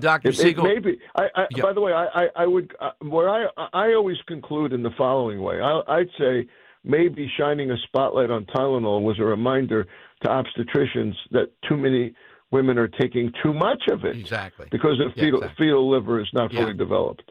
Dr. Siegel. Maybe. By the way, I would where I always conclude in the following way. I'd say maybe shining a spotlight on Tylenol was a reminder to obstetricians that too many women are taking too much of it. Exactly. Because the fetal liver is not fully developed.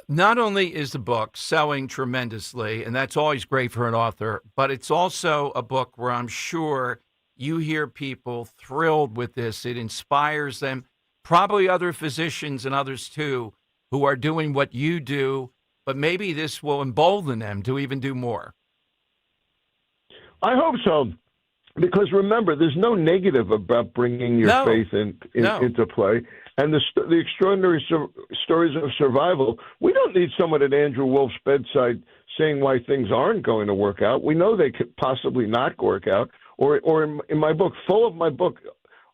Not only is the book selling tremendously, and that's always great for an author, but it's also a book where I'm sure you hear people thrilled with this. It inspires them, probably other physicians and others too, who are doing what you do, but maybe this will embolden them to even do more. I hope so. Because remember, there's no negative about bringing your faith into play. And the extraordinary stories of survival, we don't need someone at Andrew Wolf's bedside saying why things aren't going to work out. We know they could possibly not work out. Or in my book, full of my book,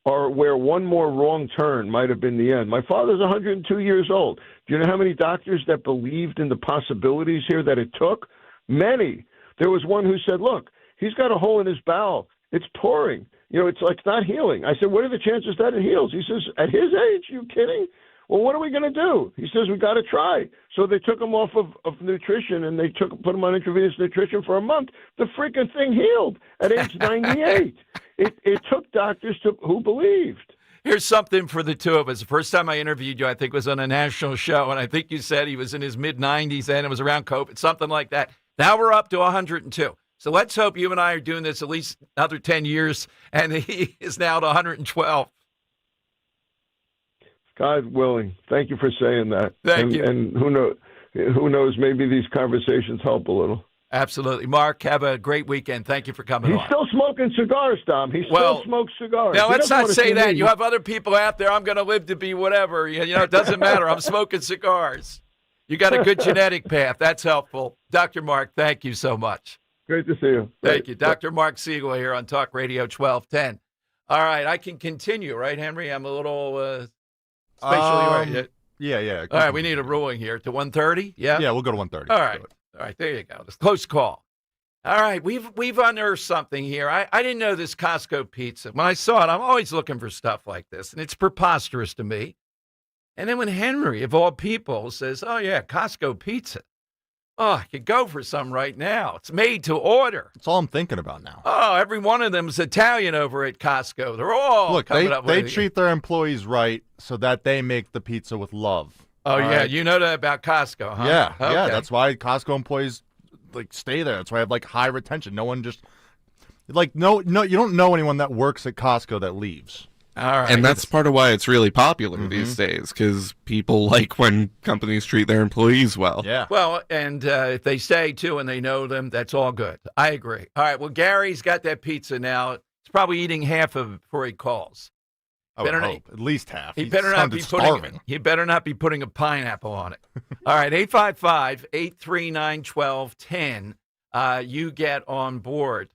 are where one more wrong turn might have been the end. My father's 102 years old. Do you know how many doctors that believed in the possibilities here that it took? Many. There was one who said, look, he's got a hole in his bowel. It's pouring. It's like not healing. I said, what are the chances that it heals? He says, at his age, you kidding? Well, what are we going to do? He says, we got to try. So they took him off of nutrition, and they put him on intravenous nutrition for a month. The freaking thing healed at age 98. It took doctors who believed. Here's something for the two of us. The first time I interviewed you, I think, was on a national show, and I think you said he was in his mid-90s, and it was around COVID, something like that. Now we're up to 102. So let's hope you and I are doing this at least another 10 years, and he is now to 112. God willing. Thank you for saying that. Thank you. And who knows, maybe these conversations help a little. Absolutely. Mark, have a great weekend. Thank you for coming on. He's still smoking cigars, Tom. He still smokes cigars. Now, let's not say that. You have other people out there. I'm going to live to be whatever. It doesn't matter. I'm smoking cigars. You got a good genetic path. That's helpful. Dr. Mark, thank you so much. Great to see you. Thank you. Dr. Mark Siegel here on Talk Radio 1210. All right, I can continue, right, Henry? I'm a little spatially oriented. Yeah. All right, we need a ruling here to 1:30. Yeah. Yeah, we'll go to 1:30. All right, there you go. It's a close call. All right, we've unearthed something here. I didn't know this Costco pizza. When I saw it, I'm always looking for stuff like this, and it's preposterous to me. And then when Henry, of all people, says, "Oh yeah, Costco pizza," oh, I could go for some right now. It's made to order. That's all I'm thinking about now. Oh, every one of them is Italian over at Costco. They're all coming up with they treat their employees right so that they make the pizza with love. Oh, yeah. Right? You know that about Costco, huh? Yeah. Okay. Yeah. That's why Costco employees stay there. That's why I have high retention. No one just no, you don't know anyone that works at Costco that leaves. All right. And that's part of why it's really popular these days, because people like when companies treat their employees well. Yeah. Well, and if they stay, too, and they know them, that's all good. I agree. All right. Well, Gary's got that pizza now. He's probably eating half of it before he calls. I would hope. At least half. He better not be starving. He better not be putting a pineapple on it. All right. 855-839-1210. You get on board.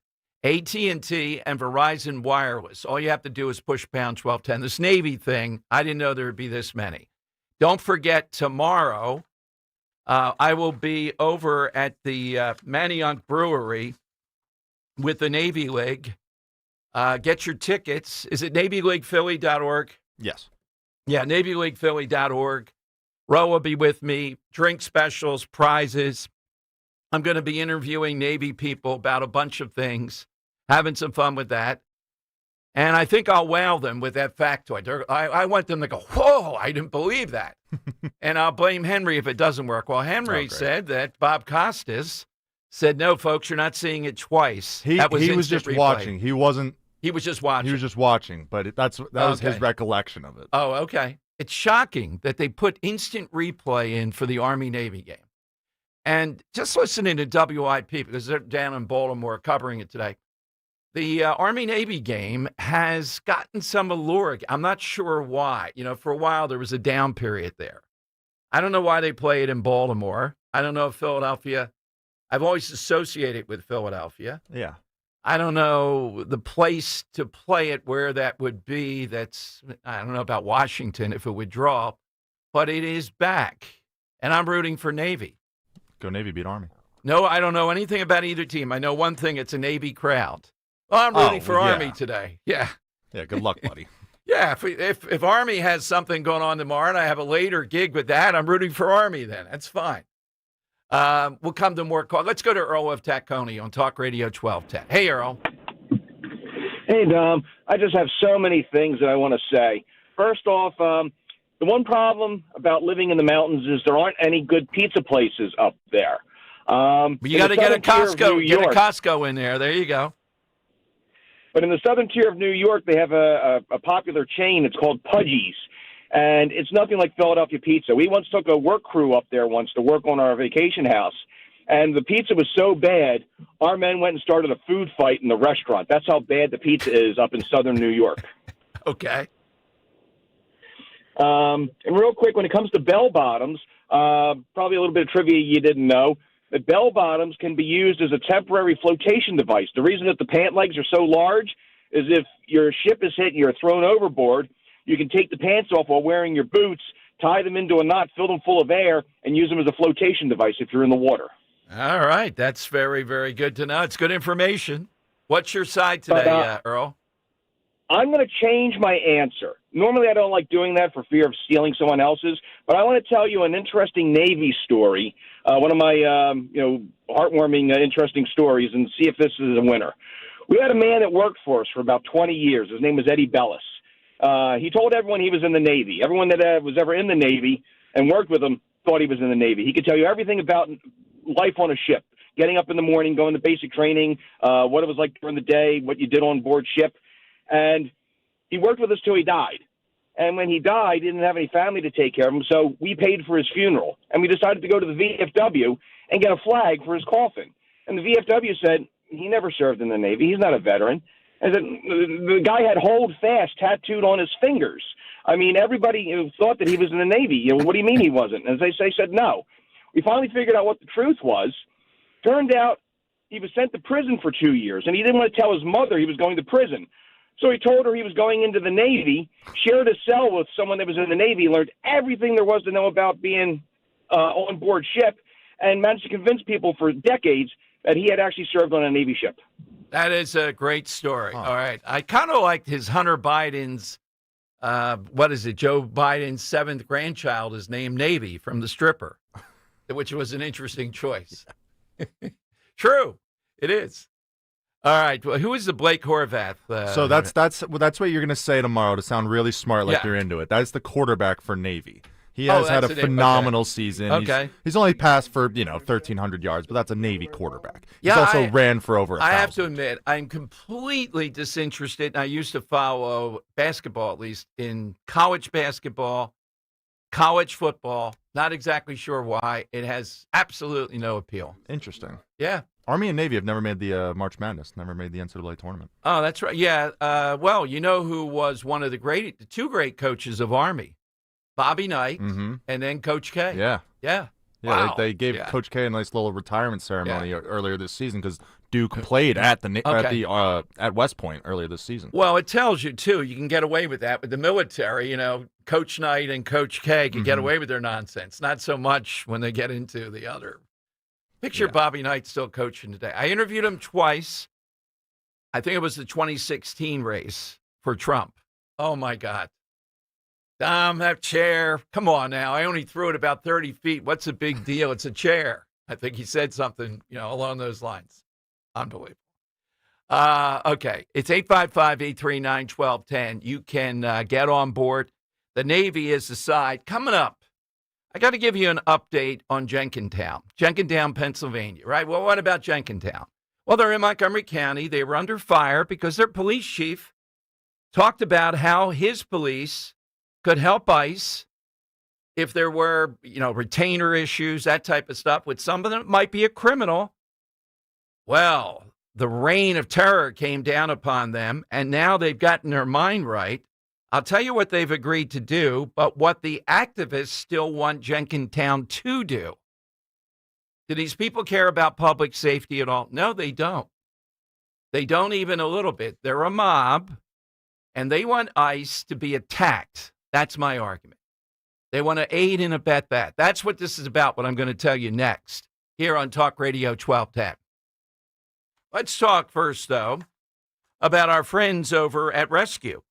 AT&T and Verizon Wireless. All you have to do is push pound 1210. This Navy thing, I didn't know there would be this many. Don't forget, tomorrow, I will be over at the Manayunk Brewery with the Navy League. Get your tickets. Is it NavyLeaguePhilly.org? Yes. Yeah, NavyLeaguePhilly.org. Roe will be with me. Drink specials, prizes. I'm going to be interviewing Navy people about a bunch of things, having some fun with that. And I think I'll wow them with that factoid. I want them to go, whoa, I didn't believe that. And I'll blame Henry if it doesn't work. Well, Henry said that Bob Costas said, no, folks, you're not seeing it twice. He was just watching. He wasn't. He was just watching. He was just watching, but that was his recollection of it. Oh, okay. It's shocking that they put instant replay in for the Army-Navy game. And just listening to WIP, because they're down in Baltimore covering it today, the Army-Navy game has gotten some allure. I'm not sure why. For a while there was a down period there. I don't know why they play it in Baltimore. I don't know if Philadelphia. I've always associated with Philadelphia. Yeah. I don't know the place to play it, where that would be. I don't know about Washington if it would draw, but it is back. And I'm rooting for Navy. Go Navy, beat Army. No, I don't know anything about either team. I know one thing. It's a Navy crowd. Well, I'm rooting for Army today. Yeah. Yeah, good luck, buddy. Yeah, if Army has something going on tomorrow and I have a later gig with that, I'm rooting for Army then. That's fine. We'll come to more calls. Let's go to Earl of Tacony on Talk Radio 1210. Hey, Earl. Hey, Dom. I just have so many things that I want to say. First off, the one problem about living in the mountains is there aren't any good pizza places up there. You got to get a Costco. Get a Costco in there. There you go. But in the southern tier of New York, they have a popular chain. It's called Pudgy's, and it's nothing like Philadelphia pizza. We once took a work crew up there once to work on our vacation house, and the pizza was so bad, our men went and started a food fight in the restaurant. That's how bad the pizza is up in southern New York. Okay. And real quick, when it comes to bell bottoms, probably a little bit of trivia you didn't know. The bell bottoms can be used as a temporary flotation device. The reason that the pant legs are so large is if your ship is hit and you're thrown overboard, you can take the pants off while wearing your boots, tie them into a knot, fill them full of air, and use them as a flotation device if you're in the water. All right. That's very, very good to know. It's good information. What's your side today, Earl? I'm going to change my answer. Normally, I don't like doing that for fear of stealing someone else's, but I want to tell you an interesting Navy story, one of my heartwarming, interesting stories, and see if this is a winner. We had a man that worked for us for about 20 years. His name was Eddie Bellis. He told everyone he was in the Navy. Everyone that was ever in the Navy and worked with him thought he was in the Navy. He could tell you everything about life on a ship, getting up in the morning, going to basic training, what it was like during the day, what you did on board ship. And he worked with us till he died. And when he died, he didn't have any family to take care of him, so we paid for his funeral. And we decided to go to the VFW and get a flag for his coffin. And the VFW said, he never served in the Navy. He's not a veteran. And the guy had "Hold Fast" tattooed on his fingers. I mean, everybody thought that he was in the Navy. What do you mean he wasn't? And they said no. We finally figured out what the truth was. Turned out he was sent to prison for 2 years, and he didn't want to tell his mother he was going to prison. So he told her he was going into the Navy, shared a cell with someone that was in the Navy, learned everything there was to know about being on board ship, and managed to convince people for decades that he had actually served on a Navy ship. That is a great story. All right. I kind of liked his Hunter Biden's, Joe Biden's 7th grandchild is named Navy from The Stripper, which was an interesting choice. True. It is. All right. Well, who is the Blake Horvath? So that's what you're going to say tomorrow to sound really smart, like you're into it. That's the quarterback for Navy. He has had a phenomenal season. Okay. He's only passed for 1,300 yards, but that's a Navy quarterback. He's also ran for over 1,000. I have to admit, I'm completely disinterested. I used to follow basketball, at least in college basketball, college football. Not exactly sure why. It has absolutely no appeal. Interesting. Yeah. Army and Navy have never made the March Madness, never made the NCAA tournament. Oh, that's right. Yeah. Well, you know who was one of the two great coaches of Army? Bobby Knight and then Coach K. Yeah. Yeah. Yeah, Wow. they gave Coach K a nice little retirement ceremony earlier this season because Duke played at West Point earlier this season. Well, it tells you, too, you can get away with that with the military. Coach Knight and Coach K can get away with their nonsense. Not so much when they get into the other. Picture Bobby Knight still coaching today. I interviewed him twice. I think it was the 2016 race for Trump. Oh, my God. Dom, that chair. Come on now. I only threw it about 30 feet. What's the big deal? It's a chair. I think he said something, along those lines. Unbelievable. Okay. It's 855-839-1210. You can get on board. The Navy is the side. Coming up, I got to give you an update on Jenkintown, Pennsylvania, right? Well, what about Jenkintown? Well, they're in Montgomery County. They were under fire because their police chief talked about how his police could help ICE if there were, retainer issues, that type of stuff, with someone that might be a criminal. Well, the reign of terror came down upon them, and now they've gotten their mind right. I'll tell you what they've agreed to do, but what the activists still want Jenkintown to do. Do these people care about public safety at all? No, they don't. They don't even a little bit. They're a mob, and they want ICE to be attacked. That's my argument. They want to aid and abet that. That's what this is about, what I'm going to tell you next, here on Talk Radio 1210. Let's talk first, though, about our friends over at Rescue.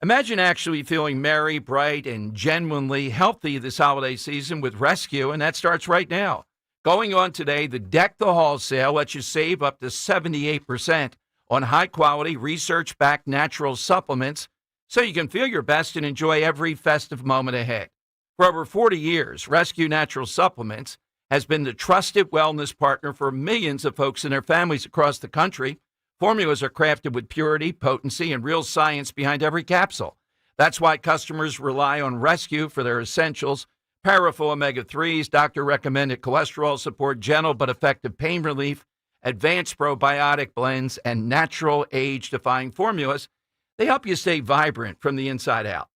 Imagine actually feeling merry, bright, and genuinely healthy this holiday season with Rescue, and that starts right now. Going on today, the Deck the Hall sale lets you save up to 78% on high-quality, research-backed natural supplements so you can feel your best and enjoy every festive moment ahead. For over 40 years, Rescue Natural Supplements has been the trusted wellness partner for millions of folks and their families across the country. Formulas are crafted with purity, potency, and real science behind every capsule. That's why customers rely on Rescue for their essentials: powerful omega-3s, doctor-recommended cholesterol support, gentle but effective pain relief, advanced probiotic blends, and natural age-defying formulas. They help you stay vibrant from the inside out.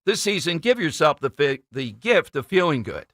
This season, give yourself the gift of feeling good.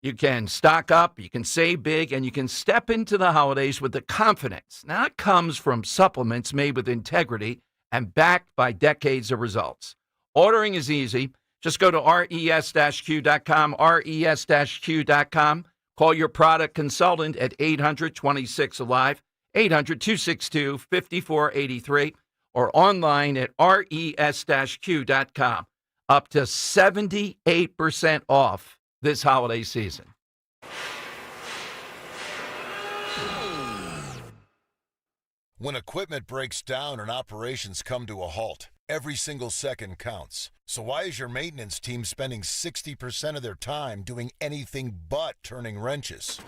You can stock up, you can save big, and you can step into the holidays with the confidence. Now, it comes from supplements made with integrity and backed by decades of results. Ordering is easy. Just go to res-q.com, res-q.com. Call your product consultant at 800-26-ALIVE, 800-262-5483, or online at res-q.com. Up to 78% off this holiday season. When equipment breaks down and operations come to a halt, every single second counts. So why is your maintenance team spending 60% of their time doing anything but turning wrenches?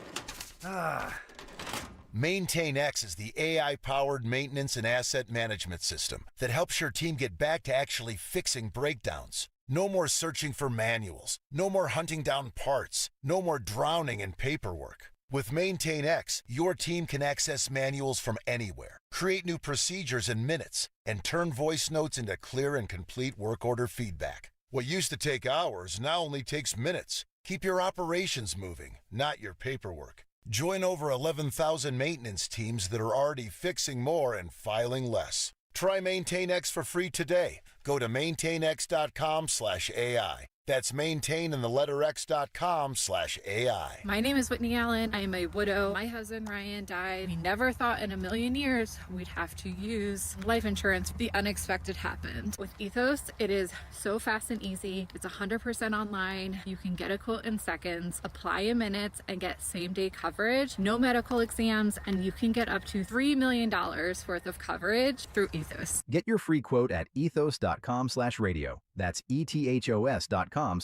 MaintainX is the AI-powered maintenance and asset management system that helps your team get back to actually fixing breakdowns. No more searching for manuals, no more hunting down parts, no more drowning in paperwork. With MaintainX, your team can access manuals from anywhere, create new procedures in minutes, and turn voice notes into clear and complete work order feedback. What used to take hours now only takes minutes. Keep your operations moving, not your paperwork. Join over 11,000 maintenance teams that are already fixing more and filing less. Try MaintainX for free today. Go to maintainx.com/AI. That's maintain in the letter x.com/AI. My name is Whitney Allen. I am a widow. My husband Ryan died. We never thought in a million years we'd have to use life insurance. The unexpected happened. With Ethos, it is so fast and easy. It's 100% online. You can get a quote in seconds, apply in minutes, and get same-day coverage. No medical exams, and you can get up to $3 million worth of coverage through Ethos. Get your free quote at ethos.com/radio. That's ethos.com/radio. Time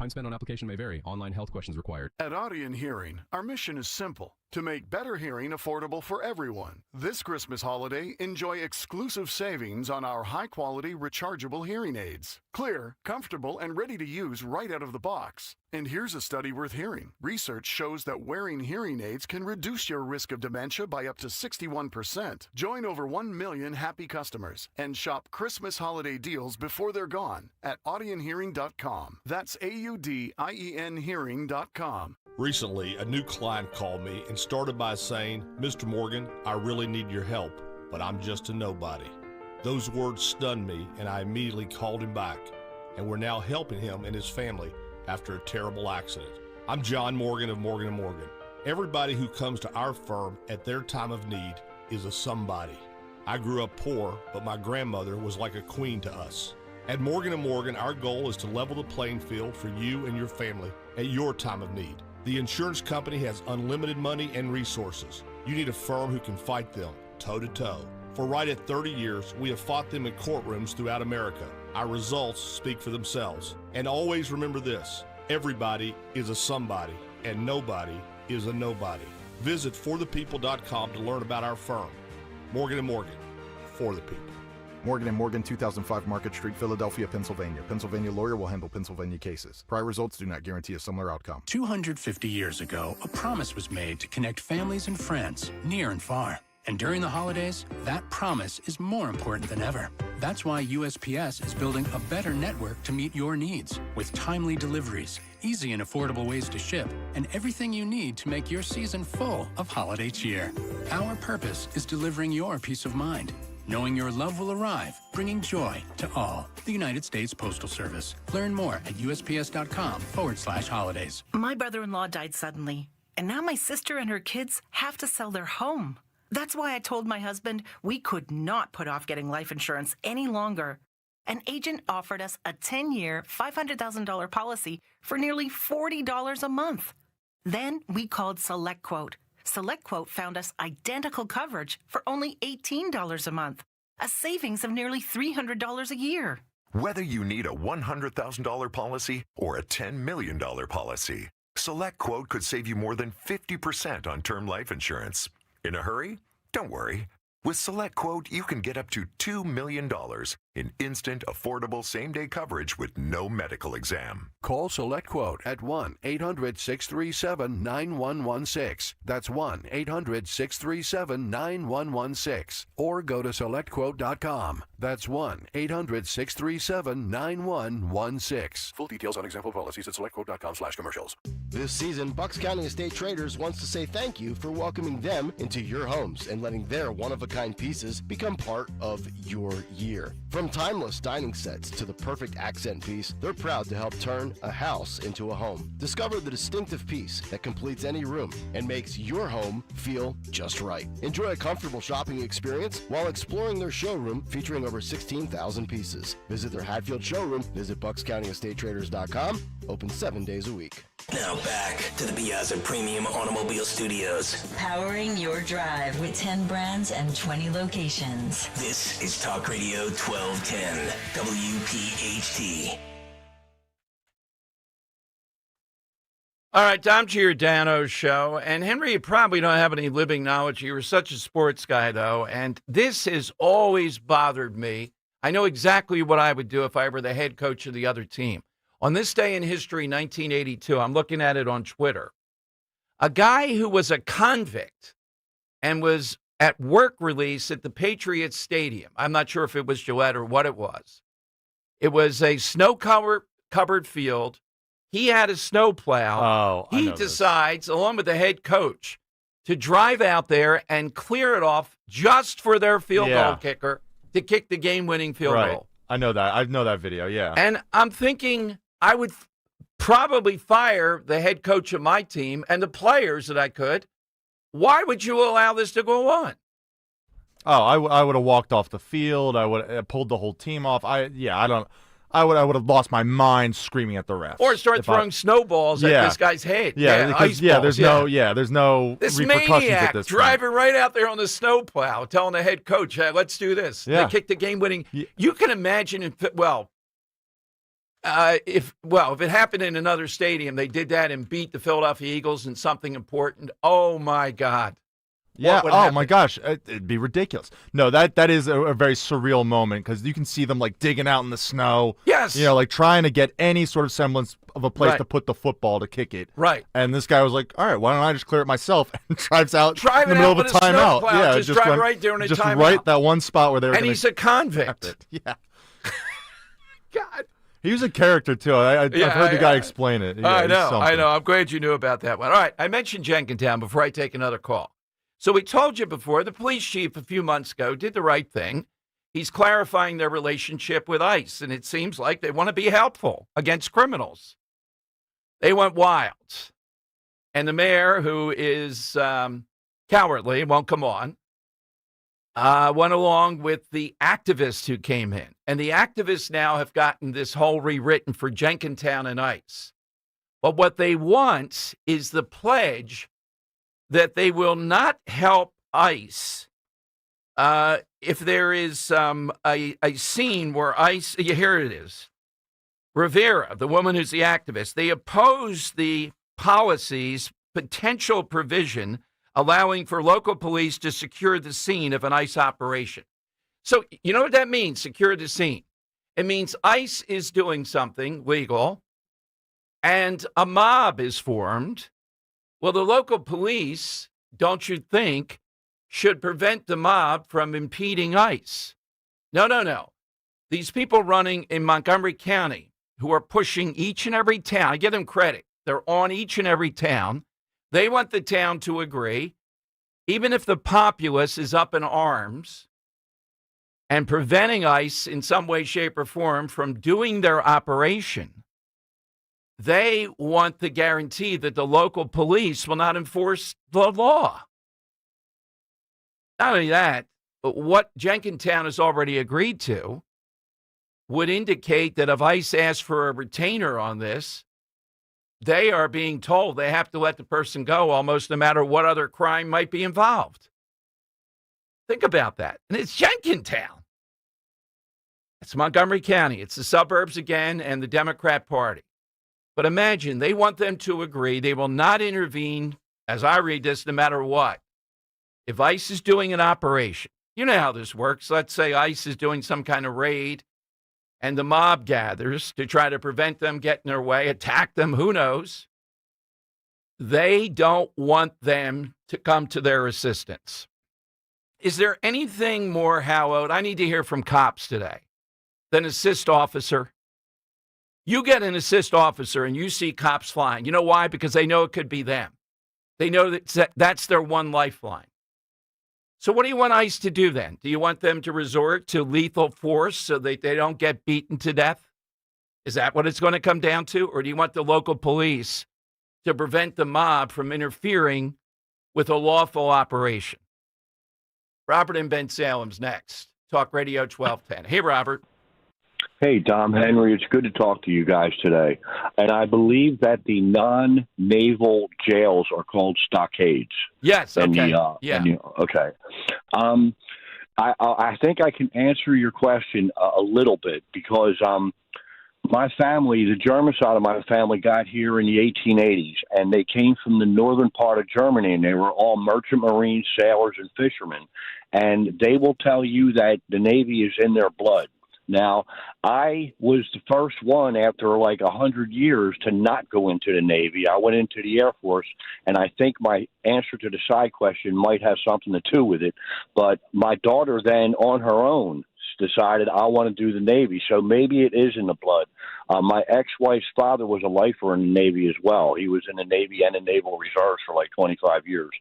spent on application may vary. Online health questions required. At Audion Hearing, our mission is simple: to make better hearing affordable for everyone. This Christmas holiday, enjoy exclusive savings on our high-quality rechargeable hearing aids. Clear, comfortable, and ready to use right out of the box. And here's a study worth hearing. Research shows that wearing hearing aids can reduce your risk of dementia by up to 61%. Join over 1 million happy customers and shop Christmas holiday deals before they're gone at audionhearing.com. That's AUDIEN hearing.com. Recently, a new client called me and started by saying, "Mr. Morgan, I really need your help, but I'm just a nobody." Those words stunned me, and I immediately called him back, and we're now helping him and his family after a terrible accident. I'm John Morgan of Morgan & Morgan. Everybody who comes to our firm at their time of need is a somebody. I grew up poor, but my grandmother was like a queen to us. At Morgan & Morgan, our goal is to level the playing field for you and your family at your time of need. The insurance company has unlimited money and resources. You need a firm who can fight them toe-to-toe. For right at 30 years, we have fought them in courtrooms throughout America. Our results speak for themselves. And always remember this: everybody is a somebody, and nobody is a nobody. Visit forthepeople.com to learn about our firm. Morgan & Morgan, for the people. Morgan & Morgan, 2005 Market Street, Philadelphia, Pennsylvania. Pennsylvania lawyer will handle Pennsylvania cases. Prior results do not guarantee a similar outcome. 250 years ago, a promise was made to connect families and friends, near and far. And during the holidays, that promise is more important than ever. That's why USPS is building a better network to meet your needs, with timely deliveries, easy and affordable ways to ship, and everything you need to make your season full of holiday cheer. Our purpose is delivering your peace of mind, knowing your love will arrive, bringing joy to all. The United States Postal Service. Learn more at USPS.com/holidays. My brother-in-law died suddenly, and now my sister and her kids have to sell their home. That's why I told my husband we could not put off getting life insurance any longer. An agent offered us a 10-year, $500,000 policy for nearly $40 a month. Then we called SelectQuote. SelectQuote found us identical coverage for only $18 a month, a savings of nearly $300 a year. Whether you need a $100,000 policy or a $10 million policy, SelectQuote could save you more than 50% on term life insurance. In a hurry? Don't worry. With SelectQuote, you can get up to $2 million in instant, affordable same-day coverage with no medical exam. Call SelectQuote at 1-800-637-9116. That's 1-800-637-9116. Or go to SelectQuote.com. That's 1-800-637-9116. Full details on example policies at SelectQuote.com/commercials. This season, Bucks County Estate Traders wants to say thank you for welcoming them into your homes and letting their one-of-a-kind pieces become part of your year. From timeless dining sets to the perfect accent piece, they're proud to help turn a house into a home. Discover the distinctive piece that completes any room and makes your home feel just right. Enjoy a comfortable shopping experience while exploring their showroom featuring over 16,000 pieces. Visit their Hatfield showroom, visit BucksCountyEstateTraders.com, open 7 days a week. Now back to the Piazza Premium Automobile Studios. Powering your drive with 10 brands and 20 locations. This is Talk Radio 1210, WPHT. All right, Dom Giordano's show. And Henry, you probably don't have any living knowledge. You were such a sports guy, though. And this has always bothered me. I know exactly what I would do if I were the head coach of the other team. On this day in history, 1982, I'm looking at it on Twitter. A guy who was a convict and was at work release at the Patriots Stadium. I'm not sure if it was Gillette or what it was. It was a snow-covered field. He had a snowplow. He decides, along with the head coach, to drive out there and clear it off just for their field goal kicker to kick the game-winning field goal. I know that. I know that video, yeah. And I'm thinking I would probably fire the head coach of my team and the players that I could. Why would you allow this to go on? Oh, I would have walked off the field. I would have pulled the whole team off. I would have lost my mind screaming at the refs. Or start throwing snowballs at this guy's head. There's no this repercussions maniac at this driving right out there on the snowplow, telling the head coach, "Hey, let's do this." Yeah. They kicked the game-winning. You can imagine if it happened in another stadium, they did that and beat the Philadelphia Eagles in something important. Oh my God. Yeah. Oh my gosh, it'd be ridiculous. No, that is a very surreal moment because you can see them like digging out in the snow. Yes. Like trying to get any sort of semblance of a place to put the football to kick it. Right. And this guy was like, "All right, why don't I just clear it myself?" And drives out in the middle of a timeout. Yeah, just drive right during a timeout. Just right that one spot where they were. And he's a convict. Yeah. God. He was a character too. I've heard the guy explain it. Yeah, I know. I'm glad you knew about that one. All right, I mentioned Jenkintown before I take another call. So we told you before, the police chief a few months ago did the right thing. He's clarifying their relationship with ICE, and it seems like they want to be helpful against criminals. They went wild. And the mayor, who is cowardly, won't come on, went along with the activists who came in. And the activists now have gotten this whole rewritten for Jenkintown and ICE. But what they want is the pledge that they will not help ICE if there is a scene where ICE, here it is, Rivera, the woman who's the activist, they oppose the policy's potential provision allowing for local police to secure the scene of an ICE operation. So you know what that means, secure the scene? It means ICE is doing something legal and a mob is formed. Well, the local police, don't you think, should prevent the mob from impeding ICE? No. These people running in Montgomery County who are pushing each and every town, I give them credit. They're on each and every town. They want the town to agree, even if the populace is up in arms and preventing ICE in some way, shape, or form from doing their operation. They want the guarantee that the local police will not enforce the law. Not only that, but what Jenkintown has already agreed to would indicate that if ICE asks for a retainer on this, they are being told they have to let the person go almost no matter what other crime might be involved. Think about that. And it's Jenkintown. It's Montgomery County. It's the suburbs again and the Democrat Party. But imagine they want them to agree they will not intervene, as I read this, no matter what. If ICE is doing an operation, you know how this works. Let's say ICE is doing some kind of raid and the mob gathers to try to prevent them getting their way, attack them, who knows. They don't want them to come to their assistance. Is there anything more hallowed? I need to hear from cops today than assist officer. You get an assist officer and you see cops flying. You know why? Because they know it could be them. They know that that's their one lifeline. So what do you want ICE to do then? Do you want them to resort to lethal force so that they don't get beaten to death? Is that what it's going to come down to? Or do you want the local police to prevent the mob from interfering with a lawful operation? Robert in Ben Salem's next. Talk Radio 1210. Hey, Robert. Hey, Dom Henry. It's good to talk to you guys today. And I believe that the non-naval jails are called stockades. Yes. Okay. Okay. I think I can answer your question a little bit because my family, the German side of my family, got here in the 1880s, and they came from the northern part of Germany, and they were all merchant marines, sailors, and fishermen. And they will tell you that the Navy is in their blood. Now, I was the first one after like 100 years to not go into the Navy. I went into the Air Force, and I think my answer to the side question might have something to do with it. But my daughter then, on her own, decided I want to do the Navy, so maybe it is in the blood. My ex-wife's father was a lifer in the Navy as well. He was in the Navy and the Naval Reserves for like 25 years.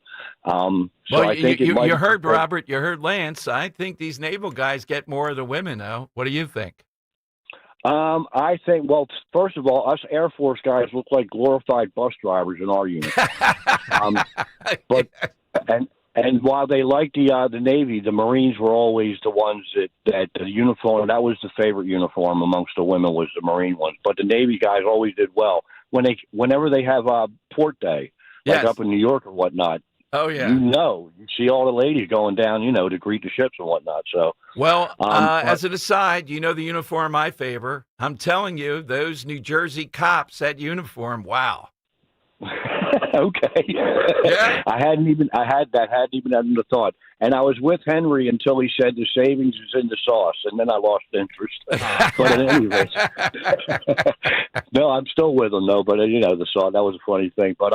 So well, I think you heard Robert, you heard Lance. I think these naval guys get more of the women now. What do you think? I think, well, first of all, us Air Force guys look like glorified bus drivers in our unit. And while they liked the Navy, the Marines were always the ones that the uniform, that was the favorite uniform amongst the women, was the Marine ones. But the Navy guys always did well. Whenever they have port day, like up in New York or whatnot, oh yeah, you see all the ladies going down, to greet the ships and whatnot. So, well, as an aside, the uniform I favor. I'm telling you, those New Jersey cops, that uniform, wow. Okay. Yeah. I hadn't even had the thought. And I was with Henry until he said the savings is in the sauce, and then I lost interest. But at any rate, no, I'm still with him though. But the sauce, that was a funny thing. But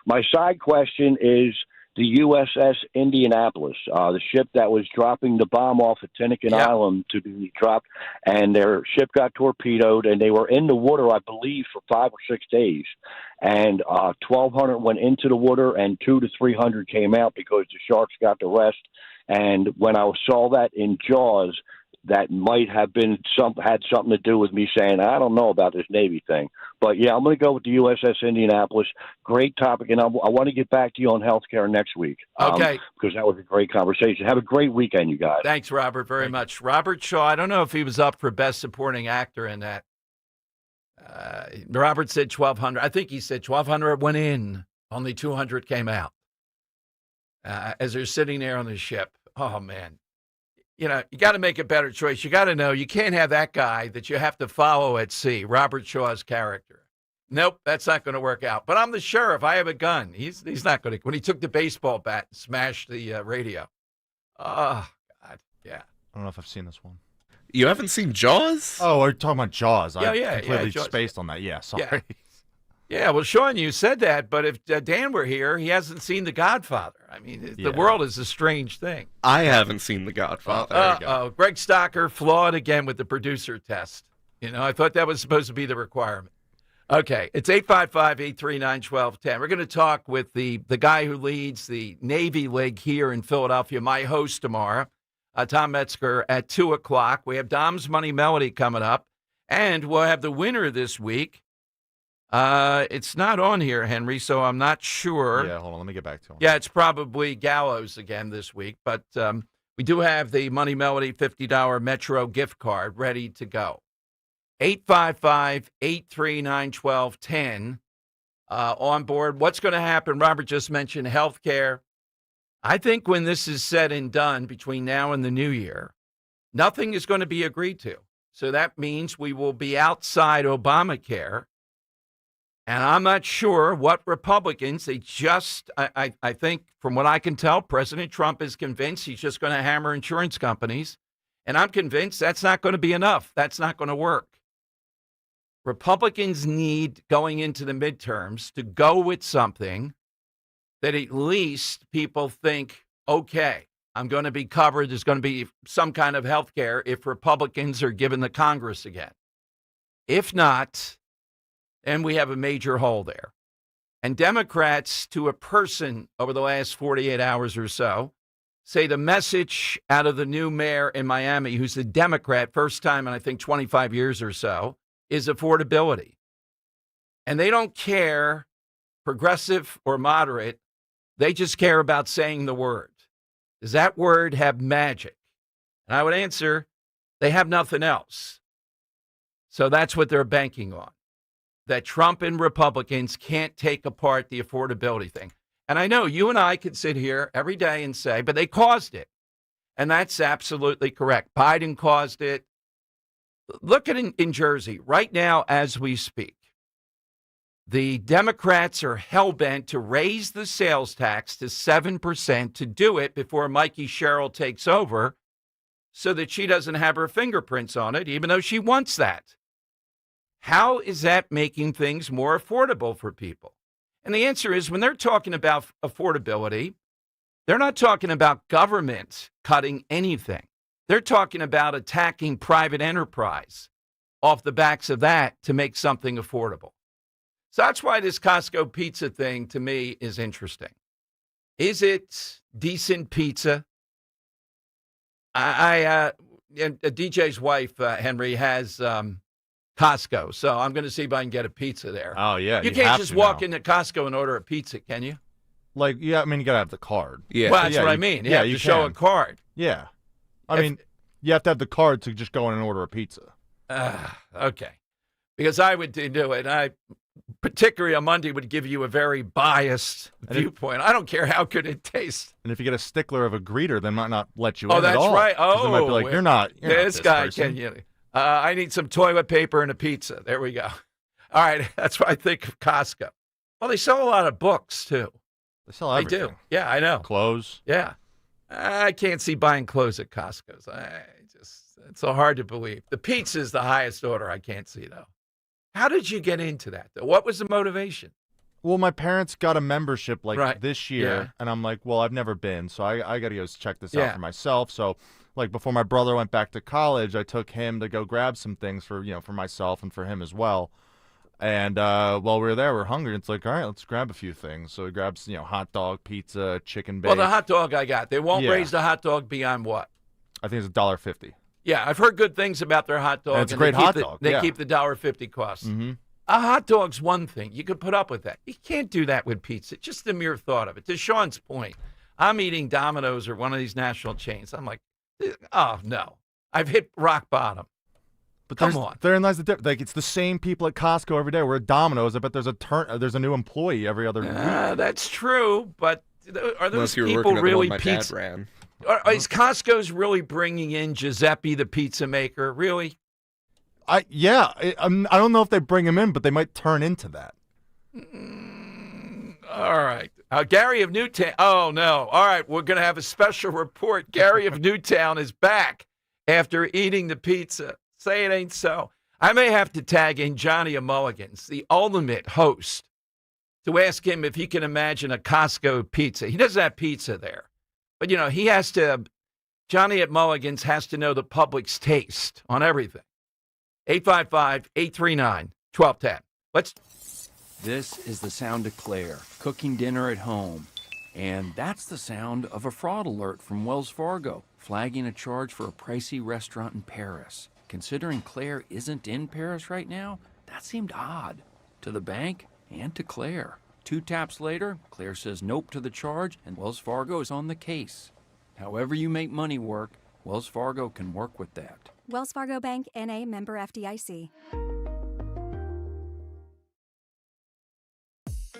my side question is the USS Indianapolis, the ship that was dropping the bomb off at Tinnican Island to be dropped, and their ship got torpedoed, and they were in the water, I believe, for 5 or 6 days. And 1,200 went into the water, and 200 to 300 came out because the sharks got the rest. And when I saw that in Jaws, that might have been had something to do with me saying, I don't know about this Navy thing. But, yeah, I'm going to go with the USS Indianapolis. Great topic, and I want to get back to you on healthcare next week. Okay. Because that was a great conversation. Have a great weekend, you guys. Thanks, Robert, very much. Robert Shaw, I don't know if he was up for Best Supporting Actor in that. Robert said 1,200. I think he said 1,200 went in. Only 200 came out. As they're sitting there on the ship. Oh, man. You got to make a better choice. You got to know you can't have that guy that you have to follow at sea, Robert Shaw's character. Nope, that's not going to work out. But I'm the sheriff. I have a gun. He's not going to. When he took the baseball bat and smashed the radio. Oh, God. Yeah. I don't know if I've seen this one. You haven't seen Jaws? Oh, we're talking about Jaws. Yeah, I completely Jaws. spaced on that. Yeah, sorry. Yeah, well, Sean, you said that, but if Dan were here, he hasn't seen The Godfather. I mean, the world is a strange thing. I haven't seen The Godfather. Greg Stocker flawed again with the producer test. I thought that was supposed to be the requirement. Okay, it's 855-839-1210. We're going to talk with the guy who leads the Navy League here in Philadelphia, my host tomorrow, Tom Metzger, at 2 o'clock. We have Dom's Money Melody coming up, and we'll have the winner this week. It's not on here, Henry, so I'm not sure. Yeah, hold on. Let me get back to him. Yeah, it's probably Gallows again this week. But We do have the Money Melody $50 Metro gift card ready to go. 855-839-1210 on board. What's going to happen? Robert just mentioned healthcare. I think when this is said and done between now and the new year, nothing is going to be agreed to. So that means we will be outside Obamacare. And I'm not sure what Republicans, I think from what I can tell, President Trump is convinced he's just going to hammer insurance companies. And I'm convinced that's not going to be enough. That's not going to work. Republicans need, going into the midterms, to go with something that at least people think, okay, I'm going to be covered. There's going to be some kind of health care if Republicans are given the Congress again. If not, then we have a major hole there. And Democrats, to a person over the last 48 hours or so, say the message out of the new mayor in Miami, who's a Democrat, first time in I think 25 years or so, is affordability. And they don't care, progressive or moderate, they just care about saying the word. Does that word have magic? And I would answer, they have nothing else. So that's what they're banking on, that Trump and Republicans can't take apart the affordability thing. And I know you and I could sit here every day and say, but they caused it. And that's absolutely correct. Biden caused it. Look at in Jersey right now as we speak. The Democrats are hell-bent to raise the sales tax to 7% to do it before Mikey Sherrill takes over so that she doesn't have her fingerprints on it, even though she wants that. How is that making things more affordable for people? And the answer is when they're talking about affordability, they're not talking about government cutting anything. They're talking about attacking private enterprise off the backs of that to make something affordable. So that's why this Costco pizza thing to me is interesting. Is it decent pizza? DJ's wife, Henry, has Costco, so I'm going to see if I can get a pizza there. Oh, yeah. You can't just walk into Costco and order a pizza, can you? Like, yeah, I mean, you got to have the card. Yeah. Well, that's what I mean. You have to show a card. Yeah. I mean, you have to have the card to just go in and order a pizza. Okay. Because I would do it. I, particularly on Monday, would give you a very biased viewpoint. I don't care how good it tastes. And if you get a stickler of a greeter, they might not let you in that's at all. right. Oh. They might be like, you're not this guy person. can you? I need some toilet paper and a pizza. There we go. All right. That's what I think of Costco. Well, they sell a lot of books, too. They sell everything. They do. Yeah, I know. Clothes. Yeah. I can't see buying clothes at Costco's. It's so hard to believe. The pizza is the highest order I can't see, though. How did you get into that, though? What was the motivation? Well, my parents got a membership this year, and I'm like, well, I've never been, so I got to go check this out for myself. So, like, before my brother went back to college, I took him to go grab some things for myself and for him as well. And while we were there, we're hungry. It's like, all right, let's grab a few things. So we grabbed, hot dog, pizza, chicken bake. Well, the hot dog I got. They won't raise the hot dog beyond what? I think it's $1.50. Yeah, I've heard good things about their hot dog. And it's a great hot dog. They keep the $1.50 cost. Mm-hmm. A hot dog's one thing. You could put up with that. You can't do that with pizza. Just the mere thought of it. To Sean's point, I'm eating Domino's or one of these national chains. I'm like, oh, no. I've hit rock bottom. But come on. Therein lies the difference. Like, it's the same people at Costco every day. We're at Domino's. I bet there's a new employee every other week. That's true, but are those Unless people really my pizza? dad ran. Is Costco's really bringing in Giuseppe the pizza maker? Really? I don't know if they bring him in, but they might turn into that. All right. Gary of Newtown. Oh, no. All right. We're going to have a special report. Gary of Newtown is back after eating the pizza. Say it ain't so. I may have to tag in Johnny of Mulligan's, the ultimate host, to ask him if he can imagine a Costco pizza. He doesn't have pizza there. But, he has to, Johnny at Mulligan's has to know the public's taste on everything. 855-839-1210. This is the sound of Claire, cooking dinner at home. And that's the sound of a fraud alert from Wells Fargo, flagging a charge for a pricey restaurant in Paris. Considering Claire isn't in Paris right now, that seemed odd to the bank and to Claire. 2 taps later, Claire says nope to the charge, and Wells Fargo is on the case. However you make money work, Wells Fargo can work with that. Wells Fargo Bank, N.A., member FDIC.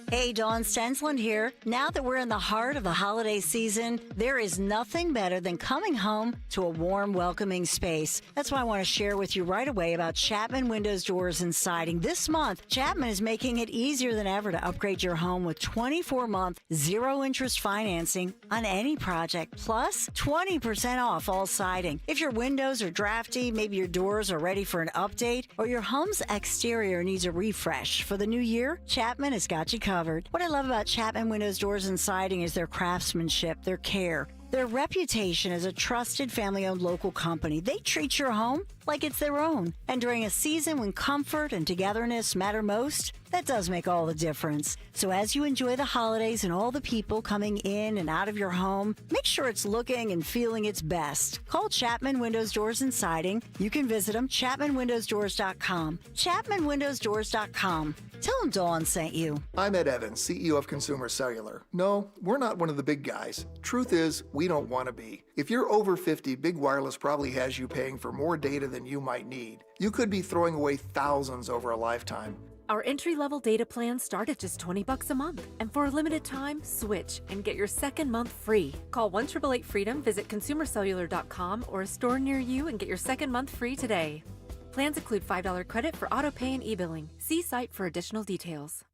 Hey, Dawn Stensland here. Now that we're in the heart of the holiday season, there is nothing better than coming home to a warm, welcoming space. That's why I want to share with you right away about Chapman Windows, Doors, and Siding. This month, Chapman is making it easier than ever to upgrade your home with 24-month, zero-interest financing on any project, plus 20% off all siding. If your windows are drafty, maybe your doors are ready for an update, or your home's exterior needs a refresh for the new year, Chapman has got you covered. What I love about Chapman Windows, Doors, and Siding is their craftsmanship, their care, their reputation as a trusted family-owned local company. They treat your home like it's their own. And during a season when comfort and togetherness matter most, that does make all the difference. So as you enjoy the holidays and all the people coming in and out of your home, make sure it's looking and feeling its best. Call Chapman Windows, Doors, and Siding. You can visit them, ChapmanWindowsDoors.com. ChapmanWindowsDoors.com. Tell them Dawn sent you. I'm Ed Evans, CEO of Consumer Cellular. No, we're not one of the big guys. Truth is, we don't want to be. If you're over 50, Big Wireless probably has you paying for more data than you might need. You could be throwing away thousands over a lifetime. Our entry-level data plans start at just $20 a month. And for a limited time, switch and get your second month free. Call 1-888-FREEDOM, visit consumercellular.com or a store near you and get your second month free today. Plans include $5 credit for auto pay and e-billing. See site for additional details.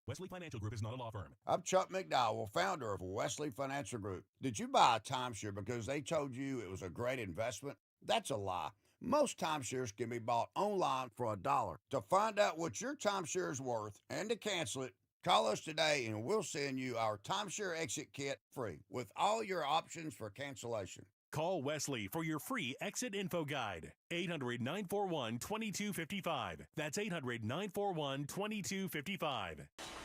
Wesley Financial Group is not a law firm. I'm Chuck McDowell, founder of Wesley Financial Group. Did you buy a timeshare because they told you it was a great investment? That's a lie. Most timeshares can be bought online for $1. To find out what your timeshare is worth and to cancel it, call us today and we'll send you our timeshare exit kit free with all your options for cancellation. Call Wesley for your free exit info guide. 800-941-2255. That's 800-941-2255.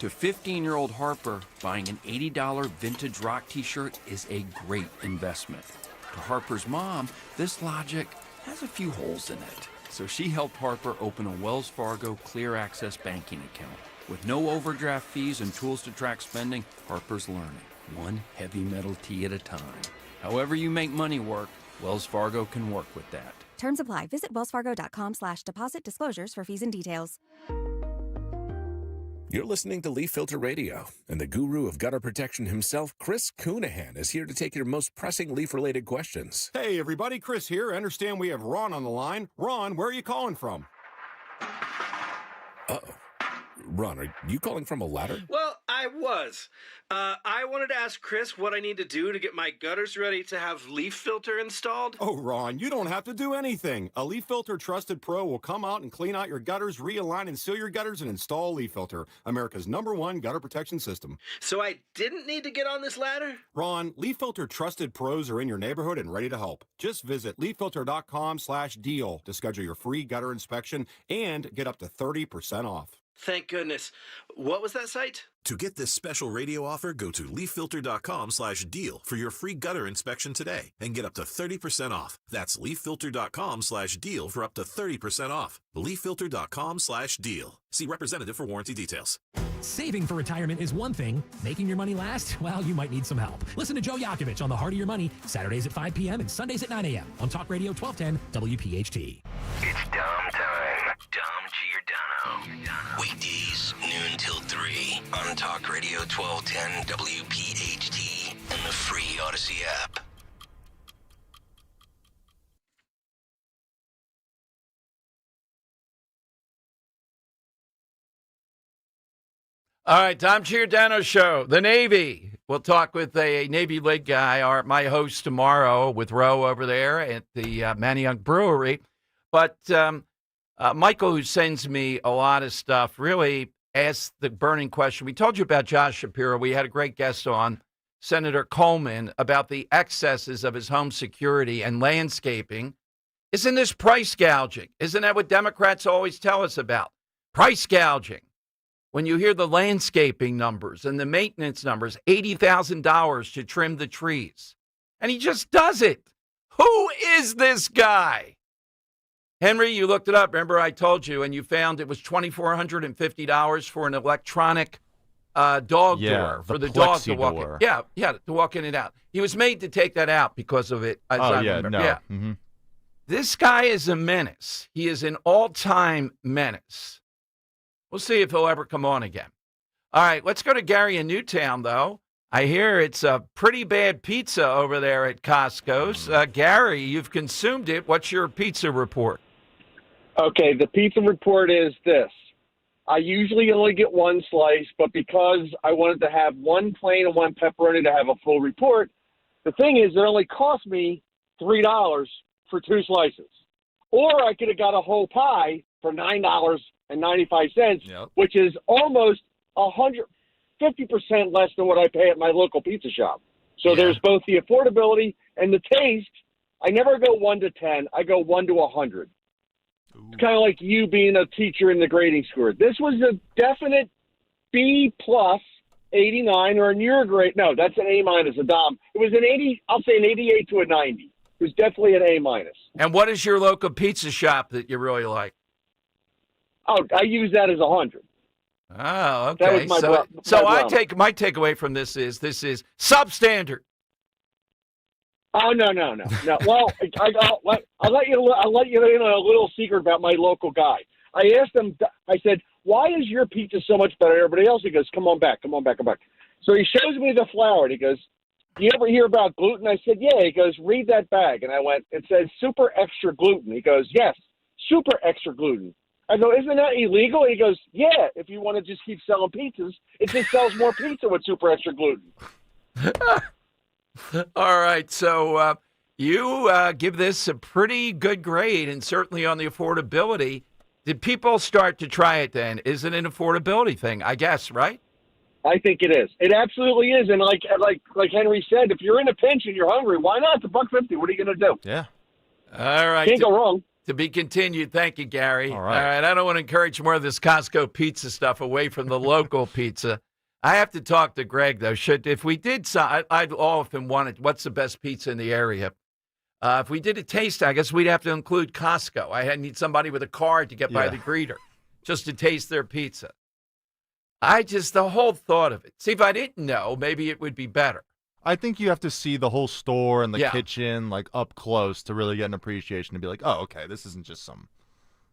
To 15-year-old Harper, buying an $80 vintage rock t-shirt is a great investment. To Harper's mom, this logic has a few holes in it. So she helped Harper open a Wells Fargo Clear Access banking account. With no overdraft fees and tools to track spending, Harper's learning, one heavy metal tee at a time. However you make money work, Wells Fargo can work with that. Terms apply. Visit wellsfargo.com/deposit disclosures for fees and details. You're listening to Leaf Filter Radio, and the guru of gutter protection himself, Chris Coonahan, is here to take your most pressing leaf-related questions. Hey, everybody, Chris here. I understand we have Ron on the line. Ron, where are you calling from? Uh-oh. Ron, are you calling from a ladder? Well, I was. I wanted to ask Chris what I need to do to get my gutters ready to have leaf filter installed. Oh, Ron, you don't have to do anything. A Leaf Filter Trusted Pro will come out and clean out your gutters, realign and seal your gutters, and install Leaf Filter, America's #1 gutter protection system. So I didn't need to get on this ladder? Ron, Leaf Filter Trusted Pros are in your neighborhood and ready to help. Just visit leaffilter.com/deal to schedule your free gutter inspection and get up to 30% off. Thank goodness. What was that site? To get this special radio offer, go to leaffilter.com/deal for your free gutter inspection today and get up to 30% off. That's leaffilter.com/deal for up to 30% off. leaffilter.com/deal. See representative for warranty details. Saving for retirement is one thing. Making your money last? Well, you might need some help. Listen to Joe Yakovich on The Heart of Your Money, Saturdays at 5 p.m. and Sundays at 9 a.m. on Talk Radio 1210 WPHT. It's Dom time. Dom Giordano. Weekdays, noon till 3 on Talk Radio 1210 WPHT and the free Odyssey app. All right, Tom Giordano Show, the Navy. We'll talk with a Navy leg guy, my host tomorrow with Roe over there at the Manayunk Brewery. But Michael, who sends me a lot of stuff, really asked the burning question. We told you about Josh Shapiro. We had a great guest on, Senator Coleman, about the excesses of his home security and landscaping. Isn't this price gouging? Isn't that what Democrats always tell us about? Price gouging. When you hear the landscaping numbers and the maintenance numbers, $80,000 to trim the trees. And he just does it. Who is this guy? Henry, you looked it up. Remember I told you, and you found it was $2,450 for an electronic dog Yeah, door for the the dog to plexi walk door. in. Yeah, to walk in and out. He was made to take that out because of it. As I remember. no. Yeah. Mhm. This guy is a menace. He is an all-time menace. We'll see if he'll ever come on again. All right, let's go to Gary in Newtown, though. I hear it's a pretty bad pizza over there at Costco's. Gary, you've consumed it. What's your pizza report? Okay, the pizza report is this. I usually only get one slice, but because I wanted to have one plain and one pepperoni to have a full report, the thing is it only cost me $3 for 2 slices. Or I could have got a whole pie for $9.95, which is almost 150% less than what I pay at my local pizza shop. So there's both the affordability and the taste. I never go 1 to 10. I go 1 to 100. It's kind of like you being a teacher in the grading school. This was a definite B plus 89 or a near grade. No, that's an A minus, a Dom. It was an 80. I'll say an 88 to a 90. It was definitely an A minus. And what is your local pizza shop that you really like? Oh, I use that as 100. Oh, okay. That was my my takeaway from this is substandard. Oh no! Well, I'll let you in on a little secret about my local guy. I asked him. I said, "Why is your pizza so much better than everybody else?" He goes, "Come on back." So he shows me the flour, and he goes, "Do you ever hear about gluten?" I said, "Yeah." He goes, "Read that bag," and I went, "It says super extra gluten." He goes, "Yes, super extra gluten." I go, "Isn't that illegal?" He goes, "Yeah, if you want to just keep selling pizzas, it just sells more pizza with super extra gluten." All right, so you give this a pretty good grade, and certainly on the affordability. Did people start to try it then? Is it an affordability thing, I guess, right? I think it is. It absolutely is. And like Henry said, if you're in a pinch and you're hungry, why not? It's $1.50. What are you going to do? Yeah. All right. Can't go wrong. To be continued. Thank you, Gary. All right. I don't want to encourage more of this Costco pizza stuff away from the local pizza. I have to talk to Greg, though. If we did, I'd often wanted, what's the best pizza in the area? If we did a taste, I guess we'd have to include Costco. I need somebody with a card to get by the greeter just to taste their pizza. The whole thought of it. See, if I didn't know, maybe it would be better. I think you have to see the whole store and the kitchen like up close to really get an appreciation to be like, oh, okay, this isn't just some.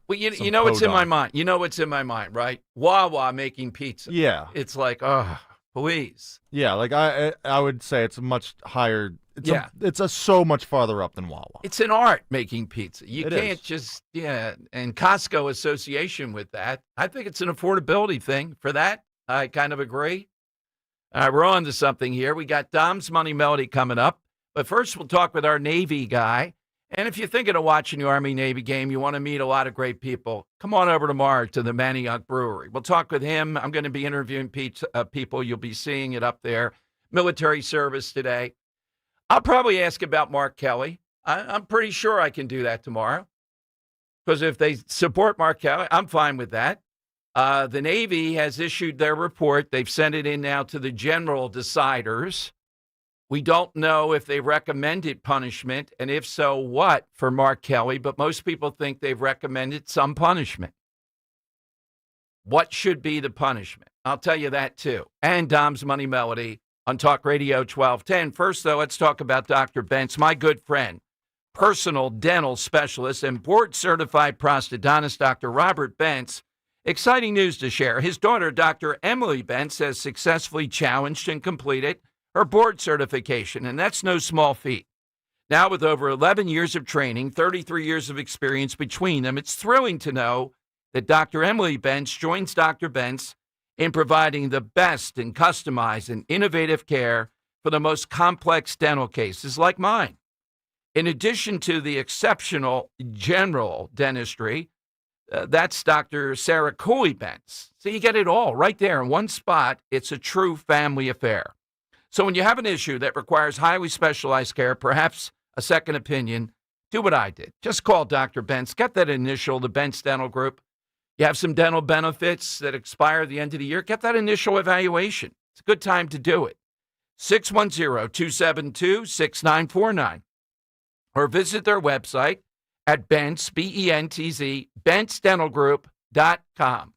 Well, you know what's in my mind. You know what's in my mind, right? Wawa making pizza. Yeah. It's like, oh, please. Yeah, like I would say it's a much higher. It's so much farther up than Wawa. It's an art making pizza. You It can't is. just, and Costco association with that. I think it's an affordability thing. For that, I kind of agree. We're on to something here. We got Dom's Money Melody coming up. But first, we'll talk with our Navy guy. And if you're thinking of watching the Army-Navy game, you want to meet a lot of great people, come on over tomorrow to the Manioc Brewery. We'll talk with him. I'm going to be interviewing people. You'll be seeing it up there. Military service today. I'll probably ask about Mark Kelly. I'm pretty sure I can do that tomorrow. Because if they support Mark Kelly, I'm fine with that. The Navy has issued their report. They've sent it in now to the general deciders. We don't know if they recommended punishment, and if so, what for Mark Kelly, but most people think they've recommended some punishment. What should be the punishment? I'll tell you that, too. And Dom's Money Melody on Talk Radio 1210. First, though, let's talk about Dr. Bentz, my good friend, personal dental specialist and board-certified prosthodontist, Dr. Robert Bentz. Exciting news to share. His daughter, Dr. Emily Bentz, has successfully challenged and completed her board certification, and that's no small feat. Now, with over 11 years of training, 33 years of experience between them, it's thrilling to know that Dr. Emily Bentz joins Dr. Bentz in providing the best in customized and innovative care for the most complex dental cases like mine. In addition to the exceptional general dentistry, that's Dr. Sarah Cooley Bentz. So you get it all right there in one spot. It's a true family affair. So when you have an issue that requires highly specialized care, perhaps a second opinion, do what I did. Just call Dr. Bentz. Get that initial, the Bentz Dental Group. You have some dental benefits that expire at the end of the year. Get that initial evaluation. It's a good time to do it. 610-272-6949. Or visit their website at Bentz, B-E-N-T-Z, BentzDentalGroup.com.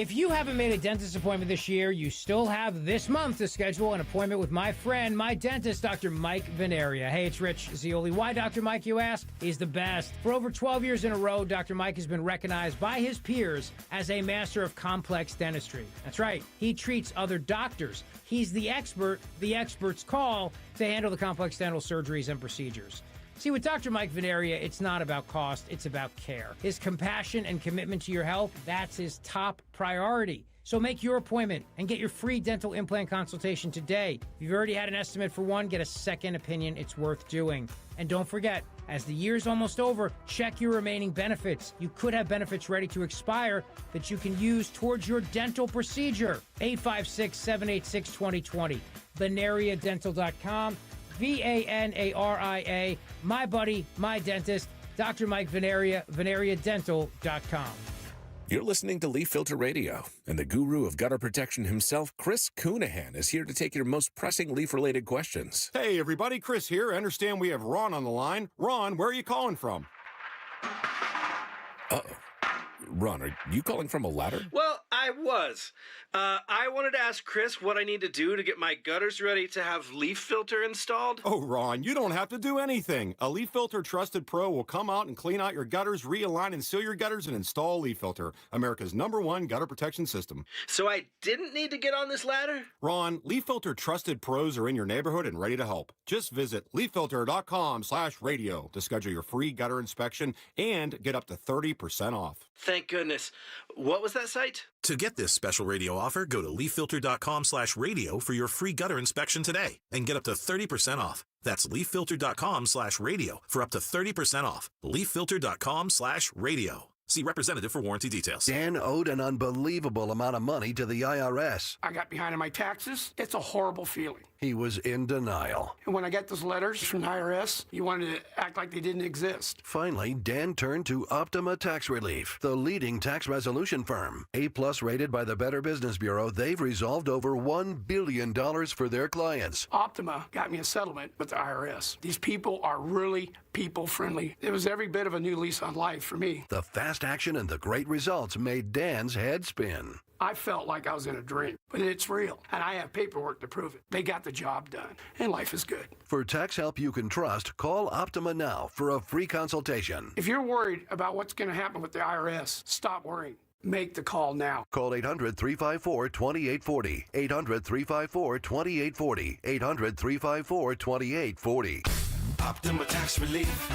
If you haven't made a dentist appointment this year, you still have this month to schedule an appointment with my friend, my dentist, Dr. Mike Veneria. Hey, it's Rich Zioli. Why Dr. Mike, you ask? He's the best. For over 12 years in a row, Dr. Mike has been recognized by his peers as a master of complex dentistry. That's right. He treats other doctors. He's the expert the experts call to handle the complex dental surgeries and procedures. See, with Dr. Mike Veneria, it's not about cost, it's about care. His compassion and commitment to your health, that's his top priority. So make your appointment and get your free dental implant consultation today. If you've already had an estimate for one, get a second opinion. It's worth doing. And don't forget, as the year's almost over, check your remaining benefits. You could have benefits ready to expire that you can use towards your dental procedure. 856-786-2020. VeneriaDental.com. VANARIA, my buddy, my dentist, Dr. Mike Veneria, VeneriaDental.com. You're listening to Leaf Filter Radio, and the guru of gutter protection himself, Chris Coonahan, is here to take your most pressing leaf-related questions. Hey, everybody, Chris here. I understand we have Ron on the line. Ron, where are you calling from? Uh-oh. Ron, are you calling from a ladder? Well, I was. I wanted to ask Chris what I need to do to get my gutters ready to have leaf filter installed. Oh, Ron, you don't have to do anything. A Leaf Filter Trusted Pro will come out and clean out your gutters, realign and seal your gutters, and install Leaf Filter, America's #1 gutter protection system. So I didn't need to get on this ladder? Ron, Leaf Filter Trusted Pros are in your neighborhood and ready to help. Just visit leaffilter.com/radio to schedule your free gutter inspection and get up to 30% off. Thank goodness. What was that site? To get this special radio offer, go to leaffilter.com/radio for your free gutter inspection today and get up to 30% off. That's leaffilter.com/radio for up to 30% off. leaffilter.com/radio. See representative for warranty details. Dan owed an unbelievable amount of money to the IRS. I got behind on my taxes. It's a horrible feeling. He was in denial. And when I got those letters from the IRS, you wanted to act like they didn't exist. Finally, Dan turned to Optima Tax Relief, the leading tax resolution firm. A-plus rated by the Better Business Bureau, they've resolved over $1 billion for their clients. Optima got me a settlement with the IRS. These people are really people-friendly. It was every bit of a new lease on life for me. The fast action and the great results made Dan's head spin. I felt like I was in a dream, but it's real, and I have paperwork to prove it. They got the job done, and life is good. For tax help you can trust, call Optima now for a free consultation. If you're worried about what's going to happen with the IRS, stop worrying. Make the call now. Call 800-354-2840. 800-354-2840. 800-354-2840. Optima Tax Relief.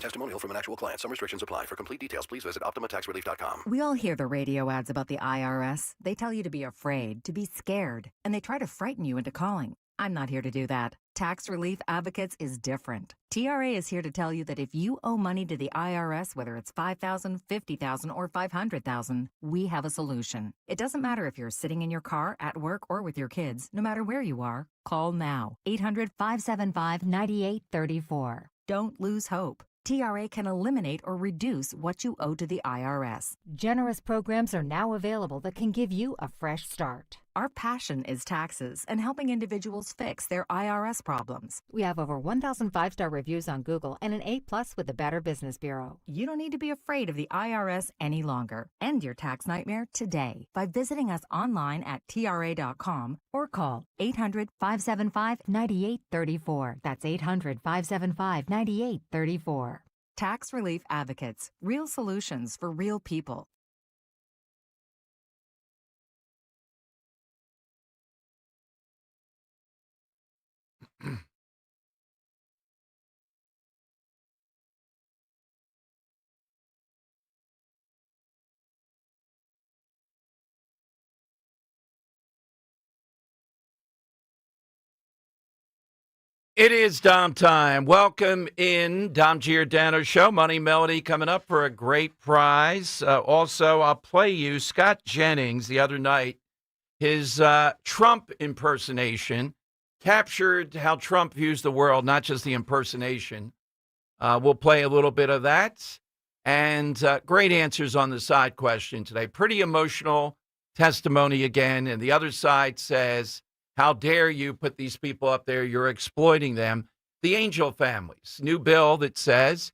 Testimonial from an actual client. Some restrictions apply. For complete details, please visit OptimaTaxRelief.com. We all hear the radio ads about the IRS. They tell you to be afraid, to be scared, and they try to frighten you into calling. I'm not here to do that. Tax Relief Advocates is different. TRA is here to tell you that if you owe money to the IRS, whether it's $5,000, $50,000, or $500,000, we have a solution. It doesn't matter if you're sitting in your car, at work, or with your kids. No matter where you are, call now. 800-575-9834. Don't lose hope. TRA can eliminate or reduce what you owe to the IRS. Generous programs are now available that can give you a fresh start. Our passion is taxes and helping individuals fix their IRS problems. We have over 1,000 5-star reviews on Google and an A+ with the Better Business Bureau. You don't need to be afraid of the IRS any longer. End your tax nightmare today by visiting us online at TRA.com or call 800-575-9834. That's 800-575-9834. Tax Relief Advocates. Real solutions for real people. It is Dom time. Welcome in Dom Giordano Show. Money Melody coming up for a great prize. Also, I'll play you Scott Jennings the other night. His Trump impersonation captured how Trump views the world, not just the impersonation. We'll play a little bit of that. And great answers on the side question today. Pretty emotional testimony again. And the other side says, how dare you put these people up there? You're exploiting them. The Angel families. New bill that says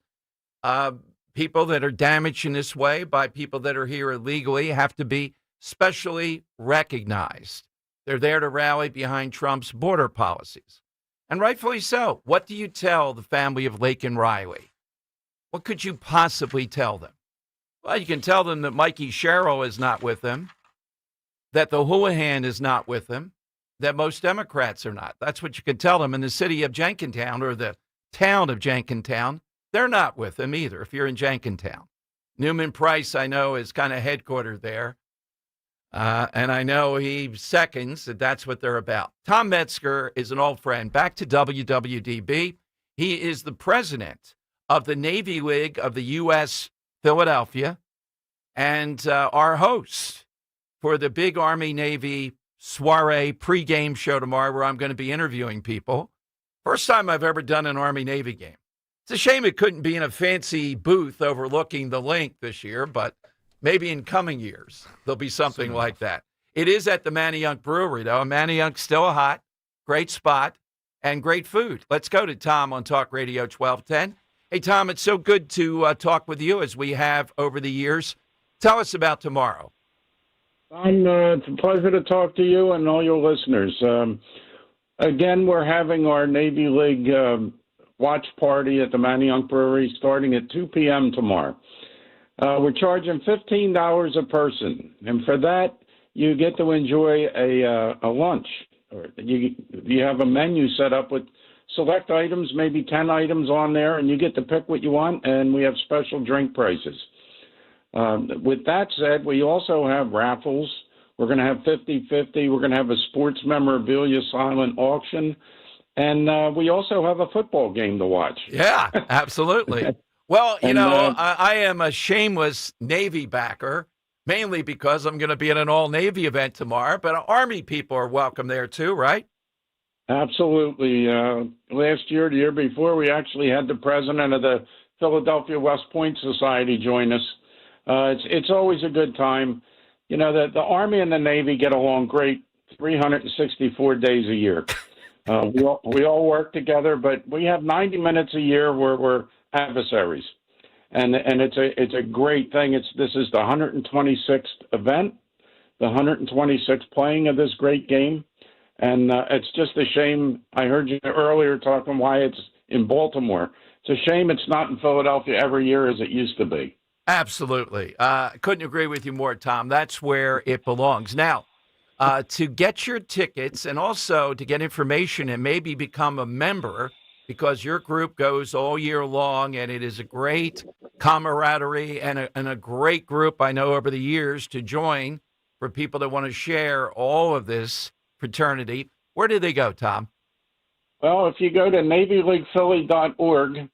people that are damaged in this way by people that are here illegally have to be specially recognized. They're there to rally behind Trump's border policies. And rightfully so. What do you tell the family of Laken Riley? What could you possibly tell them? Well, you can tell them that Mikey Sherrill is not with them, that the Houlihan is not with them, that most Democrats are not. That's what you can tell them in the city of Jenkintown or the town of Jenkintown. They're not with them either if you're in Jenkintown. Newman Price, I know, is kind of headquartered there. And I know he seconds that that's what they're about. Tom Metzger is an old friend. Back to WWDB. He is the president of the Navy League of the U.S. Philadelphia and our host for the big Army-Navy soiree pregame show tomorrow where I'm going to be interviewing people. First time I've ever done an Army-Navy game. It's a shame it couldn't be in a fancy booth overlooking the link this year, but maybe in coming years there'll be something like that. It is at the Manayunk Brewery, though. Manayunk's still hot, great spot, and great food. Let's go to Tom on Talk Radio 1210. Hey, Tom, it's so good to talk with you as we have over the years. Tell us about tomorrow. It's a pleasure to talk to you and all your listeners. Again, we're having our Navy League watch party at the Manayunk Brewery starting at 2 p.m. tomorrow. We're charging $15 a person, and for that, you get to enjoy a lunch. Or you have a menu set up with select items, maybe 10 items on there, and you get to pick what you want, and we have special drink prices. With that said, we also have raffles. We're going to have 50-50. We're going to have a sports memorabilia silent auction. And we also have a football game to watch. Yeah, absolutely. Well, I am a shameless Navy backer, mainly because I'm going to be at an all-Navy event tomorrow, but Army people are welcome there too, right? Absolutely. Last year, the year before, we actually had the president of the Philadelphia West Point Society join us. It's always a good time. You know, the Army and the Navy get along great 364 days a year. We all work together, but we have 90 minutes a year where we're adversaries. And it's a great thing. This is the 126th event, the 126th playing of this great game. And it's just a shame. I heard you earlier talking why it's in Baltimore. It's a shame it's not in Philadelphia every year as it used to be. Absolutely. Couldn't agree with you more, Tom. That's where it belongs. Now, to get your tickets and also to get information and maybe become a member, because your group goes all year long and it is a great camaraderie and a great group I know over the years to join for people that want to share all of this fraternity. Where do they go, Tom? Well, if you go to NavyLeaguePhilly.org,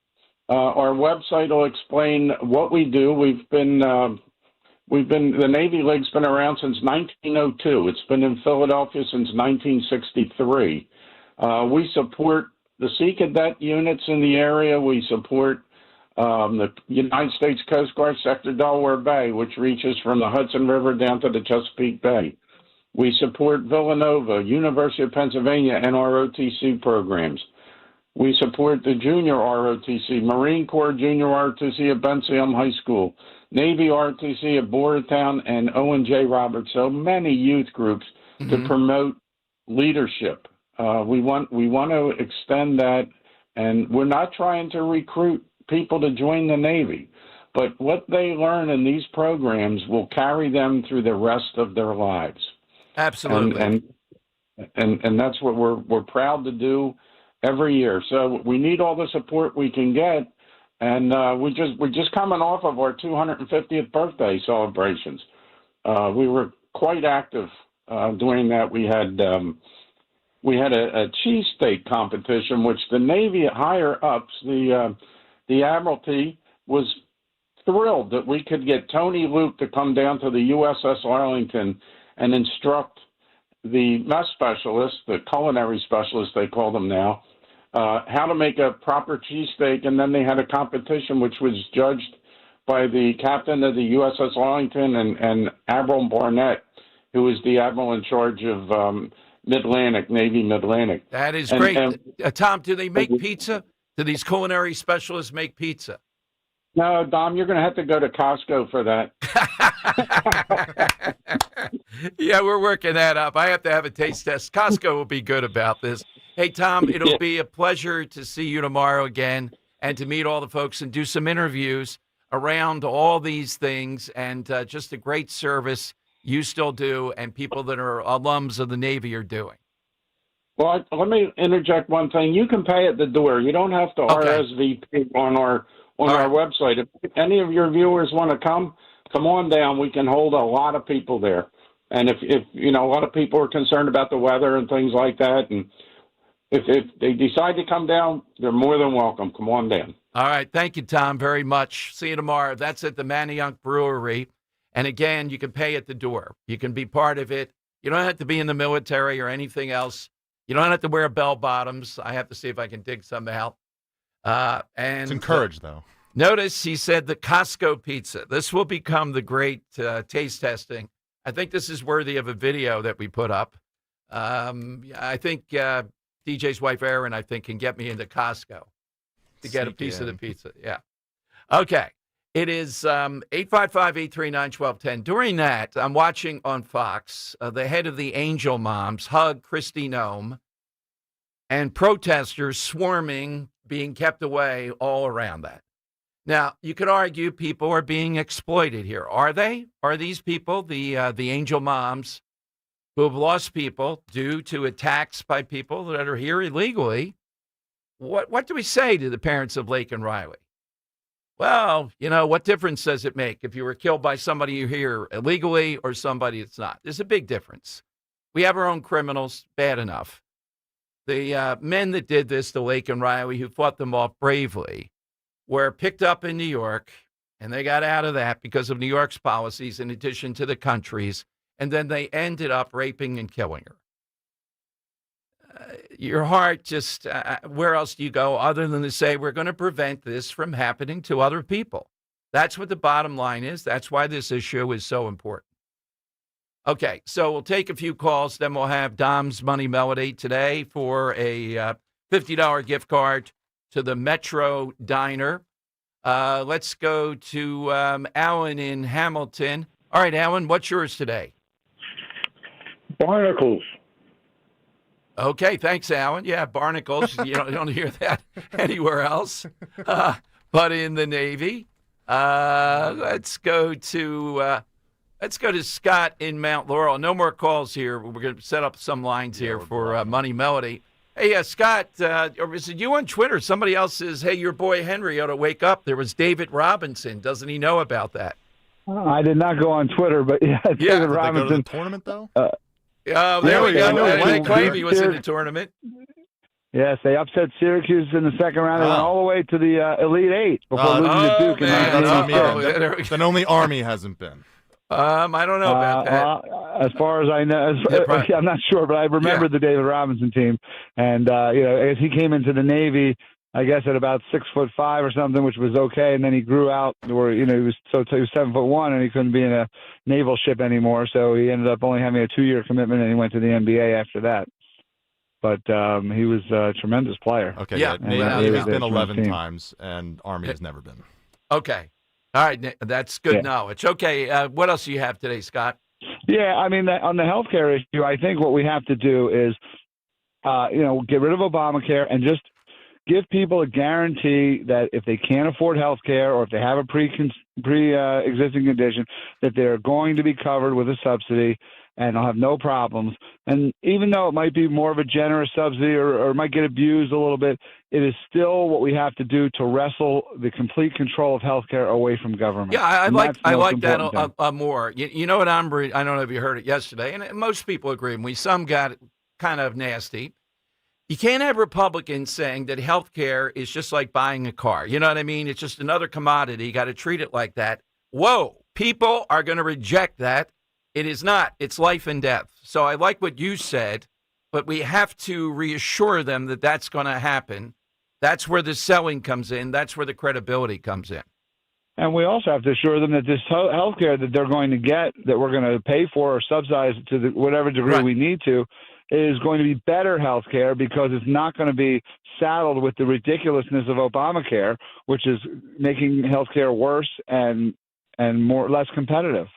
our website will explain what we do. The Navy League's been around since 1902. It's been in Philadelphia since 1963. We support the Sea Cadet units in the area. We support the United States Coast Guard Sector Delaware Bay, which reaches from the Hudson River down to the Chesapeake Bay. We support Villanova, University of Pennsylvania, and ROTC programs. We support the junior ROTC, Marine Corps junior ROTC at Bensalem High School, Navy ROTC at Boyertown, and Owen J. Roberts. So many youth groups to promote leadership. We want to extend that, and we're not trying to recruit people to join the Navy, but what they learn in these programs will carry them through the rest of their lives. Absolutely. And that's what we're proud to do every year. So we need all the support we can get, and we're just coming off of our 250th birthday celebrations. We were quite active doing that. We had a cheesesteak competition, which the Navy higher ups, the Admiralty, was thrilled that we could get Tony Luke to come down to the USS Arlington and instruct the mess specialists, the culinary specialists they call them now, how to make a proper cheesesteak. And then they had a competition which was judged by the captain of the USS Arlington and Admiral Barnett, who is the admiral in charge of Mid-Atlantic, Navy Mid-Atlantic. That is great. Tom, do they make pizza? Do these culinary specialists make pizza? No, Dom, you're going to have to go to Costco for that. Yeah, we're working that up. I have to have a taste test. Costco will be good about this. Hey, Tom, it'll be a pleasure to see you tomorrow again and to meet all the folks and do some interviews around all these things and just a great service you still do and people that are alums of the Navy are doing. Well, let me interject one thing. You can pay at the door. You don't have to RSVP on our website. If any of your viewers want to come on down. We can hold a lot of people there. And if you know, a lot of people are concerned about the weather and things like that, and if they decide to come down, they're more than welcome. Come on down. All right. Thank you, Tom, very much. See you tomorrow. That's at the Manayunk Brewery. And again, you can pay at the door. You can be part of it. You don't have to be in the military or anything else. You don't have to wear bell bottoms. I have to see if I can dig some out. And it's encouraged, though. Notice he said the Costco pizza. This will become the great taste testing. I think this is worthy of a video that we put up. I think DJ's wife, Erin, I think, can get me into Costco to get a piece of the pizza. Yeah. Okay. It is 855-839-1210. During that, I'm watching on Fox the head of the Angel Moms hug Kristi Noem and protesters swarming, being kept away all around that. Now, you could argue people are being exploited here. Are they? Are these people, the Angel Moms, who have lost people due to attacks by people that are here illegally? What do we say to the parents of Lake and Riley? Well, you know, what difference does it make if you were killed by somebody here illegally or somebody that's not? There's a big difference. We have our own criminals, bad enough. The men that did this to Lake and Riley, who fought them off bravely, were picked up in New York, and they got out of that because of New York's policies in addition to the country's, and then they ended up raping and killing her. Your heart just, where else do you go other than to say we're going to prevent this from happening to other people? That's what the bottom line is. That's why this issue is so important. Okay, so we'll take a few calls, then we'll have Dom's Money Melody today for a $50 gift card to the Metro Diner. Let's go to Alan in Hamilton. All right, Alan, what's yours today? Barnacles. Okay, thanks, Alan. Yeah, barnacles. You don't hear that anywhere else, but in the Navy. Let's go to Scott in Mount Laurel. No more calls here. We're going to set up some lines here for Money Melody. Hey, Scott, or is it you on Twitter? Somebody else says, hey, your boy Henry ought to wake up. There was David Robinson. Doesn't he know about that? I did not go on Twitter, but David Robinson. Did they go to the tournament, though? There we go. They claim he was in the tournament. Yes, they upset Syracuse in the second round. They went all the way to the Elite Eight before losing to Duke. Then only Army hasn't been. I don't know about that. As far as I know, I'm not sure, but I remember the David Robinson team. And, as he came into the Navy, I guess at about 6'5" or something, which was okay. And then he grew out where, he was 7'1" and he couldn't be in a naval ship anymore. So he ended up only having a 2-year commitment and he went to the NBA after that. But he was a tremendous player. Okay. Yeah. Navy's been 11 times and Army has never been. Okay. All right. That's good knowledge. Okay. What else do you have today, Scott? Yeah. I mean, on the healthcare issue, I think what we have to do is, get rid of Obamacare and just give people a guarantee that if they can't afford health care or if they have a pre-existing condition, that they're going to be covered with a subsidy and they'll have no problems. And even though it might be more of a generous subsidy or might get abused a little bit, it is still what we have to do to wrestle the complete control of health care away from government. Yeah, I like that more. You know what, Amber, I don't know if you heard it yesterday, and most people agree, and some got kind of nasty. You can't have Republicans saying that health care is just like buying a car. You know what I mean? It's just another commodity. You got to treat it like that. Whoa, people are going to reject that. It is not. It's life and death. So I like what you said, but we have to reassure them that that's going to happen. That's where the selling comes in. That's where the credibility comes in. And we also have to assure them that this health care that they're going to get, that we're going to pay for or subsidize to whatever degree we need to, is going to be better health care because it's not going to be saddled with the ridiculousness of Obamacare, which is making health care worse and less competitive.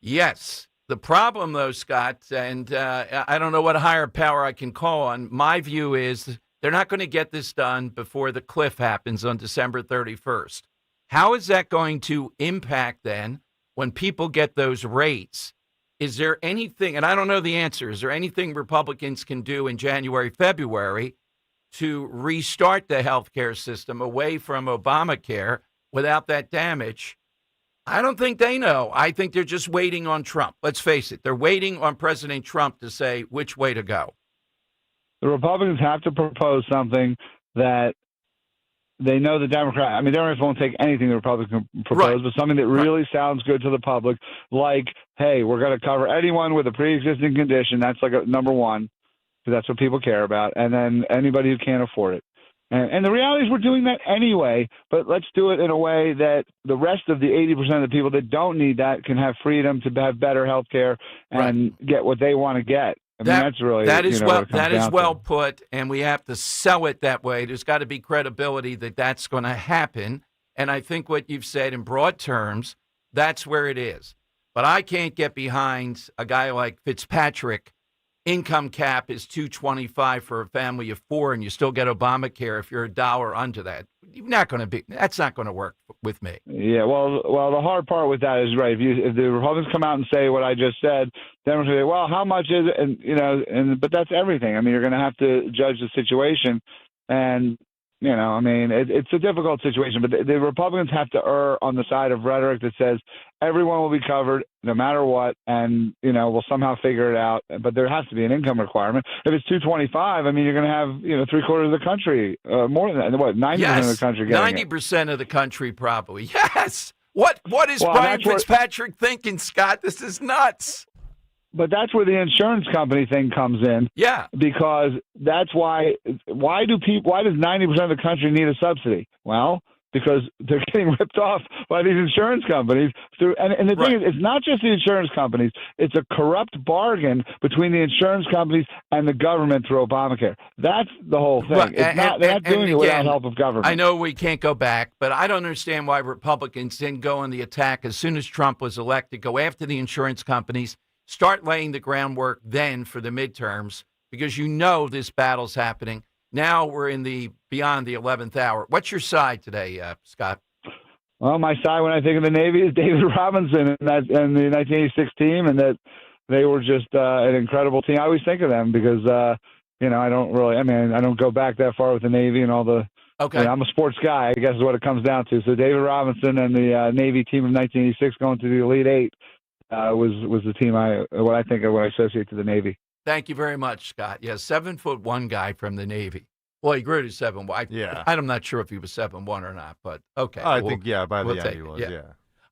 Yes. The problem, though, Scott, and I don't know what higher power I can call on, my view is they're not going to get this done before the cliff happens on December 31st. How is that going to impact then when people get those rates? Is there anything, and I don't know the answer, is there anything Republicans can do in January, February to restart the healthcare system away from Obamacare without that damage? I don't think they know. I think they're just waiting on Trump. Let's face it. They're waiting on President Trump to say which way to go. The Republicans have to propose something that they know the Democrats won't take anything the Republicans propose, but something that really sounds good to the public, like, hey, we're going to cover anyone with a pre-existing condition. That's like a number one, because that's what people care about, and then anybody who can't afford it. And the reality is we're doing that anyway, but let's do it in a way that the rest of the 80% of the people that don't need that can have freedom to have better health care and get what they want to get. I mean, that's really that is well to. put, and we have to sell it that way. There's got to be credibility that that's going to happen, and I think what you've said in broad terms, that's where it is. But I can't get behind a guy like Fitzpatrick. Income cap is $225 for a family of four, and you still get Obamacare if you're $1 under that. That's not going to work with me. Yeah, well, the hard part with that is right. If the Republicans come out and say what I just said, then we're going to say, well, how much is it? And but that's everything. I mean, you're going to have to judge the situation, and it's a difficult situation. But the Republicans have to err on the side of rhetoric that says everyone will be covered no matter what, and we'll somehow figure it out. But there has to be an income requirement. If it's $225, I mean, you're going to have 3/4 of the country, more than that. What, 90% of the country getting 90% of the country probably. Yes. What is Brian Fitzpatrick thinking, Scott? This is nuts. But that's where the insurance company thing comes in. Yeah. Because that's why does 90% of the country need a subsidy? Well, because they're getting ripped off by these insurance companies. And the thing is, it's not just the insurance companies. It's a corrupt bargain between the insurance companies and the government through Obamacare. That's the whole thing. Right. They're not doing it without help of government. I know we can't go back, but I don't understand why Republicans didn't go on the attack as soon as Trump was elected, go after the insurance companies, start laying the groundwork then for the midterms, because this battle's happening. Now we're beyond the 11th hour. What's your side today, Scott? Well, my side when I think of the Navy is David Robinson and the 1986 team, and that they were just an incredible team. I always think of them because I don't go back that far with the Navy and all the. Okay. I'm a sports guy, I guess is what it comes down to. So David Robinson and the Navy team of 1986 going to the Elite Eight was the team what I think of when I associate to the Navy. Thank you very much, Scott. Yeah, 7'1" guy from the Navy. Well, he grew to 7'1". Yeah. I'm not sure if he was 7'1" or not, but okay. I think by the end he was. Yeah.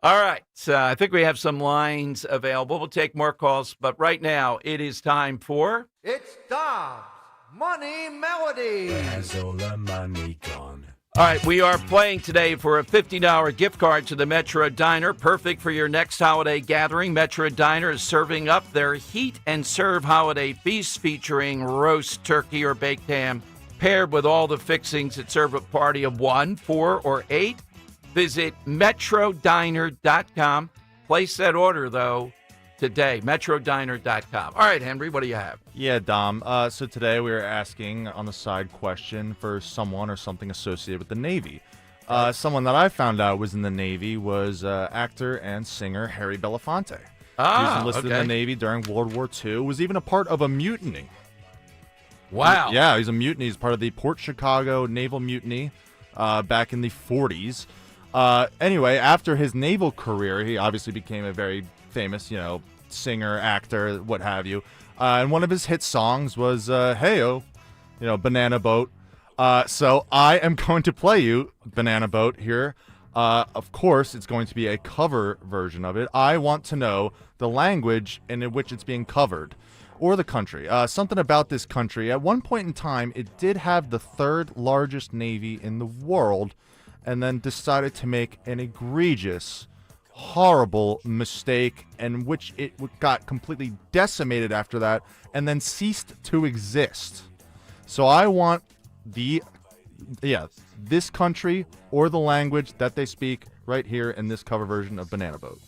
All right. So I think we have some lines available. We'll take more calls, but right now it is time for It's Dom's Money Melody. Has all the money gone? All right, we are playing today for a $50 gift card to the Metro Diner, perfect for your next holiday gathering. Metro Diner is serving up their Heat and Serve holiday feast featuring roast turkey or baked ham, paired with all the fixings that serve a party of 1, 4, or 8. Visit metrodiner.com. Place that order, though, today, metrodiner.com. All right, Henry, what do you have? Yeah, Dom. So today we are asking on the side question for someone or something associated with the Navy. Someone that I found out was in the Navy was actor and singer Harry Belafonte. He was enlisted in the Navy during World War II, was even a part of a mutiny. Wow. Yeah, he's a mutiny. He's part of the Port Chicago Naval Mutiny back in the 40s. Anyway, after his naval career, he obviously became a very famous, singer, actor, what have you. And one of his hit songs was Hey-O, Banana Boat. So I am going to play you Banana Boat here. Of course, it's going to be a cover version of it. I want to know the language in which it's being covered, or the country. Something about this country. At one point in time, it did have the third largest navy in the world, and then decided to make an egregious, horrible mistake, and which it got completely decimated after that and then ceased to exist. So I want this country or the language that they speak right here in this cover version of Banana Boat.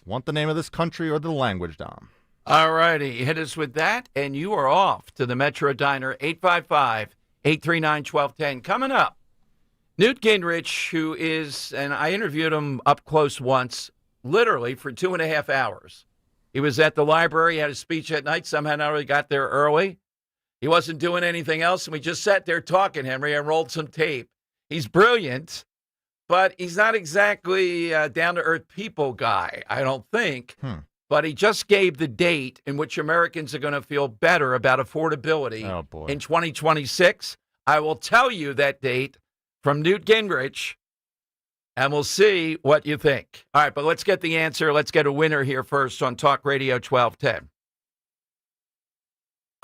Want the name of this country or the language, Dom? All righty. Hit us with that, and you are off to the Metro Diner, 855-839-1210. Coming up, Newt Gingrich, who is, and I interviewed him up close once, literally for 2.5 hours. He was at the library, had a speech at night. Somehow I got there early. He wasn't doing anything else, and we just sat there talking, Henry. I rolled some tape. He's brilliant. But he's not exactly a down-to-earth people guy, I don't think. But he just gave the date in which Americans are going to feel better about affordability in 2026. I will tell you that date from Newt Gingrich, and we'll see what you think. All right, but let's get the answer. Let's get a winner here first on Talk Radio 1210.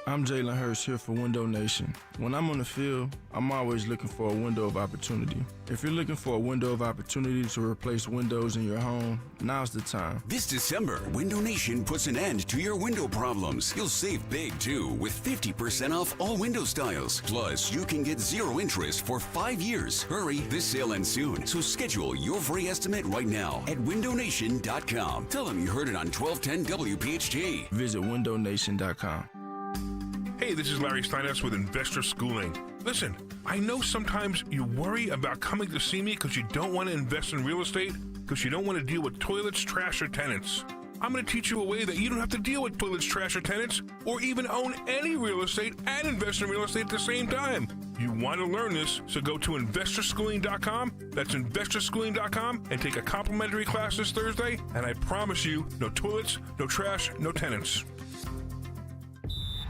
I'm Jalen Hurst here for Window Nation. When I'm on the field, I'm always looking for a window of opportunity. If you're looking for a window of opportunity to replace windows in your home, now's the time. This December, Window Nation puts an end to your window problems. You'll save big, too, with 50% off all window styles. Plus, you can get 0 interest for 5 years. Hurry, this sale ends soon, so schedule your free estimate right now at windownation.com. Tell them you heard it on 1210 WPHT. Visit windownation.com. Hey, this is Larry Steiners with Investor Schooling. Listen, I know sometimes you worry about coming to see me because you don't want to invest in real estate, because you don't want to deal with toilets, trash, or tenants. I'm going to teach you a way that you don't have to deal with toilets, trash, or tenants, or even own any real estate and invest in real estate at the same time. You want to learn this, so go to investorschooling.com. That's investorschooling.com, and take a complimentary class this Thursday, and I promise you, no toilets, no trash, no tenants.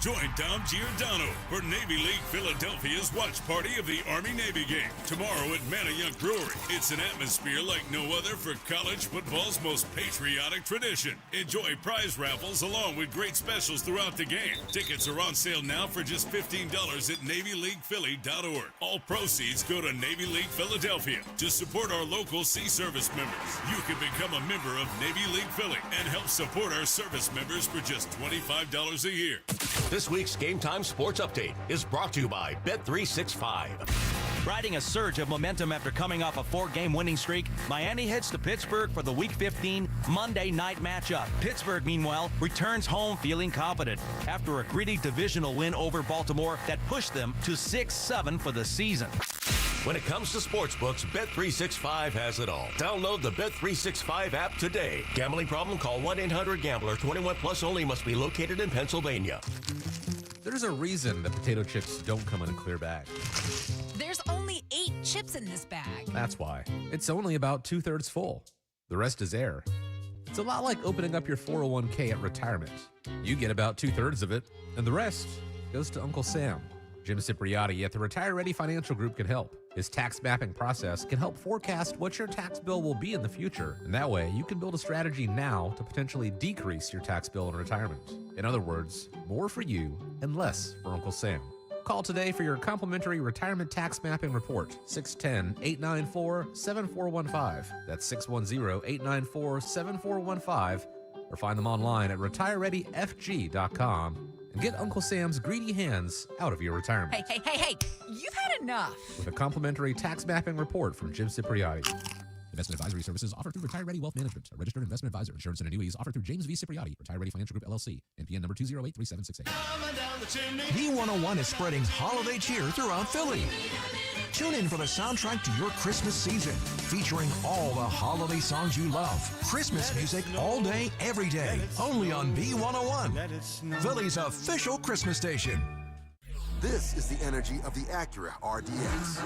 Join Dom Giordano for Navy League Philadelphia's watch party of the Army-Navy game tomorrow at Manayunk Brewery. It's an atmosphere like no other for college football's most patriotic tradition. Enjoy prize raffles along with great specials throughout the game. Tickets are on sale now for just $15 at NavyLeaguePhilly.org. All proceeds go to Navy League Philadelphia to support our local Sea Service members. You can become a member of Navy League Philly and help support our service members for just $25 a year. This week's Game Time Sports Update is brought to you by Bet365. Riding a surge of momentum after coming off a 4-game winning streak, Miami heads to Pittsburgh for the Week 15 Monday night matchup. Pittsburgh, meanwhile, returns home feeling confident after a gritty divisional win over Baltimore that pushed them to 6-7 for the season. When it comes to sportsbooks, Bet365 has it all. Download the Bet365 app today. Gambling problem? Call 1-800-GAMBLER. 21 plus only. Must be located in Pennsylvania. There's a reason that potato chips don't come in a clear bag. There's only 8 chips in this bag. That's why. It's only about 2/3 full. The rest is air. It's a lot like opening up your 401k at retirement. You get about 2/3 of it, and the rest goes to Uncle Sam. Jim Cipriotti at the Retire Ready Financial Group can help. His tax mapping process can help forecast what your tax bill will be in the future, and that way you can build a strategy now to potentially decrease your tax bill in retirement. In other words, more for you and less for Uncle Sam. Call today for your complimentary retirement tax mapping report, 610-894-7415. That's 610-894-7415, or find them online at retirereadyfg.com. And get Uncle Sam's greedy hands out of your retirement. Hey, you've had enough. With a complimentary tax mapping report from Jim Cipriotti. Investment advisory services offered through Retire Ready Wealth Management, a registered investment advisor. Insurance and annuities offered through James V. Cipriotti, Retire Ready Financial Group, LLC, NPN number 2083768. B101 is spreading holiday cheer throughout Philly. Tune in for the soundtrack to your Christmas season, featuring all the holiday songs you love. Christmas music all day, every day, only on B101, Philly's official Christmas station. This is the energy of the Acura RDX.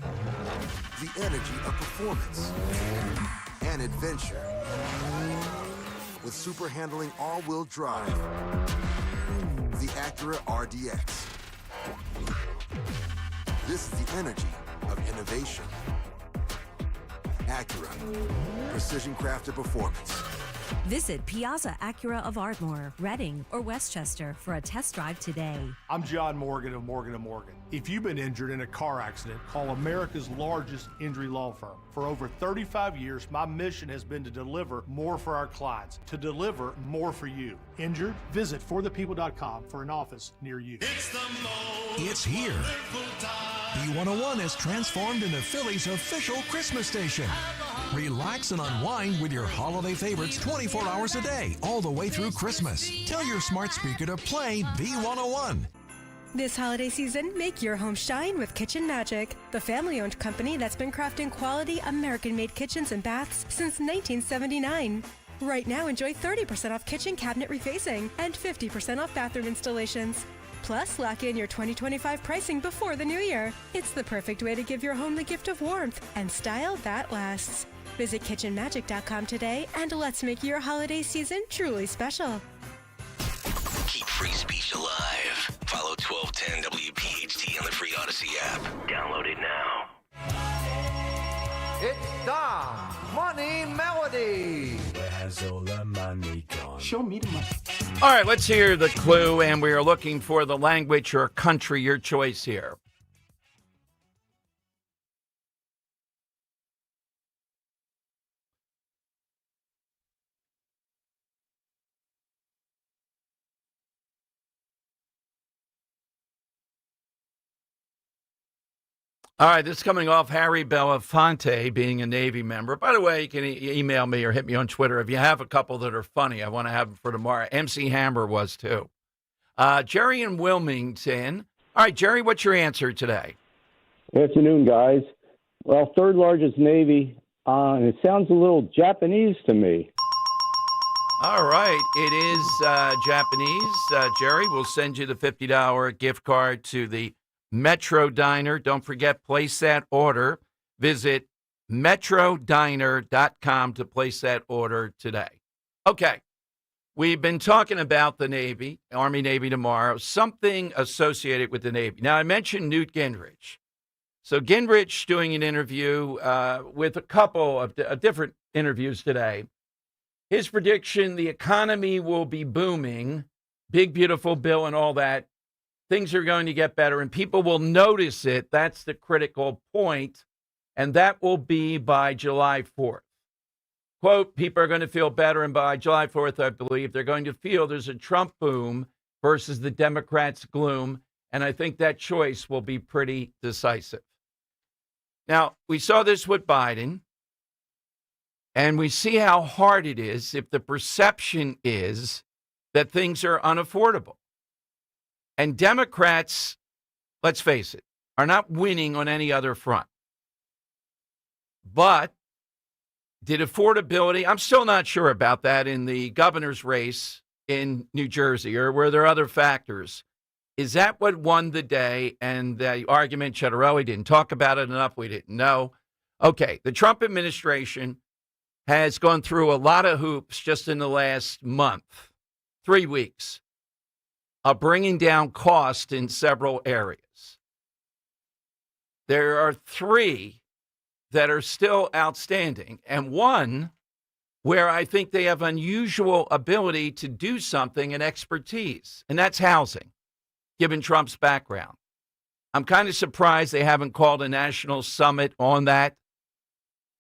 The energy of performance and adventure. With super handling all-wheel drive. The Acura RDX. This is the energy of innovation. Acura. Precision crafted performance. Visit Piazza Acura of Ardmore, Reading, or Westchester for a test drive today. I'm John Morgan of Morgan & Morgan. If you've been injured in a car accident, call America's largest injury law firm. For over 35 years, my mission has been to deliver more for our clients, to deliver more for you. Injured? Visit forthepeople.com for an office near you. It's here. B101 is transformed into Philly's official Christmas station. Relax and unwind with your holiday favorites 24 hours a day, all the way through Christmas. Tell your smart speaker to play B101. This holiday season, make your home shine with Kitchen Magic, the family-owned company that's been crafting quality American-made kitchens and baths since 1979. Right now, enjoy 30% off kitchen cabinet refacing and 50% off bathroom installations. Plus, lock in your 2025 pricing before the new year. It's the perfect way to give your home the gift of warmth and style that lasts. Visit kitchenmagic.com today and let's make your holiday season truly special. Keep free speech alive. Follow 1210 WPHT on the free Odyssey app. Download it now. It's Dom's Money Melody. Where has all the money gone? Show me the money. All right, let's hear the clue, and we are looking for the language or country, your choice here. All right, this is coming off Harry Belafonte being a Navy member. By the way, you can email me or hit me on Twitter if you have a couple that are funny. I want to have them for tomorrow. MC Hammer was too. Jerry in Wilmington. All right, Jerry, what's your answer today? Good afternoon, guys. Well, third largest Navy. It sounds a little Japanese to me. All right, it is Japanese. Jerry, we'll send you the $50 gift card to the Metro Diner. Don't forget, place that order. Visit metrodiner.com to place that order today. Okay, we've been talking about the Navy, Army Navy tomorrow, something associated with the Navy. Now, I mentioned Newt Gingrich. So Gingrich doing an interview with a couple of different interviews today. His prediction, the economy will be booming, big, beautiful bill and all that. Things are going to get better, and people will notice it. That's the critical point, and that will be by July 4th. Quote, people are going to feel better, and by July 4th, I believe, they're going to feel there's a Trump boom versus the Democrats' gloom, and I think that choice will be pretty decisive. Now, we saw this with Biden, and we see how hard it is if the perception is that things are unaffordable. And Democrats, let's face it, are not winning on any other front. But did affordability, I'm still not sure about that in the governor's race in New Jersey, or were there other factors? Is that what won the day? And the argument, Chettarelli didn't talk about it enough, we didn't know. Okay, the Trump administration has gone through a lot of hoops just in the last month, 3 weeks. Bringing down cost in several areas. There are 3 that are still outstanding, and one where I think they have unusual ability to do something and expertise, and that's housing, given Trump's background. I'm kind of surprised they haven't called a national summit on that.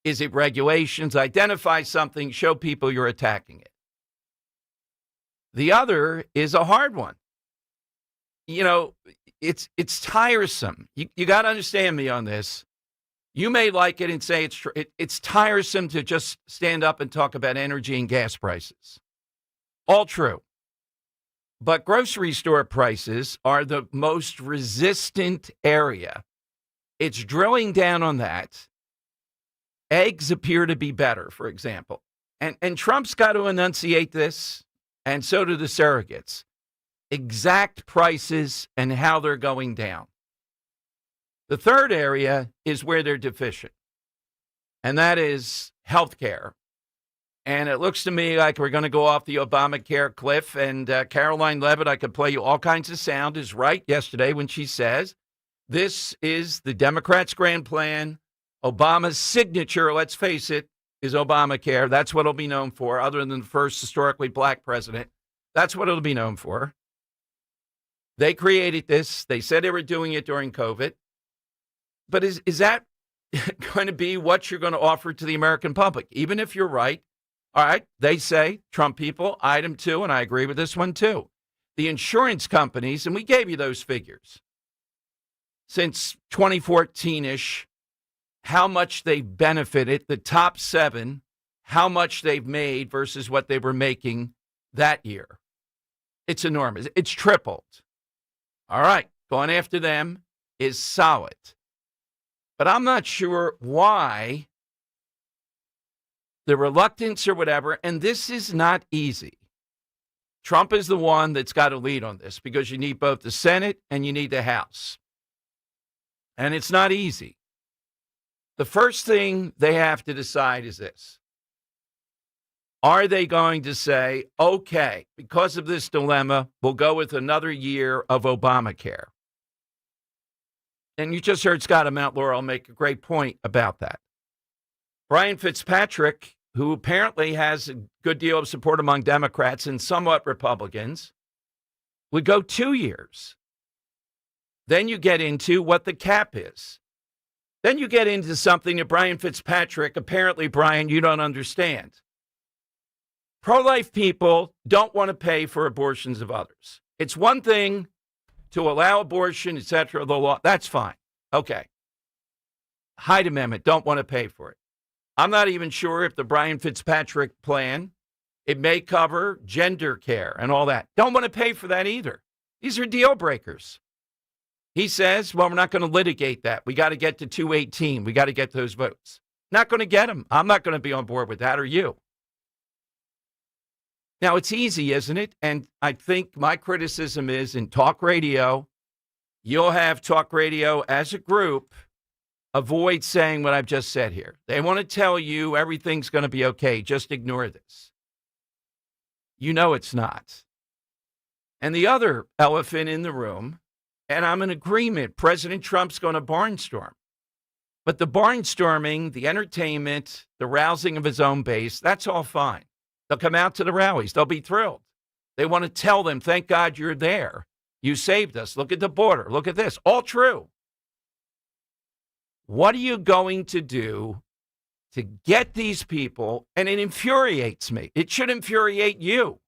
Is it regulations? Identify something, show people you're attacking it. The other is a hard one. You know, it's tiresome. You got to understand me on this. You may like it and say it's tiresome to just stand up and talk about energy and gas prices. All true. But grocery store prices are the most resistant area. It's drilling down on that. Eggs appear to be better, for example. And Trump's got to enunciate this, and so do the surrogates. Exact prices and how they're going down. The third area is where they're deficient, and that is health care. And it looks to me like we're going to go off the Obamacare cliff. And Caroline Levitt, I could play you all kinds of sound, is right yesterday when she says, this is the Democrats' grand plan. Obama's signature, let's face it, is Obamacare. That's what it'll be known for, other than the first historically black president. That's what it'll be known for. They created this. They said they were doing it during COVID. But is that going to be what you're going to offer to the American public? Even if you're right, all right, they say, Trump people, item 2, and I agree with this one too. The insurance companies, and we gave you those figures, since 2014-ish, how much they've benefited, the top 7, how much they've made versus what they were making that year. It's enormous. It's tripled. All right, going after them is solid. But I'm not sure why the reluctance or whatever, and this is not easy. Trump is the one that's got to lead on this because you need both the Senate and you need the House. And it's not easy. The first thing they have to decide is this. Are they going to say, okay, because of this dilemma, we'll go with another year of Obamacare? And you just heard Scott of Mount Laurel make a great point about that. Brian Fitzpatrick, who apparently has a good deal of support among Democrats and somewhat Republicans, would go 2 years. Then you get into what the cap is. Then you get into something that Brian Fitzpatrick, apparently, Brian, you don't understand. Pro-life people don't want to pay for abortions of others. It's one thing to allow abortion, etc., the law, that's fine. Okay. Hyde Amendment, don't want to pay for it. I'm not even sure if the Brian Fitzpatrick plan, it may cover gender care and all that. Don't want to pay for that either. These are deal breakers. He says, well, we're not going to litigate that. We got to get to 218. We got to get those votes. Not going to get them. I'm not going to be on board with that, or you. Now, it's easy, isn't it? And I think my criticism is in talk radio, you'll have talk radio as a group avoid saying what I've just said here. They want to tell you everything's going to be okay. Just ignore this. You know it's not. And the other elephant in the room, and I'm in agreement, President Trump's going to barnstorm. But the barnstorming, the entertainment, the rousing of his own base, that's all fine. They'll come out to the rallies. They'll be thrilled. They want to tell them, thank God you're there. You saved us. Look at the border. Look at this. All true. What are you going to do to get these people? And it infuriates me. It should infuriate you.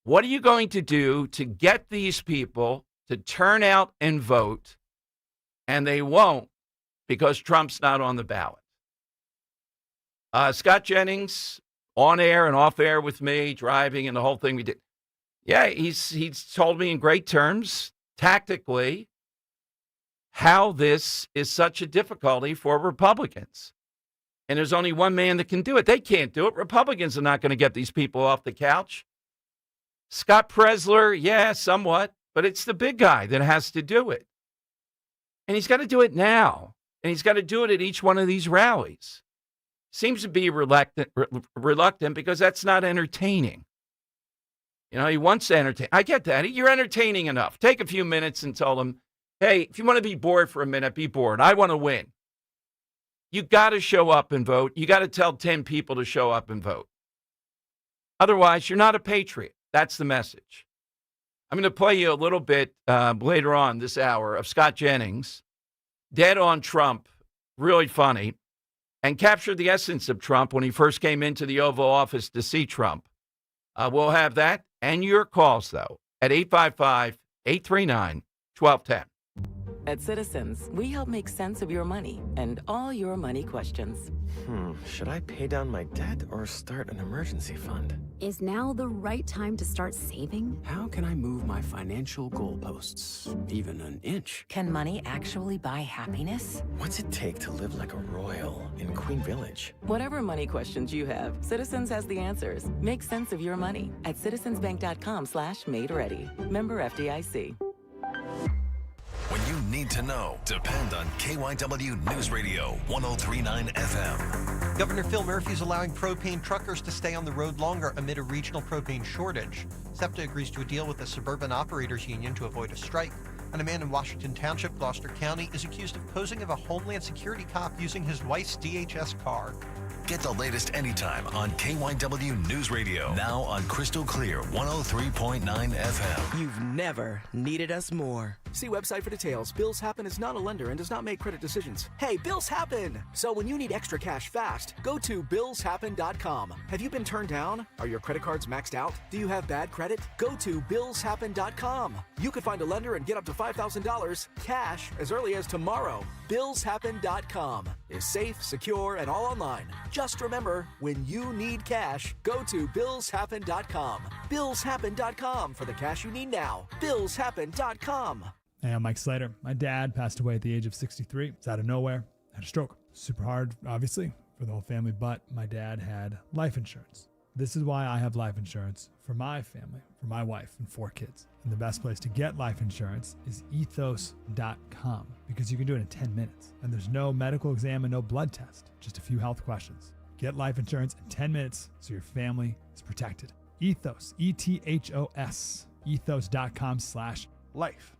What are you going to do to get these people to turn out and vote? And they won't because Trump's not on the ballot. Scott Jennings, on air and off air with me, driving and the whole thing we did. Yeah, he's told me in great terms, tactically, how this is such a difficulty for Republicans. And there's only one man that can do it. They can't do it. Republicans are not going to get these people off the couch. Scott Presler, yeah, somewhat, but it's the big guy that has to do it. And he's got to do it now. And he's got to do it at each one of these rallies. Seems to be reluctant because that's not entertaining. You know, he wants to entertain. I get that. You're entertaining enough. Take a few minutes and tell them, hey, if you want to be bored for a minute, be bored. I want to win. You got to show up and vote. You got to tell 10 people to show up and vote. Otherwise, you're not a patriot. That's the message. I'm going to play you a little bit later on this hour of Scott Jennings, dead on Trump, really funny, and captured the essence of Trump when he first came into the Oval Office to see Trump. We'll have that and your calls, though, at 855-839-1210. At Citizens, we help make sense of your money and all your money questions. Should I pay down my debt or start an emergency fund? Is now the right time to start saving? How can I move my financial goalposts even an inch? Can money actually buy happiness? What's it take to live like a royal in Queen Village? Whatever money questions you have, Citizens has the answers. Make sense of your money at citizensbank.com/made ready. Member FDIC. When you need to know, depend on KYW News Radio 1039 FM. Governor Phil Murphy is allowing propane truckers to stay on the road longer amid a regional propane shortage. SEPTA agrees to a deal with the Suburban Operators Union to avoid a strike. And a man in Washington Township, Gloucester County, is accused of posing as a Homeland Security cop using his wife's DHS card. Get the latest anytime on KYW News Radio. Now on Crystal Clear 103.9 FM. You've never needed us more. See website for details. Bills Happen is not a lender and does not make credit decisions. Hey, Bills Happen! So when you need extra cash fast, go to BillsHappen.com. Have you been turned down? Are your credit cards maxed out? Do you have bad credit? Go to BillsHappen.com. You could find a lender and get up to $5,000 cash as early as tomorrow. BillsHappen.com is safe, secure, and all online. Just remember, when you need cash, go to BillsHappen.com. BillsHappen.com for the cash you need now. BillsHappen.com. Hey, I'm Mike Slater. My dad passed away at the age of 63. It's out of nowhere. Had a stroke. Super hard, obviously, for the whole family, but my dad had life insurance. This is why I have life insurance for my family, for my wife and 4 kids. And the best place to get life insurance is ethos.com because you can do it in 10 minutes. And there's no medical exam and no blood test, just a few health questions. Get life insurance in 10 minutes so your family is protected. Ethos, ETHOS, ethos.com/life.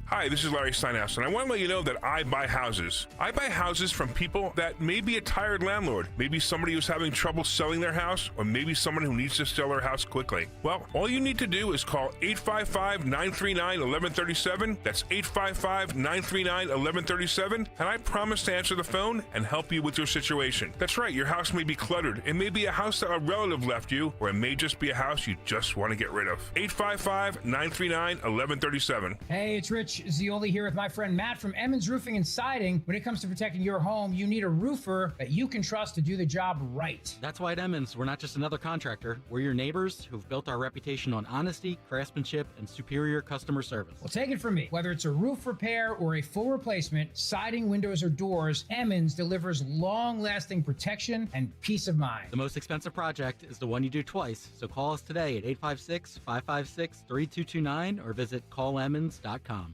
Hi, this is Larry Steinhaus, and I want to let you know that I buy houses. I buy houses from people that may be a tired landlord, maybe somebody who's having trouble selling their house, or maybe someone who needs to sell their house quickly. Well, all you need to do is call 855-939-1137. That's 855-939-1137, and I promise to answer the phone and help you with your situation. That's right, your house may be cluttered. It may be a house that a relative left you, or it may just be a house you just want to get rid of. 855-939-1137. Hey, it's Rich Zioli here with my friend Matt from Emmons Roofing and Siding. When it comes to protecting your home, you need a roofer that you can trust to do the job right. That's why at Emmons, we're not just another contractor. We're your neighbors who've built our reputation on honesty, craftsmanship, and superior customer service. Well, take it from me. Whether it's a roof repair or a full replacement, siding, windows, or doors, Emmons delivers long-lasting protection and peace of mind. The most expensive project is the one you do twice, so call us today at 856-556-3229 or visit callemmons.com.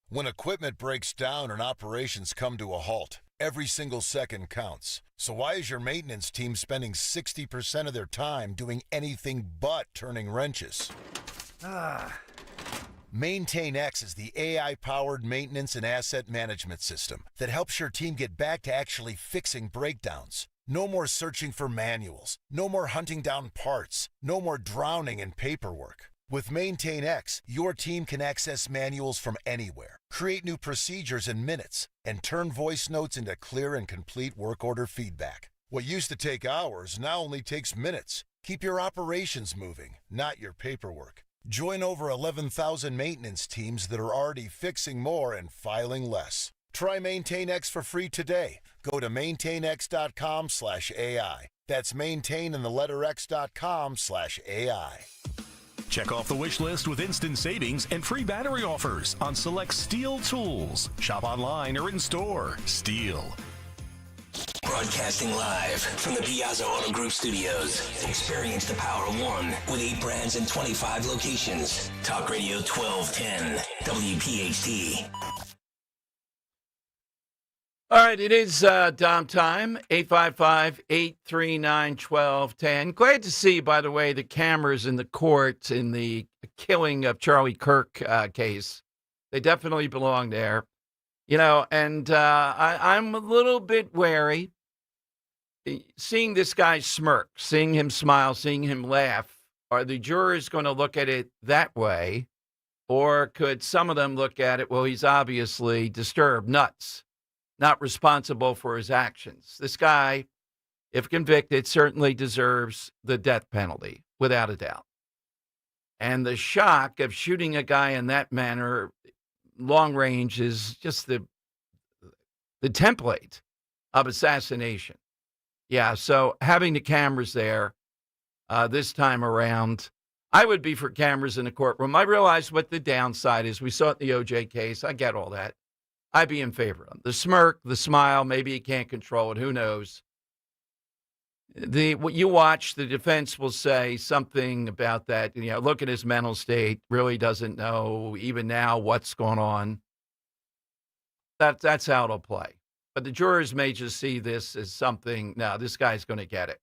When equipment breaks down and operations come to a halt, every single second counts. So why is your maintenance team spending 60% of their time doing anything but turning wrenches? MaintainX is the AI-powered maintenance and asset management system that helps your team get back to actually fixing breakdowns. No more searching for manuals, no more hunting down parts, no more drowning in paperwork. With MaintainX, your team can access manuals from anywhere, create new procedures in minutes, and turn voice notes into clear and complete work order feedback. What used to take hours now only takes minutes. Keep your operations moving, not your paperwork. Join over 11,000 maintenance teams that are already fixing more and filing less. Try MaintainX for free today. Go to maintainx.com/AI. That's maintain and the letter x.com/AI. Check off the wish list with instant savings and free battery offers on select Steel tools. Shop online or in store. Steel. Broadcasting live from the Piazza Auto Group Studios. Experience the power of one with 8 brands and 25 locations. Talk Radio 1210, WPHT. All right, it is Dom time, 855-839-1210. Glad to see, by the way, the cameras in the court in the killing of Charlie Kirk case. They definitely belong there. You know, and I'm a little bit wary. Seeing this guy smirk, seeing him smile, seeing him laugh, are the jurors going to look at it that way? Or could some of them look at it, well, he's obviously disturbed, nuts, not responsible for his actions. This guy, if convicted, certainly deserves the death penalty, without a doubt. And the shock of shooting a guy in that manner, long range, is just the template of assassination. Yeah, so having the cameras there this time around, I would be for cameras in the courtroom. I realize what the downside is. We saw it in the OJ case. I get all that. I'd be in favor of them. The smirk, the smile, maybe he can't control it. Who knows? What you watch, the defense will say something about that. Look at his mental state. Really doesn't know even now what's going on. That's how it'll play. But the jurors may just see this as something. No, this guy's going to get it.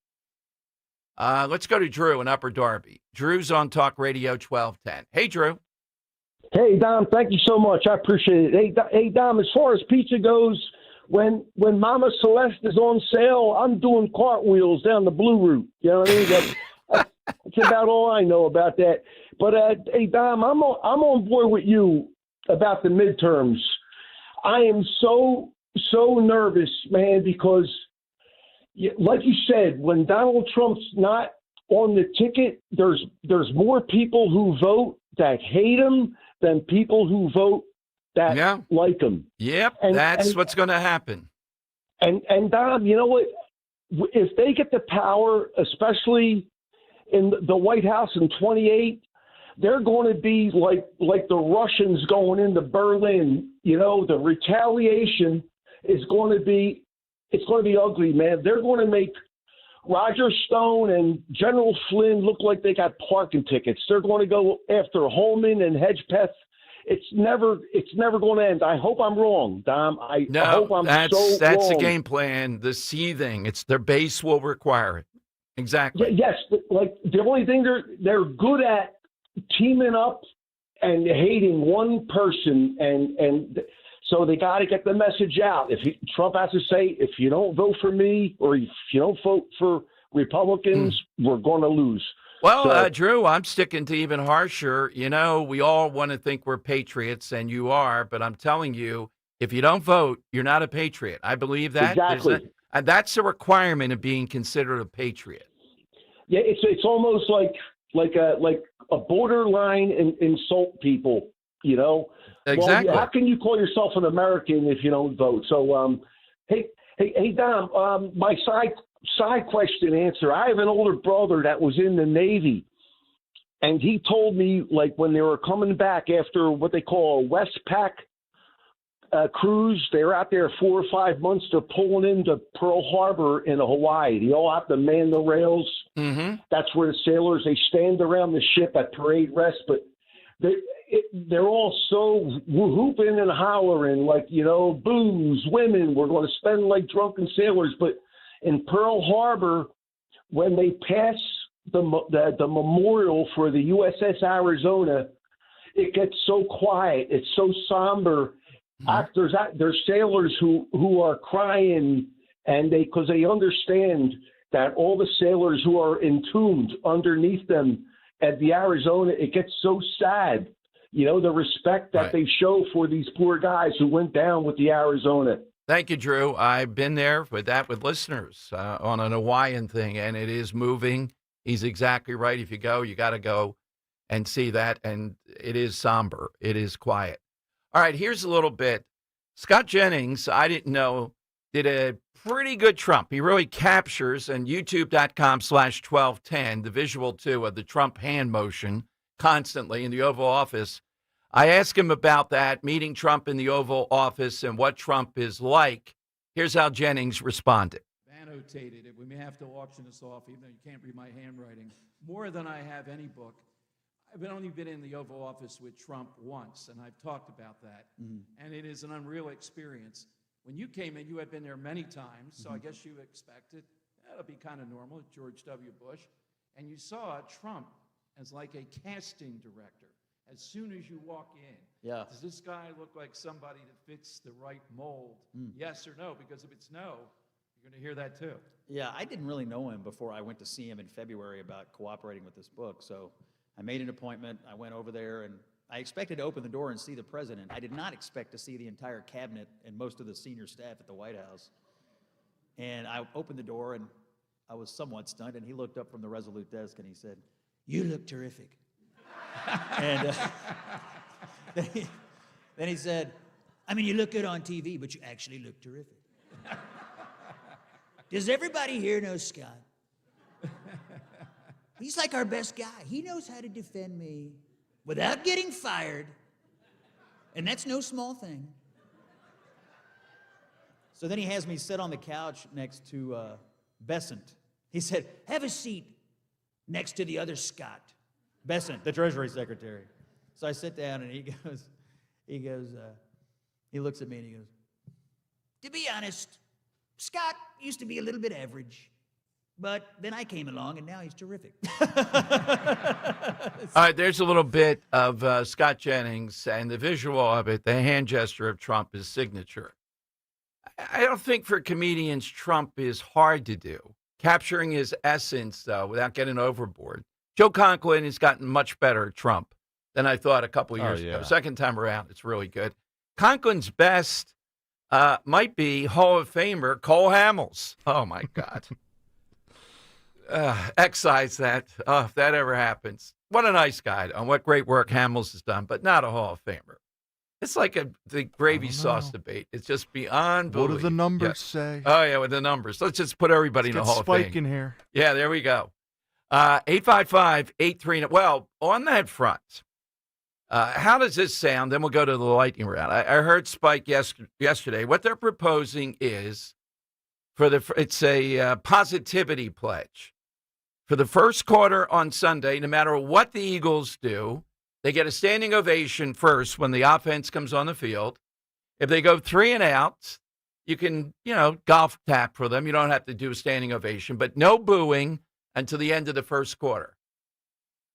Let's go to Drew in Upper Darby. Drew's on Talk Radio 1210. Hey, Drew. Hey, Dom. Thank you so much. I appreciate it. Hey, Dom. As far as pizza goes. When Mama Celeste is on sale, I'm doing cartwheels down the Blue Route. You know what I mean? That's about all I know about that. But hey, Dom, I'm on board with you about the midterms. I am so nervous, man, because like you said, when Donald Trump's not on the ticket, there's more people who vote that hate him than people who vote that like him. Yep, that's what's going to happen. And Dom, you know what? If they get the power, especially in the White House in 28, they're going to be like the Russians going into Berlin. The retaliation is going to be ugly, man. They're going to make Roger Stone and General Flynn look like they got parking tickets. They're going to go after Holman and Hedgepeth. It's never going to end. I hope I'm wrong, Dom. I hope I'm that's wrong. the game plan. The seething. It's their base will require it. Exactly. Yes, but the only thing they're good at teaming up and hating one person, and so they got to get the message out. Trump has to say, if you don't vote for me or if you don't vote for Republicans, we're going to lose. Well, Drew, I'm sticking to even harsher. We all want to think we're patriots, and you are, but I'm telling you, if you don't vote, you're not a patriot. I believe that. Exactly. And that's a requirement of being considered a patriot. Yeah, it's almost like a borderline insult people, Exactly. Well, how can you call yourself an American if you don't vote? So, hey, Dom, my side question answer. I have an older brother that was in the Navy, and he told me when they were coming back after what they call a Westpac cruise, they were out there 4 or 5 months. They're pulling into Pearl Harbor in Hawaii. They all have to man the rails. Mm-hmm. That's where the sailors, they stand around the ship at parade rest, but they're all so whooping and hollering, booze, women, we're going to spend like drunken sailors. But in Pearl Harbor, when they pass the memorial for the USS Arizona, it gets so quiet. It's so somber. There's sailors who are crying, and because they understand that all the sailors who are entombed underneath them at the Arizona, it gets so sad. The respect that they show for these poor guys who went down with the Arizona. Thank you, Drew. I've been there with listeners on an Hawaiian thing, and it is moving. He's exactly right. If you go, you got to go and see that. And it is somber. It is quiet. All right, here's a little bit. Scott Jennings, I didn't know, did a pretty good Trump. He really captures, and youtube.com/1210, the visual, too, of the Trump hand motion constantly in the Oval Office. I asked him about that, meeting Trump in the Oval Office and what Trump is like. Here's how Jennings responded. Annotated it. We may have to auction this off, even though you can't read my handwriting. More than I have any book. I've only been in the Oval Office with Trump once, and I've talked about that. And it is an unreal experience. When you came in, you had been there many times, so I guess you expected that'll be kind of normal, George W. Bush. And you saw Trump as like a casting director. As soon as you walk in, does this guy look like somebody that fits the right mold? Yes or no? Because if it's no, you're going to hear that too. Yeah, I didn't really know him before I went to see him in February about cooperating with this book. So I made an appointment. I went over there, and I expected to open the door and see the president. I did not expect to see the entire cabinet and most of the senior staff at the White House. And I opened the door, and I was somewhat stunned, and he looked up from the Resolute desk, and he said, "You look terrific." And then he said, "I mean, you look good on TV, but you actually look terrific." Does everybody here know Scott? He's like our best guy. He knows how to defend me without getting fired. And that's no small thing. So then he has me sit on the couch next to Besant, He said, have a seat next to the other Scott. Besant, the Treasury Secretary. So I sit down and he looks at me and he goes, to be honest, Scott used to be a little bit average, but then I came along and now he's terrific. All right, there's a little bit of Scott Jennings and the visual of it, the hand gesture of Trump, his signature. I don't think for comedians Trump is hard to do. Capturing his essence, though, without getting overboard. Joe Conklin has gotten much better at Trump than I thought a couple of years ago. Second time around, it's really good. Conklin's best might be Hall of Famer Cole Hamels. Oh, my God. Excise that, if that ever happens. What a nice guy, and what great work Hamels has done, but not a Hall of Famer. It's like the gravy sauce debate. It's just beyond belief. What do the numbers say? Oh, yeah, with the numbers. Let's just put everybody in the Hall of Fame. Spike in here. Yeah, there we go. 855-839. Well, on that front, how does this sound? Then we'll go to the lightning round. I heard Spike yesterday. What they're proposing is it's a positivity pledge. For the first quarter on Sunday, no matter what the Eagles do, they get a standing ovation first when the offense comes on the field. If they go 3 and out, you can, golf tap for them. You don't have to do a standing ovation, but no booing until the end of the first quarter.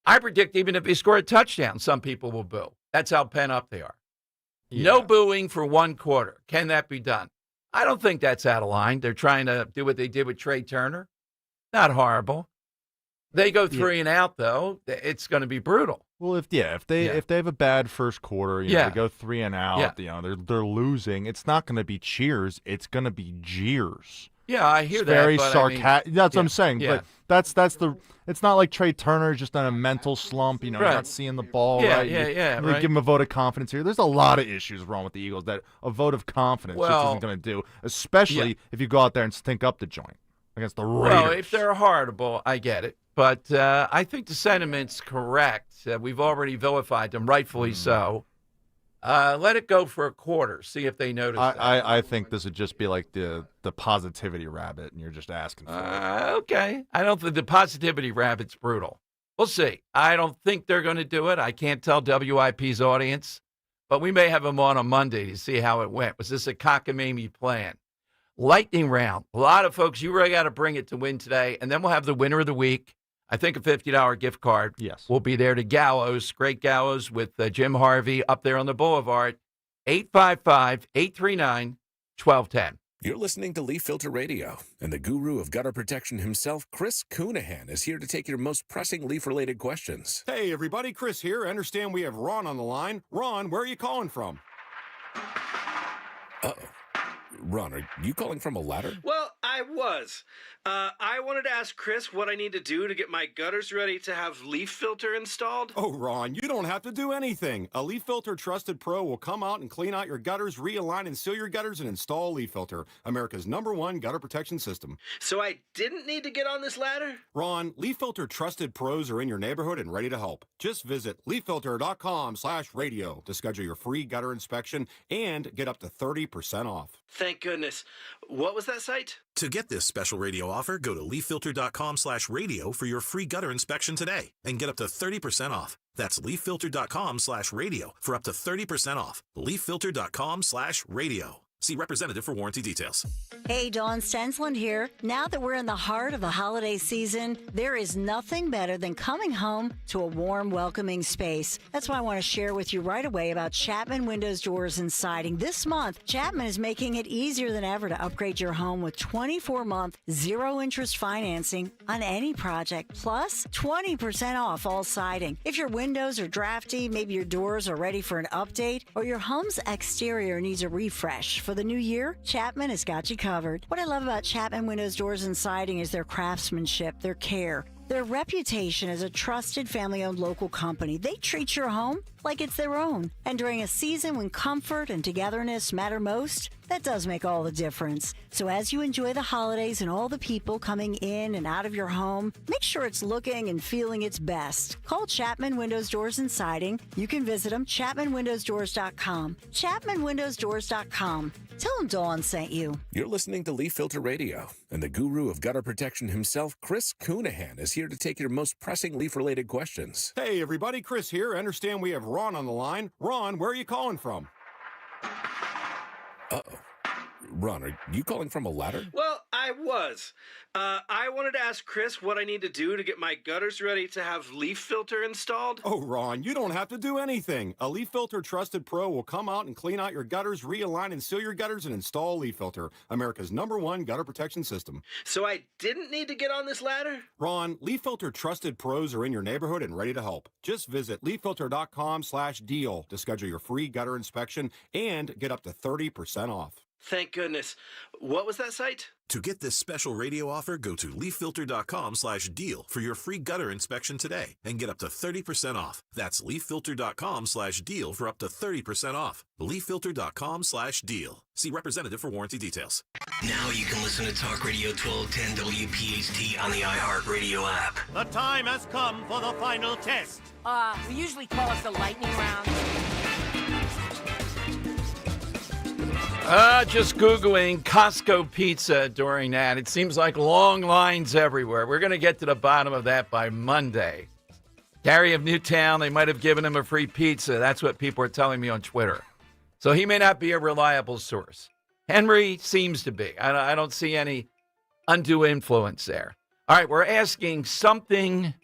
I predict even if they score a touchdown, some people will boo. That's how pent up they are. Yeah. No booing for 1 quarter. Can that be done? I don't think that's out of line. They're trying to do what they did with Trey Turner. Not horrible. They go 3 and out, though. It's going to be brutal. Well, if they have a bad first quarter, they go 3 and out. They're losing. It's not going to be cheers. It's going to be jeers. Yeah, I hear it's that. Very sarcastic. That's what I'm saying. Yeah. But that's the. It's not like Trey Turner just on a mental slump. He's not seeing the ball right. Right. Give him a vote of confidence here. There's a lot of issues wrong with the Eagles that a vote of confidence just isn't going to do. Especially if you go out there and stink up the joint against the Raiders. Well, if they're horrible, I get it. But I think the sentiment's correct. We've already vilified them, rightfully so. Let it go for a quarter. See if they notice that. I think this would just be like the positivity rabbit, and you're just asking for it. Okay. I don't think the positivity rabbit's brutal. We'll see. I don't think they're going to do it. I can't tell WIP's audience. But we may have them on Monday to see how it went. Was this a cockamamie plan? Lightning round. A lot of folks, you really got to bring it to win today. And then we'll have the winner of the week. I think a $50 gift card. Yes. We'll be there to Gallows, Great Gallows with Jim Harvey up there on the boulevard. 855-839-1210. You're listening to Leaf Filter Radio, and the guru of gutter protection himself, Chris Coonahan, is here to take your most pressing leaf-related questions. Hey, everybody. Chris here. I understand we have Ron on the line. Ron, where are you calling from? Uh-oh. Ron, are you calling from a ladder? Well, I was. I wanted to ask Chris what I need to do to get my gutters ready to have leaf filter installed. Oh, Ron, you don't have to do anything. A Leaf Filter Trusted Pro will come out and clean out your gutters, realign and seal your gutters, and install Leaf Filter, America's #1 gutter protection system. So I didn't need to get on this ladder? Ron, Leaf Filter Trusted Pros are in your neighborhood and ready to help. Just visit leaffilter.com/radio to schedule your free gutter inspection and get up to 30% off. Thank goodness. What was that site? To get this special radio offer, go to leaffilter.com/radio for your free gutter inspection today and get up to 30% off. That's leaffilter.com/radio for up to 30% off. leaffilter.com/radio. See representative for warranty details. Hey, Dawn Stensland here. Now that we're in the heart of the holiday season, there is nothing better than coming home to a warm, welcoming space. That's why I want to share with you right away about Chapman Windows, Doors, and Siding. This month, Chapman is making it easier than ever to upgrade your home with 24-month, zero-interest financing on any project, plus 20% off all siding. If your windows are drafty, maybe your doors are ready for an update, or your home's exterior needs a refresh for the new year, Chapman has got you covered. What I love about Chapman Windows, Doors, and Siding is their craftsmanship, their care, their reputation as a trusted family-owned local company. They treat your home like it's their own. And during a season when comfort and togetherness matter most, that does make all the difference. So as you enjoy the holidays and all the people coming in and out of your home, make sure it's looking and feeling its best. Call Chapman Windows, Doors, and Siding. You can visit them, ChapmanWindowsDoors.com. ChapmanWindowsDoors.com. Tell them Dawn sent you. You're listening to Leaf Filter Radio, and the guru of gutter protection himself, Chris Coonahan, is here to take your most pressing leaf-related questions. Hey, everybody, Chris here. I understand we have Ron on the line. Ron, where are you calling from? Uh-oh. Ron, are you calling from a ladder? Well, I was. I wanted to ask Chris what I need to do to get my gutters ready to have leaf filter installed. Oh, Ron, you don't have to do anything. A Leaf Filter Trusted Pro will come out and clean out your gutters, realign and seal your gutters, and install Leaf Filter, America's #1 gutter protection system. So I didn't need to get on this ladder? Ron, Leaf Filter Trusted Pros are in your neighborhood and ready to help. Just visit leaffilter.com/deal to schedule your free gutter inspection and get up to 30% off. Thank goodness. What was that site? To get this special radio offer, go to leaffilter.com/deal for your free gutter inspection today and get up to 30% off. That's leaffilter.com/deal for up to 30% off. leaffilter.com/deal. See representative for warranty details. Now you can listen to Talk Radio 1210 WPHT on the iHeartRadio app. The time has come for the final test. We usually call it the lightning round. Just Googling Costco pizza during that. It seems like long lines everywhere. We're going to get to the bottom of that by Monday. Gary of Newtown, they might have given him a free pizza. That's what people are telling me on Twitter. So he may not be a reliable source. Henry seems to be. I don't see any undue influence there. All right, we're asking something,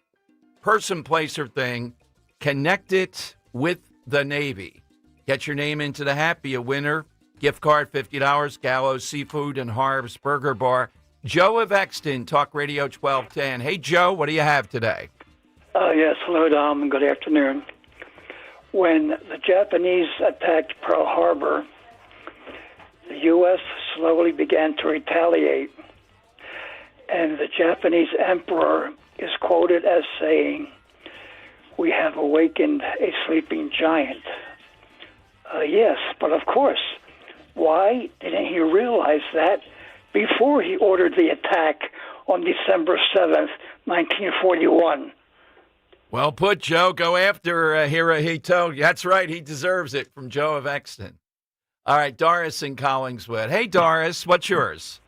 person, place, or thing, connect it with the Navy. Get your name into the hat, be a winner. Gift card, $50, Gallows Seafood and Harb's Burger Bar. Joe of Exton, Talk Radio 1210. Hey, Joe, what do you have today? Yes, hello, Dom, and good afternoon. When the Japanese attacked Pearl Harbor, the U.S. slowly began to retaliate, and the Japanese emperor is quoted as saying, "We have awakened a sleeping giant." Yes, but of course, why didn't he realize that before he ordered the attack on December 7th, 1941? Well put, Joe. Go after Hirohito. That's right. He deserves it, from Joe of Exton. All right, Doris in Collingswood. Hey, Doris, what's yours?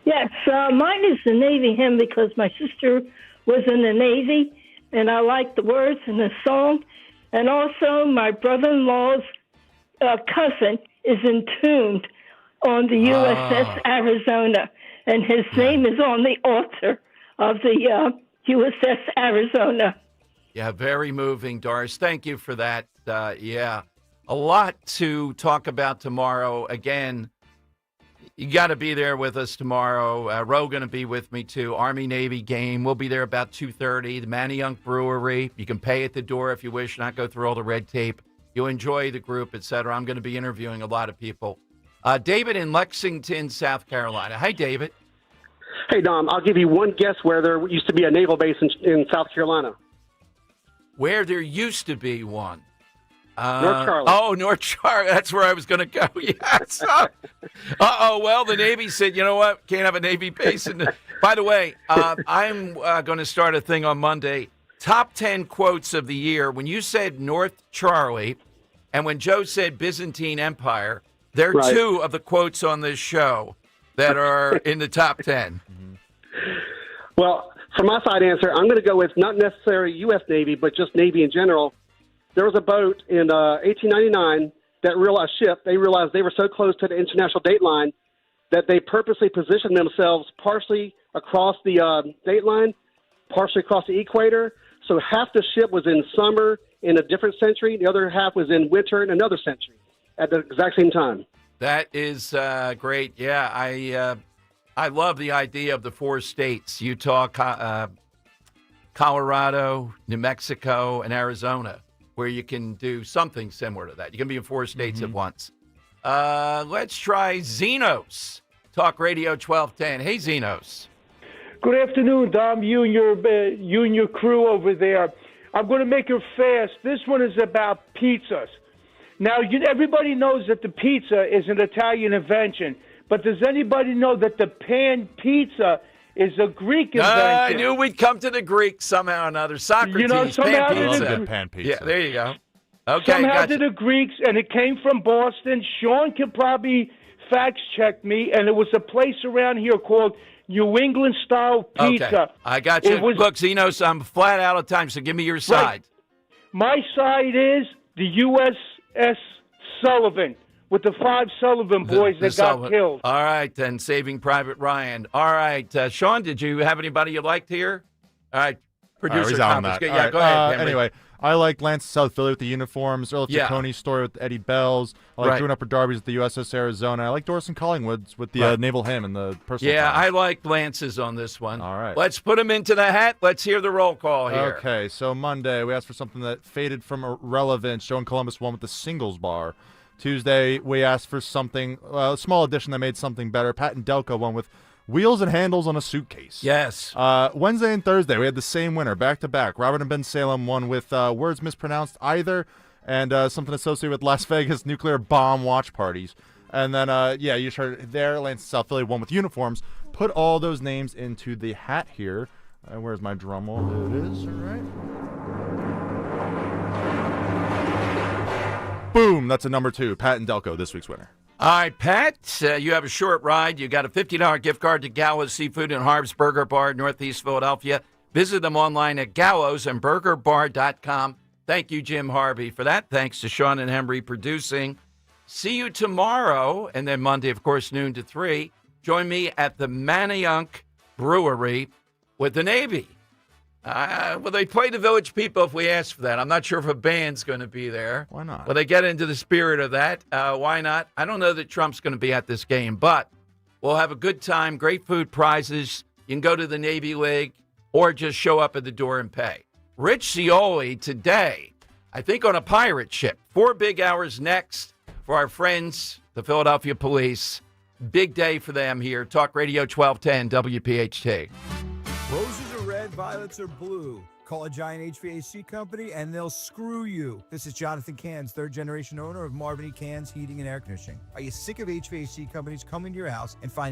Yes, mine is the Navy hymn because my sister was in the Navy, and I like the words in the song. And also, my brother-in-law's cousin is entombed on the USS Arizona, and his name is on the altar of the USS Arizona. Yeah, very moving, Doris. Thank you for that. Yeah, a lot to talk about tomorrow. Again, you got to be there with us tomorrow. Roe going to be with me, too. Army-Navy game. We'll be there about 2:30. The Manayunk Brewery. You can pay at the door if you wish, not go through all the red tape. You'll enjoy the group, etc. I'm going to be interviewing a lot of people. David in Lexington, South Carolina. Hi, David. Hey, Dom. I'll give you one guess where there used to be a naval base in South Carolina. Where there used to be one. North Charlie. Oh, North Charlie. That's where I was going to go. Yes. Well, the Navy said, you know what? Can't have a Navy base. By the way, I'm going to start a thing on Monday. Top 10 quotes of the year. When you said North Charlie and when Joe said Byzantine Empire, there are two of the quotes on this show that are in the top 10. Well, for my side answer, I'm going to go with not necessarily U.S. Navy, but just Navy in general. There was a boat in 1899 that realized they realized they were so close to the international date line that they purposely positioned themselves partially across the date line, partially across the equator. So half the ship was in summer in a different century. The other half was in winter in another century at the exact same time. That is great. Yeah, I love the idea of the 4 states, Utah, Colorado, New Mexico, and Arizona, where you can do something similar to that. You can be in 4 states at once. Let's try Zenos. Talk Radio 1210. Hey, Zenos. Good afternoon, Dom. You and your crew over there. I'm going to make it fast. This one is about pizzas. Now, everybody knows that the pizza is an Italian invention, but does anybody know that the pan pizza is a Greek invention? I knew we'd come to the Greek somehow or another. Socrates, somehow pan pizza. Pan pizza. Yeah, there you go. Okay, somehow gotcha. to the Greeks, and it came from Boston. Sean can probably fact check me, and it was a place around here called New England style pizza. Okay, I got you. Look, Zenos, I'm flat out of time, so give me your side. Right. My side is the USS Sullivan with the 5 Sullivan boys that got killed. All right, then, Saving Private Ryan. All right, Sean, did you have anybody you liked here? All right, producer he's out on comments. that. Yeah, go ahead, Henry. Anyway, I like Lance South Philly with the uniforms. Earl Cicconi's story with Eddie Bells. I like Drew Upper Darby's with the USS Arizona. I like Dorson Collingwood's with the naval hymn and the personal. Yeah, times. I like Lance's on this one. All right. Let's put him into the hat. Let's hear the roll call here. Okay, so Monday, we asked for something that faded from relevance. Joe and Columbus won with the singles bar. Tuesday, we asked for something, a small addition that made something better. Pat and Delco won with Wheels and Handles on a Suitcase. Yes. Wednesday and Thursday, we had the same winner, back-to-back. Robert and Ben Salem won with Words Mispronounced Either and something associated with Las Vegas nuclear bomb watch parties. And then, you heard it there, Lance South Philly won with uniforms. Put all those names into the hat here. Where's my drum roll? There it is, all right. Boom, that's a number 2. Pat and Delco, this week's winner. All right, Pat, you have a short ride. You got a $50 gift card to Gallows Seafood and Harb's Burger Bar, Northeast Philadelphia. Visit them online at gallowsandburgerbar.com. Thank you, Jim Harvey, for that. Thanks to Sean and Henry producing. See you tomorrow, and then Monday, of course, noon to 3. Join me at the Manayunk Brewery with the Navy. Will they play the Village People if we ask for that? I'm not sure if a band's going to be there. Why not? Will they get into the spirit of that? Why not? I don't know that Trump's going to be at this game, but we'll have a good time, great food, prizes. You can go to the Navy League or just show up at the door and pay. Rich Scioli today, I think on a pirate ship. 4 big hours next for our friends, the Philadelphia Police. Big day for them here. Talk Radio 1210 WPHT. Roses are red, violets are blue. Call a giant HVAC company and they'll screw you. This is Jonathan Cans, 3rd-generation owner of Marvin E. Cans Heating and Air Conditioning. Are you sick of HVAC companies coming to your house and finding